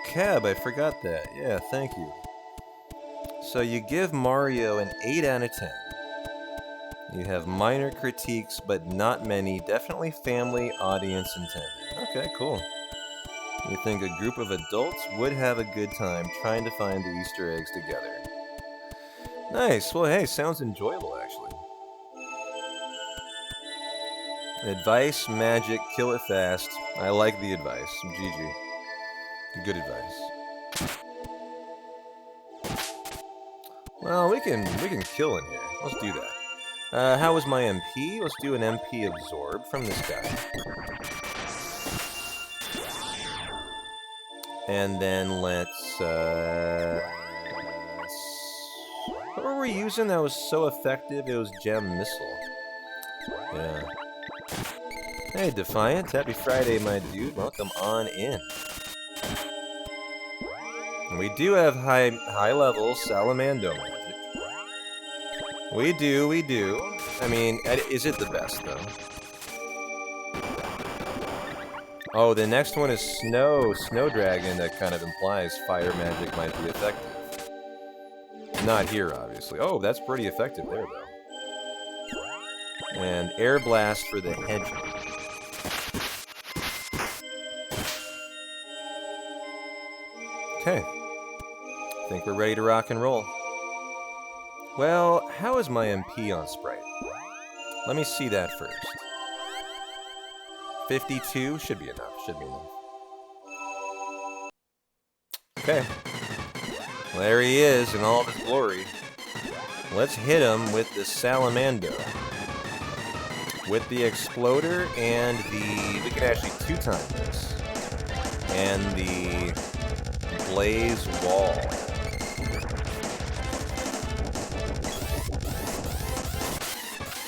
Cab, I forgot that. Yeah, thank you. So you give Mario an 8 out of 10. You have minor critiques, but not many. Definitely family audience intended. Okay, cool. You think a group of adults would have a good time trying to find the Easter eggs together. Nice. Well, hey, sounds enjoyable, actually. Advice, magic, kill it fast. I like the advice. GG. Good advice. Well, we can kill in here. Let's do that. How was my MP? Let's do an MP absorb from this guy. And then let's, what were we using that was so effective? It was Gem Missile. Yeah. Hey, Defiant. Happy Friday, my dude. Welcome on in. We do have high-level Salamando magic. We do. I mean, is it the best, though? Oh, the next one is Snow Dragon. That kind of implies fire magic might be effective. Not here, obviously. Oh, that's pretty effective there, though. And Air Blast for the Hedgehog. Okay. I think we're ready to rock and roll. Well, how is my MP on Sprite? Let me see that first. 52 should be enough. Okay. Well, there he is in all of his glory. Let's hit him with the Salamando. With the Exploder and the... We can actually two-time this. And the Blaze Wall.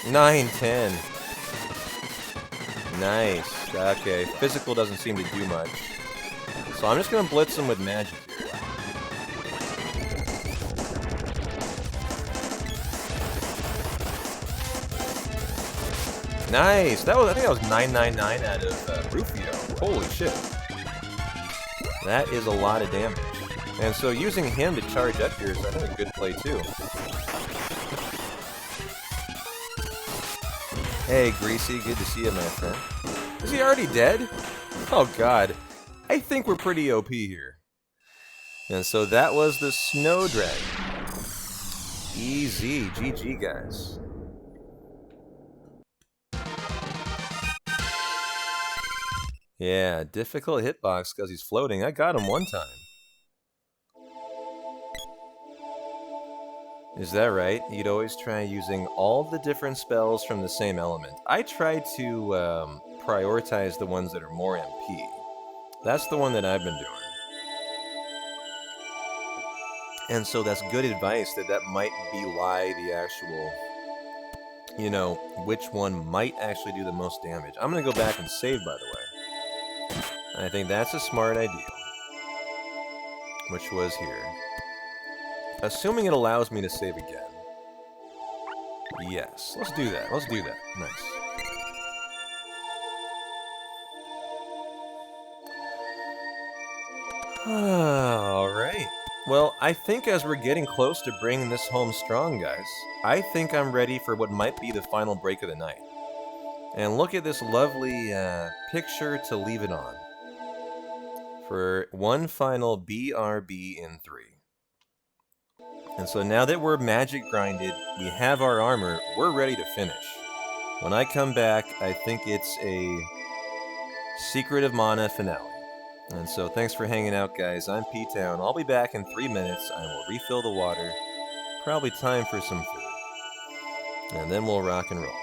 Nine, 10. Nice. Okay, physical doesn't seem to do much. So I'm just going to blitz him with magic here. Nice! I think that was 999 out of Rufio. Holy shit. That is a lot of damage. And so using him to charge up here is, I think, a good play too. Hey, Greasy, good to see you, my friend. Is he already dead? Oh, God. I think we're pretty OP here. And so that was the Snow Dragon. Easy. GG, guys. Yeah, difficult hitbox because he's floating. I got him one time. Is that right? You'd always try using all the different spells from the same element. I try to prioritize the ones that are more MP. That's the one that I've been doing. And so that's good advice that might belie the actual, you know, which one might actually do the most damage. I'm going to go back and save, by the way. I think that's a smart idea. Which was here. Assuming it allows me to save again. Yes, let's do that. Nice. Alright. Well, I think as we're getting close to bringing this home strong, guys, I think I'm ready for what might be the final break of the night. And look at this lovely picture to leave it on. For one final BRB in 3. And so now that we're magic grinded, we have our armor, we're ready to finish. When I come back, I think it's a Secret of Mana finale. And so thanks for hanging out, guys. I'm P-Town. I'll be back in 3 minutes. I will refill the water. Probably time for some food. And then we'll rock and roll.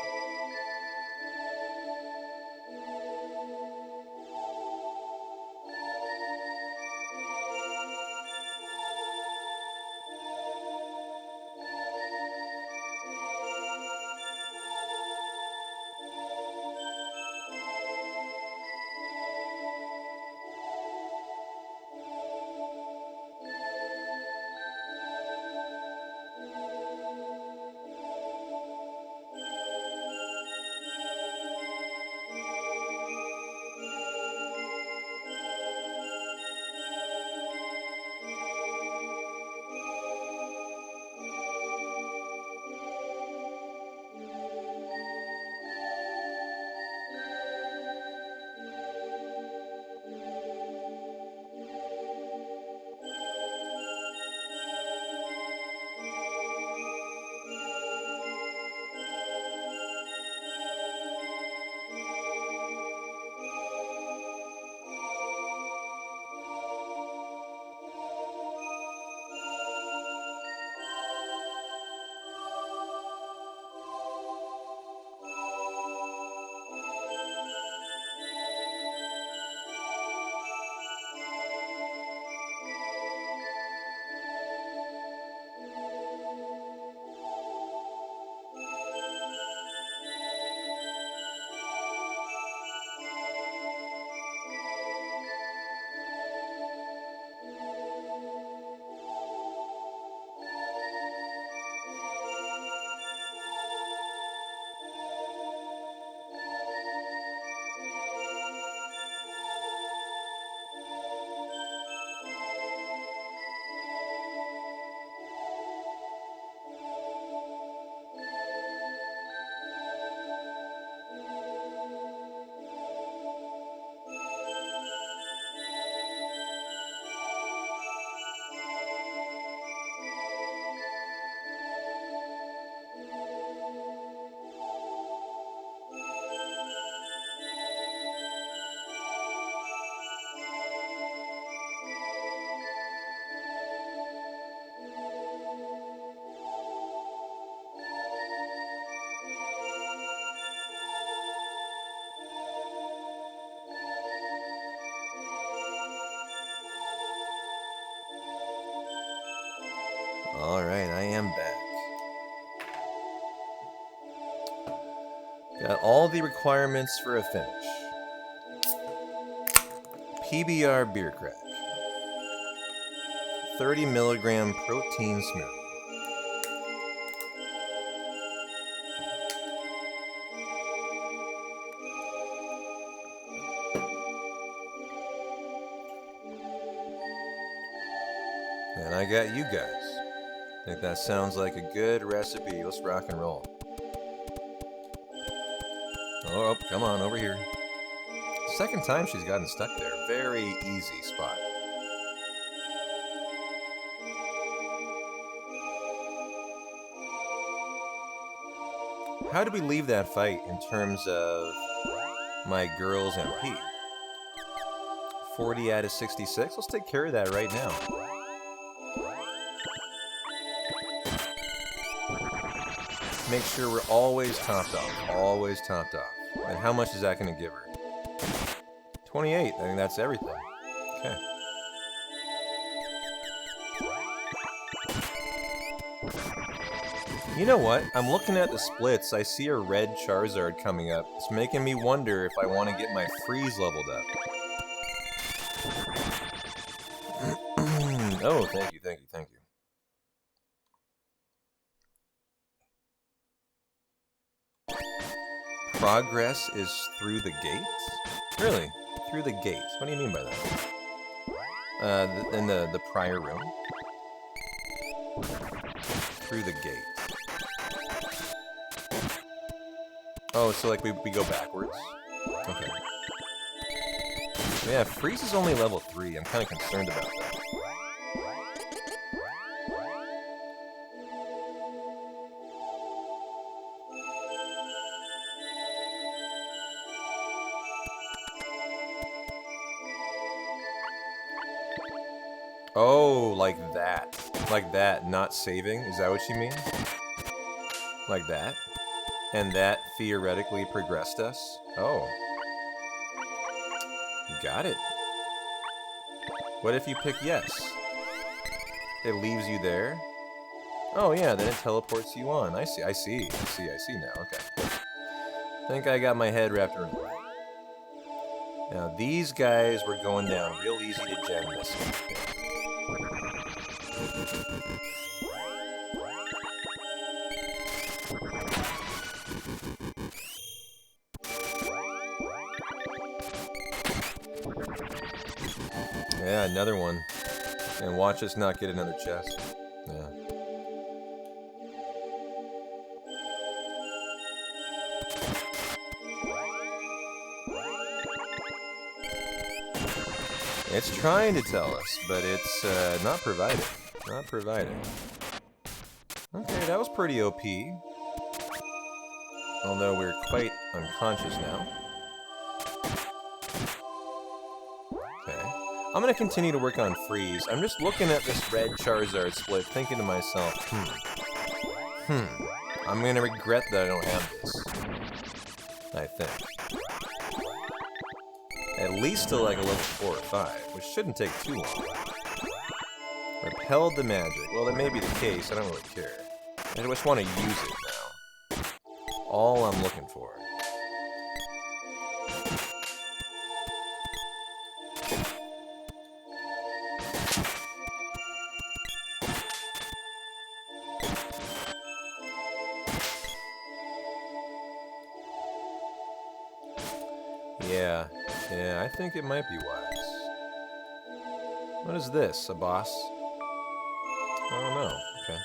Alright, I am back. Got all the requirements for a finish. PBR beer crack. 30 milligram protein smoothie. And I got you guys. I think that sounds like a good recipe. Let's rock and roll. Oh, come on, over here. Second time she's gotten stuck there. Very easy spot. How did we leave that fight in terms of my girls MP? 40 out of 66? Let's take care of that right now. Make sure we're always topped off. Always topped off. And how much is that going to give her? 28. I think that's everything. Okay. You know what? I'm looking at the splits. I see a red Charizard coming up. It's making me wonder if I want to get my freeze leveled up. Oh, thank you, thank you, thank you. Progress is through the gates? Really? Through the gates? What do you mean by that? In the prior room? Through the gates. Oh, so like we go backwards? Okay. Yeah, Freeze is only level 3. I'm kind of concerned about that. Oh, like that. Like that, not saving? Is that what you mean? Like that? And that theoretically progressed us? Oh. Got it. What if you pick yes? It leaves you there? Oh yeah, then it teleports you on. I see now, okay. I think I got my head wrapped around it. Now these guys were going down real easy to gem this one. Yeah, another one. And watch us not get another chest. Yeah. It's trying to tell us, but it's not providing. Not providing. Okay, that was pretty OP. Although we're quite unconscious now. Okay. I'm gonna continue to work on Freeze. I'm just looking at this red Charizard split, thinking to myself, I'm gonna regret that I don't have this. I think. At least to like a level 4 or 5, which shouldn't take too long. Repelled the magic. Well, that may be the case. I don't really care. I just want to use it now. All I'm looking for. Yeah, I think it might be wise. What is this? A boss? I don't know. Okay.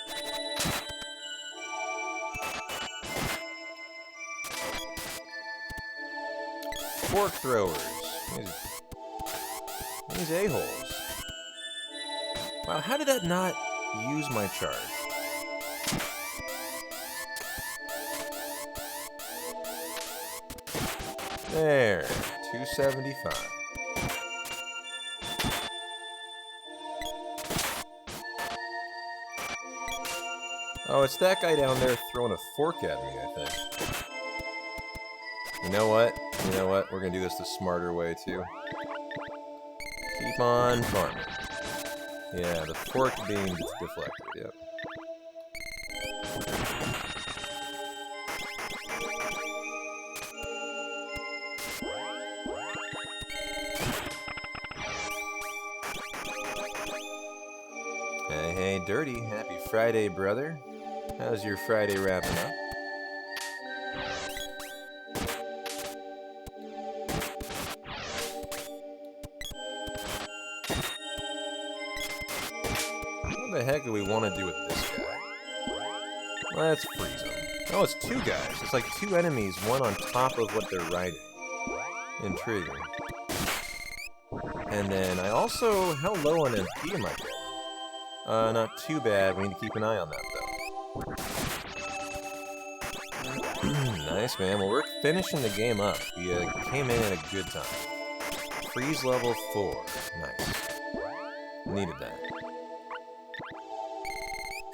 Fork throwers. These a-holes. Wow, how did that not use my charge? There. 275. Oh, it's that guy down there throwing a fork at me, I think. You know what? We're gonna do this the smarter way, too. Keep on farming. Yeah, the fork beam gets deflected, yep. Hey, Dirty. Happy Friday, brother. How's your Friday wrapping up? What the heck do we want to do with this guy? Let's freeze him. Oh, it's two guys. It's like two enemies, one on top of what they're riding. Intriguing. And then I also... How low on MP am I getting? Not too bad. We need to keep an eye on that, though. Nice, man. Well, we're finishing the game up. We came in at a good time. Freeze level 4. Nice. Needed that.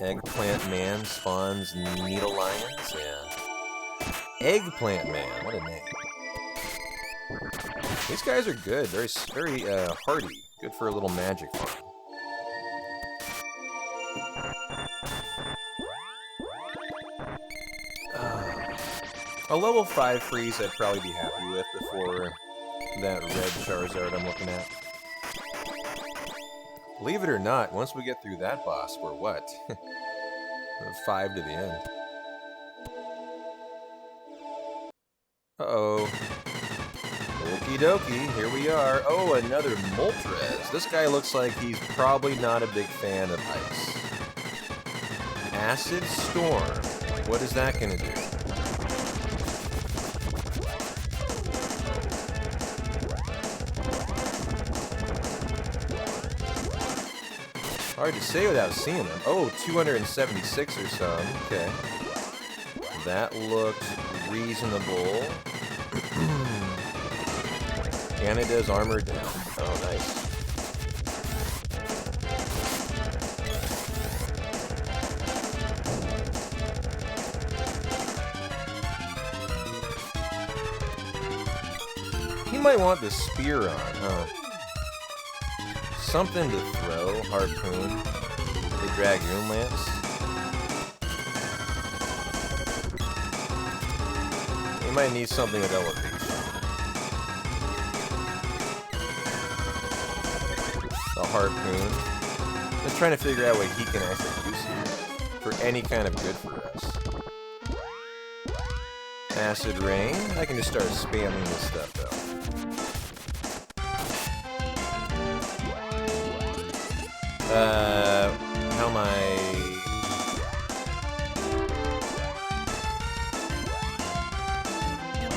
Eggplant Man spawns Needle Lions. Yeah. Eggplant Man. What a name. These guys are good. Very hardy. Good for a little magic farm. A level 5 freeze I'd probably be happy with before that red Charizard I'm looking at. Believe it or not, once we get through that boss, we're what? 5 to the end. Uh-oh. Okie dokie, here we are. Oh, another Moltres. This guy looks like he's probably not a big fan of ice. Acid Storm. What is that gonna do? Hard to say without seeing them. Oh, 276 or some. Okay. That looked reasonable. And it does armor down. Oh, nice. He might want the spear on, huh? Something to throw. Harpoon. The Dragoon Lance. He might need something with elevation. The Harpoon. Just trying to figure out what he can actually use here for any kind of good for us. Acid Rain. I can just start spamming this stuff though. How am I...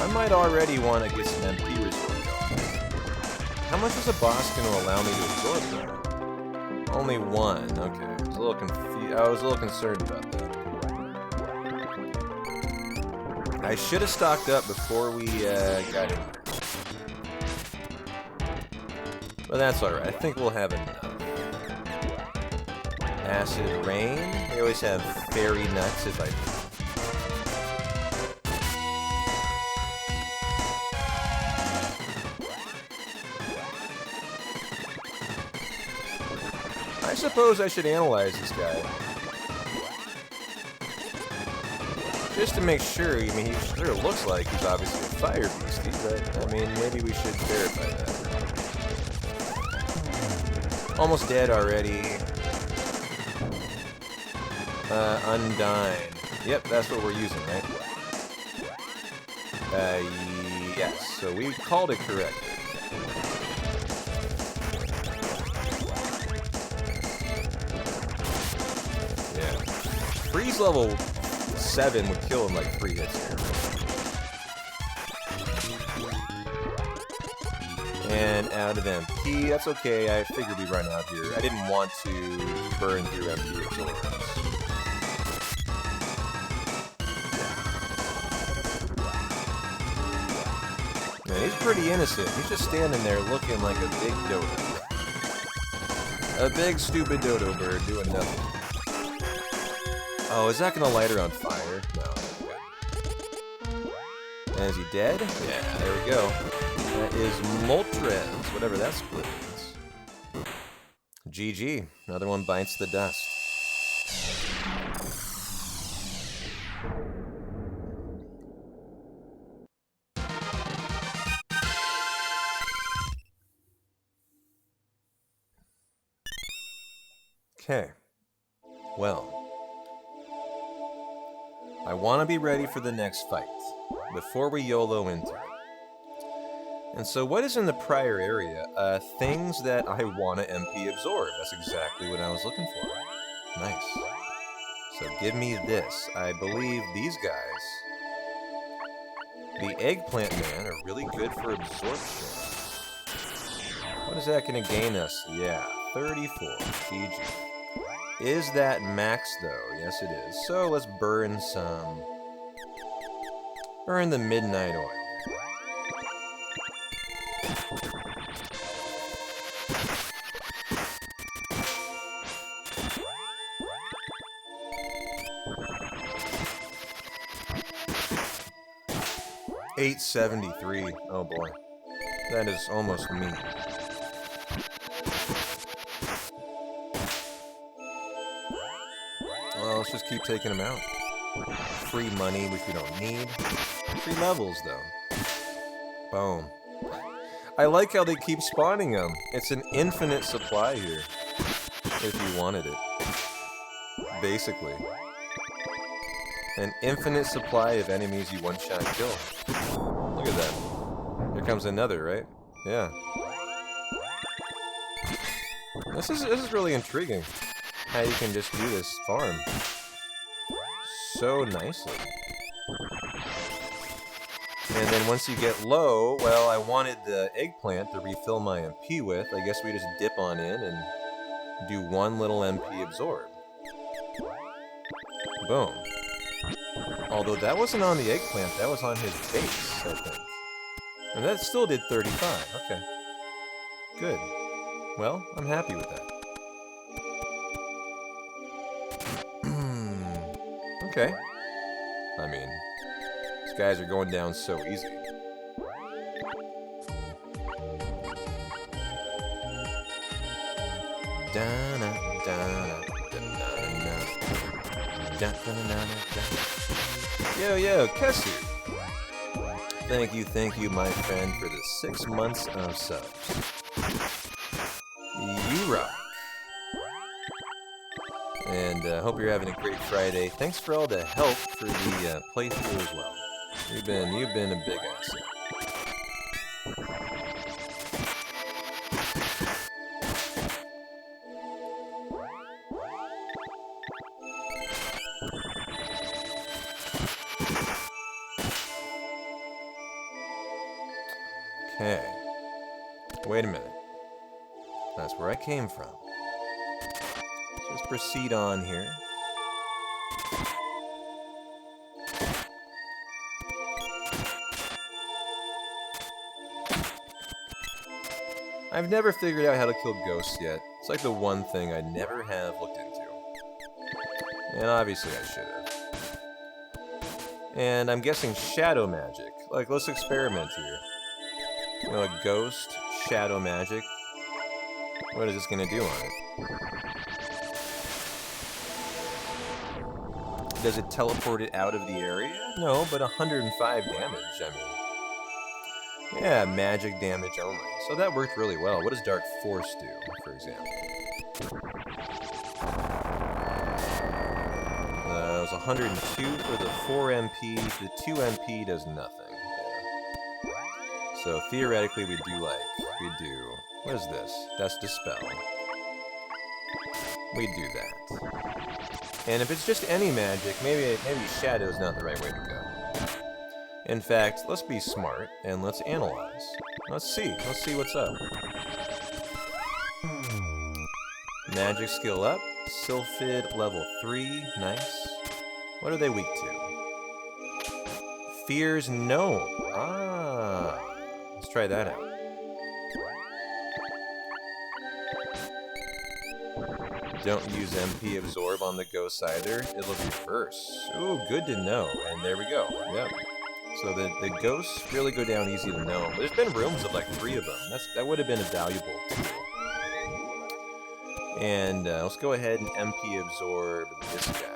I might already want to get some MP resort going. How much is a boss going to allow me to absorb though? Only one. Okay. I was a little confused. I was a little concerned about that. I should have stocked up before we got in here. But that's alright. I think we'll have enough. Acid Rain. They always have fairy nuts if I I suppose I should analyze this guy. Just to make sure. I mean, he sure looks like he's obviously a fire beastie, but I mean, maybe we should verify that. Almost dead already. Undyne. Yep, that's what we're using, right? Yes, so we called it correctly. Yeah. Freeze level 7 would kill him like 3 hits here. And out of MP, that's okay, I figured we'd run out here. I didn't want to burn through MP absorbers. Man, he's pretty innocent. He's just standing there looking like a big dodo. A big stupid dodo bird doing nothing. Oh, is that gonna light her on fire? No. And is he dead? Yeah, there we go. That is Moltres, whatever that split is. GG. Another one bites the dust. Okay. Well. I want to be ready for the next fight, before we YOLO into it. And so what is in the prior area? Things that I want to MP absorb. That's exactly what I was looking for. Nice. So give me this. I believe these guys, the Eggplant Man, are really good for absorption. What is that going to gain us? Yeah, 34. GG. Is that max though? Yes it is. So let's burn some. Burn the Midnight Oil. $873. Oh boy. That is almost me. Well, let's just keep taking them out. Free money, which we don't need. Free levels, though. Boom. I like how they keep spawning them. It's an infinite supply here. If you wanted it. Basically. An infinite supply of enemies you one-shot kill. Look at that. Here comes another, right? Yeah. This is really intriguing. How you can just do this farm so nicely. And then once you get low, well, I wanted the eggplant to refill my MP with. I guess we just dip on in and do 1 little MP absorb. Boom. Although that wasn't on the eggplant, that was on his base, I think. And that still did 35. Okay. Good. Well, I'm happy with that. Okay. I mean, these guys are going down so easy. Yo, Kessu. Thank you, my friend, for the 6 months of subs. You rock. And hope you're having a great Friday. Thanks for all the help for the playthrough as well. You've been a big asset. Okay. Wait a minute. That's where I came from. Let's just proceed on here. I've never figured out how to kill ghosts yet. It's like the one thing I never have looked into. And obviously I should have. And I'm guessing shadow magic. Like, let's experiment here. You know, a ghost, shadow magic. What is this gonna do on it? Does it teleport it out of the area? No, but 105 damage, I mean. Yeah, magic damage only. So that worked really well. What does Dark Force do, for example? It was 102 for the 4 MP. The 2 MP does nothing. Yeah. So theoretically, we do, what is this? That's Dispel. We do that. And if it's just any magic, maybe Shadow's not the right way to go. In fact, let's be smart and let's analyze. Let's see what's up. Magic skill up. Sylphid level 3, nice. What are they weak to? Fears no. Ah, let's try that out. Don't use MP absorb on the ghost either. It'll reverse. Ooh, good to know. And there we go. Yep. So the ghosts really go down easy to know. There's been rooms of like 3 of them. That would have been a valuable tool. And let's go ahead and MP absorb this guy.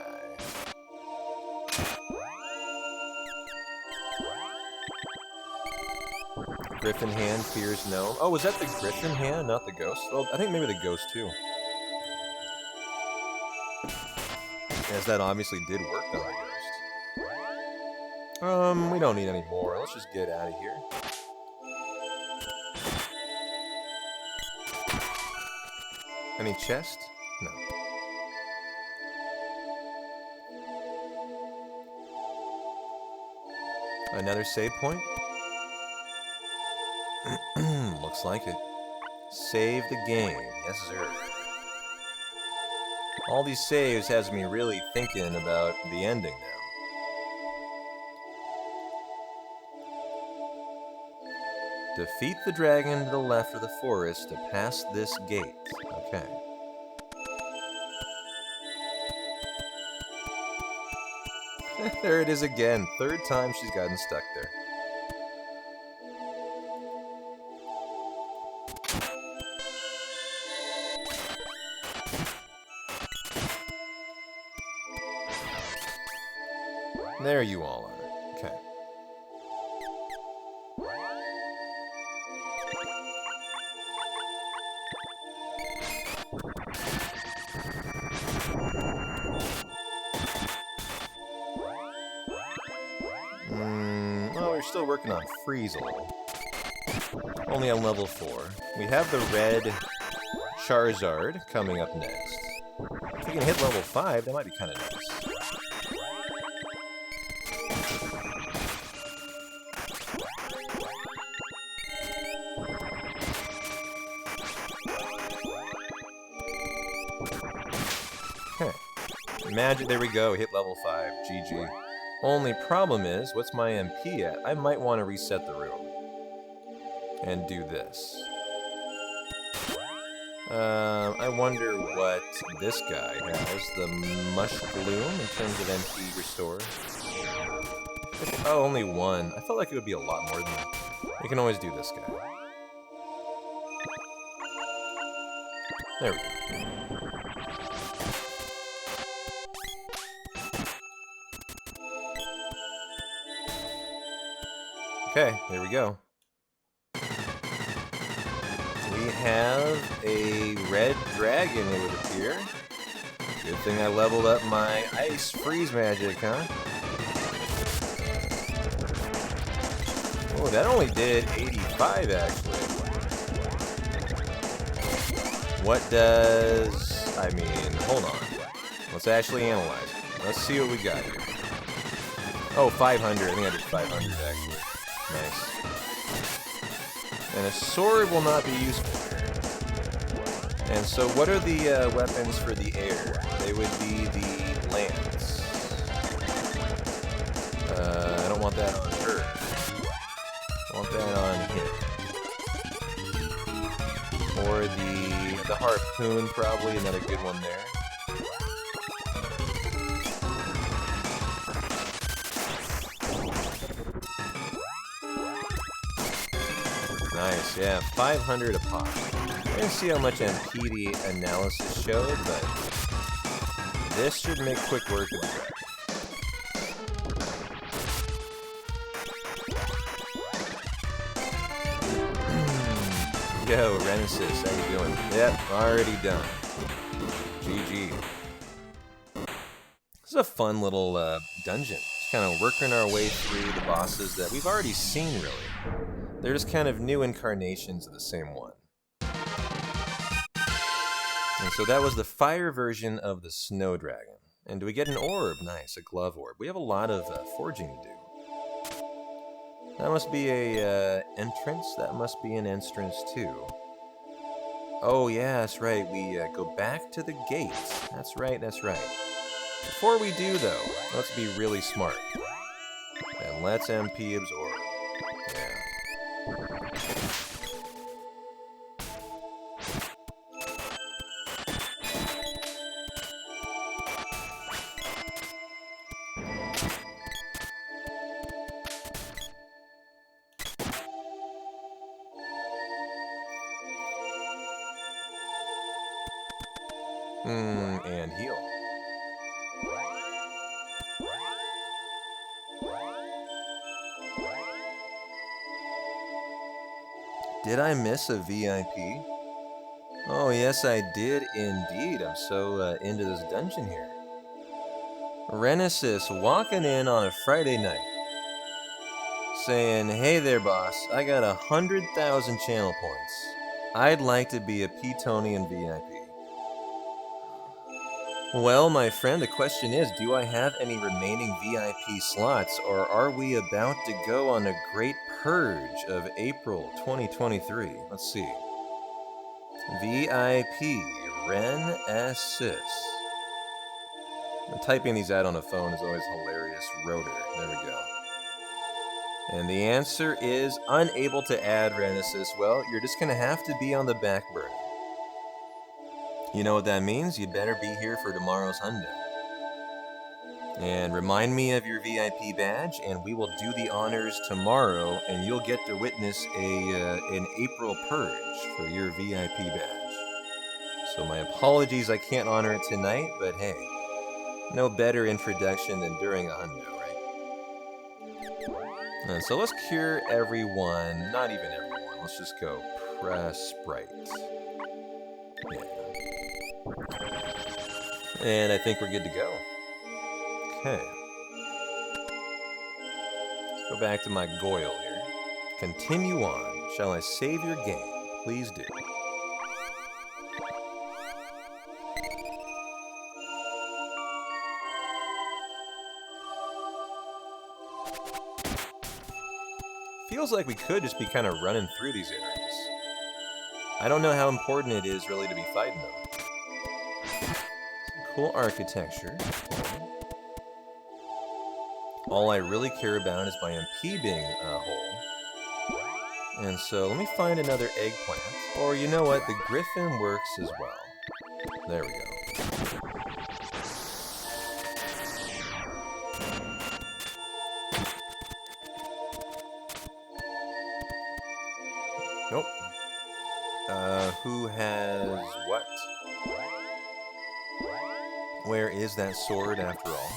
Griffin hand, fears no. Oh, was that the Griffin hand, not the ghost? Well, I think maybe the ghost too. As that obviously did work on the ghost. We don't need any more. Let's just get out of here. Any chest? No. Another save point? Looks like it. Save the game. Yes, sir. All these saves has me really thinking about the ending now. Defeat the dragon to the left of the forest to pass this gate. Okay. There it is again. 3rd time she's gotten stuck there. There you all are. Okay. Well, we're still working on Friesel. Only on level 4. We have the red Charizard coming up next. If we can hit level 5, that might be kind of nice. magic. There we go. Hit level 5. GG. Only problem is, what's my MP at? I might want to reset the room. And do this. I wonder what this guy has. The Mush Bloom in terms of MP restore. Oh, only 1. I felt like it would be a lot more than that. We can always do this guy. There we go. Okay, here we go. We have a red dragon, it would appear. Good thing I leveled up my ice freeze magic, huh? Oh, that only did 85, actually. What does... I mean, hold on. Let's actually analyze it. Let's see what we got here. Oh, 500. I think I did 500, actually. Nice. And a sword will not be useful here. And so what are the weapons for the air? They would be the lance. I don't want that on her. I want that on him. Or the harpoon, probably another good one there. Nice, yeah, 500 a pop. I didn't see how much MP the analysis showed, but this should make quick work of it. Yo, Renesis, how you doing? Yep, already done. GG. This is a fun little dungeon. Just kind of working our way through the bosses that we've already seen, really. They're just kind of new incarnations of the same one. And so that was the fire version of the snow dragon. And do we get an orb? Nice, a glove orb. We have a lot of forging to do. That must be a entrance. That must be an entrance too. Oh yeah, that's right. We go back to the gate. That's right, that's right. Before we do though, let's be really smart. And let's MP absorb. Yeah. And heal. Did I miss a VIP? Oh, yes, I did indeed. I'm so into this dungeon here. Renesis walking in on a Friday night, saying, "Hey there, boss. I got 100,000 channel points. I'd like to be a P-Tonian VIP." Well, my friend, the question is, do I have any remaining VIP slots, or are we about to go on a great purge of April 2023? Let's see. VIP, Renesis. Typing these out on a phone is always hilarious. Rotor. There we go. And the answer is unable to add Renesis. Well, you're just going to have to be on the back burner. You know what that means? You better be here for tomorrow's hundo. And remind me of your VIP badge, and we will do the honors tomorrow, and you'll get to witness an April purge for your VIP badge. So my apologies I can't honor it tonight, but hey, no better introduction than during a hundo, right? And so let's cure everyone, not even everyone, let's just go press Sprite. Yeah. And I think we're good to go. Okay. Let's go back to my Goyle here. Continue on. Shall I save your game? Please do. Feels like we could just be kind of running through these areas. I don't know how important it is really to be fighting them. Cool architecture. All I really care about is my MP being whole. And so let me find another eggplant. Or you know what? The griffin works as well. There we go. Nope. Who has what? Where is that sword after all?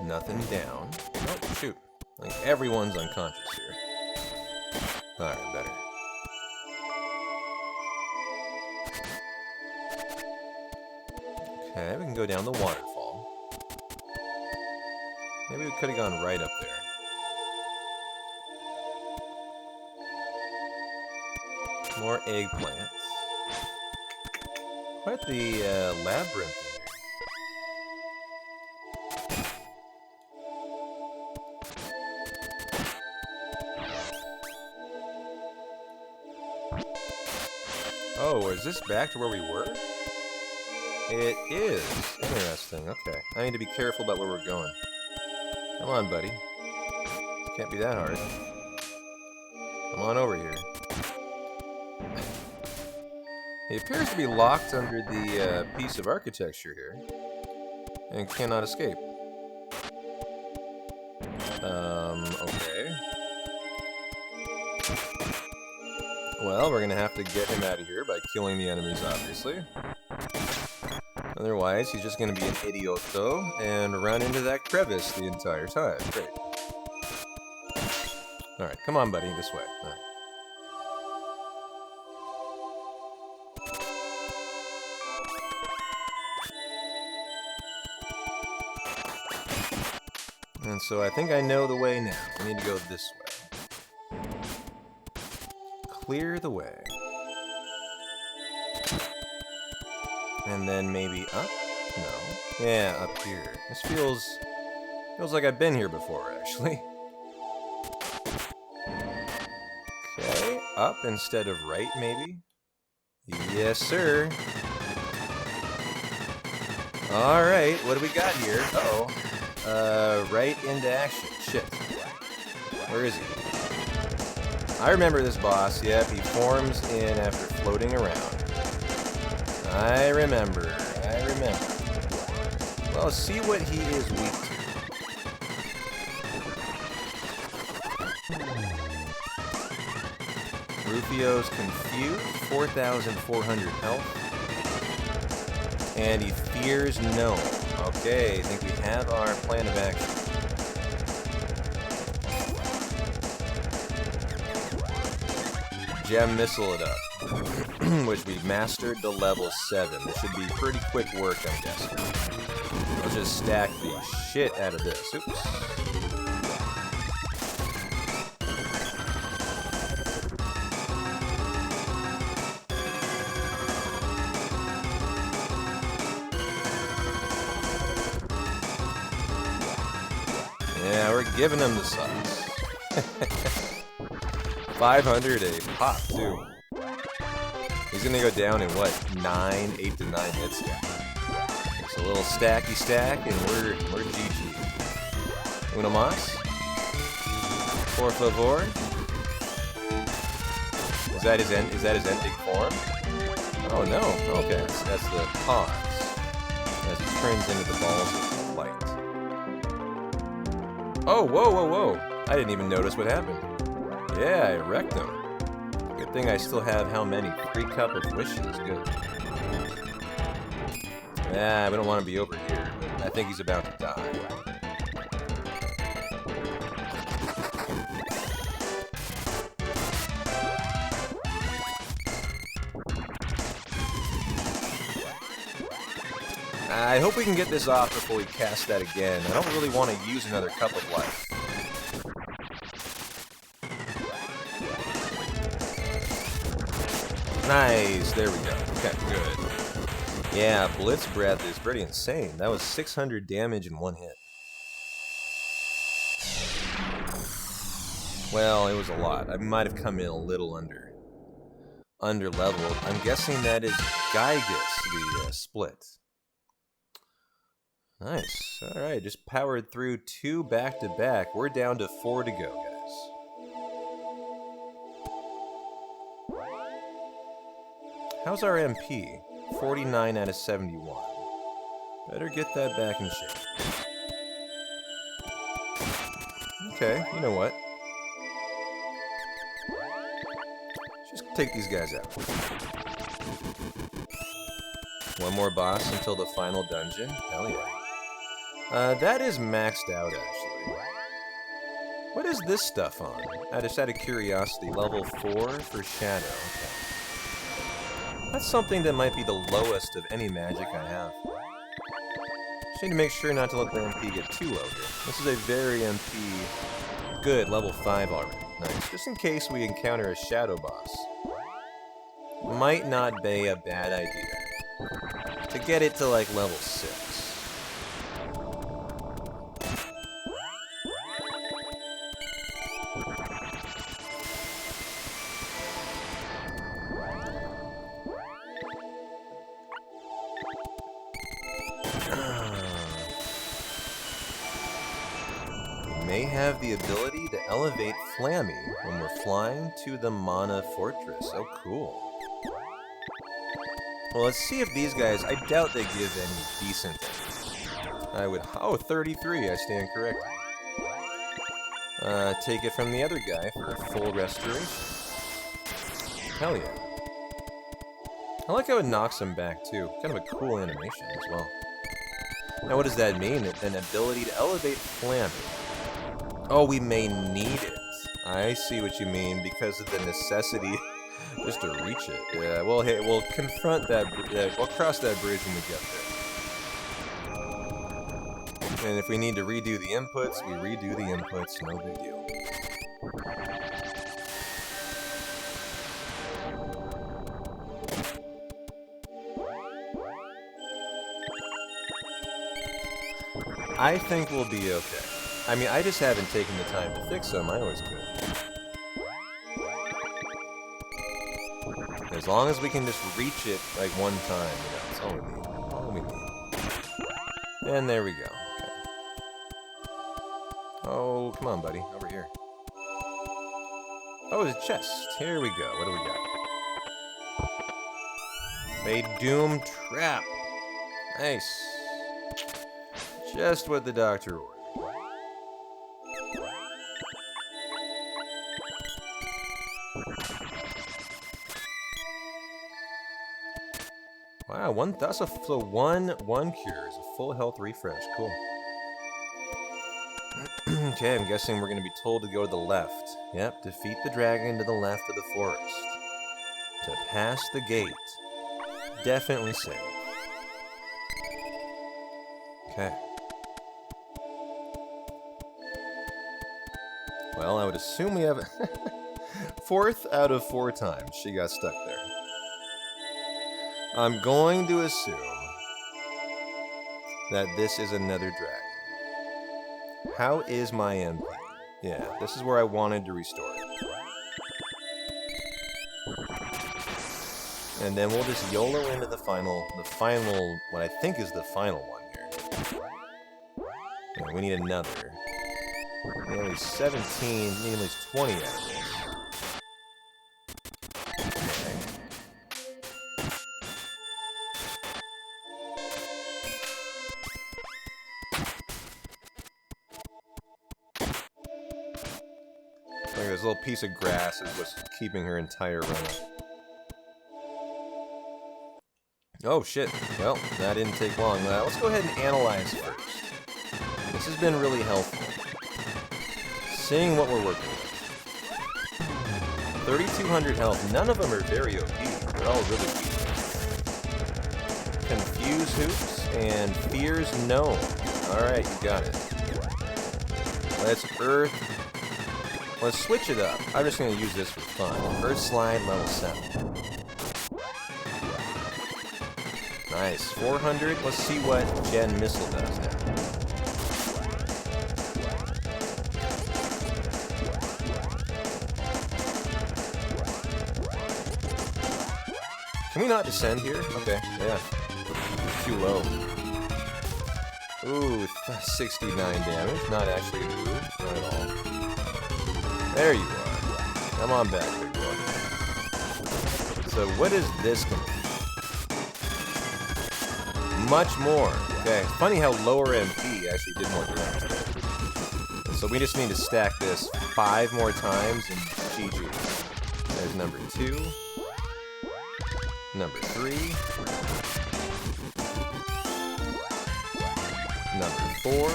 Nothing down. Oh, shoot. Like everyone's unconscious here. Alright, better. Okay, we can go down the waterfall. Maybe we could have gone right up there. More eggplants. Quite the labyrinth in here. Oh, is this back to where we were? It is. Interesting. Okay. I need to be careful about where we're going. Come on, buddy. Can't be that hard. Come on over here. He appears to be locked under the piece of architecture here. And cannot escape. Okay. Well, we're gonna have to get him out of here by killing the enemies, obviously. Otherwise, he's just gonna be an idioto and run into that crevice the entire time. Great. Alright, come on, buddy, this way. Alright. And so I think I know the way now. We need to go this way. Clear the way. And then maybe up? No. Yeah, up here. This feels like I've been here before, actually. Okay, up instead of right, maybe? Yes, sir. Alright, what do we got here? Uh-oh. Right into action. Shit. Where is he? I remember this boss. Yep, he forms in after floating around. I remember. Well, see what he is weak to. Rufio's confused. 4,400 health. And he fears no. Okay, I think we have our plan of action. Gem missile it up. Which we mastered to level 7. This should be pretty quick work, I'm guessing. Let's just stack the shit out of this. Oops. Yeah, we're giving him the sucks. 500 a pop, too. He's gonna go down in what? 8 to 9 hits. It's a little stacky stack, and we're GG. Uno mas? Por favor? Is that his ending form? Oh no. Okay, that's the pause. As he turns into the balls of light. Oh, whoa. I didn't even notice what happened. Yeah, I wrecked him. Good thing I still have how many? 3 cup of wishes. Good. Yeah, we don't want to be over here, but I think he's about to die. I hope we can get this off before we cast that again. I don't really want to use another cup of life. Nice, there we go. Okay, good. Yeah, Blitz Breath is pretty insane. That was 600 damage in one hit. Well, it was a lot. I might have come in a little under leveled. I'm guessing that is Gygus, the split. Nice. All right, just powered through 2 back-to-back. We're down to 4 to go, guys. How's our MP? 49 out of 71. Better get that back in shape. Okay, you know what? Just take these guys out. One more boss until the final dungeon. Hell yeah. That is maxed out, actually. What is this stuff on? Just out of curiosity, level 4 for Shadow. Okay. That's something that might be the lowest of any magic I have. Just need to make sure not to let the MP get too low here. This is a very MP good, level 5 already. Nice. Just in case we encounter a shadow boss. Might not be a bad idea to get it to like level 6. May have the ability to elevate Flammy when we're flying to the Mana Fortress. Oh, cool. Well, let's see if these guys, I doubt they give any decent damage. I would, 33, I stand corrected. Take it from the other guy for a full restoration. Hell yeah. I like how it knocks him back too. Kind of a cool animation as well. Now what does that mean? An ability to elevate Flammy. Oh, we may need it. I see what you mean, because of the necessity just to reach it. Yeah, well, hey, we'll confront that, we'll cross that bridge when we get there. And if we need to redo the inputs, we redo the inputs, no big deal. I think we'll be okay. I mean, I just haven't taken the time to fix them. I always could. As long as we can just reach it like one time, you know, that's all we need. All we need. And there we go. Okay. Oh, come on, buddy. Over here. Oh, it's a chest. Here we go. What do we got? A doom trap. Nice. Just what the doctor ordered. Wow, that's a one cure is a full health refresh. Cool. Okay, I'm guessing we're going to be told to go to the left. Yep, defeat the dragon to the left of the forest. To pass the gate. Definitely safe. Okay. Well, I would assume we have 4th out of 4 times she got stuck there. I'm going to assume that this is another dragon. How is my MP? Yeah, this is where I wanted to restore it. And then we'll just YOLO into the final, what I think is the final one here. And we need another. We need at least 17, we need at least 20 out of this. Like this little piece of grass is what's keeping her entire run up. Oh shit. Well, that didn't take long. Let's go ahead and analyze first. This has been really helpful. Seeing what we're working with. 3,200 health. None of them are very OP. They're all really weak. Confuse hoops and fears gnome. Alright, you got it. Let's earth. Let's switch it up. I'm just going to use this for fun. Earth slide level 7. Nice. 400. Let's see what Gen Missile does now. Can we not descend here? Okay, yeah. Too low. Ooh, 69 damage. Not actually a move. Not at all. There you are. Come on back, big boy. So what is this going to be? Much more. Okay, it's funny how lower MP actually did more damage. So we just need to stack this 5 more times and GG. There's number 2. Number 3. Number 4.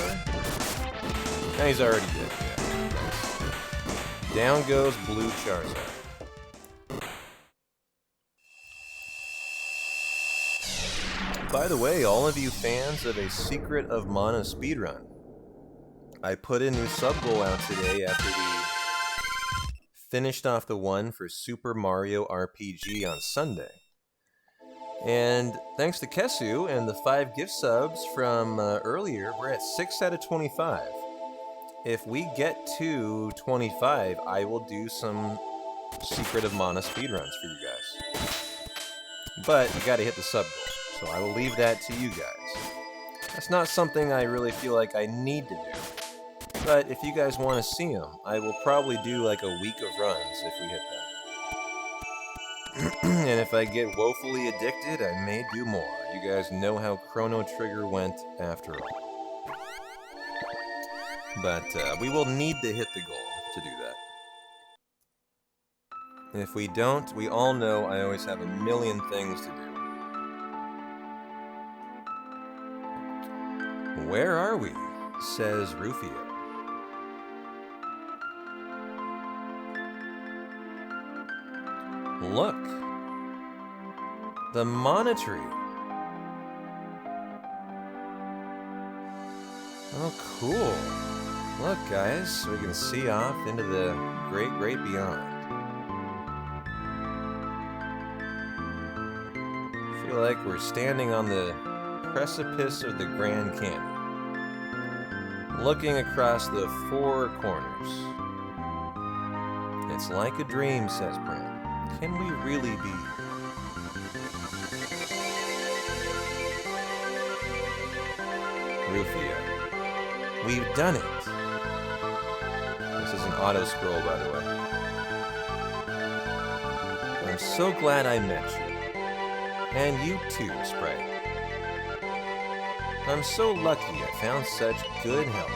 And he's already dead. Yeah, nice. Down goes Blue Charizard. By the way, all of you fans of a Secret of Mana speedrun, I put a new sub goal out today after we finished off the one for Super Mario RPG on Sunday. And thanks to Kesu and the 5 gift subs from earlier, we're at 6 out of 25. If we get to 25, I will do some Secret of Mana speedruns for you guys. But you gotta hit the sub goal, so I will leave that to you guys. That's not something I really feel like I need to do. But if you guys want to see them, I will probably do like a week of runs if we hit that. And if I get woefully addicted, I may do more. You guys know how Chrono Trigger went after all. But we will need to hit the goal to do that. If we don't, we all know I always have a million things to do. Where are we? Says Rufio. Look. The Mana Tree. Oh, cool. Look, guys, so we can see off into the great, great beyond. I feel like we're standing on the precipice of the Grand Canyon, looking across the 4 corners. It's like a dream, says Bram. Can we really be here? Rufio. We've done it. This is an auto scroll, by the way. I'm so glad I met you. And you too, Sprite. I'm so lucky I found such good help.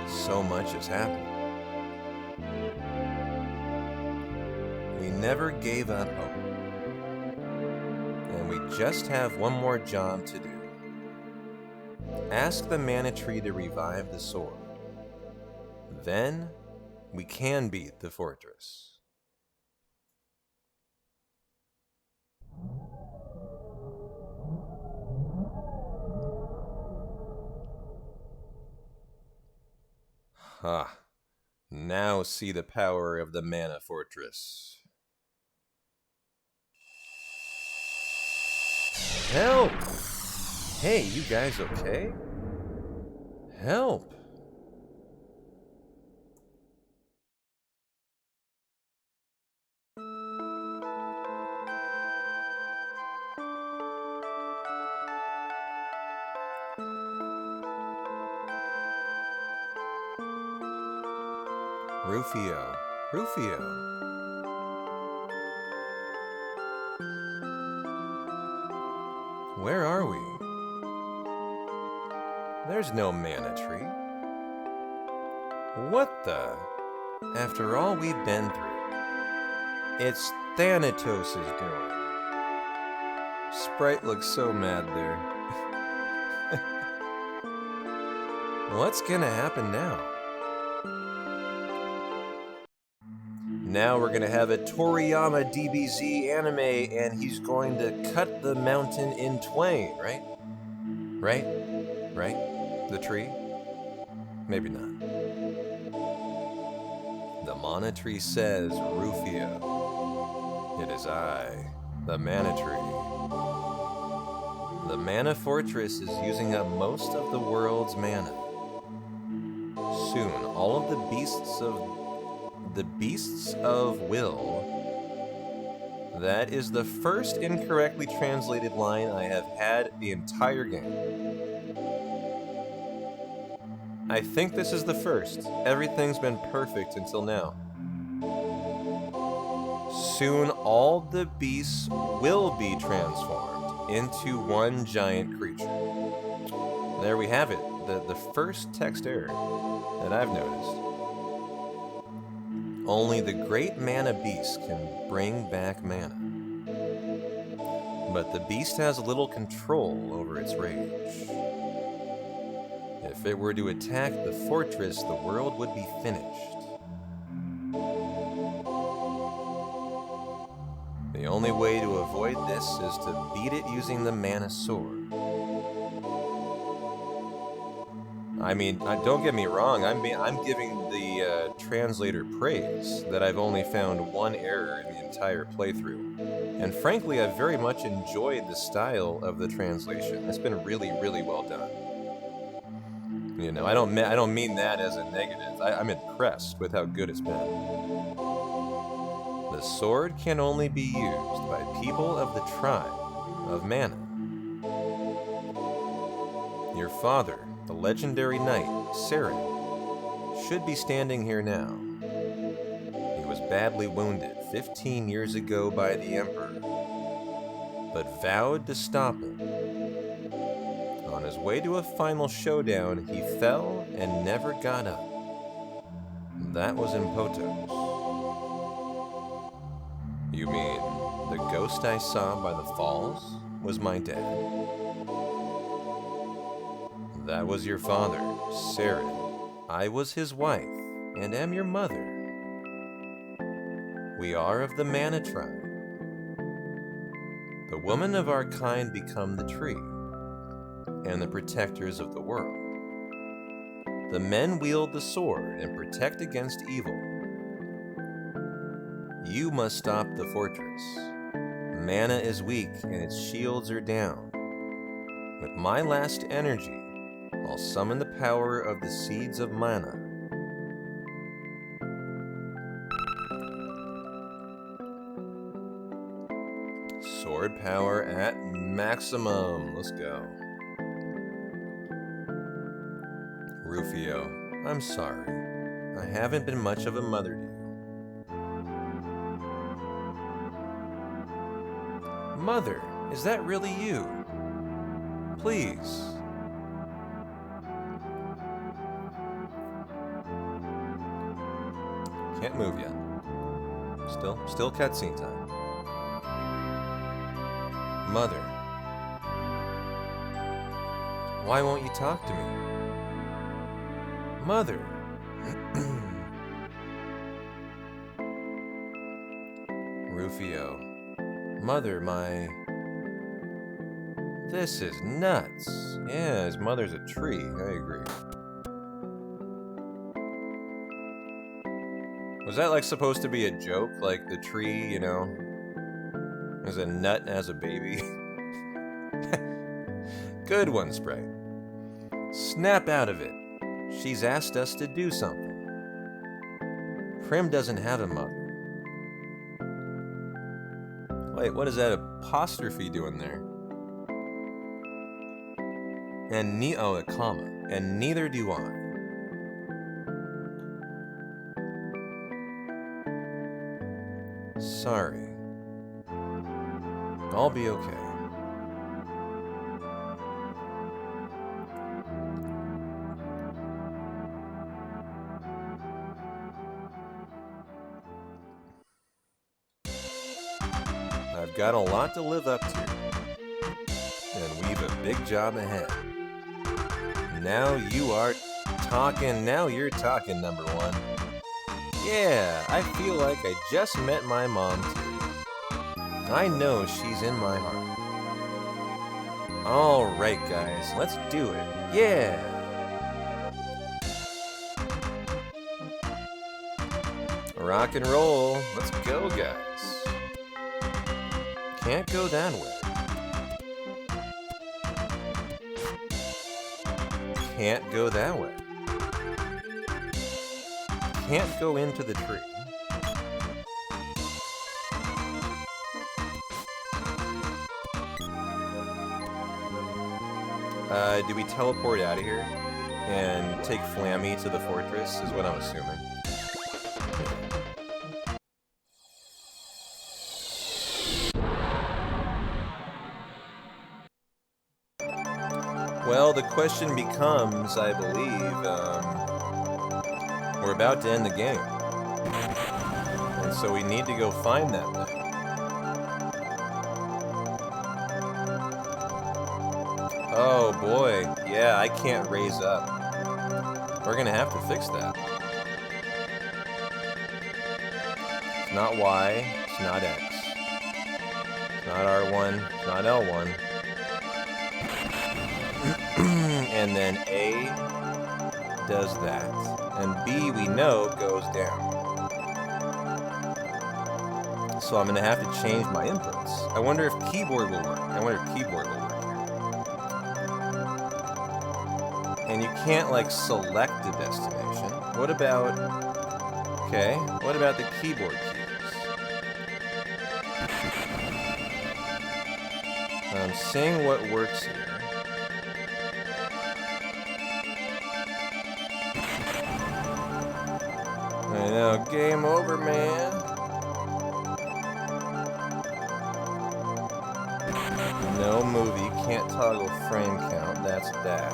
So much has happened. We never gave up hope. And we just have one more job to do. Ask the Mana Tree to revive the sword. Then, we can beat the fortress. Ha! Now see the power of the Mana Fortress. Help! Hey, you guys okay? Help! Rufio. Rufio. Where are we? There's no Mana Tree. What the? After all we've been through, it's Thanatos' doing. Sprite looks so mad there. What's gonna happen now? Now we're gonna have a Toriyama DBZ anime and he's going to cut the mountain in twain, right? Right? Right? The tree? Maybe not. The Mana Tree says, Rufio, It is I, the Mana Tree. The Mana Fortress is using up most of the world's mana. Soon, all of the beasts of will. That is the first incorrectly translated line I have had the entire game. I think this is the first. Everything's been perfect until now. Soon all the beasts will be transformed into one giant creature. There we have it, the first text error that I've noticed. Only the great mana beast can bring back mana. But the beast has little control over its rage. If it were to attack the fortress, the world would be finished. The only way to avoid this is to beat it using the mana sword. I mean, don't get me wrong, I'm giving the translator praise that I've only found one error in the entire playthrough. And frankly, I've very much enjoyed the style of the translation. It's been really, really well done. You know, I don't mean that as a negative. I'm impressed with how good it's been. The sword can only be used by people of the tribe of Mana. Your father, the legendary knight, Saren, should be standing here now. He was badly wounded 15 years ago by the Emperor, but vowed to stop him. On his way to a final showdown, he fell and never got up. That was in Potos. You mean the ghost I saw by the falls was my dad? That was your father, Saren. I was his wife, and am your mother. We are of the Mana tribe. The women of our kind become the tree, and the protectors of the world. The men wield the sword and protect against evil. You must stop the fortress. Mana is weak, and its shields are down. With my last energy, I'll summon the power of the seeds of mana. Sword power at maximum. Let's go. Rufio, I'm sorry. I haven't been much of a mother to you. Mother, is that really you? Please. Can't move yet. Still cutscene time. Mother. Why won't you talk to me? Mother. Rufio. Mother, This is nuts. Yeah, his mother's a tree. I agree. Was that like supposed to be a joke? Like the tree, you know, is a nut as a baby? Good one, Spray. Snap out of it. She's asked us to do something. Prim doesn't have a mother. Wait, what is that apostrophe doing there? And a comma. And neither do I. Sorry. I'll be okay. I've got a lot to live up to, and we've a big job ahead. Now you're talking, number one. Yeah, I feel like I just met my mom too. I know she's in my heart. Alright guys, let's do it. Yeah! Rock and roll. Let's go, guys. Can't go that way. Can't go that way. Can't go into the tree. Do we teleport out of here and take Flammy to the fortress, is what I'm assuming. Well, the question becomes, I believe, we're about to end the game. And so we need to go find that thing. Oh boy, yeah, I can't raise up. We're gonna have to fix that. It's not Y, it's not X. It's not R1, it's not L1. And then A does that. And B, we know, goes down. So I'm gonna have to change my inputs. I wonder if keyboard will work. And you can't, like, select a destination. What about... Okay, what about the keyboard keys? I'm seeing what works here. I know, game over, man. No movie, can't toggle frame count, that's that.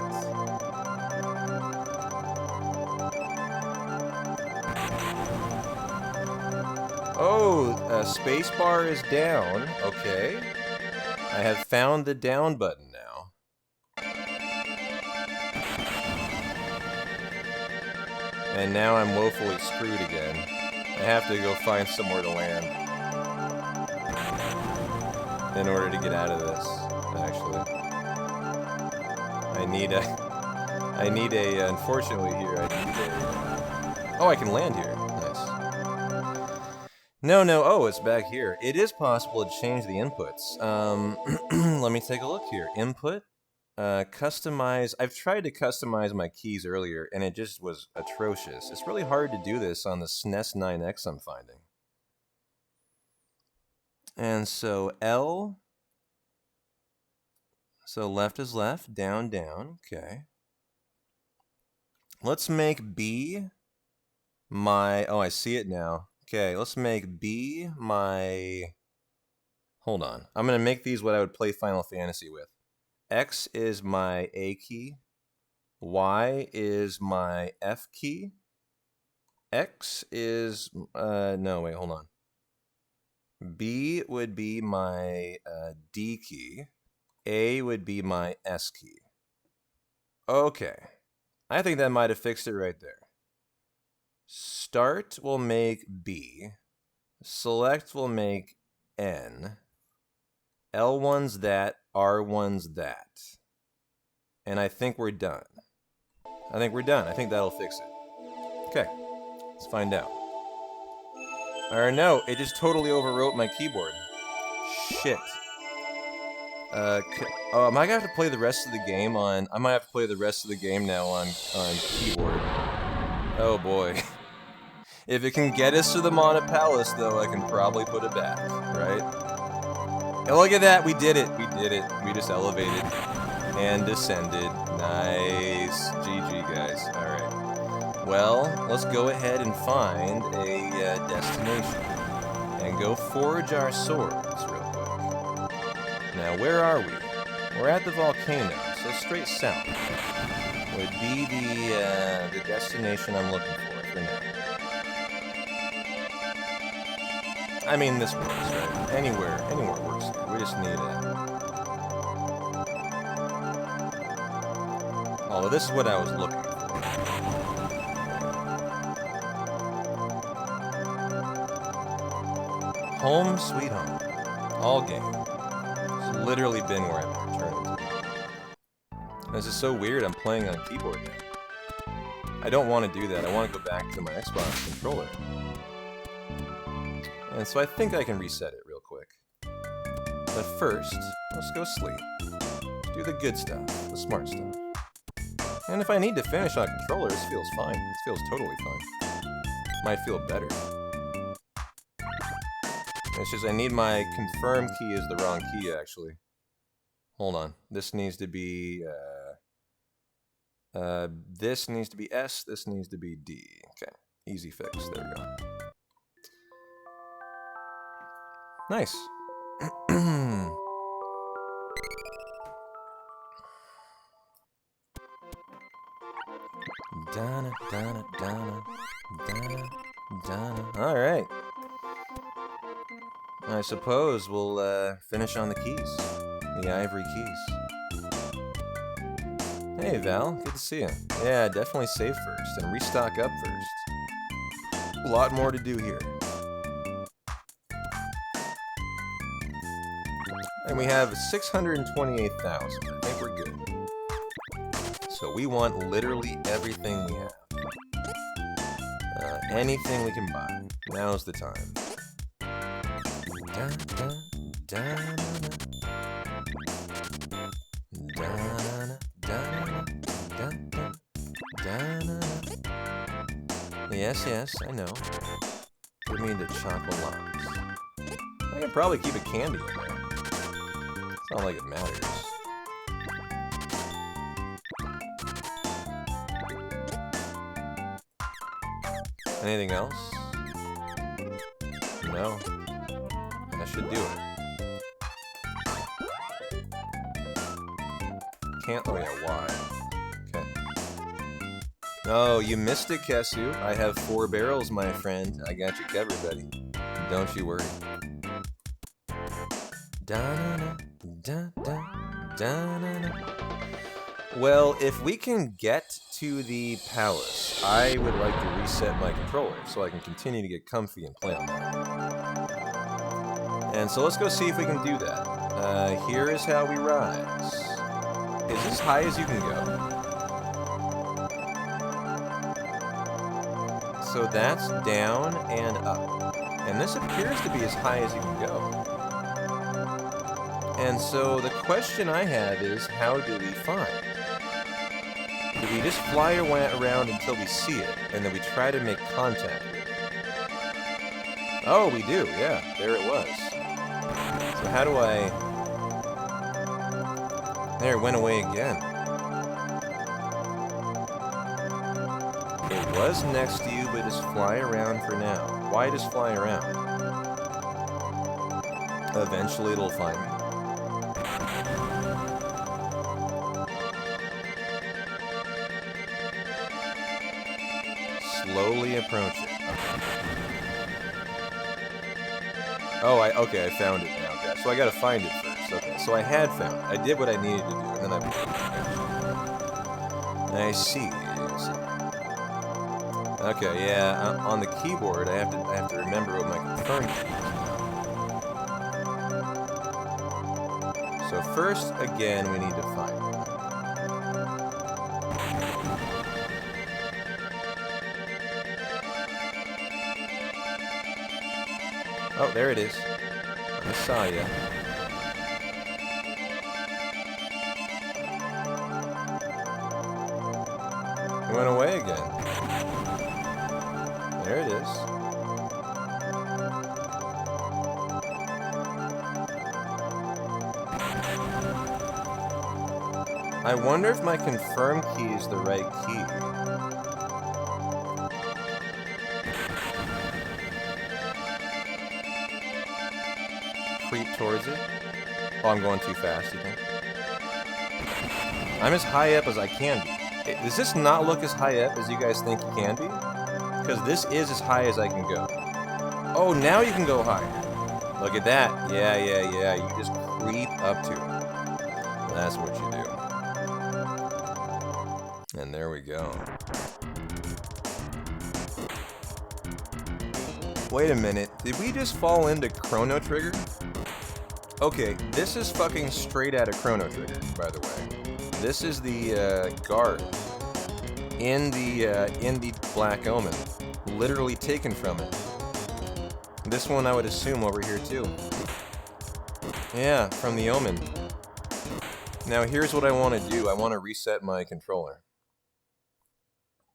Oh, spacebar is down. Okay. I have found the down button now. And now I'm woefully screwed again. I have to go find somewhere to land in order to get out of this, actually. Unfortunately here, I need a... Oh, I can land here. No, oh, it's back here. It is possible to change the inputs. Let me take a look here. Input, customize. I've tried to customize my keys earlier, and it just was atrocious. It's really hard to do this on the SNES 9X, I'm finding. And so L, so left is left, down, down, okay. Let's make B my, oh, I see it now. Okay, let's make B my... Hold on. I'm going to make these what I would play Final Fantasy with. X is my A key. Y is my F key. X is... no, wait, hold on. B would be my D key. A would be my S key. Okay. I think that might have fixed it right there. Start will make B. Select will make N. L1's that, R1's that. And I think we're done. I think that'll fix it. Okay, let's find out. Or no, it just totally overwrote my keyboard. Shit. Am I gonna have to play the rest of the game on... I might have to play the rest of the game now on keyboard. Oh boy. If it can get us to the Mana Palace, though, I can probably put it back, right? And look at that, we did it. We just elevated and descended. Nice. GG, guys. Alright. Well, let's go ahead and find a destination. And go forge our swords real quick. Now, where are we? We're at the volcano, so straight south would be the destination I'm looking for now. I mean, this works, right? Anywhere works here. We just need it. Oh, this is what I was looking for. Home sweet home. All game. It's literally been where I've returned to. This is so weird, I'm playing on keyboard now. I don't want to do that. I want to go back to my Xbox controller. And so I think I can reset it real quick. But first, let's go sleep. Do the good stuff, the smart stuff. And if I need to finish on a controller, this feels fine. This feels totally fine. Might feel better. It's just I need my confirm key is the wrong key, actually. Hold on. This needs to be... this needs to be S, this needs to be D. Okay, easy fix. There we go. Nice. Donna, Donna, Donna, Donna, Donna. All right. I suppose we'll finish on the keys, the ivory keys. Hey Val, good to see you. Yeah, definitely save first and restock up first. A lot more to do here. And we have 628,000. I think we're good. So we want literally everything we have. Anything we can buy. Now's the time. Da, da, da, da, da, da, da. Yes, yes, I know. Give me the chocolate. I can probably keep a candy in there. It's not like it matters. Anything else? No. That should do it. Can't. Oh yeah, why? Okay. Oh, you missed it, Kesu. I have 4 barrels, my friend. I got you covered, buddy. Don't you worry. Da-na-na, da-da, da-na-na. Well, if we can get to the palace, I would like to reset my controller so I can continue to get comfy and play on that. And so let's go see if we can do that. Here is how we rise. Is this as high as you can go? So that's down and up. And this appears to be as high as you can go. And so the question I have is, how do we find? Do we just fly around until we see it, and then we try to make contact with it? Oh, we do, yeah, there it was. So how do I... There, it went away again. It was next to you, but just fly around for now. Why just fly around? Eventually it'll find me. Slowly approach it. Oh, okay, I found it now. Okay, so I gotta find it first. Okay, so I had found it. I did what I needed to do, and then I see. Okay, yeah. On the keyboard, I have to remember what my confirm key is. So first, again, we need to find it. Oh, there it is. I saw ya. It went away again. There it is. I wonder if my confirm key is the right key. Creep towards it. Oh, I'm going too fast, you think? I'm as high up as I can be. Does this not look as high up as you guys think it can be? Because this is as high as I can go. Oh, now you can go higher. Look at that. Yeah. You just creep up to it. That's what you do. And there we go. Wait a minute. Did we just fall into Chrono Trigger? Okay, this is fucking straight out of Chrono Trigger, by the way. This is the guard in the Black Omen, literally taken from it. This one I would assume over here too. Yeah, from the Omen. Now here's what I want to do. I want to reset my controller.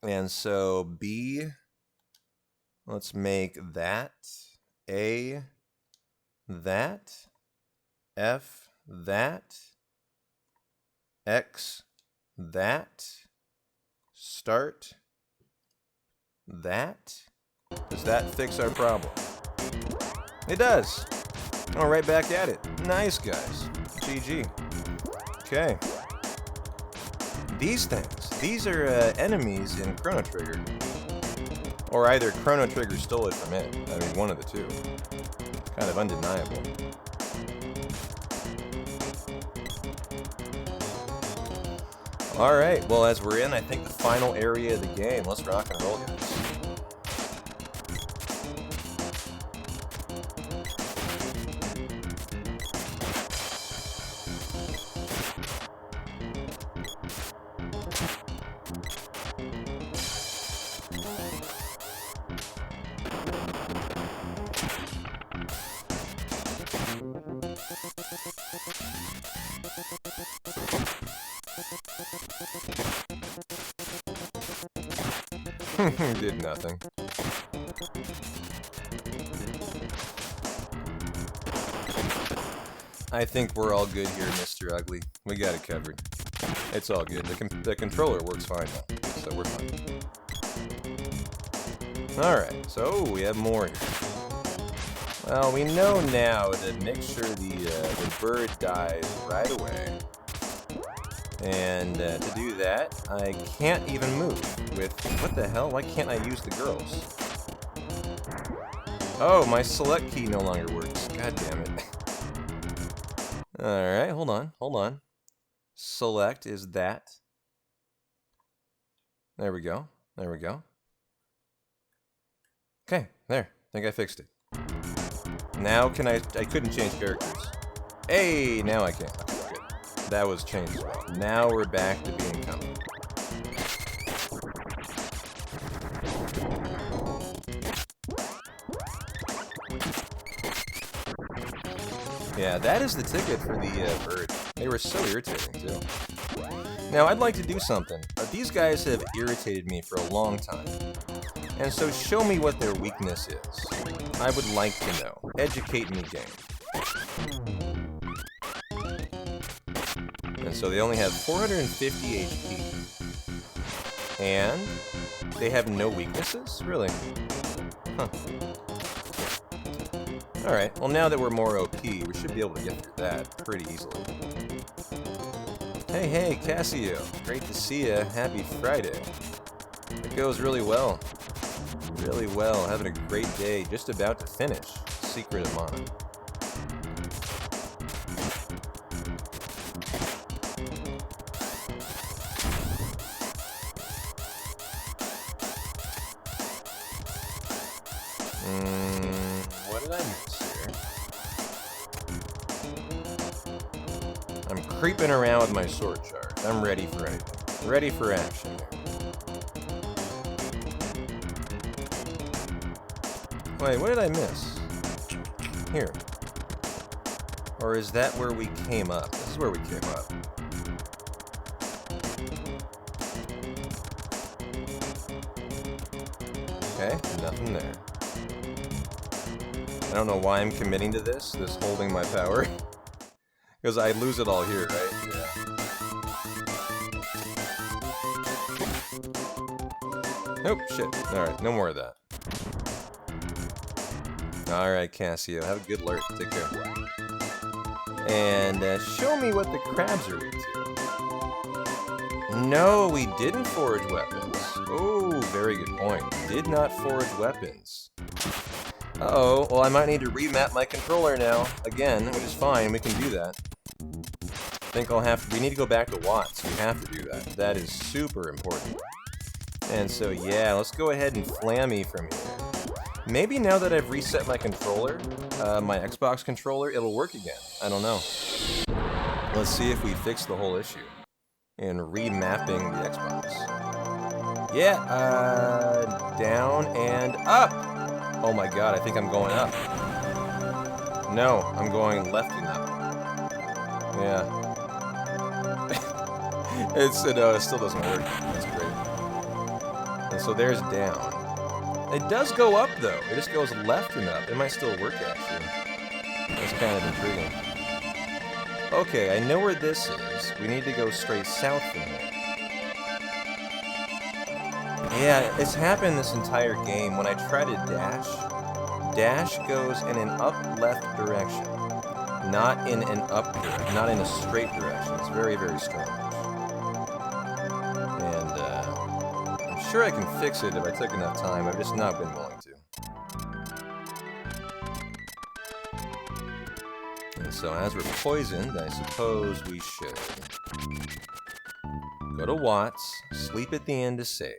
And so B, let's make that, A, that, F, that, X, that, start, that. Does that fix our problem? It does. Oh, right back at it. Nice, guys. GG. Okay. These things. These are enemies in Chrono Trigger. Or either Chrono Trigger stole it from it. I mean, one of the two. Kind of undeniable. Alright, well, as we're in, I think, the final area of the game. Let's rock and roll, guys. Did nothing. I think we're all good here, Mr. Ugly. We got it covered. It's all good. The controller works fine now, so we're fine. Alright, so we have more here. Well, we know now to make sure the bird dies right away. And to do that, I can't even move with... What the hell? Why can't I use the girls? Oh, my select key no longer works. God damn it. Alright, hold on. Select is that. There we go. Okay, there. I think I fixed it. Now can I couldn't change characters. Hey, now I can. Okay, good. That was changed as well. Now we're back to being common. Yeah, that is the ticket for the bird. They were so irritating, too. Now, I'd like to do something. These guys have irritated me for a long time. And so show me what their weakness is. I would like to know. Educate me, game. And so they only have 450 HP. And they have no weaknesses? Really? Huh. Alright, well now that we're more OP, we should be able to get through that pretty easily. Hey, Cassio. Great to see ya. Happy Friday. It goes really well. Really well. Having a great day. Just about to finish. Secret of Mana. What did I miss here? I'm creeping around with my sword chart. I'm ready for anything. Ready for action here. Wait, what did I miss? Here. Or is that where we came up? This is where we came up. Okay, nothing there. I don't know why I'm committing to this holding my power. Because I lose it all here, right? Yeah. Nope, shit. Alright, no more of that. Alright, Cassio, have a good lurk. Take care. And show me what the crabs are weak to. No, we didn't forge weapons. Oh, very good point. Did not forge weapons. Uh-oh, well I might need to remap my controller now, again, which is fine, we can do that. I think I'll have to, we need to go back to watts, we have to do that. That is super important. And so yeah, let's go ahead and flammy from here. Maybe now that I've reset my controller, my Xbox controller, it'll work again. I don't know. Let's see if we fix the whole issue in remapping the Xbox. Yeah, down and up! Oh my god, I think I'm going up. No, I'm going left and up. Yeah. It still doesn't work. That's great. And so there's down. It does go up, though. It just goes left and up. It might still work, actually. That's kind of intriguing. Okay, I know where this is. We need to go straight south from here. Yeah, it's happened this entire game. When I try to dash goes in an up-left direction. Not in an up direction. Not in a straight direction. It's very, very strange. And, I'm sure I can fix it if I took enough time. I've just not been willing to. And so as we're poisoned, I suppose we should go to Watts, sleep at the end to save.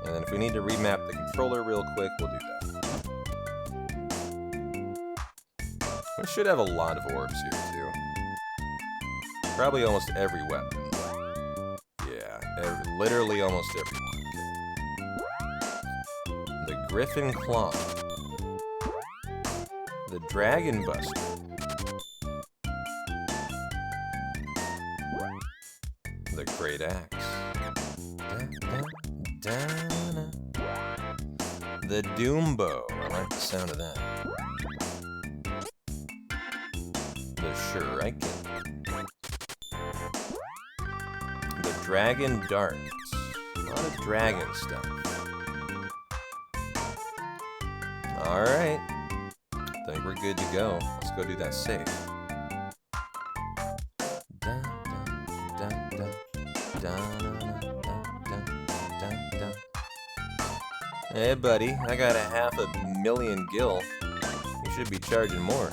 And then if we need to remap the controller real quick, we'll do that. We should have a lot of orbs here, too. Probably almost every weapon. Yeah, literally almost every one. The Griffin Claw. The Dragon Buster. The Great Axe. The Doombo. I like the sound of that. The Shuriken. The Dragon Dart. A lot of dragon stuff. Alright. I think we're good to go. Let's go do that save. Hey buddy, I got 500,000 gil. You should be charging more.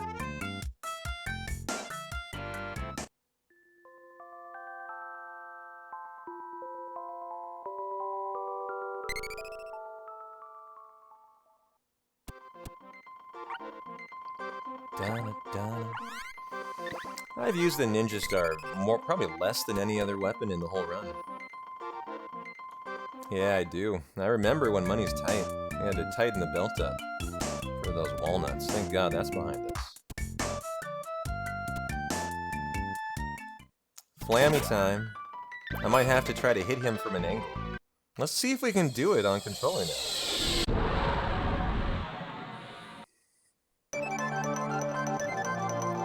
I've used the Ninja Star probably less than any other weapon in the whole run. Yeah, I do. I remember when money's tight. I had to tighten the belt up for those walnuts. Thank God that's behind us. Flammy time. I might have to try to hit him from an angle. Let's see if we can do it on controller now.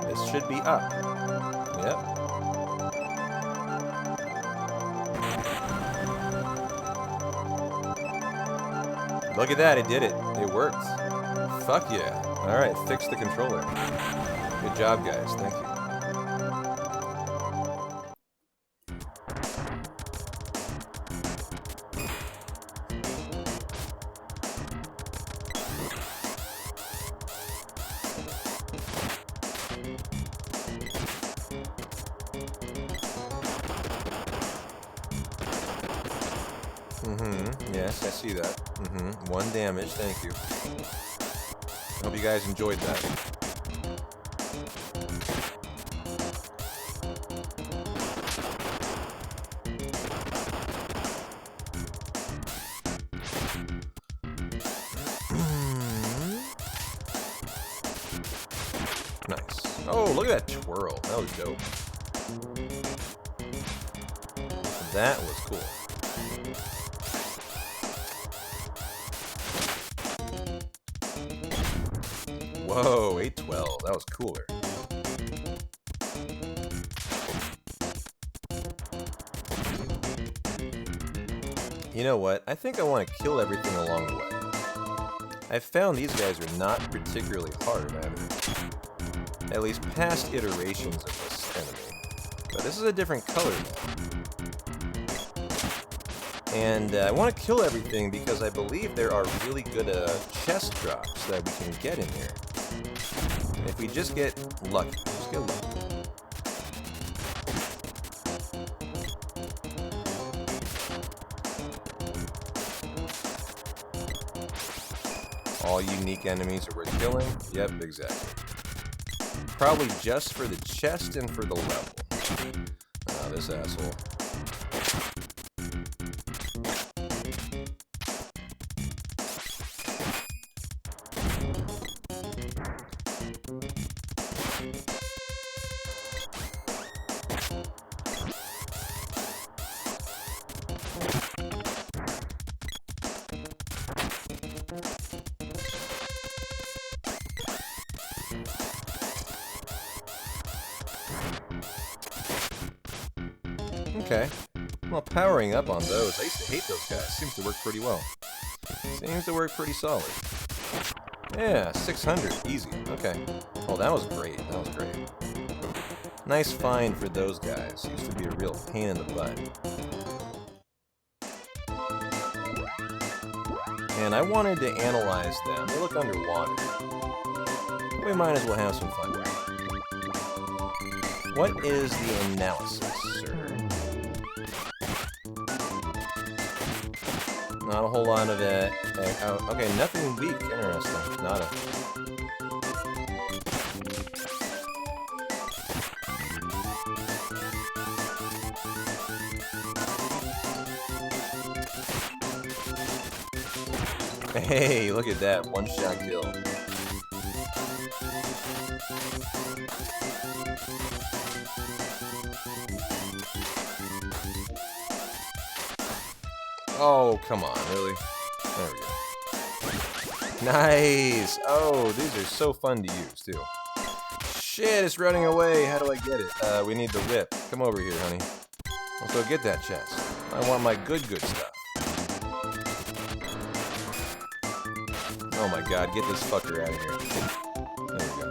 This should be up. Yep. Look at that, it did it. It worked. Fuck yeah. Alright, fix the controller. Good job, guys. Thank you. Yes, I see that. 1 damage, thank you. Hope you guys enjoyed that. Nice. Oh, look at that twirl. That was dope. That was cool. Whoa, 812. That was cooler. You know what? I think I want to kill everything along the way. I've found these guys are not particularly hard either. At least past iterations of this enemy. But this is a different color now. And I want to kill everything because I believe there are really good chest drops that we can get in here. If we just get lucky. Just get lucky. All unique enemies are worth killing? Yep, exactly. Probably just for the chest and for the level. Oh, this asshole. Okay. Well, powering up on those. I used to hate those guys. Seems to work pretty well. Seems to work pretty solid. Yeah, 600. Easy. Okay. Oh, that was great. That was great. Nice find for those guys. Used to be a real pain in the butt. And I wanted to analyze them. They look underwater. We might as well have some fun. What is the analysis, sir? Not a whole lot of it. Oh, okay, nothing weak. Interesting. Nada. Hey, look at that. One-shot kill. Oh, come on, really? There we go. Nice! Oh, these are so fun to use, too. Shit, it's running away. How do I get it? We need the whip. Come over here, honey. Let's go get that chest. I want my good stuff. Oh my god, get this fucker out of here. There we go.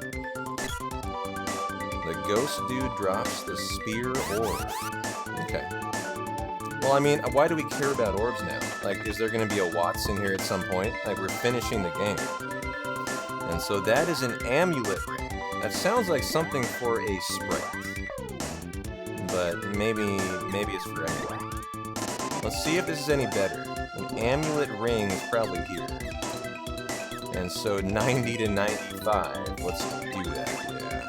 The ghost dude drops the spear orb. Okay. Well, I mean, why do we care about orbs now? Like, is there going to be a Watson here at some point? Like, we're finishing the game. And so that is an amulet ring. That sounds like something for a sprite. But maybe it's for anyone. Let's see if this is any better. An amulet ring is probably here. And so 90 to 95. Let's do that. Yeah.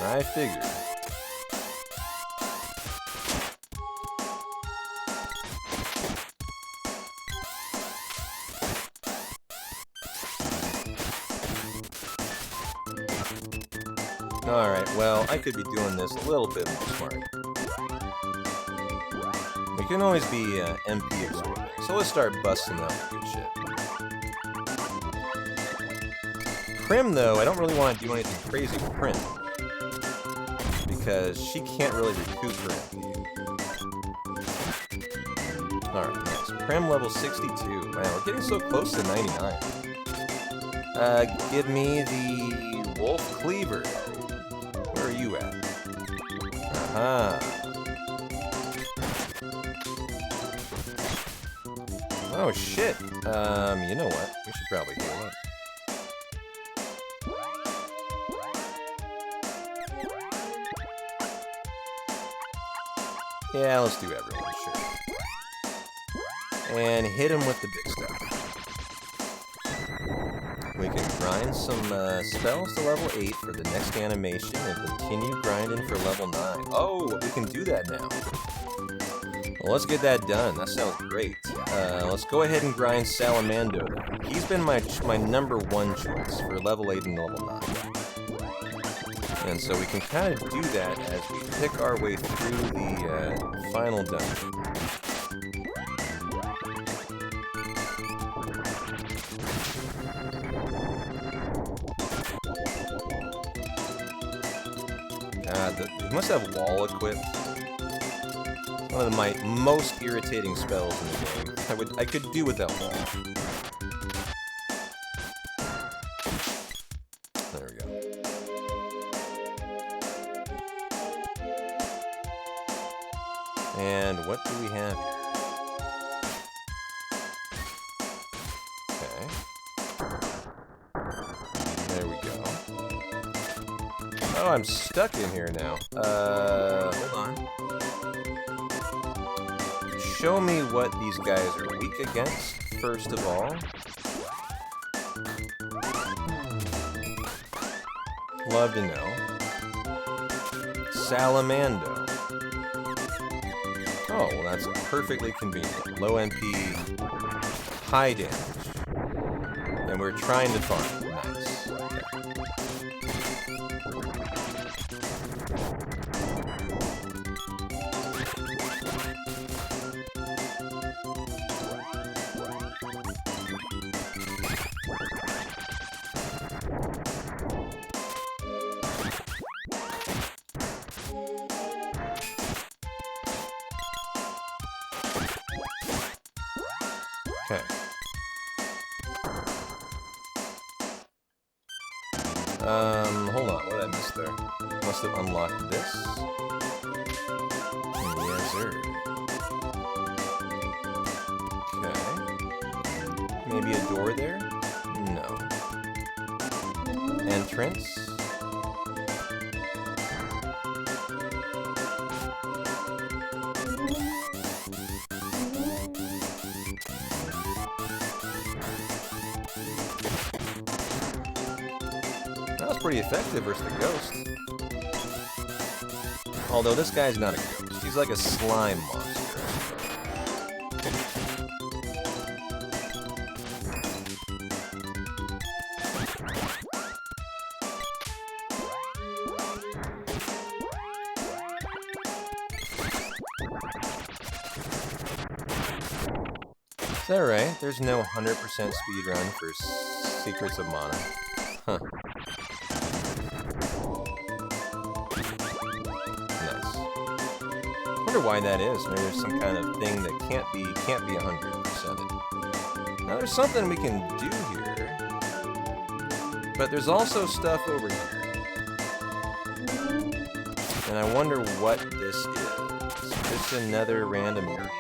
I figured. Alright, well, I could be doing this a little bit more smart. We can always be MP absorbing, so let's start busting up the good shit. Prim, though, I don't really want to do anything crazy with Prim. Because she can't really recoup her MP. Alright, nice. Prim level 62. Man, we're getting so close to 99. Give me the Wolf Cleaver. Where are you at? Aha. Oh, shit. You know what? We should probably heal up. Yeah, let's do everyone, sure. And hit him with the big stuff. We can grind some spells to level 8 for the next animation and continue grinding for level 9. Oh, we can do that now. Well, let's get that done. That sounds great. Let's go ahead and grind Salamando then. He's been my number 1 choice for level 8 and level 9. And so we can kind of do that as we pick our way through the final dungeon. God, he must have wall equipped. It's one of my most irritating spells in the game. I could do without wall. There we go. And what do we have here? Okay. There we go. Oh, I'm stuck in here now. Hold on. Show me what these guys are weak against, first of all. Love to know. Salamando. Oh, well, that's perfectly convenient. Low MP, high damage. And we're trying to farm. Nice. Hold on. What did I miss there? Must have unlocked this. Yes, sir. Okay. Maybe a door there? No. Entrance? That was pretty effective versus the ghost. Although this guy's not a ghost. He's like a slime monster. Is that right? There's no 100% speedrun for Secrets of Mana. Huh. Nice. I wonder why that is. Maybe there's some kind of thing that can't be 100%. Now there's something we can do here. But there's also stuff over here. And I wonder what this is. Just another random area.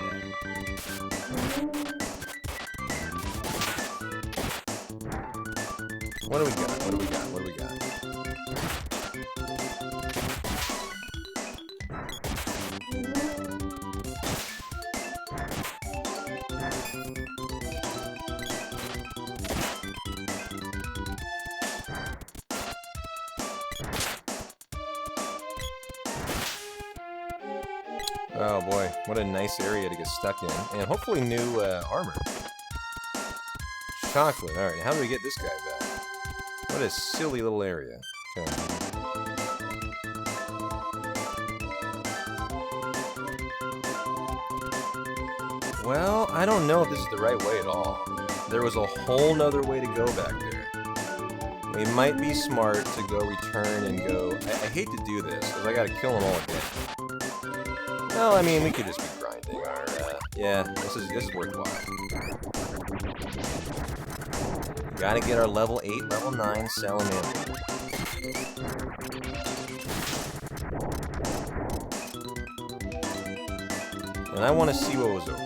What do we got? What do we got? What do we got? Oh boy, what a nice area to get stuck in. And hopefully new armor. Chocolate. Alright, how do we get this guy back? What a silly little area. Okay. Well, I don't know if this is the right way at all. There was a whole nother way to go back there. We might be smart to go return and go... I hate to do this, because I gotta kill them all again. Well, I mean, we could just be grinding our... yeah, this is worthwhile. Gotta get our level 8, level 9 salamander. And I want to see what was over here.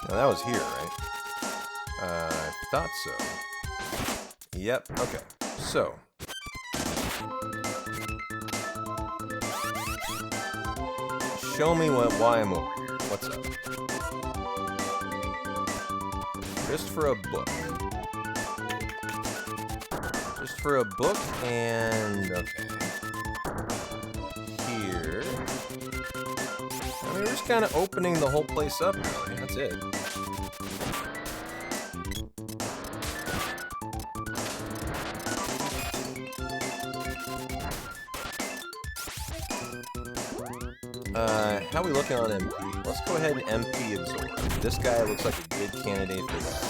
Now that was here, right? I thought so. Yep, okay. So. Show me why I'm over here. What's up? Just for a book. Just for a book and... okay. Here. I mean, we're just kind of opening the whole place up, really. That's it. How are we looking on MP? Let's go ahead and MP absorb. This guy looks like a good candidate for that.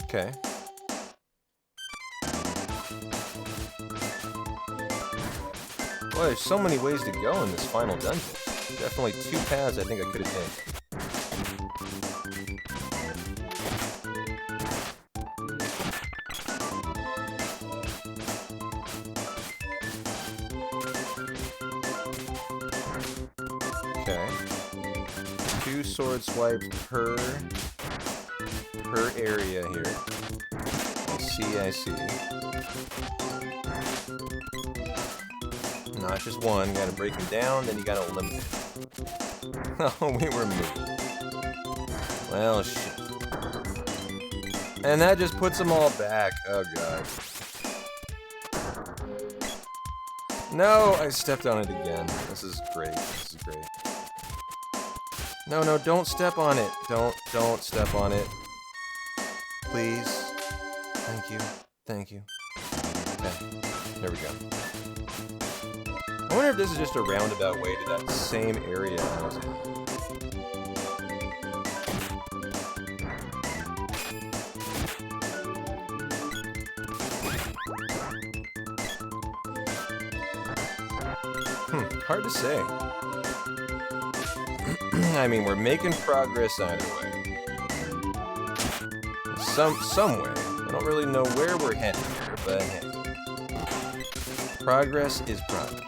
Okay. Well, there's so many ways to go in this final dungeon. Definitely 2 paths I think I could have taken. Okay. 2 sword swipes per area here. I see. Not just one, you gotta break them down, then you gotta eliminate them. Oh, we were moving. Well, shit. And that just puts them all back. Oh, God. No, I stepped on it again. This is great. This is great. No, don't step on it. Don't step on it. Please. Thank you. Thank you. Okay. There we go. I wonder if this is just a roundabout way to that same area I was in. Hard to say. I mean, we're making progress either way. Some way. I don't really know where we're headed here, but hey. Progress is progress.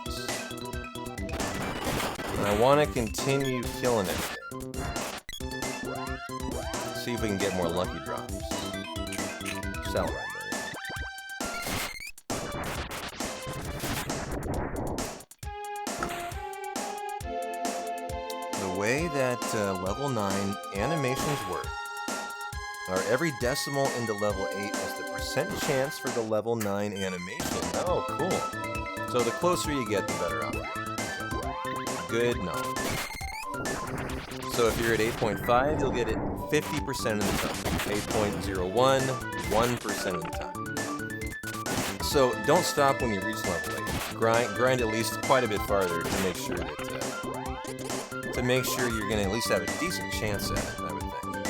And I want to continue killing everything. See if we can get more lucky drops. Salad. The way that level 9 animations work are every decimal into level 8 is the percent chance for the level 9 animation. Oh, cool. So the closer you get, the better off. Good knowledge. So if you're at 8.5, you'll get it 50% of the time. 8.01, 1% of the time. So don't stop when you reach level 8. Grind at least quite a bit farther to make sure that you're gonna at least have a decent chance at it, I would think.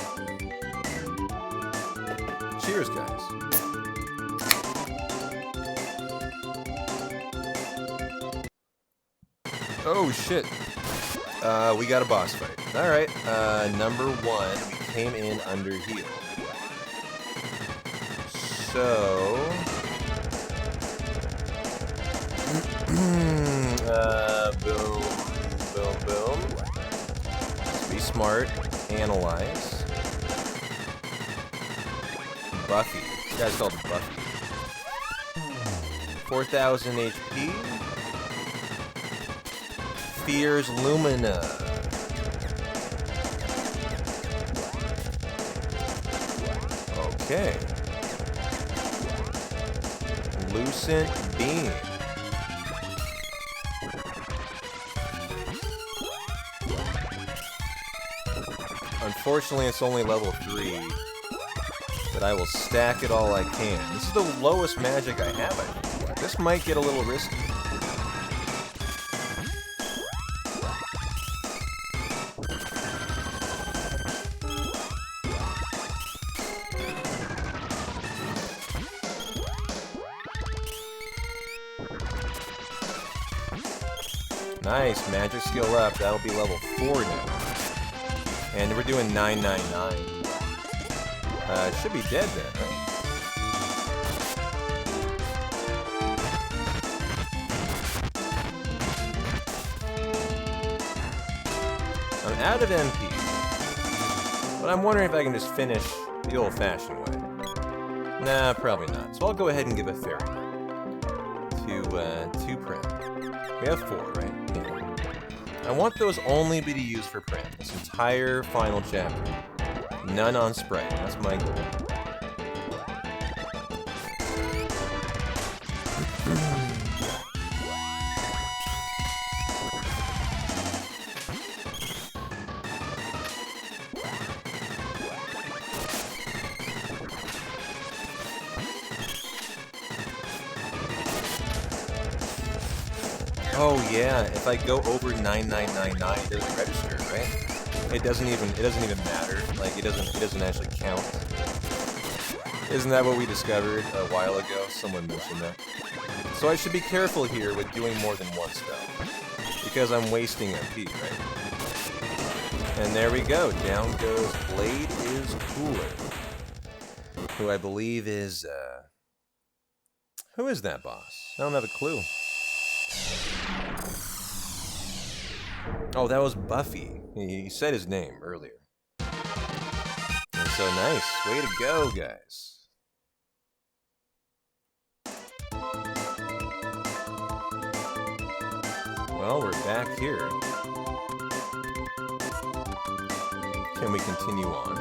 Cheers, guys. Oh shit. We got a boss fight. Alright, number 1, we came in under heal. So... boom, boom, boom. Let's be smart. Analyze. Buffy. This guy's called Buffy. 4,000 HP. Fears Lumina. Okay. Lucent Beam. Unfortunately, it's only level 3, but I will stack it all I can. This is the lowest magic I have, I think. This might get a little risky. Nice, magic skill up. That'll be level 4 now. And we're doing 999. It should be dead then, right? I'm out of MP. But I'm wondering if I can just finish the old-fashioned way. Nah, probably not. So I'll go ahead and give a fairy to Prim. We have 4, right? Yeah. I want those only be used for Prim. This entire final chapter. None on Sprite. That's my goal. Oh yeah, if I go over 9999, it doesn't register, right? It doesn't even matter. Like it doesn't actually count. Isn't that what we discovered a while ago? Someone mentioned that. So I should be careful here with doing more than one spell, because I'm wasting MP, right? And there we go. Down goes Blade is Cooler, who I believe is who is that boss? I don't have a clue. Oh, that was Buffy. He said his name earlier. And so nice. Way to go, guys. Well, we're back here. Can we continue on?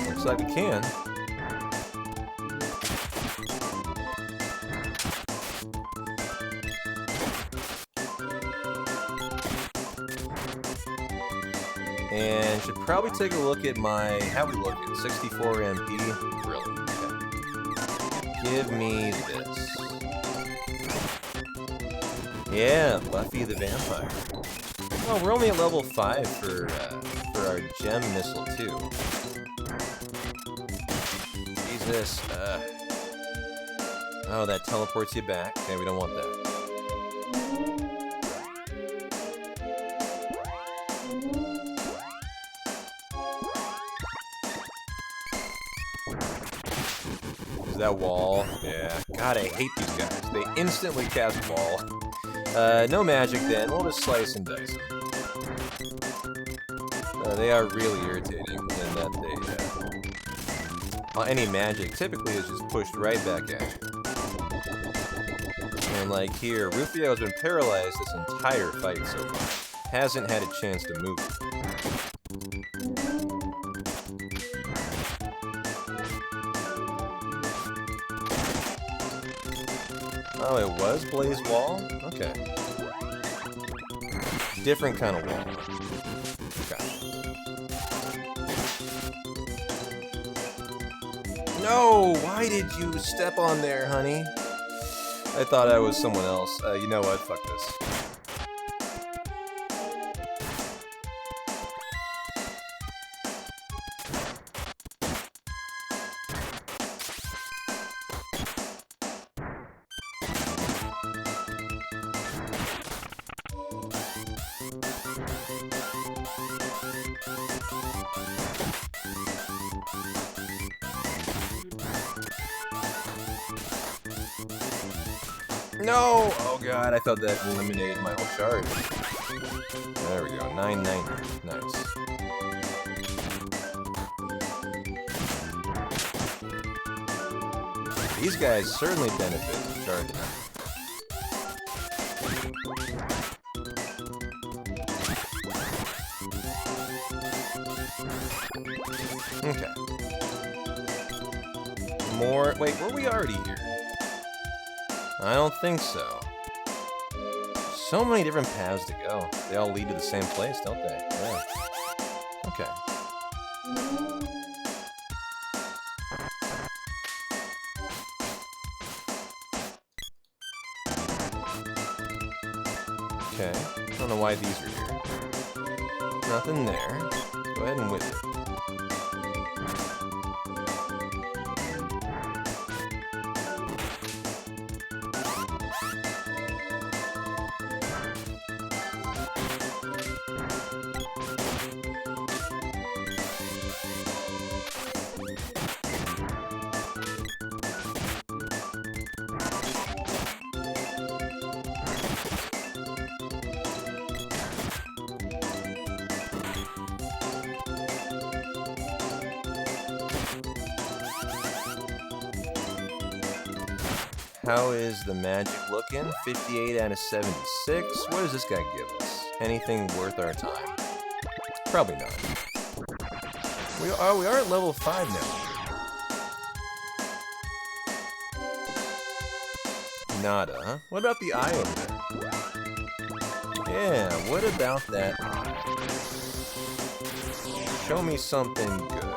Looks like we can. And should probably take a look at my, how we looking? 64 MP? Brilliant. Okay. Give me this. Yeah, Buffy the Vampire. Oh, we're only at level 5 for our gem missile too. Jesus. Oh, that teleports you back. Okay, we don't want that. Is that wall? Yeah. God, I hate these guys. They instantly cast wall. No magic then. We'll just slice and dice them. They are really irritating in that they... any magic typically is just pushed right back at you. And like here, Rufio has been paralyzed this entire fight so far. Hasn't had a chance to move. Oh, it was Blaze Wall? Okay. Different kind of wall. Okay. No! Why did you step on there, honey? I thought I was someone else. You know what? Fuck this. No! Oh god, I thought that eliminated my whole charge. There we go, 990. Nice. These guys certainly benefit from charging them. Okay. More... Wait, were we already here? I don't think so. So many different paths to go. They all lead to the same place, don't they? Yeah. Okay. Okay. I don't know why these are here. Nothing there. Go ahead and whip it. How is the magic looking? 58 out of 76. What does this guy give us? Anything worth our time? Probably not. We are at level 5 now. Nada, huh? What about the eye over there? Yeah, what about that eye? Show me something good.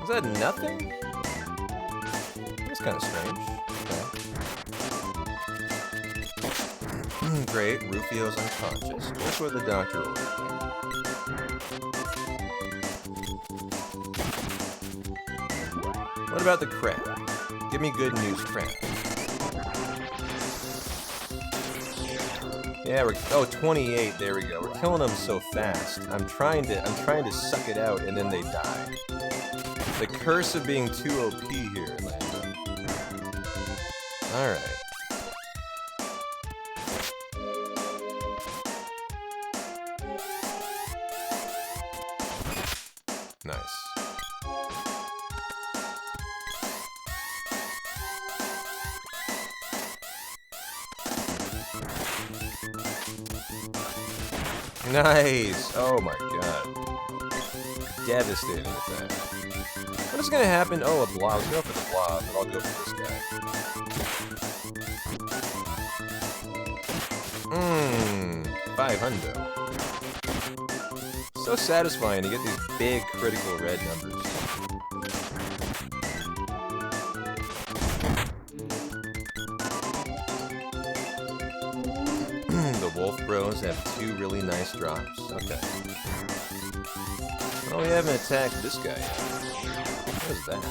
Is that nothing? That's kind of strange. Okay. Great, Rufio's unconscious. Just what the doctor ordered. What about the crab? Give me good news, crab. Yeah, we're 28. There we go. We're killing them so fast. I'm trying to suck it out, and then they die. The curse of being too OP here, Lambda. All right. Nice. Nice! Oh my god. Devastating with that. What is gonna happen? Oh, a blob. Let's go for the blob, but I'll go for this guy. 500. So satisfying to get these big critical red numbers. bros have 2 really nice drops. Okay. Oh, we haven't attacked this guy yet. What is that?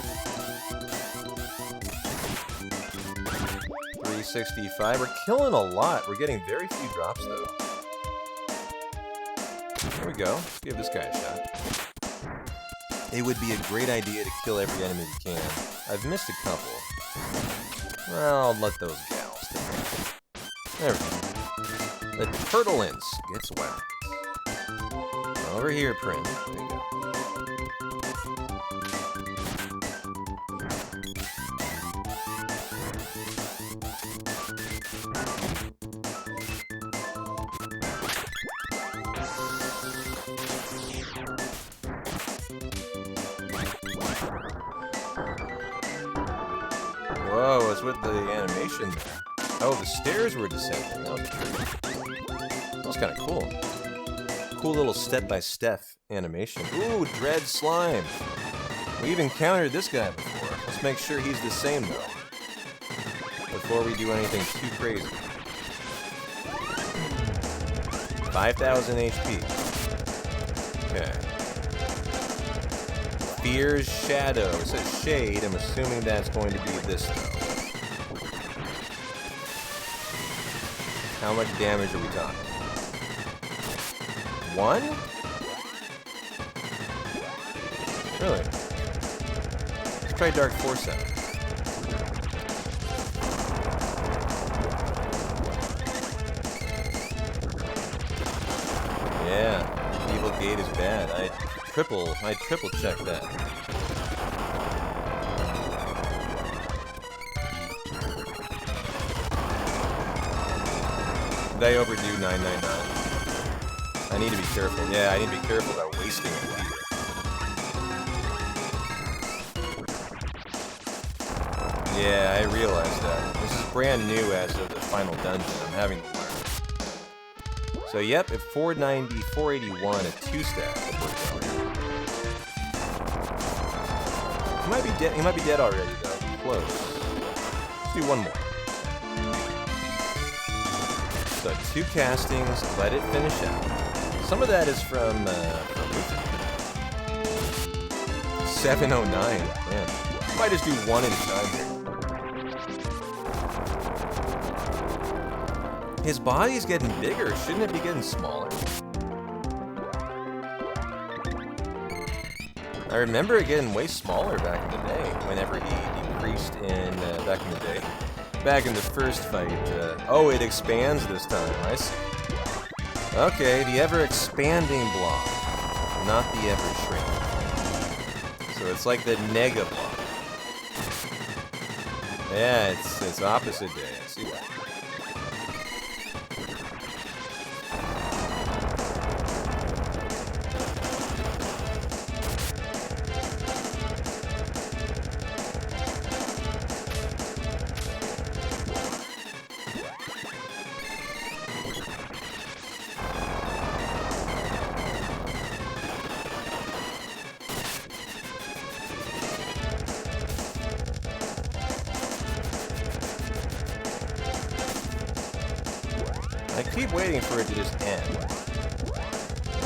365. We're killing a lot. We're getting very few drops, though. There we go. Let's give this guy a shot. It would be a great idea to kill every enemy we can. I've missed a couple. Well, I'll let those gals take it. There we go. The turtle ince gets whacked. Over here, Prim. There you go. Whoa, what's with the animation there? Oh, the stairs were descending. That was pretty. That was kind of cool. Cool little step-by-step animation. Ooh, Dread Slime. We've encountered this guy before. Let's make sure he's the same, though. Before we do anything too crazy. 5,000 HP. Okay. Fear's Shadow. It says Shade. I'm assuming that's going to be this, though. How much damage are we talking? 1? Really? Let's try Dark Foresight. Yeah, Evil Gate is bad. I triple checked that. Did I overdo 999? I need to be careful. Yeah, I need to be careful about wasting it either. Yeah, I realized that. This is brand new as of the final dungeon. I'm having to learn. So yep, at 490, 481, a 2-stack. He might be dead. He might be dead already though. Close. Let's do one more. So 2 castings. Let it finish out. Some of that is from Luffy. 709. Man, I might just do 1 at a time here. His body's getting bigger. Shouldn't it be getting smaller? I remember it getting way smaller back in the day. Whenever he decreased in back in the day. Back in the first fight. Oh, it expands this time. I see. Okay, the ever-expanding block, not the ever-shrinking. So it's like the nega block. Yeah, it's opposite day. I see that. I keep waiting for it to just end.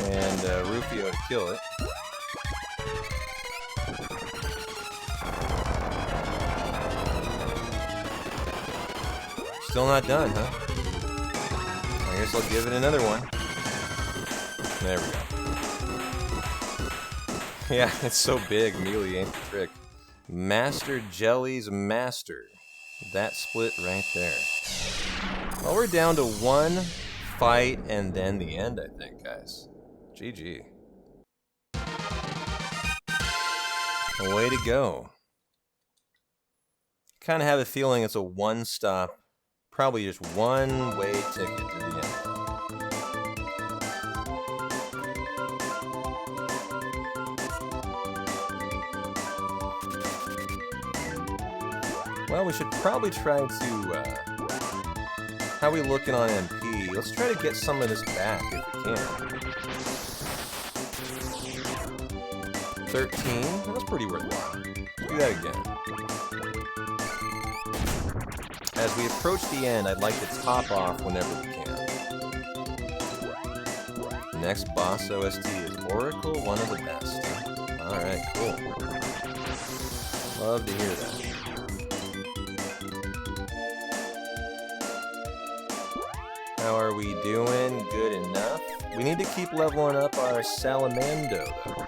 And Rufio to kill it. Still not done, huh? I guess I'll give it another one. There we go. Yeah, it's so big, melee ain't the trick. Master Jelly's Master. That split right there. Well, we're down to 1 fight and then the end, I think, guys. GG. Way to go. Kind of have a feeling it's a one-stop, probably just one-way ticket to the end. Well, we should probably try to, how we looking on MP? Let's try to get some of this back if we can. 13? That's pretty worthwhile. Do that again. As we approach the end, I'd like to top off whenever we can. next boss OST is Oracle, one of the best. Alright, cool. Love to hear that. How are we doing? Good enough. We need to keep leveling up our Salamando, though.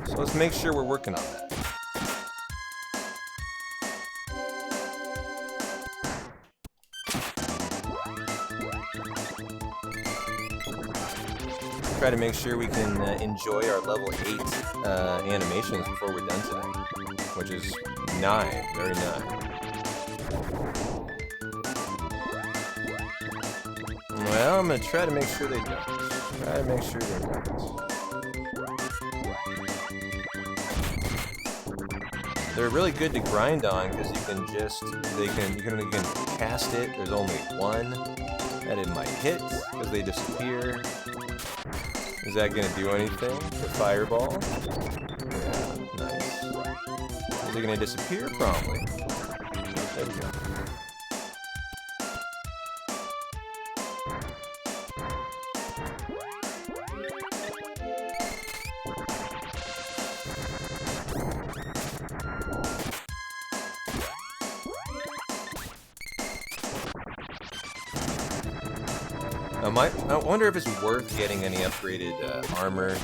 So let's make sure we're working on that. Try to make sure we can enjoy our level 8 animations before we're done today, which is nigh, very nigh. Well, I'm gonna try to make sure they don't. Try to make sure they don't. They're really good to grind on because you can just you can cast it. There's only one that it might hit because they disappear. Is that gonna do anything? The fireball? Yeah, nice. Is it gonna disappear? Probably. There we go. I wonder if it's worth getting any upgraded armor,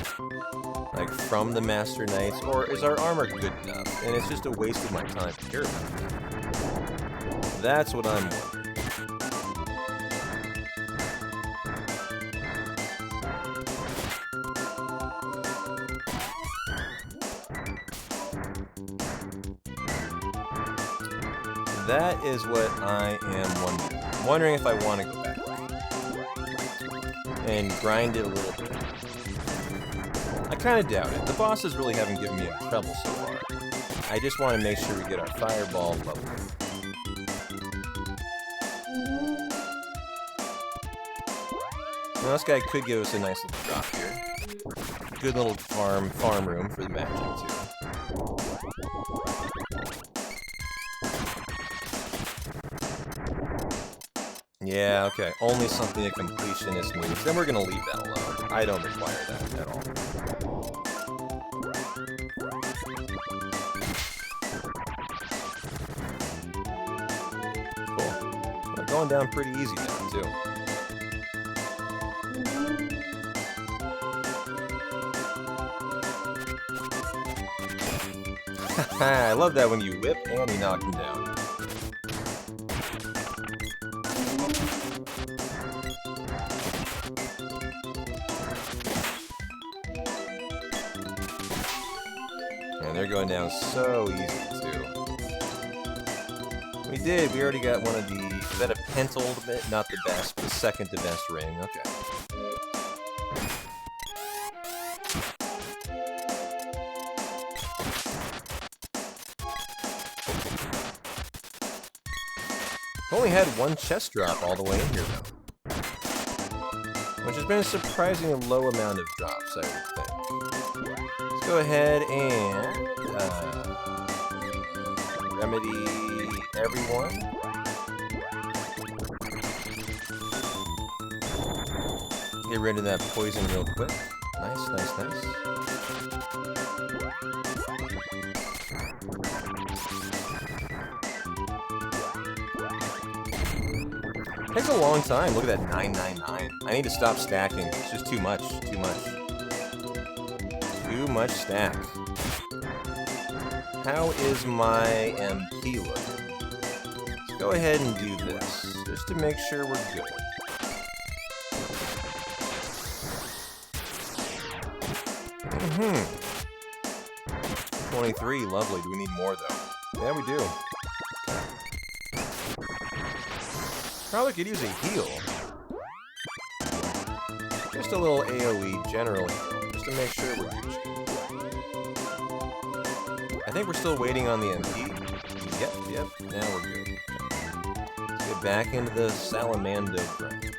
like from the Master Knights, or is our armor good enough? And it's just a waste of my time to care about that. That's what I'm wondering. That is what I am wondering. Wondering if I want to go back and grind it a little bit. I kind of doubt it. The bosses really haven't given me any trouble so far. I just want to make sure we get our fireball level. Well, this guy could give us a nice little drop here. Good little farm room for the magic too. Yeah, okay. Only something a completionist moves. Then we're gonna leave that alone. I don't require that at all. Cool. We're going down pretty easy now, too. I love that when you whip and you knock him down. They're going down so easy, too. We did. We already got one of the... Is that a pent ultimate? Not the best, but the second to best ring. Okay. Only had one chest drop all the way in here, though. Which has been a surprisingly low amount of drops, I would think. Let's go ahead and remedy everyone. Get rid of that poison real quick. Nice, nice, nice. Takes a long time. Look at that 999. I need to stop stacking. It's just too much. Too much. Too much stack. How is my MP looking? Let's go ahead and do this, just to make sure we're good. Mm-hmm. 23, lovely. Do we need more, though? Yeah, we do. Probably could use a heal. Just a little AoE, general heal, just to make sure we're Gucci. I think we're still waiting on the MP. Yep, now we're good. Let's get back into the Salamando grind.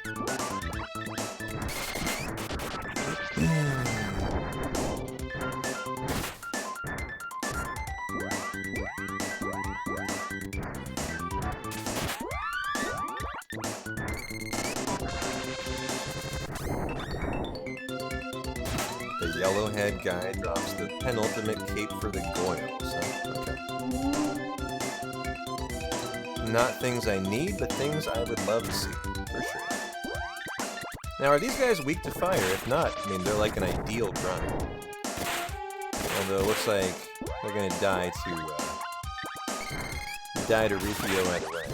Yellowhead guy drops the penultimate cape for the Goyles. Huh? Okay. Not things I need, but things I would love to see, for sure. Now, are these guys weak to fire? If not, I mean, they're like an ideal grind. Although it looks like they're gonna die to Rufio right away.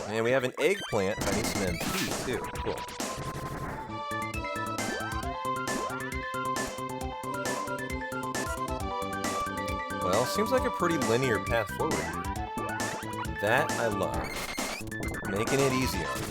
And we have an eggplant. I need some MP too. Cool. Well, seems like a pretty linear path forward here. That I love. Making it easy on me.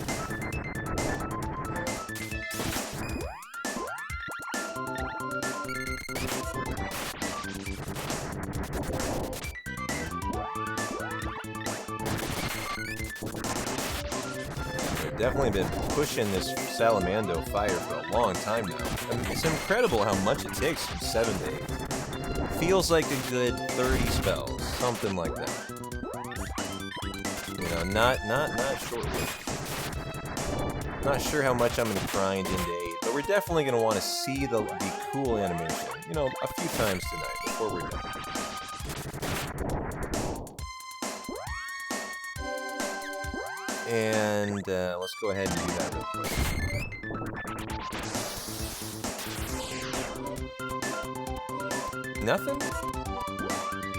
Definitely been pushing this Salamando fire for a long time now. I mean, it's incredible how much it takes from 7 to 8. Feels like a good 30 spells, something like that. You know, not short. Not sure how much I'm gonna grind into 8, but we're definitely gonna want to see the cool animation. You know, a few times tonight before we're done. And let's go ahead and do that real quick. Nothing?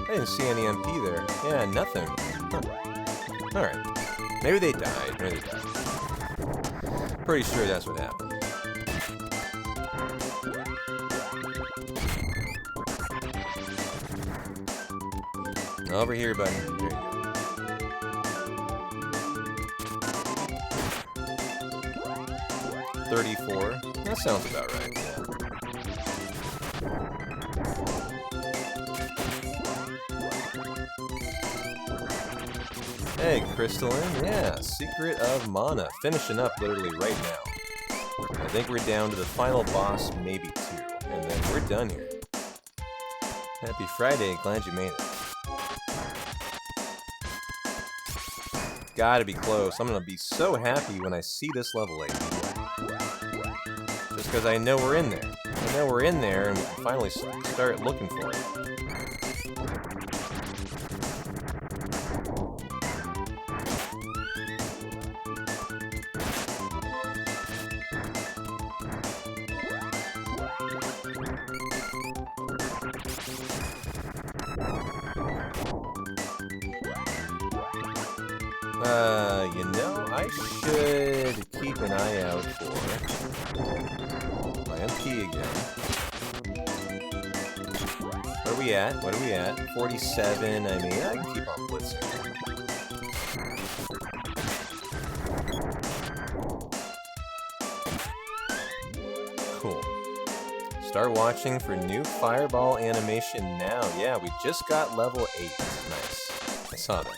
I didn't see any MP there. Yeah, nothing. Huh. Alright. Maybe they died. Pretty sure that's what happened. Over here, buddy. There you go. 34. That sounds about right, yeah. Hey, Crystalline. Yeah, Secret of Mana. Finishing up literally right now. I think we're down to the final boss, maybe 2. And then we're done here. Happy Friday. Glad you made it. Gotta be close. I'm gonna be so happy when I see this level 8. Just because I know we're in there. I know we're in there and we can finally start looking for it. You know, I should keep an eye out for my MP again. What are we at? 47, I mean, I can keep on blitzing. Cool. Start watching for new fireball animation now. Yeah, we just got level 8. Nice. I saw that.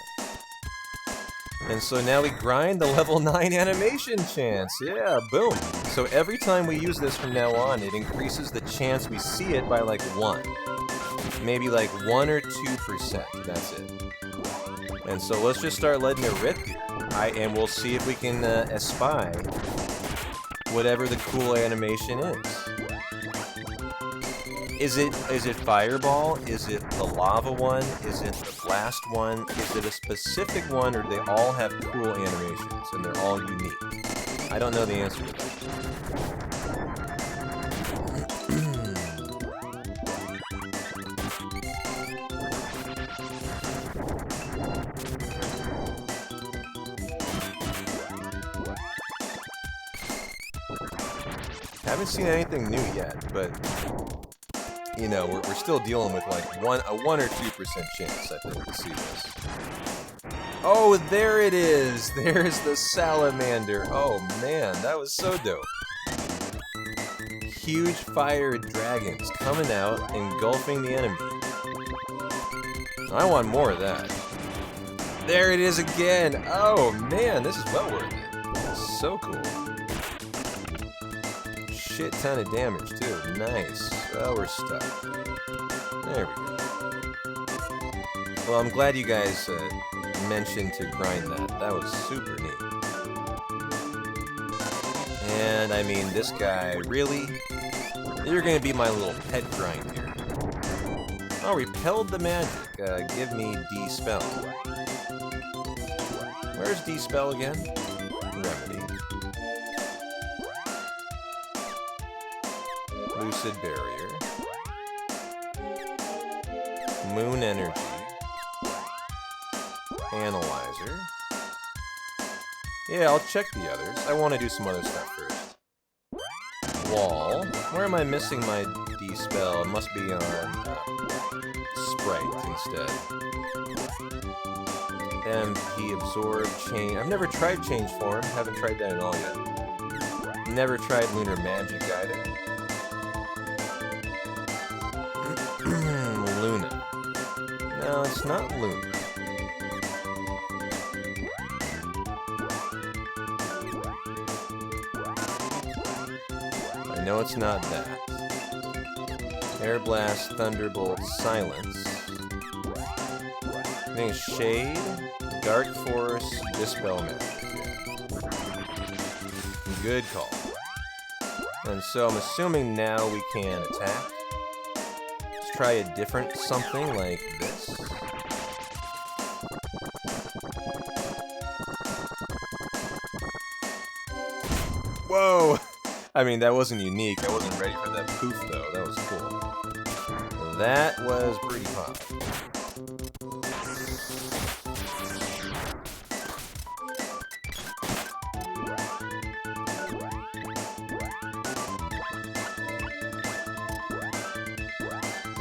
And so now we grind the level 9 animation chance. Yeah, boom. So every time we use this from now on, it increases the chance we see it by like 1. Maybe like 1 or 2%. That's it. And so let's just start letting it rip here. And we'll see if we can espy whatever the cool animation is. Is it fireball? Is it the lava one? Is it the blast one? Is it a specific one, or do they all have cool animations and they're all unique? I don't know the answer to that. Haven't seen anything new yet, but you know, we're still dealing with like a 1 or 2% chance, I think, to see this. Oh, there it is! There's the salamander. Oh man, that was so dope. Huge fire dragons coming out, engulfing the enemy. I want more of that. There it is again! Oh man, this is well worth it. So cool. Shit ton of damage too. Nice. Well, we're stuck. There we go. Well, I'm glad you guys mentioned to grind that. That was super neat. And I mean, this guy, really? You're gonna be my little pet grind here. Oh, repelled the magic. Give me D-Spell. Where's D-Spell again? Remedy. Lucid Barrier. Moon Energy. Analyzer. Yeah, I'll check the others. I want to do some other stuff first. Wall. Where am I missing my D-Spell? It must be on Sprite instead. MP Absorb, Change. I've never tried Change Form. Haven't tried that at all yet. Never tried Lunar Magic either. Luna. No, it's not Luna. I know it's not that. Air Blast, Thunderbolt, Silence. I think it's Shade, Dark Force, Dispel Magic. Good call. And so I'm assuming now we can attack. Let's try a different something like this. Whoa! I mean, that wasn't unique. I wasn't ready for that poof, though. That was cool. That was pretty fun.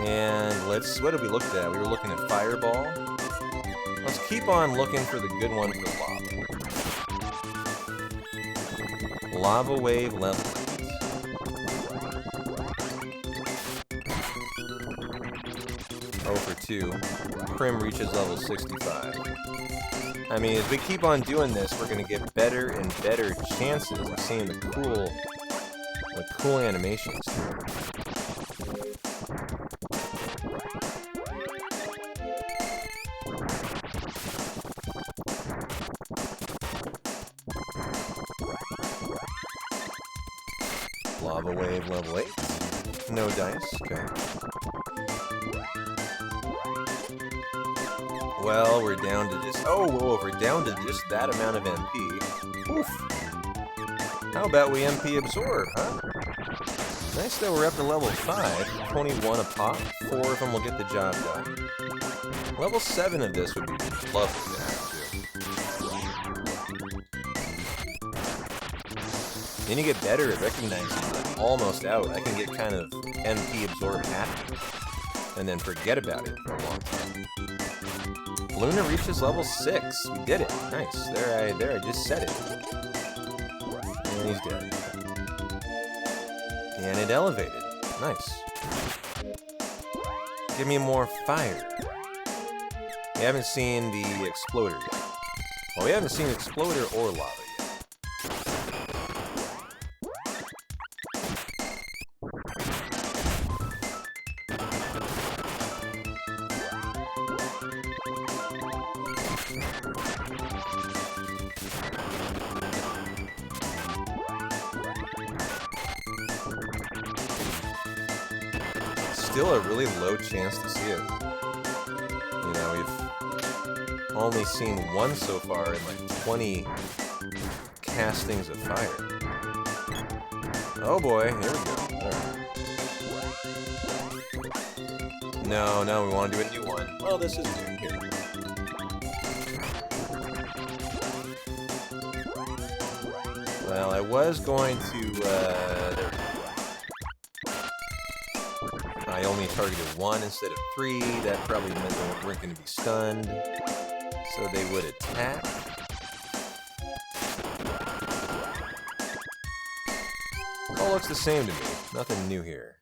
And let's... What did we look at? We were looking at Fireball. Let's keep on looking for the good one for Lava. Lava Wave level. 0 for 2. Prim reaches level 65. I mean, as we keep on doing this, we're going to get better and better chances of seeing the cool animations here. Lava Wave level 8. No dice. Okay. Well, we're down to just... Oh, whoa, we're down to just that amount of MP. Oof. How about we MP Absorb, huh? Nice that we're up to level 5. 21 a pop. 4 of them will get the job done. Level 7 of this would be lovely to have, too. Then you get better at recognizing that I'm almost out. I can get kind of MP Absorb happy. And then forget about it for a long time. Luna reaches level 6. We did it. Nice. There I just said it. And he's dead. And it elevated. Nice. Give me more fire. We haven't seen the Exploder yet. Well, we haven't seen Exploder or Lava yet. Still a really low chance to see it. You know, we've only seen one so far in like 20 castings of fire. Oh boy, here we go. Alright. No, we want to do a new one. Well, this is new. Here. Well, I was going to, there we go. I only targeted 1 instead of 3. That probably meant they weren't going to be stunned. So they would attack. All looks the same to me. Nothing new here.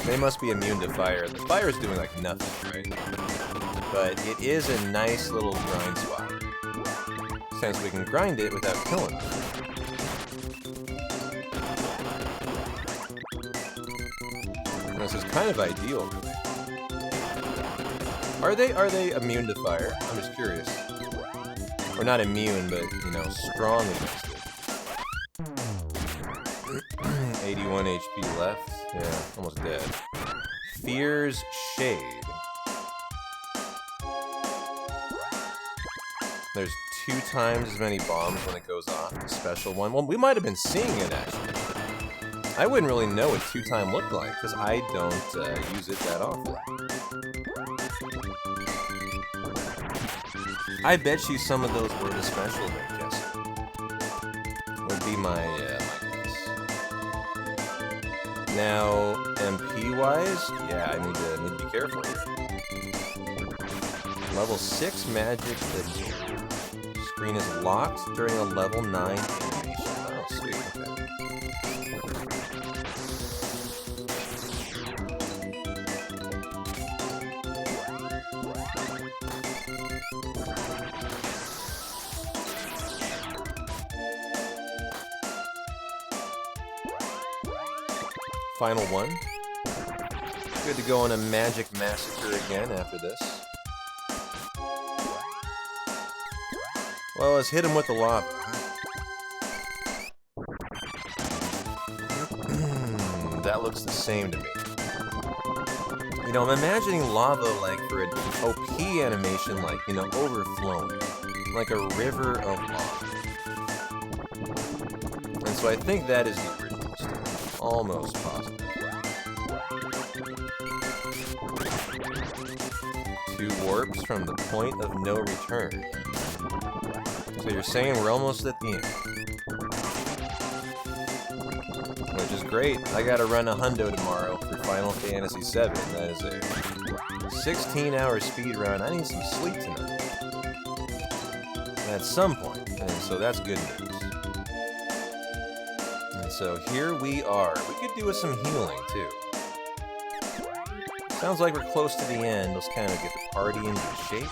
They must be immune to fire. The fire's doing like nothing, right? But it is a nice little grind spot. Since we can grind it without killing it. And this is kind of ideal, really. Are they immune to fire? I'm just curious. Or not immune, but, you know, strong against it. 81 HP left. Yeah, almost dead. Fear's Shade. There's 2 times as many bombs when it goes off. The special one. Well, we might have been seeing it, actually. I wouldn't really know what 2-time looked like, because I don't use it that often. I bet you some of those were the special, I guess. Would be my guess. Now, MP-wise, yeah, I need to be careful here. Level 6 magic, the screen is locked during a level 9 animation. Oh, sweet, okay. Final one. Good to go on a magic massacre again after this. Well, let's hit him with the lava. That looks the same to me. You know, I'm imagining lava like for an OP animation, like, you know, overflowing. Like a river of lava. And so I think that is the original story. Almost possible. 2 warps from the point of no return. So you're saying we're almost at the end. Which is great. I gotta run a hundo tomorrow for Final Fantasy VII. That is a 16-hour speed run. I need some sleep tonight. At some point. And so that's good news. And so here we are. We could do with some healing, too. Sounds like we're close to the end. Let's kind of get the party into shape.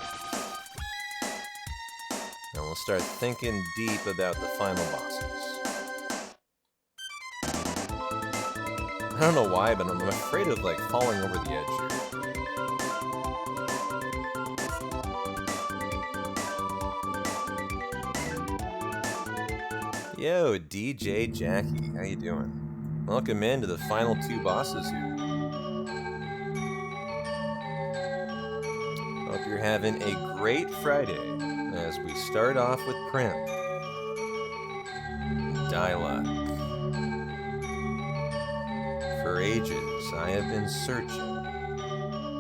And we'll start thinking deep about the final bosses. I don't know why, but I'm afraid of, like, falling over the edge here. Yo, DJ Jackie, how you doing? Welcome in to the final 2 bosses here. Hope you're having a great Friday as we start off with Prim. Dialogue. For ages, I have been searching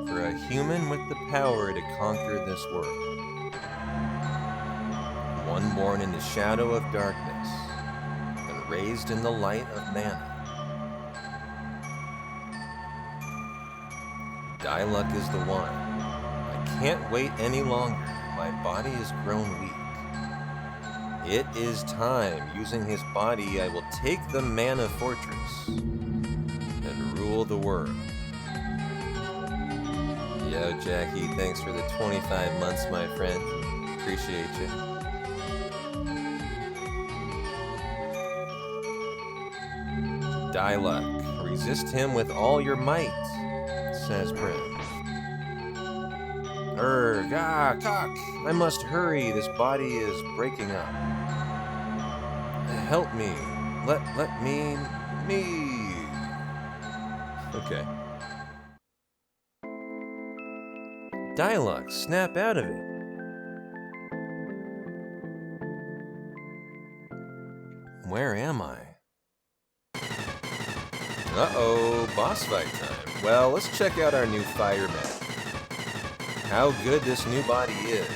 for a human with the power to conquer this world. One born in the shadow of darkness and raised in the light of mana. Diluc is the one. I can't wait any longer. My body has grown weak. It is time. Using his body, I will take the Mana Fortress and rule the world. Yo, Jackie, thanks for the 25 months, my friend. Appreciate you. Diluc, resist him with all your might, says Prim. Cock! I must hurry. This body is breaking up. Help me. Let me. Okay. Diluc, snap out of it. Where am I? Uh-oh, boss fight time. Well, let's check out our new fire map. How good this new body is.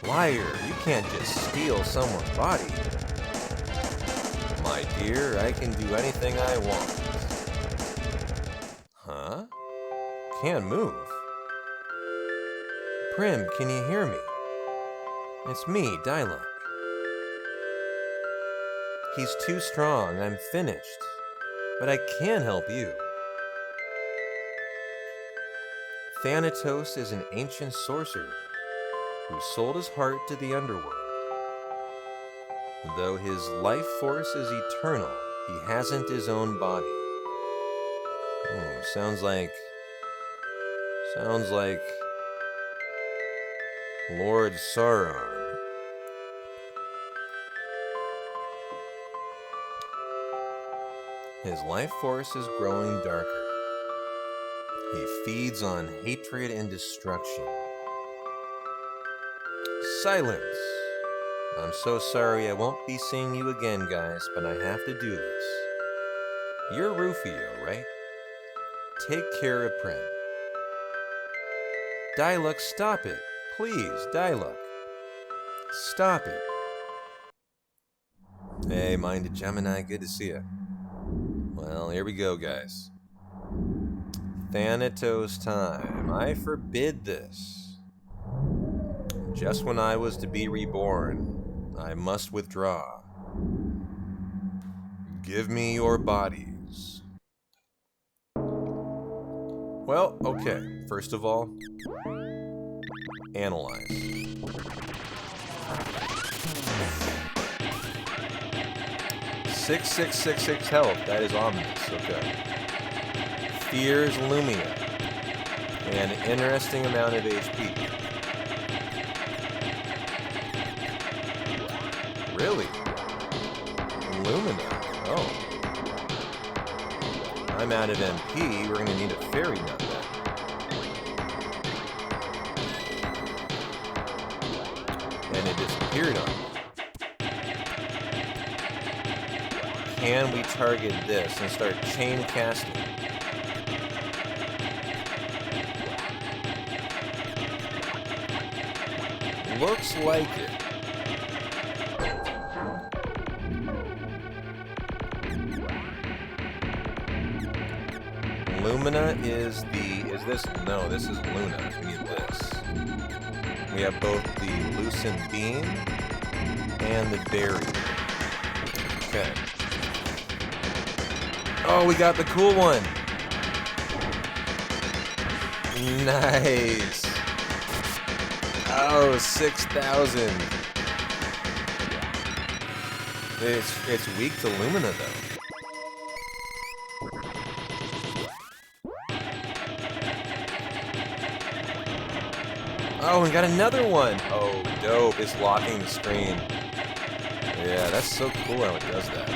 Liar, you can't just steal someone's body. My dear, I can do anything I want. Huh? Can't move. Prim, can you hear me? It's me, Diluc. He's too strong, I'm finished. But I can help you. Thanatos is an ancient sorcerer who sold his heart to the underworld. Though his life force is eternal, he hasn't his own body. Oh, sounds like Lord Sauron. His life force is growing darker. He feeds on hatred and destruction. Silence! I'm so sorry I won't be seeing you again, guys, but I have to do this. You're Rufio, right? Take care of Prim. Diluc, stop it. Please, Diluc. Stop it. Hey, Minded Gemini, good to see you. Well, here we go, guys. Thanatos time. I forbid this. Just when I was to be reborn, I must withdraw. Give me your bodies. Well, okay. First of all, analyze. $6,666 health. That is ominous. Okay. Fears Lumia. An interesting amount of HP. Really? Lumina. Oh. I'm out of MP. We're going to need a fairy nut then. And it disappeared on me. Can we target this and start chain casting? Looks like it. Lumina is this? No, this is Luna. We need this. We have both the Lucent Beam and the Barrier. Okay. Oh, we got the cool one. Nice. Oh, 6,000. It's weak to Lumina though. Oh, we got another one. Oh, dope. It's locking the screen. Yeah, that's so cool how it does that.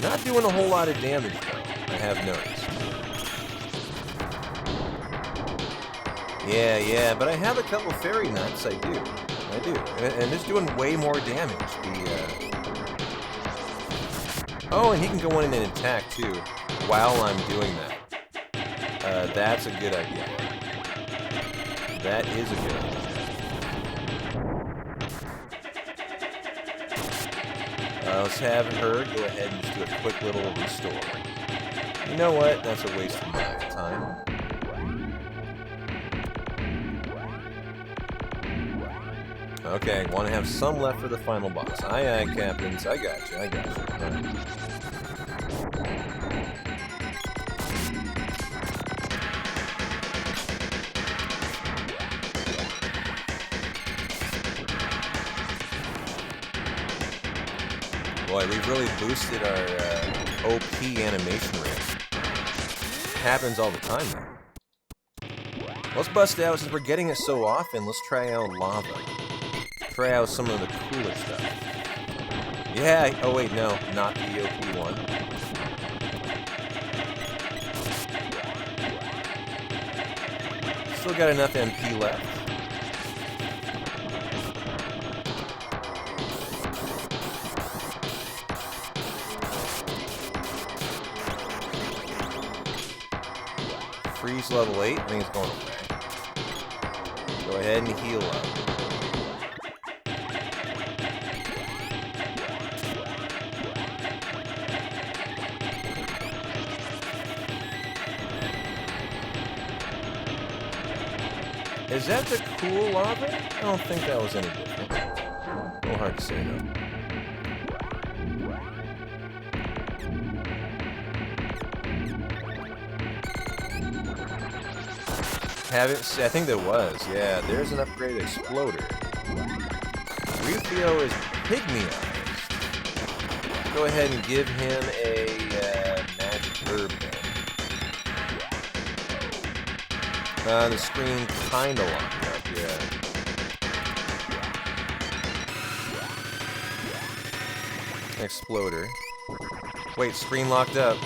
Not doing a whole lot of damage, though, I have noticed. Yeah, but I have a couple fairy nuts, I do. And it's doing way more damage. Oh, and he can go in and attack, too, while I'm doing that. That's a good idea. That is a good idea. Let's have her go ahead and just do a quick little restore. You know what? That's a waste of my time. Okay, want to have some left for the final boss. Aye, Captains. I got you. All right. Boy, we've really boosted our OP animation rate. Happens all the time now. Let's bust out, since we're getting it so often, let's try out lava. Try out some of the cooler stuff. Yeah, oh wait, no, not the OP one. Still got enough MP left. Freeze level 8, I think it's going away. Go ahead and heal up. Is that the cool lava? I don't think that was any different. A little hard to say though. I think there was. Yeah, there's an upgraded exploder. Rufio is pygmy-ized. go ahead and give him a magic herb then. The screen kinda locked up, yeah. Exploder. Wait, screen locked up.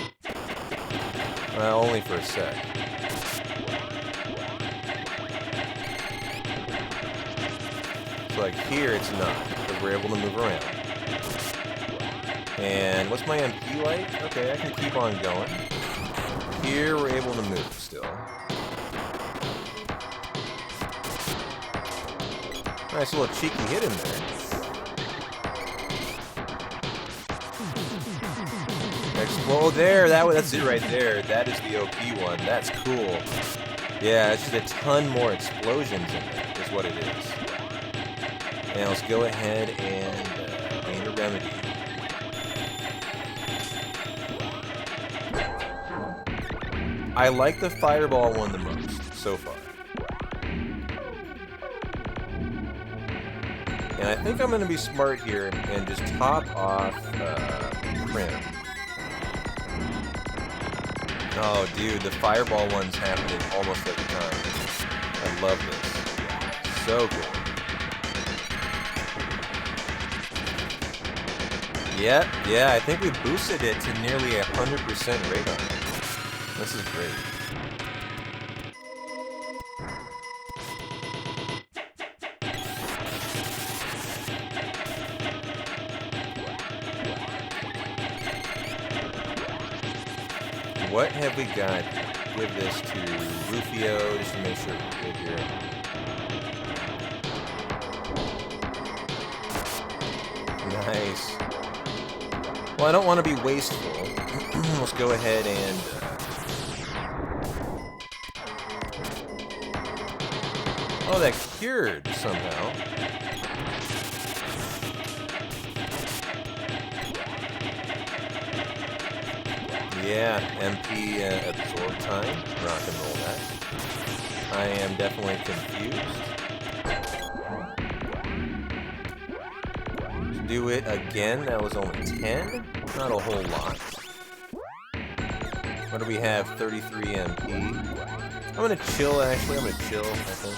Well, only for a sec. So like here it's not, because we're able to move around. And what's my MP like? Okay, I can keep on going. Here we're able to move still. Nice little cheeky hit in there. Explode there. That's it right there. That is the OP one. That's cool. Yeah, it's just a ton more explosions in there, is what it is. And let's go ahead and gain a remedy. I like the fireball one the most so far. And I think I'm going to be smart here and just top off Prim. Oh, dude, the fireball one's happening almost every time. I love this. So good. Yep, yeah, I think we boosted it to nearly 100% radar. This is great. What have we got? Give this to Rufio, just to make sure we're good here. Nice. Well, I don't want to be wasteful. Let's go ahead and... Oh, that cured somehow. Yeah, MP absorb time. Rock and roll that. I am definitely confused. Do it again. That was only 10. Not a whole lot. What do we have? 33 MP. I'm gonna chill, actually. I'm gonna chill, I think.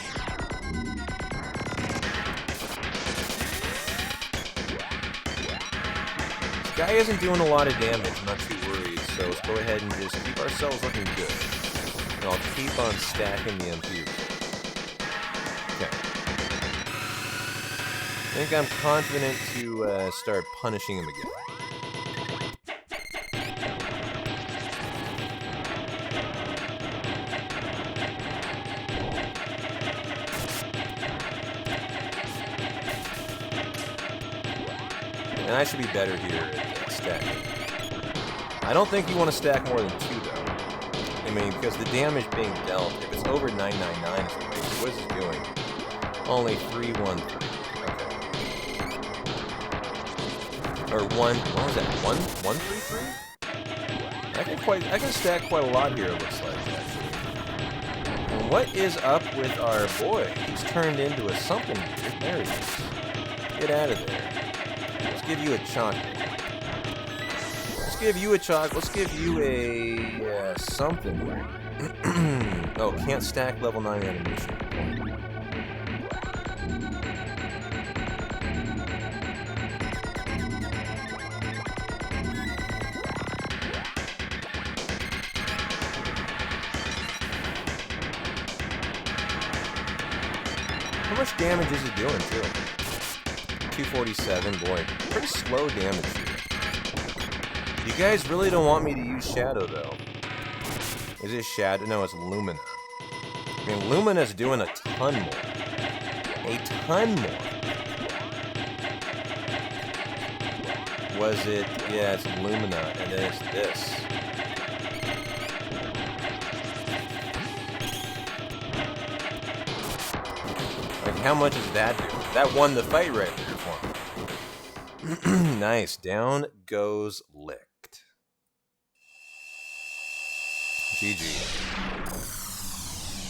This guy isn't doing a lot of damage. I'm not too worried. So let's go ahead and just keep ourselves looking good. And I'll keep on stacking the MP. Okay. I think I'm confident to start punishing him again. And I should be better here at stacking. I don't think you want to stack more than 2, though. I mean, because the damage being dealt, if it's over 999 is the base, what is it doing? Only 313. Okay. Or 1, what was that? 133? I can stack quite a lot here, it looks like, actually. And what is up with our boy? He's turned into a something weird. There he is. Get out of there. Let's give you a chocolate. Let's give you a chocolate. Let's give you a something. Oh, can't stack level 9 animation. How much damage is it doing, too? 247, boy. Pretty slow damage here. You guys really don't want me to use Shadow, though. Is it Shadow? No, it's Lumina. I mean, Lumina's doing a ton more. A ton more. Was it? Yeah, it's Lumina, and then it's this. Like, how much is that do? That won the fight right there for me. Nice. Down goes Licked. GG.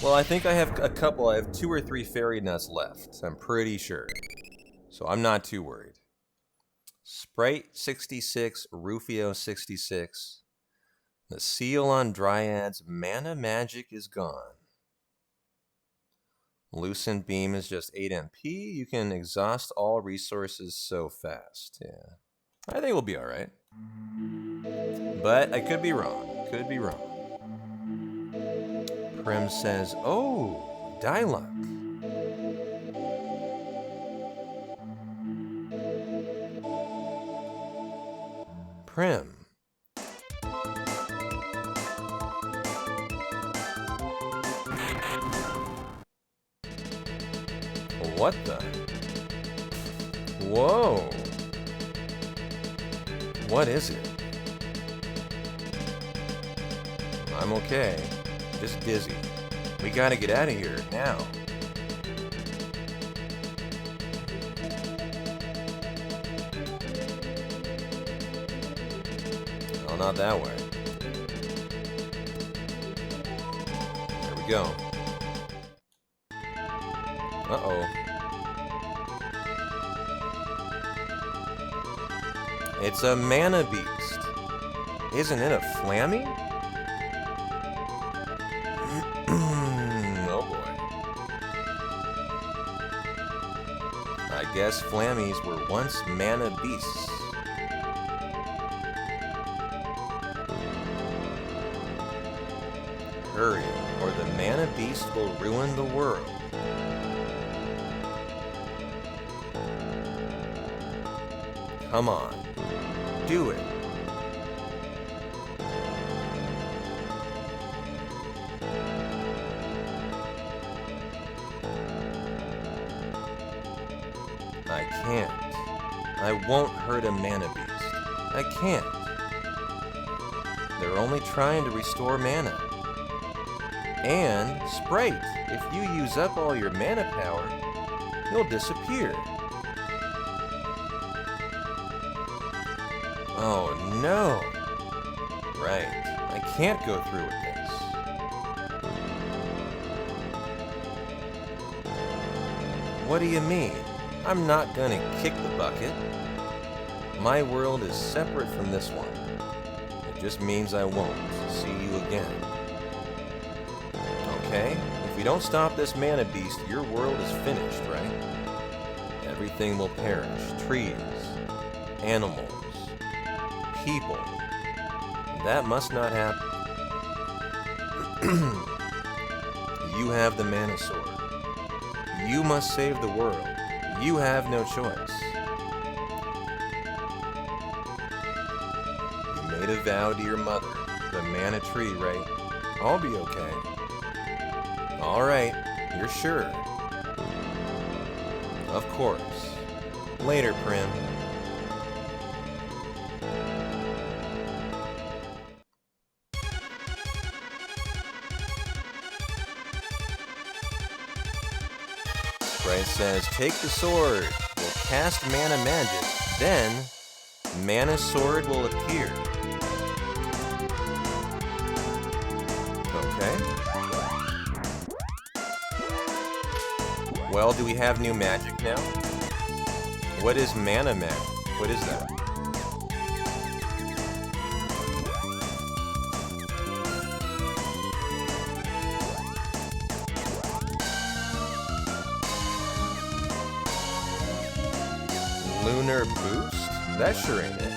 Well, I think I have a couple. I have 2 or 3 fairy nuts left. I'm pretty sure. So I'm not too worried. Sprite 66, Rufio 66. The seal on Dryad's mana magic is gone. Lucent Beam is just 8 MP. You can exhaust all resources so fast. Yeah. I think we'll be alright. But I could be wrong. Could be wrong. Prim says, oh, Dialogue. Prim. What the? Whoa. What is it? I'm okay. Just dizzy. We gotta get out of here now. Oh, not that way. There we go. Uh-oh. It's a mana beast. Isn't it a Flammy? Oh boy. I guess Flammies were once mana beasts. Hurry, or the mana beast will ruin the world. Come on, do it. I can't. I won't hurt a mana beast. I can't. They're only trying to restore mana. And, Sprite, if you use up all your mana power, you'll disappear. Oh no! Right, I can't go through with this. What do you mean? I'm not gonna kick the bucket. My world is separate from this one. It just means I won't see you again. Okay? If we don't stop this mana beast, your world is finished, right? Everything will perish. Trees, animals, people. That must not happen. You have the mana sword. You must save the world. You have no choice. You made a vow to your mother, the mana tree, right? I'll be okay. Alright, you're sure. Of course. Later, Prim. Sprite says, take the sword. We'll cast mana magic. Then, mana sword will appear. Okay. Well, do we have new magic now? What is mana magic? What is that? Lunar boost? That sure ain't it.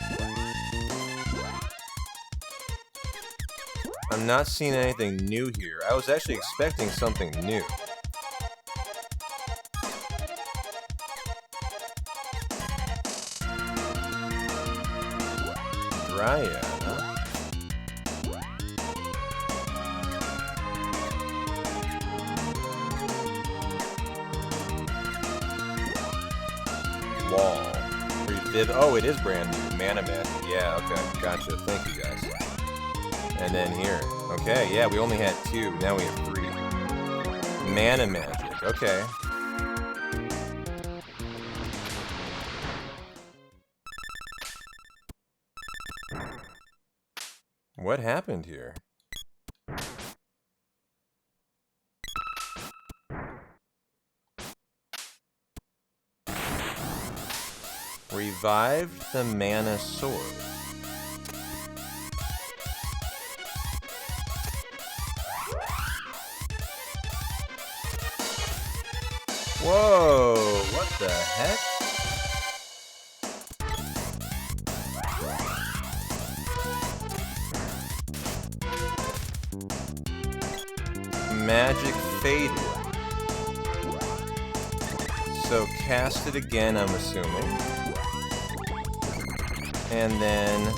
I'm not seeing anything new here. I was actually expecting something new. Dryad, huh? Wall. Oh, it is brand new. Mana magic. Yeah, okay. Gotcha. Thank you, guys. And then here. Okay, yeah, we only had 2. Now we have 3. Mana magic. Okay. What happened here? Revived the mana sword. Whoa, what the heck? Magic faded. So cast it again, I'm assuming. And then...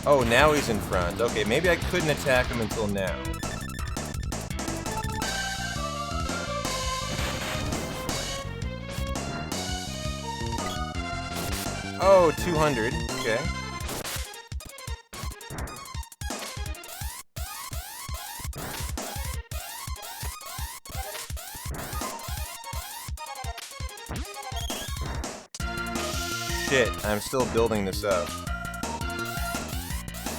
Oh, now he's in front. Okay, maybe I couldn't attack him until now. Oh, 200. Okay. Shit, I'm still building this up.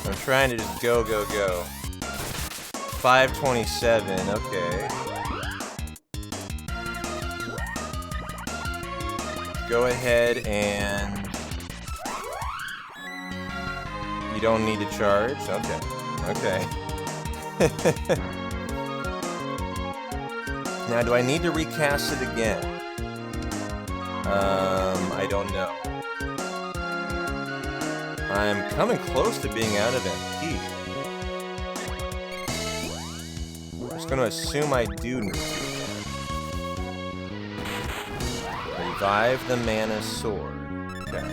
I'm trying to just go, go, go. 527, okay. Go ahead and... You don't need to charge? Okay. Okay. Now, do I need to recast it again? I don't know. I'm coming close to being out of MP. I'm just going to assume I do need to. Revive the mana sword. Okay.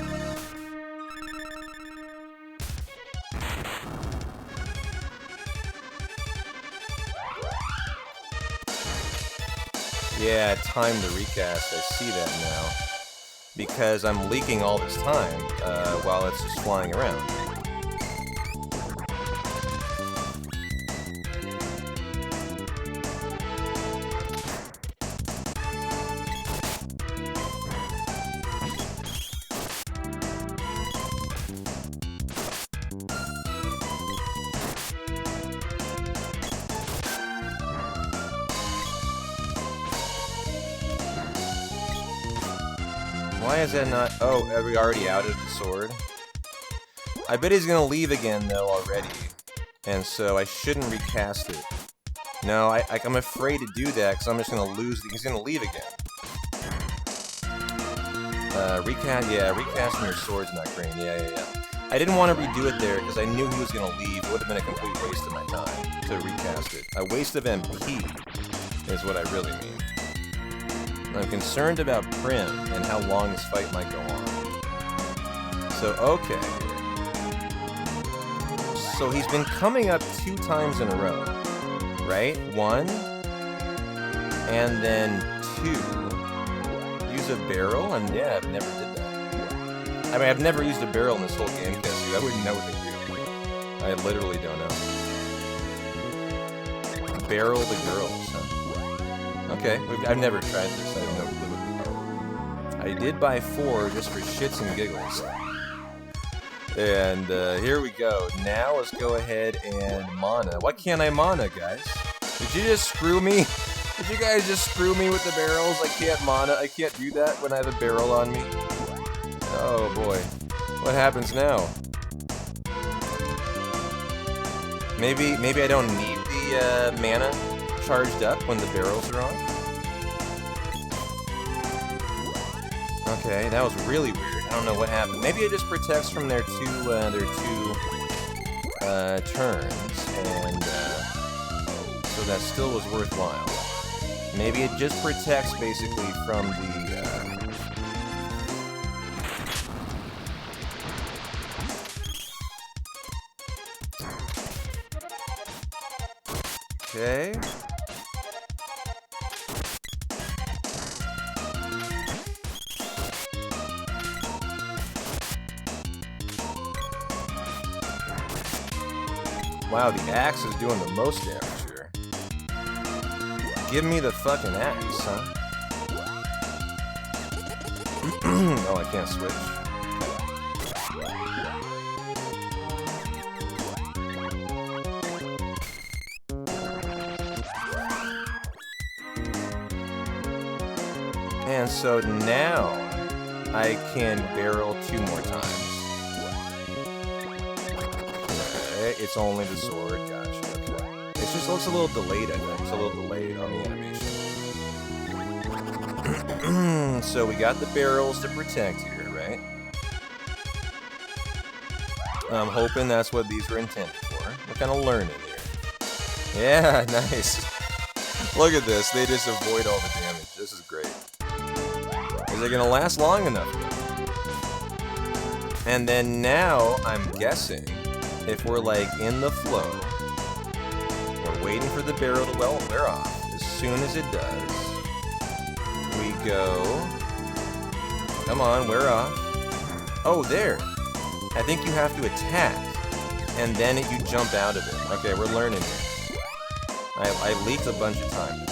Yeah, time to recast. I see that now. Because I'm leaking all this time while it's just flying around. Why is that not... Oh, are we already out of the sword? I bet he's gonna leave again, though, already. And so I shouldn't recast it. No, I'm afraid to do that, because I'm just gonna lose... He's gonna leave again. Recasting your sword's not great. Yeah. I didn't want to redo it there, because I knew he was gonna leave. It would have been a complete waste of my time to recast it. A waste of MP is what I really mean. I'm concerned about Prim and how long this fight might go on. So, okay. So he's been coming up 2 times in a row, right? 1, and then 2. Use a barrel? Yeah, I've never did that. I mean, I've never used a barrel in this whole game, Cassie. I wouldn't know what they do. I literally don't know. Barrel the girls, huh? Okay, I've never tried this. I have no clue. I did buy 4 just for shits and giggles. And here we go. Now let's go ahead and mana. Why can't I mana, guys? Did you just screw me? Did you guys just screw me with the barrels? I can't mana. I can't do that when I have a barrel on me. Oh boy. What happens now? Maybe I don't need the mana charged up when the barrels are on? Okay, that was really weird. I don't know what happened. Maybe it just protects from their two turns, and so that still was worthwhile. Maybe it just protects basically from the Okay. Wow, the axe is doing the most damage here. Give me the fucking axe, huh? Oh, I can't switch. And so now, I can barrel 2 more times. Okay, it's only the sword. Gotcha. Okay. It just looks a little delayed, I think. It's a little delayed on the animation. So we got the barrels to protect here, right? I'm hoping that's what these were intended for. We're kind of learning here. Yeah, nice. Look at this. They just avoid all the damage. This is great. Is it going to last long enough? And then now, I'm guessing, if we're like in the flow, we're waiting for the barrel to wear off. As soon as it does, we go. Come on, wear off. Oh, there. I think you have to attack, and then you jump out of it. Okay, we're learning here. I leaked a bunch of times.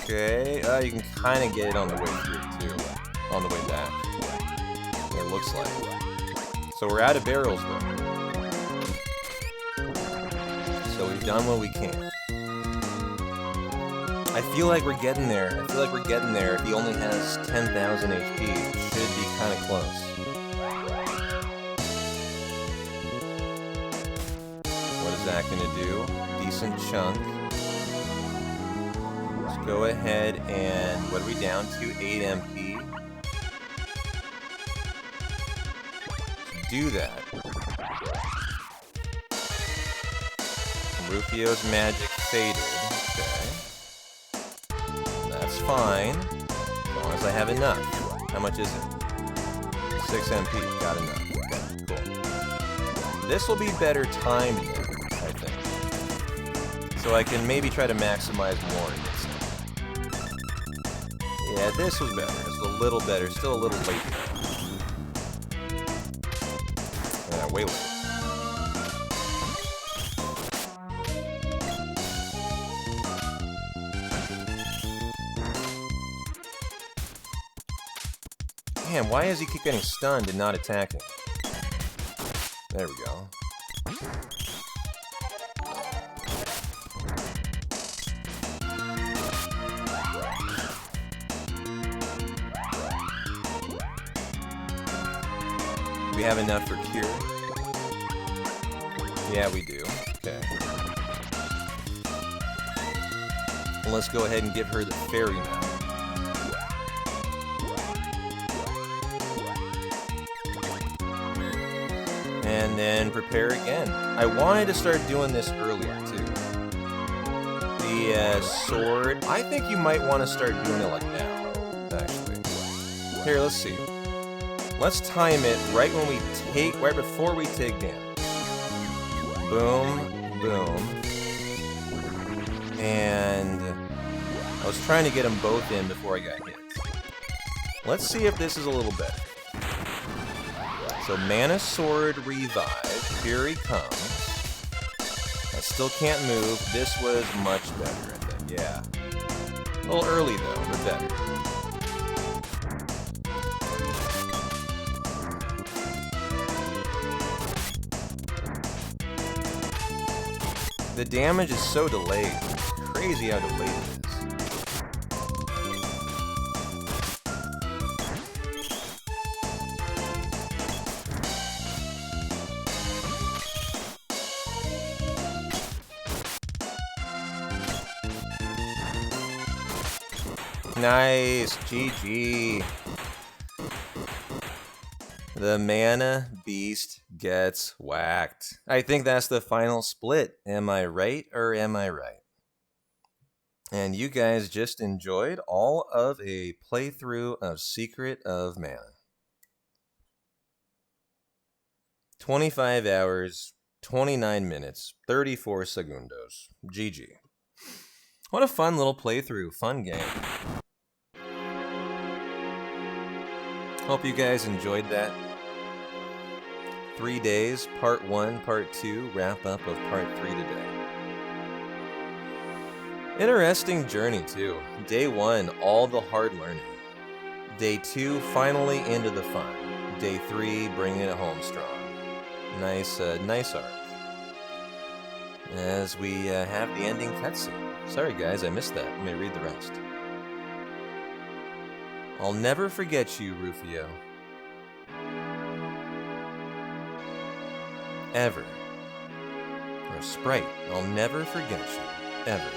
Okay, you can kind of get it on the way through, too. On the way back. It looks like. So we're out of barrels, though. So we've done what we can. I feel like we're getting there. I feel like we're getting there. If he only has 10,000 HP, it should be kind of close. What is that going to do? Decent chunk. Go ahead and, what are we down to? 8 MP. Do that. Rufio's magic faded. Okay. That's fine. As long as I have enough. How much is it? 6 MP. Got enough. Okay, cool. This will be better timed now, I think. So I can maybe try to maximize more. Yeah, this was better. It's a little better. Still a little late. Yeah, way late. Damn, why does he keep getting stunned and not attacking? There we go. We have enough for cure? Yeah, we do. Okay. Well, let's go ahead and give her the fairy now. And then prepare again. I wanted to start doing this earlier, too. The sword. I think you might want to start doing it like now, actually. Here, let's see. Let's time it right when we take, right before we take damage. Boom, boom. And I was trying to get them both in before I got hit. Let's see if this is a little better. So Mana Sword Revive. Here he comes. I still can't move. This was much better, I think. Yeah. A little early though, but better. The damage is so delayed. It's crazy how delayed it is. Nice, GG. The Mana Beast gets whacked. I think that's the final split. Am I right or am I right? And you guys just enjoyed all of a playthrough of Secret of Mana. 25 hours, 29 minutes, 34 segundos. GG. What a fun little playthrough. Fun game. Hope you guys enjoyed that. 3 days, part 1, part 2, wrap up of part 3 today. Interesting journey too. Day 1, all the hard learning. Day 2, finally into the fun. Day 3, bringing it home strong. Nice arc. As we have the ending cutscene. Sorry guys, I missed that. Let me read the rest. I'll never forget you, Rufio. Ever. Or Sprite, I'll never forget you. Ever.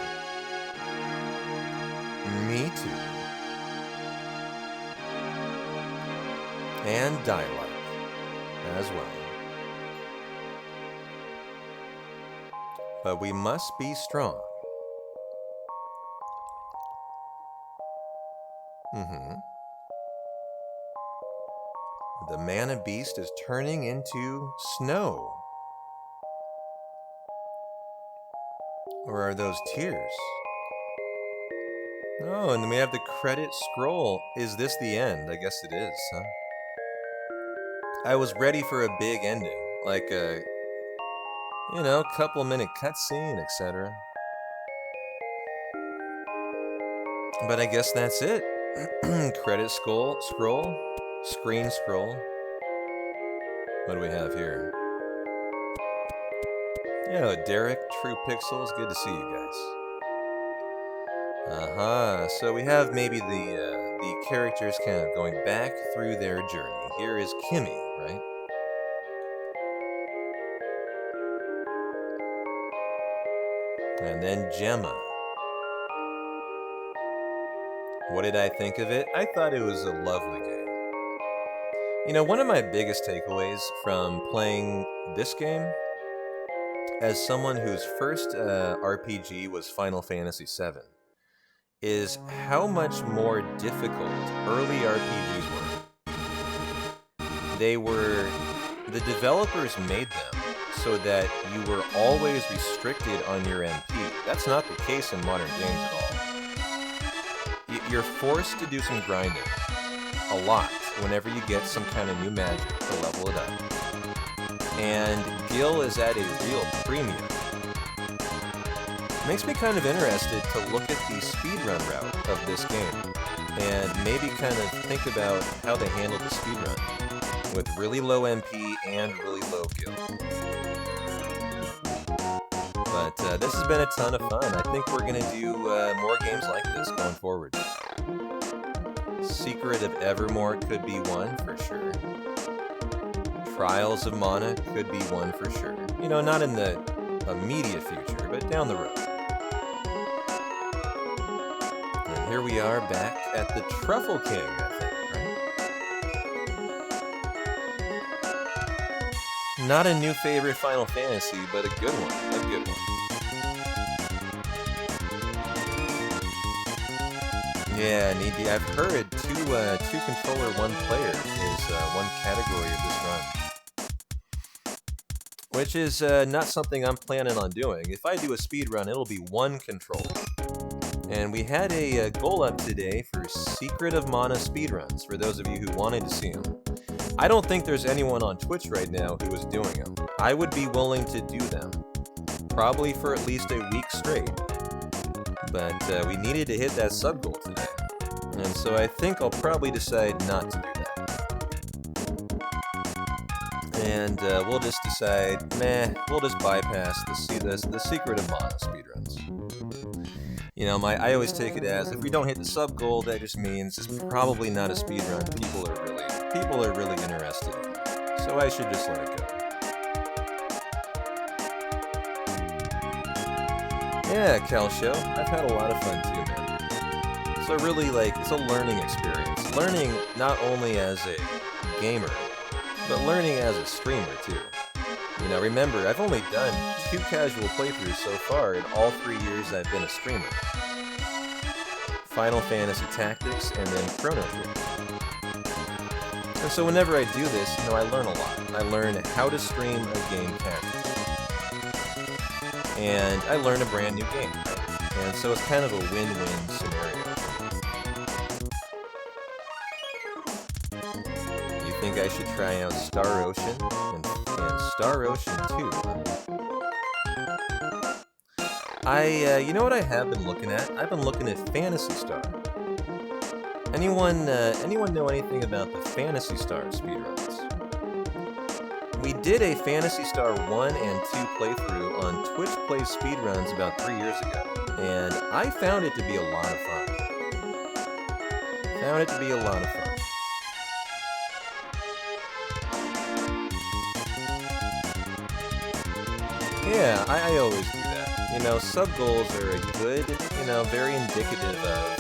Me too. And dialogue as well. But we must be strong. The mana beast is turning into snow. Or are those tears? Oh, and then we have the credit scroll. Is this the end? I guess it is, huh? I was ready for a big ending, like a, couple-minute cutscene, etc. But I guess that's it. Credit scroll, screen scroll. What do we have here? Yeah, Derek, True Pixels, good to see you guys. So we have maybe the characters kind of going back through their journey. Here is Kimmy, right? And then Gemma. What did I think of it? I thought it was a lovely game. One of my biggest takeaways from playing this game, as someone whose first RPG was Final Fantasy VII, is how much more difficult early RPGs were. The developers made them so that you were always restricted on your MP. That's not the case in modern games at all. You're forced to do some grinding, a lot, whenever you get some kind of new magic to level it up. And Gil is at a real premium. Makes me kind of interested to look at the speedrun route of this game, and maybe kind of think about how they handled the speedrun, with really low MP and really low Gil. But this has been a ton of fun. I think we're going to do more games like this going forward. Secret of Evermore could be one, for sure. Trials of Mana could be one, for sure. Not in the immediate future, but down the road. And here we are back at the Truffle King, I think, right? Not a new favorite Final Fantasy, but a good one. A good one. Yeah, I've heard two controller, one player is one category of this run. Which is not something I'm planning on doing. If I do a speed run, it'll be one controller. And we had a goal up today for Secret of Mana speedruns, for those of you who wanted to see them. I don't think there's anyone on Twitch right now who is doing them. I would be willing to do them, probably for at least a week straight. But we needed to hit that sub goal today. And so I think I'll probably decide not to do that. And we'll just decide, we'll just bypass the Secret of Mana speedruns. I always take it as, if we don't hit the sub goal, that just means it's probably not a speedrun people are really interested in. So I should just let it go. Yeah, Cal Show. I've had a lot of fun too, man. So really, it's a learning experience. Learning not only as a gamer, but learning as a streamer too. Remember, I've only done 2 casual playthroughs so far in all 3 years I've been a streamer. Final Fantasy Tactics and then Chrono Trigger. And so whenever I do this, I learn a lot. I learn how to stream a game casually. And I learn a brand new game. And so it's kind of a win-win scenario. think I should try out Star Ocean and Star Ocean 2. You know what I have been looking at? I've been looking at Phantasy Star. Anyone know anything about the Phantasy Star speedruns? We did a Phantasy Star 1 and 2 playthrough on Twitch Plays Speedruns about 3 years ago, and I found it to be a lot of fun. Yeah, I always do that. You know, sub-goals are a good, very indicative of,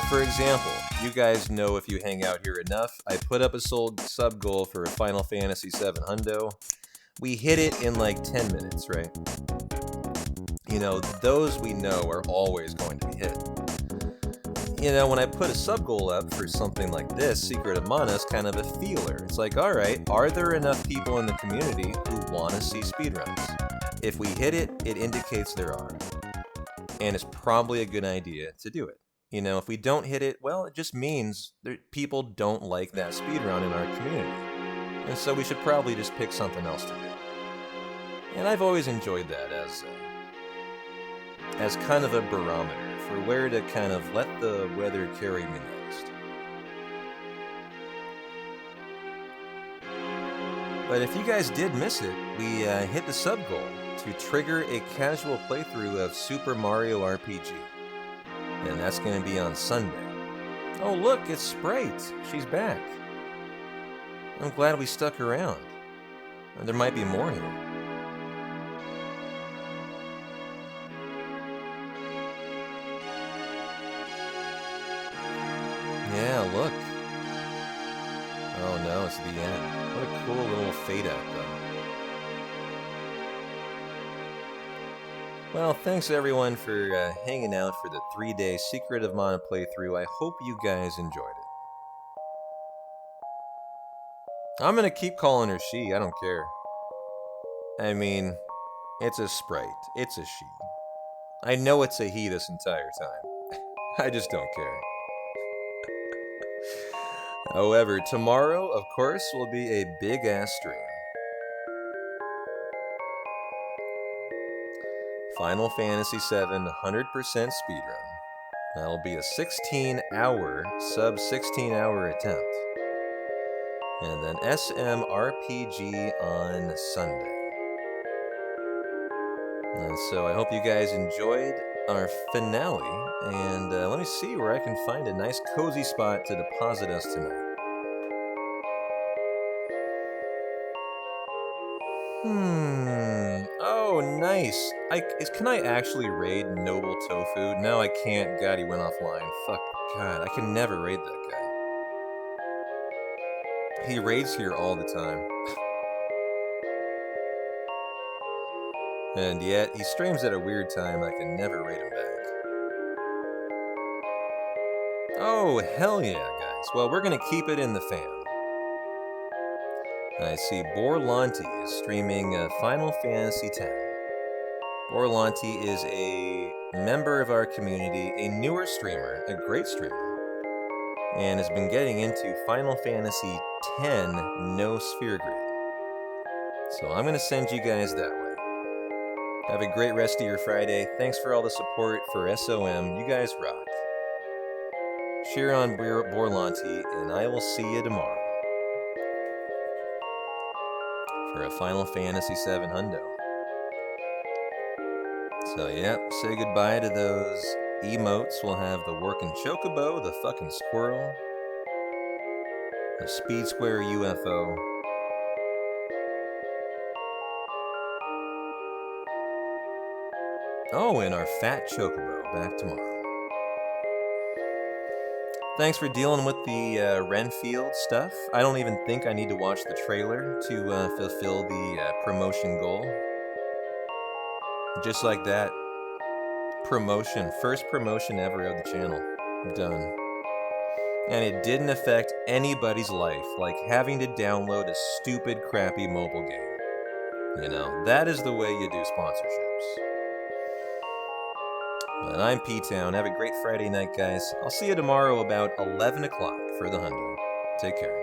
for example, you guys know if you hang out here enough, I put up a sub-goal for a Final Fantasy VII Hundo. We hit it in like 10 minutes, right? Those we know are always going to be hit. When I put a sub-goal up for something like this, Secret of Mana is kind of a feeler. It's like, alright, are there enough people in the community who want to see speedruns? If we hit it, it indicates there are. And it's probably a good idea to do it. If we don't hit it, well, it just means that people don't like that speedrun in our community. And so we should probably just pick something else to do. And I've always enjoyed that as kind of a barometer for where to kind of let the weather carry me next. But if you guys did miss it, we hit the sub goal to trigger a casual playthrough of Super Mario RPG. And that's going to be on Sunday. Oh look, it's Sprite. She's back. I'm glad we stuck around. There might be more here. Yeah, look. Oh no, it's the end. What a cool little fade out, though. Well, thanks everyone for hanging out for the 3-day Secret of Mana playthrough. I hope you guys enjoyed it. I'm gonna keep calling her she, I don't care. I mean, it's a sprite. It's a she. I know it's a he this entire time. I just don't care. However, tomorrow, of course, will be a big-ass stream. Final Fantasy VII 100% speedrun. That'll be a 16-hour, sub-16-hour attempt. And then SMRPG on Sunday. And so I hope you guys enjoyed our finale. And let me see where I can find a nice cozy spot to deposit us tonight. Oh, nice. Can I actually raid Noble Tofu? No, I can't. God, he went offline. Fuck. God, I can never raid that guy. He raids here all the time. And yet, he streams at a weird time. I can never raid him back. Oh, hell yeah, guys. Well, we're gonna keep it in the fam. I see Borlanti is streaming Final Fantasy X. Borlanti is a member of our community, a newer streamer, a great streamer, and has been getting into Final Fantasy X No Sphere Grid. So I'm going to send you guys that way. Have a great rest of your Friday. Thanks for all the support for SOM. You guys rock. Cheer on Borlanti, and I will see you tomorrow for a Final Fantasy VII Hundo. So, yep, say goodbye to those emotes. We'll have the working chocobo, the fucking squirrel, the speed square UFO. Oh, and our fat chocobo back tomorrow. Thanks for dealing with the Renfield stuff. I don't even think I need to watch the trailer to fulfill the promotion goal. Just like that. Promotion. First promotion ever of the channel. Done. And it didn't affect anybody's life, like having to download a stupid, crappy mobile game. That is the way you do sponsorships. But I'm P-Town. Have a great Friday night, guys. I'll see you tomorrow about 11 o'clock for the Hundo. Take care.